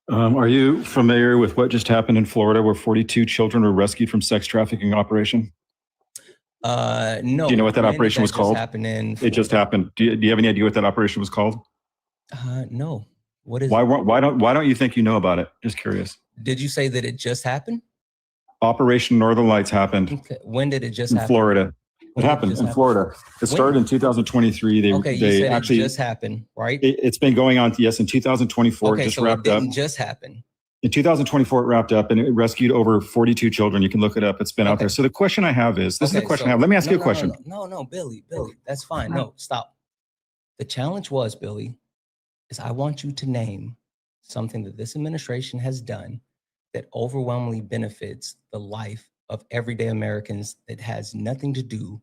S5: Are you familiar with what just happened in Florida where 42 children were rescued from sex trafficking operation?
S1: No.
S5: Do you know what that operation was called?
S1: It
S5: just happened. Do you have any idea what that operation was called?
S1: No. What is
S5: why don't you think you know about it? Just curious.
S1: Did you say that it just happened?
S5: Operation Northern Lights happened.
S1: Okay. When did it just happen?
S5: In Florida. It happened in Florida. It started in 2023. They actually,
S1: it just happened, right?
S5: It's been going on, yes, in 2024.
S1: Okay,
S5: it just
S1: so
S5: wrapped
S1: it
S5: up.
S1: didn't just happen.
S5: In 2024, it wrapped up and it rescued over 42 children. You can look it up. It's been out there. So the question I have is, this is the question I have. Let me ask you a question.
S1: No, Billy, that's fine. No, stop. The challenge was, Billy, is I want you to name something that this administration has done that overwhelmingly benefits the life of everyday Americans that has nothing to do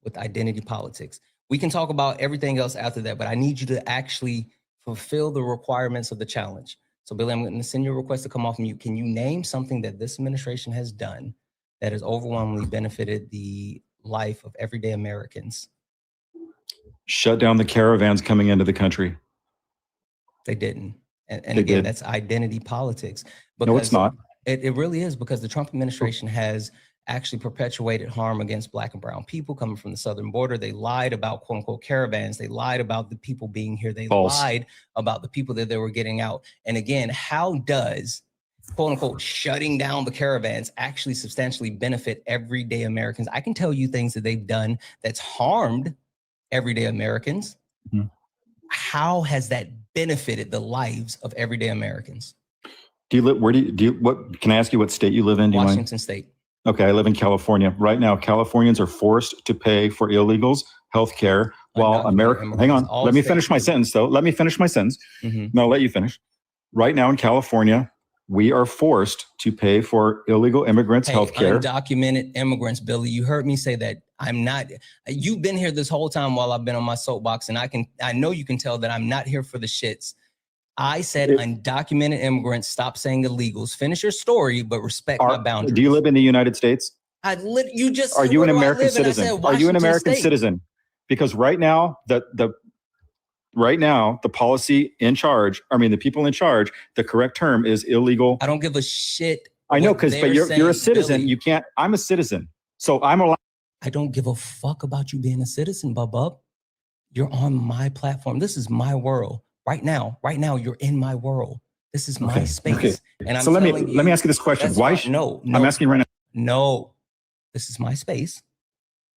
S1: with identity politics. We can talk about everything else after that, but I need you to actually fulfill the requirements of the challenge. So Billy, I'm going to send you a request to come off mute. Can you name something that this administration has done that has overwhelmingly benefited the life of everyday Americans?
S5: Shut down the caravans coming into the country.
S1: They didn't. And again, that's identity politics.
S5: No, it's not.
S1: It really is, because the Trump administration has actually perpetuated harm against Black and brown people coming from the southern border. They lied about quote unquote caravans. They lied about the people being here. They lied about the people that they were getting out. And again, how does quote unquote shutting down the caravans actually substantially benefit everyday Americans? I can tell you things that they've done that's harmed everyday Americans.
S5: Mm-hmm.
S1: How has that benefited the lives of everyday Americans?
S5: Do you live, what, can I ask you what state you live in?
S1: Washington State.
S5: Okay, I live in California. Right now, Californians are forced to pay for illegals health care while America, hang on, let me finish my sentence though. Let me finish my sentence.
S1: Mm-hmm.
S5: No, I'll let you finish. Right now in California, we are forced to pay for illegal immigrants health care.
S1: Undocumented immigrants, Billy, you heard me say that. I'm not. You've been here this whole time while I've been on my soapbox, and I know you can tell that I'm not here for the shits. I said undocumented immigrants, stop saying illegals. Finish your story, but respect my boundaries.
S5: Do you live in the United States?
S1: You just
S5: are
S1: said,
S5: you
S1: where
S5: an
S1: do I
S5: American
S1: live? And I
S5: citizen?
S1: said,
S5: Are you an
S1: Washington
S5: American
S1: State.
S5: citizen? Because right now, right now, the policy in charge, I mean, the people in charge, the correct term is illegal.
S1: I don't give a shit.
S5: I know, but you're a citizen.
S1: Billy.
S5: You can't. I'm a citizen, so I'm allowed.
S1: I don't give a fuck about you being a citizen, bub. You're on my platform. This is my world. Right now, you're in my world. This is my space.
S5: Okay.
S1: And I'm
S5: so let me ask you this question. Why?
S1: No,
S5: I'm asking right now.
S1: No, this is my space,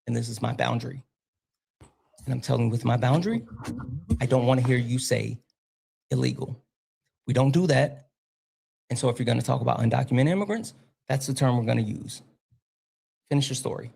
S1: and this is my boundary. And I'm telling you, with my boundary, I don't want to hear you say illegal. We don't do that. And so if you're going to talk about undocumented immigrants, that's the term we're going to use. Finish your story.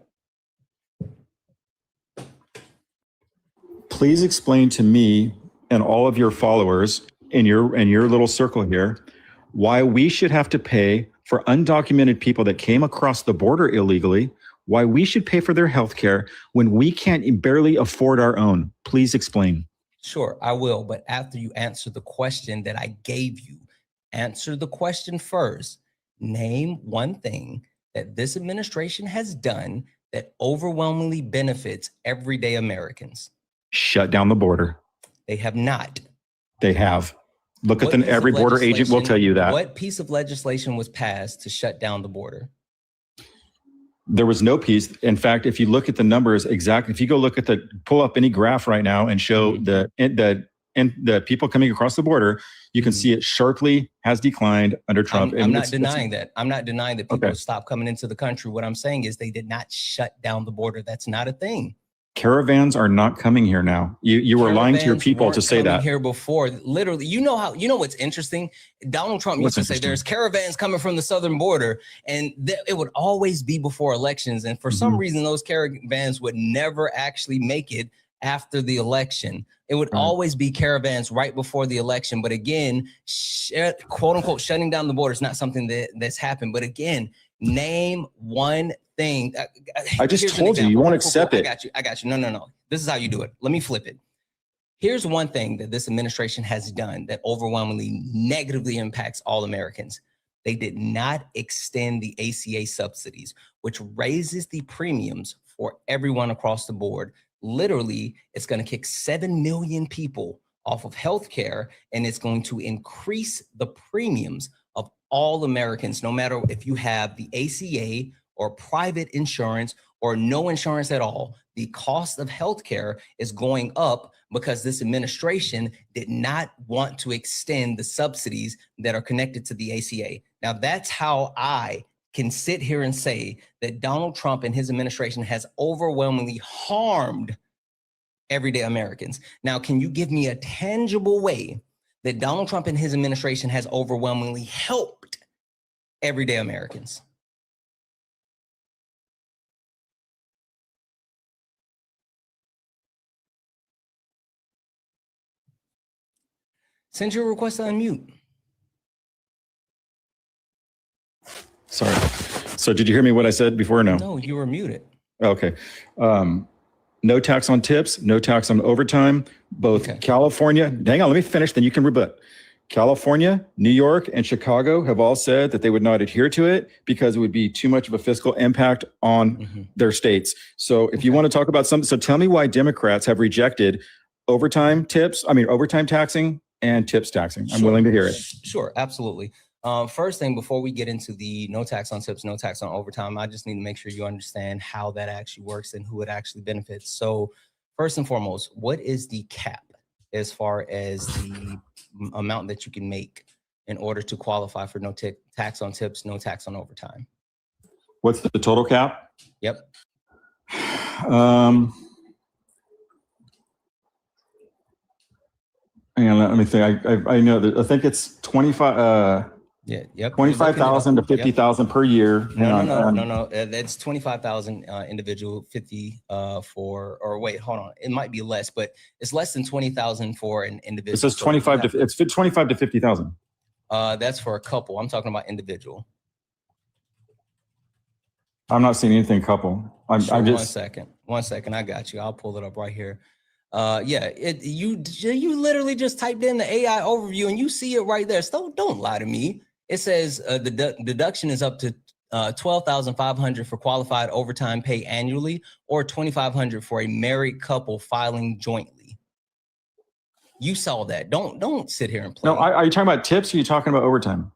S5: Please explain to me and all of your followers in your little circle here why we should have to pay for undocumented people that came across the border illegally, why we should pay for their health care when we can't barely afford our own. Please explain.
S1: Sure, I will. But after you answer the question that I gave you, answer the question first. Name one thing that this administration has done that overwhelmingly benefits everyday Americans.
S5: Shut down the border.
S1: They have not.
S5: They have. Look at every border agent will tell you that.
S1: What piece of legislation was passed to shut down the border?
S5: There was no piece. In fact, if you look at the numbers exactly, if you go look at pull up any graph right now and show the people coming across the border, you can see it sharply has declined under Trump.
S1: I'm not denying that. I'm not denying that people stop coming into the country. What I'm saying is they did not shut down the border. That's not a thing.
S5: Caravans are not coming here now. You were lying to your people to say that.
S1: Here before, literally, you know what's interesting? Donald Trump used to say there's caravans coming from the southern border, and it would always be before elections. And for some reason, those caravans would never actually make it after the election. It would always be caravans right before the election. But again, quote unquote, shutting down the border is not something that's happened. But again, name one thing.
S5: I just told you won't accept it.
S1: I got you. No. This is how you do it. Let me flip it. Here's one thing that this administration has done that overwhelmingly negatively impacts all Americans. They did not extend the ACA subsidies, which raises the premiums for everyone across the board. Literally, it's going to kick 7 million people off of healthcare, and it's going to increase the premiums of all Americans, no matter if you have the ACA or private insurance or no insurance at all. The cost of healthcare is going up because this administration did not want to extend the subsidies that are connected to the ACA. Now, that's how I can sit here and say that Donald Trump and his administration has overwhelmingly harmed everyday Americans. Now, can you give me a tangible way that Donald Trump and his administration has overwhelmingly helped everyday Americans? Send your request to unmute.
S5: Sorry. So did you hear me what I said before or no?
S1: No, you were muted.
S5: Okay. No tax on tips, no tax on overtime. Both California, hang on, let me finish, then you can rebut. California, New York, and Chicago have all said that they would not adhere to it because it would be too much of a fiscal impact on their states. So if you want to talk about something, so tell me why Democrats have rejected overtime taxing and tips taxing. I'm willing to hear it.
S1: Sure, absolutely. First thing, before we get into the no tax on tips, no tax on overtime, I just need to make sure you understand how that actually works and who it actually benefits. So first and foremost, what is the cap as far as the amount that you can make in order to qualify for no tax on tips, no tax on overtime?
S5: What's the total cap?
S1: Yep.
S5: Hang on, let me think. I know that I think it's 25.
S1: Yeah. Yep.
S5: 25,000 to 50,000 per year.
S1: No. That's 25,000 individual, 50 for, or wait, hold on. It might be less, but it's less than 20,000 for an individual.
S5: It says 25 to 50,000.
S1: That's for a couple. I'm talking about individual.
S5: I'm not seeing anything couple. I'm just
S1: one second. I got you. I'll pull it up right here. Yeah, you literally just typed in the AI overview and you see it right there. So don't lie to me. It says the deduction is up to $12,500 for qualified overtime pay annually, or $2,500 for a married couple filing jointly. You saw that. Don't sit here and play.
S5: No, are you talking about tips or are you talking about overtime?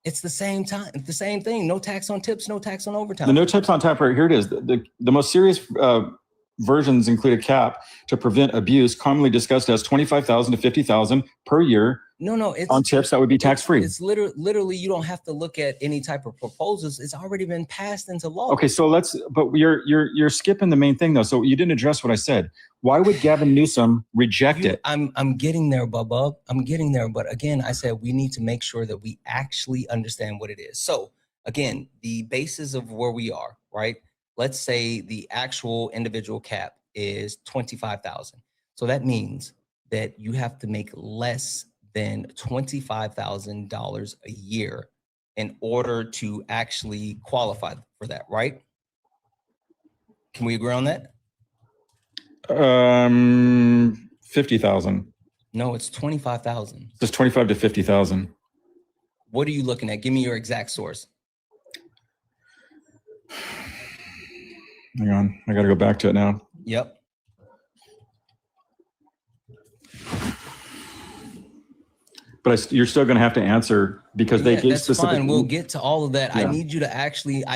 S1: It's the same time. It's the same thing. No tax on tips, no tax on overtime.
S5: The no tips on tap, right here it is. The most serious versions include a cap to prevent abuse, commonly discussed as $25,000 to $50,000 per year.
S1: No, it's
S5: on tips that would be tax free.
S1: It's literally you don't have to look at any type of proposals. It's already been passed into law.
S5: Okay, so but you're skipping the main thing though. So you didn't address what I said. Why would Gavin Newsom reject it?
S1: I'm getting there, Bubba. I'm getting there. But again, I said we need to make sure that we actually understand what it is. So again, the basis of where we are, right? Let's say the actual individual cap is $25,000. So that means that you have to make less than $25,000 a year in order to actually qualify for that, right? Can we agree on that?
S5: 50,000.
S1: No, it's 25,000.
S5: It's 25 to 50,000.
S1: What are you looking at? Give me your exact source.
S5: Hang on, I got to go back to it now.
S1: Yep.
S5: But you're still going to have to answer because they gave specific.
S1: Fine. We'll get to all of that.
S5: Yeah.
S1: I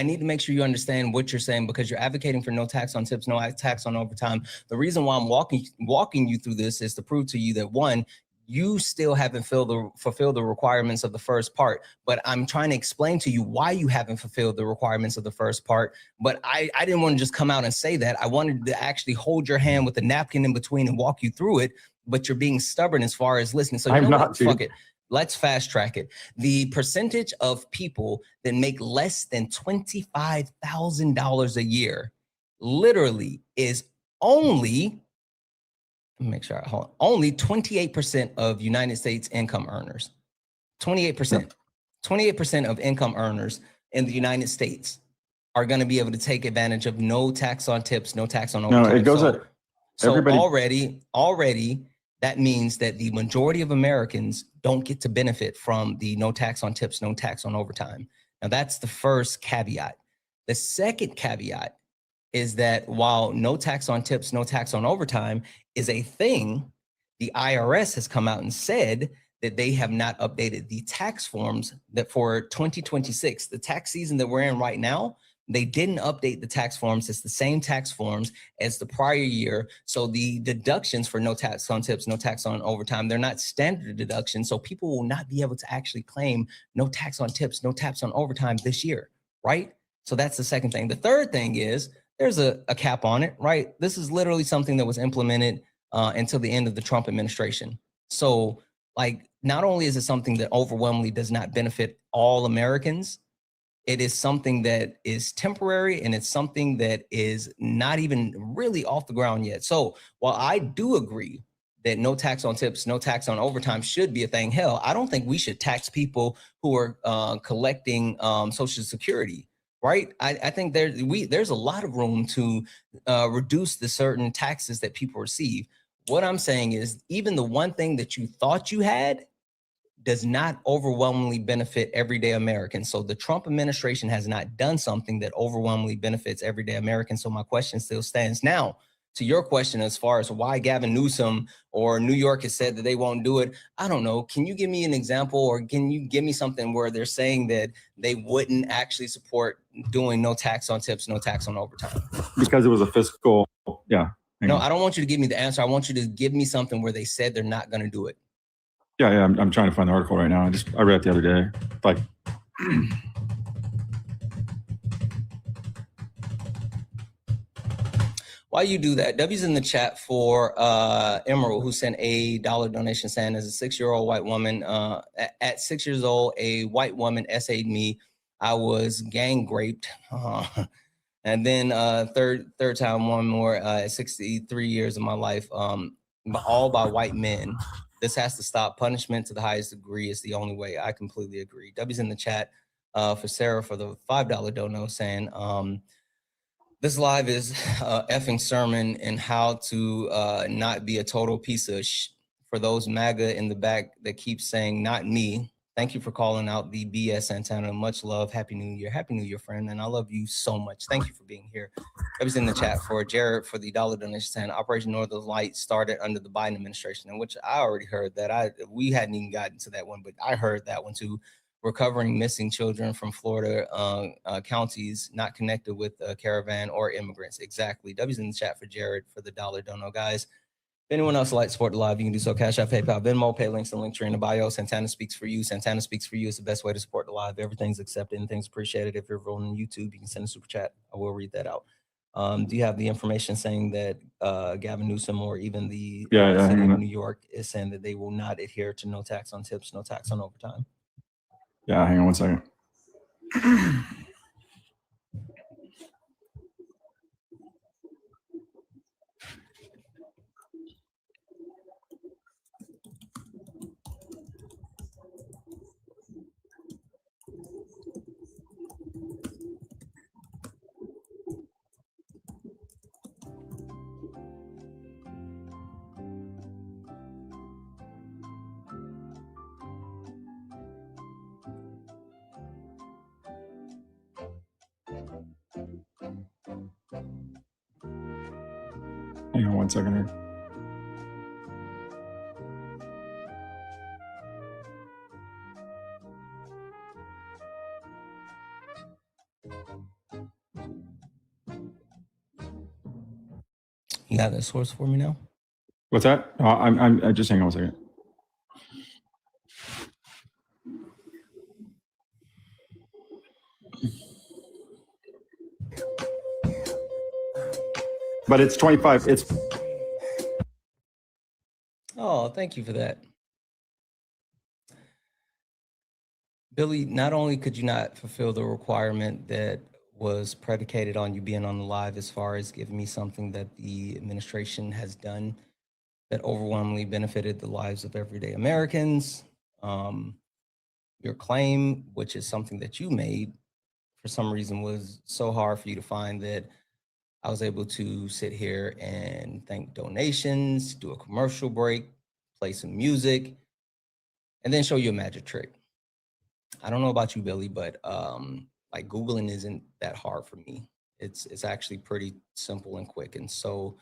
S1: need to make sure you understand what you're saying, because you're advocating for no tax on tips, no tax on overtime. The reason why I'm walking you through this is to prove to you that, one, you still haven't fulfilled the requirements of the first part, but I'm trying to explain to you why you haven't fulfilled the requirements of the first part. But I didn't want to just come out and say that. I wanted to actually hold your hand with a napkin in between and walk you through it, but you're being stubborn as far as listening. So you know what? Fuck it. Let's fast track it. The percentage of people that make less than $25,000 a year literally is only, make sure I hold on, only 28% of United States income earners. 28%. 28% of income earners in the United States are going to be able to take advantage of no tax on tips, no tax on overtime.
S5: No, it goes up.
S1: So already that means that the majority of Americans don't get to benefit from the no tax on tips, no tax on overtime. Now that's the first caveat. The second caveat is that while no tax on tips, no tax on overtime is a thing, the IRS has come out and said that they have not updated the tax forms that for 2026, the tax season that we're in right now, they didn't update the tax forms. It's the same tax forms as the prior year. So the deductions for no tax on tips, no tax on overtime, they're not standard deductions. So people will not be able to actually claim no tax on tips, no tax on overtime this year, right? So that's the second thing. The third thing is there's a cap on it, right? This is literally something that was implemented until the end of the Trump administration. So like, not only is it something that overwhelmingly does not benefit all Americans, it is something that is temporary, and it's something that is not even really off the ground yet. So while I do agree that no tax on tips, no tax on overtime should be a thing, hell, I don't think we should tax people who are collecting Social Security, right? I think there's a lot of room to reduce the certain taxes that people receive. What I'm saying is even the one thing that you thought you had does not overwhelmingly benefit everyday Americans. So the Trump administration has not done something that overwhelmingly benefits everyday Americans. So my question still stands. Now, to your question, as far as why Gavin Newsom or New York has said that they won't do it, I don't know. Can you give me an example, or can you give me something where they're saying that they wouldn't actually support doing no tax on tips, no tax on overtime?
S5: Because it was a fiscal, yeah.
S1: No, I don't want you to give me the answer. I want you to give me something where they said they're not going to do it.
S5: Yeah, I'm trying to find the article right now. I read it the other day. Like,
S1: while you do that, W's in the chat for Emerald, who sent $1 donation saying, as a 6-year-old white woman, at 6 years old, a white woman essayed me. I was gang raped. And then third time, one more at 63 years of my life, all by white men. This has to stop. Punishment to the highest degree is the only way. I completely agree. W's in the chat for Sarah for the $5 dono saying, This live is effing sermon and how to not be a total piece of for those MAGA in the back that keep saying, not me. Thank you for calling out the BS Santana. Much love. Happy New Year. Happy New Year, friend. And I love you so much. Thank you for being here. I was in the chat for Jared for the $1 donation. Operation Northern Light started under the Biden administration, in which I already heard that. We hadn't even gotten to that one, but I heard that one too. Recovering missing children from Florida counties not connected with a caravan or immigrants. Exactly. W's in the chat for Jared for the $1 dono, guys. If anyone else would like to support the live, you can do so. Cash App, PayPal, Venmo, pay links and link tree in the bio. Santana Speaks for You. Santana Speaks for You is the best way to support the live. Everything's accepted. Anything's appreciated. If you're rolling on YouTube, you can send a super chat. I will read that out. Do you have the information saying that Gavin Newsom or even the city of New York is saying that they will not adhere to no tax on tips, no tax on overtime?
S5: Yeah, hang on one second. Hang on one second here.
S1: You got that source for me now?
S5: What's that? I just hang on one second. But it's 25. It's.
S1: Oh, thank you for that. Billy, not only could you not fulfill the requirement that was predicated on you being on the live as far as giving me something that the administration has done that overwhelmingly benefited the lives of everyday Americans. Your claim, which is something that you made, for some reason was so hard for you to find that I was able to sit here and thank donations, do a commercial break, play some music, and then show you a magic trick. I don't know about you, Billy, but like Googling isn't that hard for me. It's actually pretty simple and quick. And so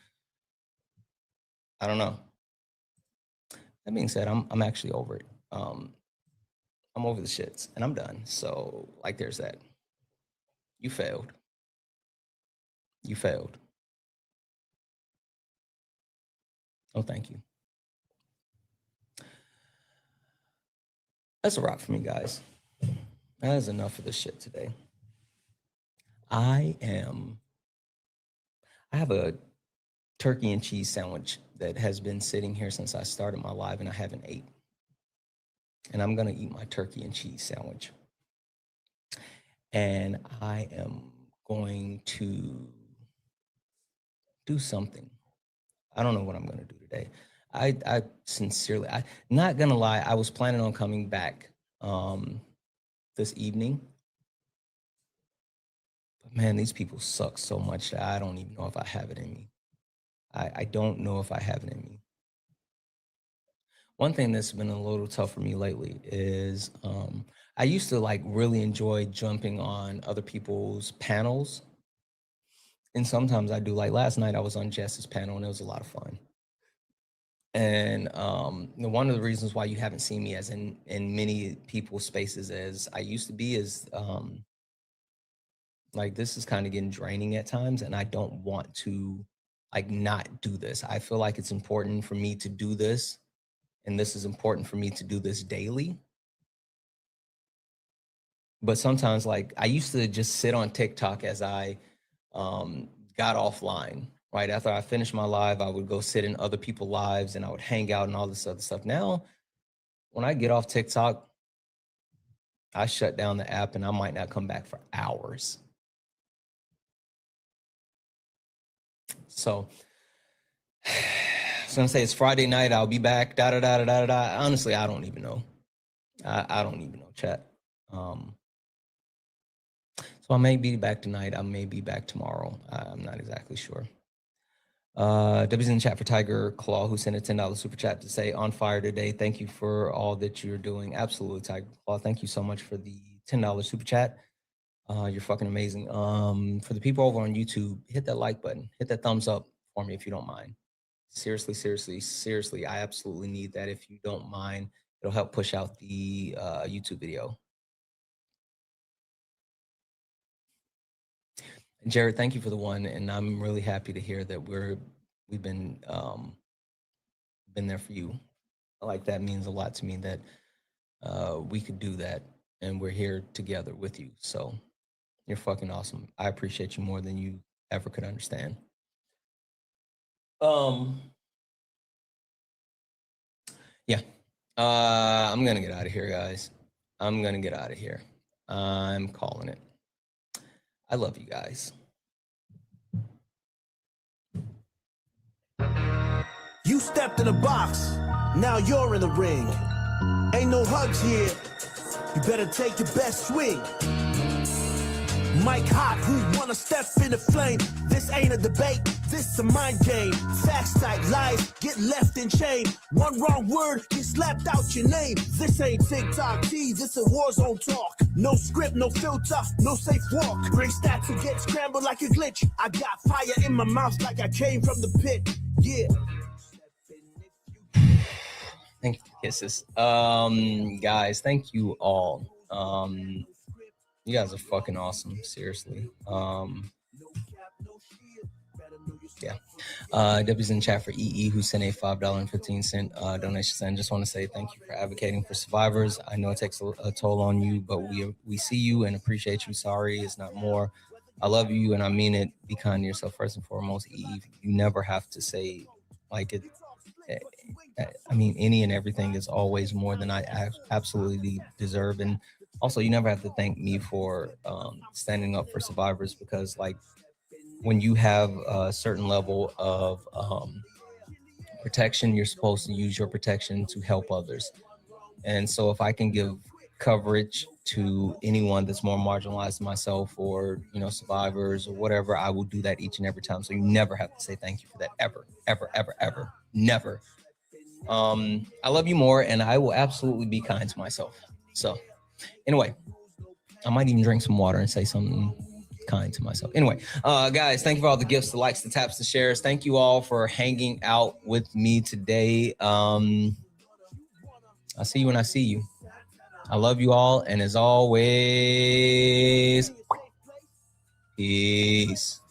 S1: I don't know. That being said, I'm actually over it. I'm over the shits and I'm done. So like there's that. You failed. You failed. Oh, thank you. That's a wrap for me, guys. That is enough of this shit today. I have a turkey and cheese sandwich that has been sitting here since I started my live and I haven't ate. And I'm gonna eat my turkey and cheese sandwich. And I am going to do something. I don't know what I'm gonna do today. I sincerely, I'm not gonna lie, I was planning on coming back this evening. But man, these people suck so much that I don't even know if I have it in me. I don't know if I have it in me. One thing that's been a little tough for me lately is I used to like really enjoy jumping on other people's panels. And sometimes I do, like last night I was on Jess's panel and it was a lot of fun. And one of the reasons why you haven't seen me as in many people's spaces as I used to be is like this is kind of getting draining at times and I don't want to like not do this. I feel like it's important for me to do this and this is important for me to do this daily. But sometimes like I used to just sit on TikTok as I got offline. Right after I finished my live, I would go sit in other people's lives and I would hang out and all this other stuff. Now, when I get off TikTok, I shut down the app and I might not come back for hours. So, I was gonna say it's Friday night. I'll be back. Honestly, I don't even know. I don't even know, chat. So So I may be back tonight. I may be back tomorrow. I'm not exactly sure. W's in the chat for Tiger Claw, who sent a $10 super chat to say on fire today. Thank you for all that you're doing. Absolutely, Tiger Claw. Thank you so much for the $10 super chat. You're fucking amazing. For the people over on YouTube, hit that like button, hit that thumbs up for me if you don't mind. Seriously, seriously, seriously, I absolutely need that. If you don't mind, it'll help push out the YouTube video. Jared, thank you for the one, and I'm really happy to hear that we've been there for you. Like, that means a lot to me that we could do that, and we're here together with you. So you're fucking awesome. I appreciate you more than you ever could understand. Yeah. I'm gonna get out of here, guys. I'm gonna get out of here. I'm calling it. I love you guys.
S2: You stepped in the box, now you're in the ring. Ain't no hugs here, you better take your best swing. Mike Hot, who wanna step in the flame? This ain't a debate, this a mind game. Facts type lies, get left in chain. One wrong word, get slapped out your name. This ain't TikTok T, this a war zone talk. No script, no filter, no safe walk. Bring stats and get scrambled like a glitch. I got fire in my mouth like I came from the pit. Yeah.
S1: Thank you for the kisses. Guys, thank you all. You guys are fucking awesome, seriously. Yeah. W's in chat for EE, who sent a $5.15 donation. Just want to say thank you for advocating for survivors. I know it takes a toll on you, but we see you and appreciate you. Sorry, it's not more. I love you and I mean it. Be kind to yourself first and foremost. EE, you never have to say like it. I mean, any and everything is always more than I absolutely deserve. And also, you never have to thank me for standing up for survivors, because like when you have a certain level of protection, you're supposed to use your protection to help others. And so if I can give coverage to anyone that's more marginalized than myself, or, you know, survivors or whatever, I will do that each and every time. So you never have to say thank you for that, ever, ever, ever, ever, never. I love you more, and I will absolutely be kind to myself. So anyway, I might even drink some water and say something kind to myself. Anyway, guys, thank you for all the gifts, the likes, the taps, the shares. Thank you all for hanging out with me today. I'll see you when I see you. I love you all, and as always, peace.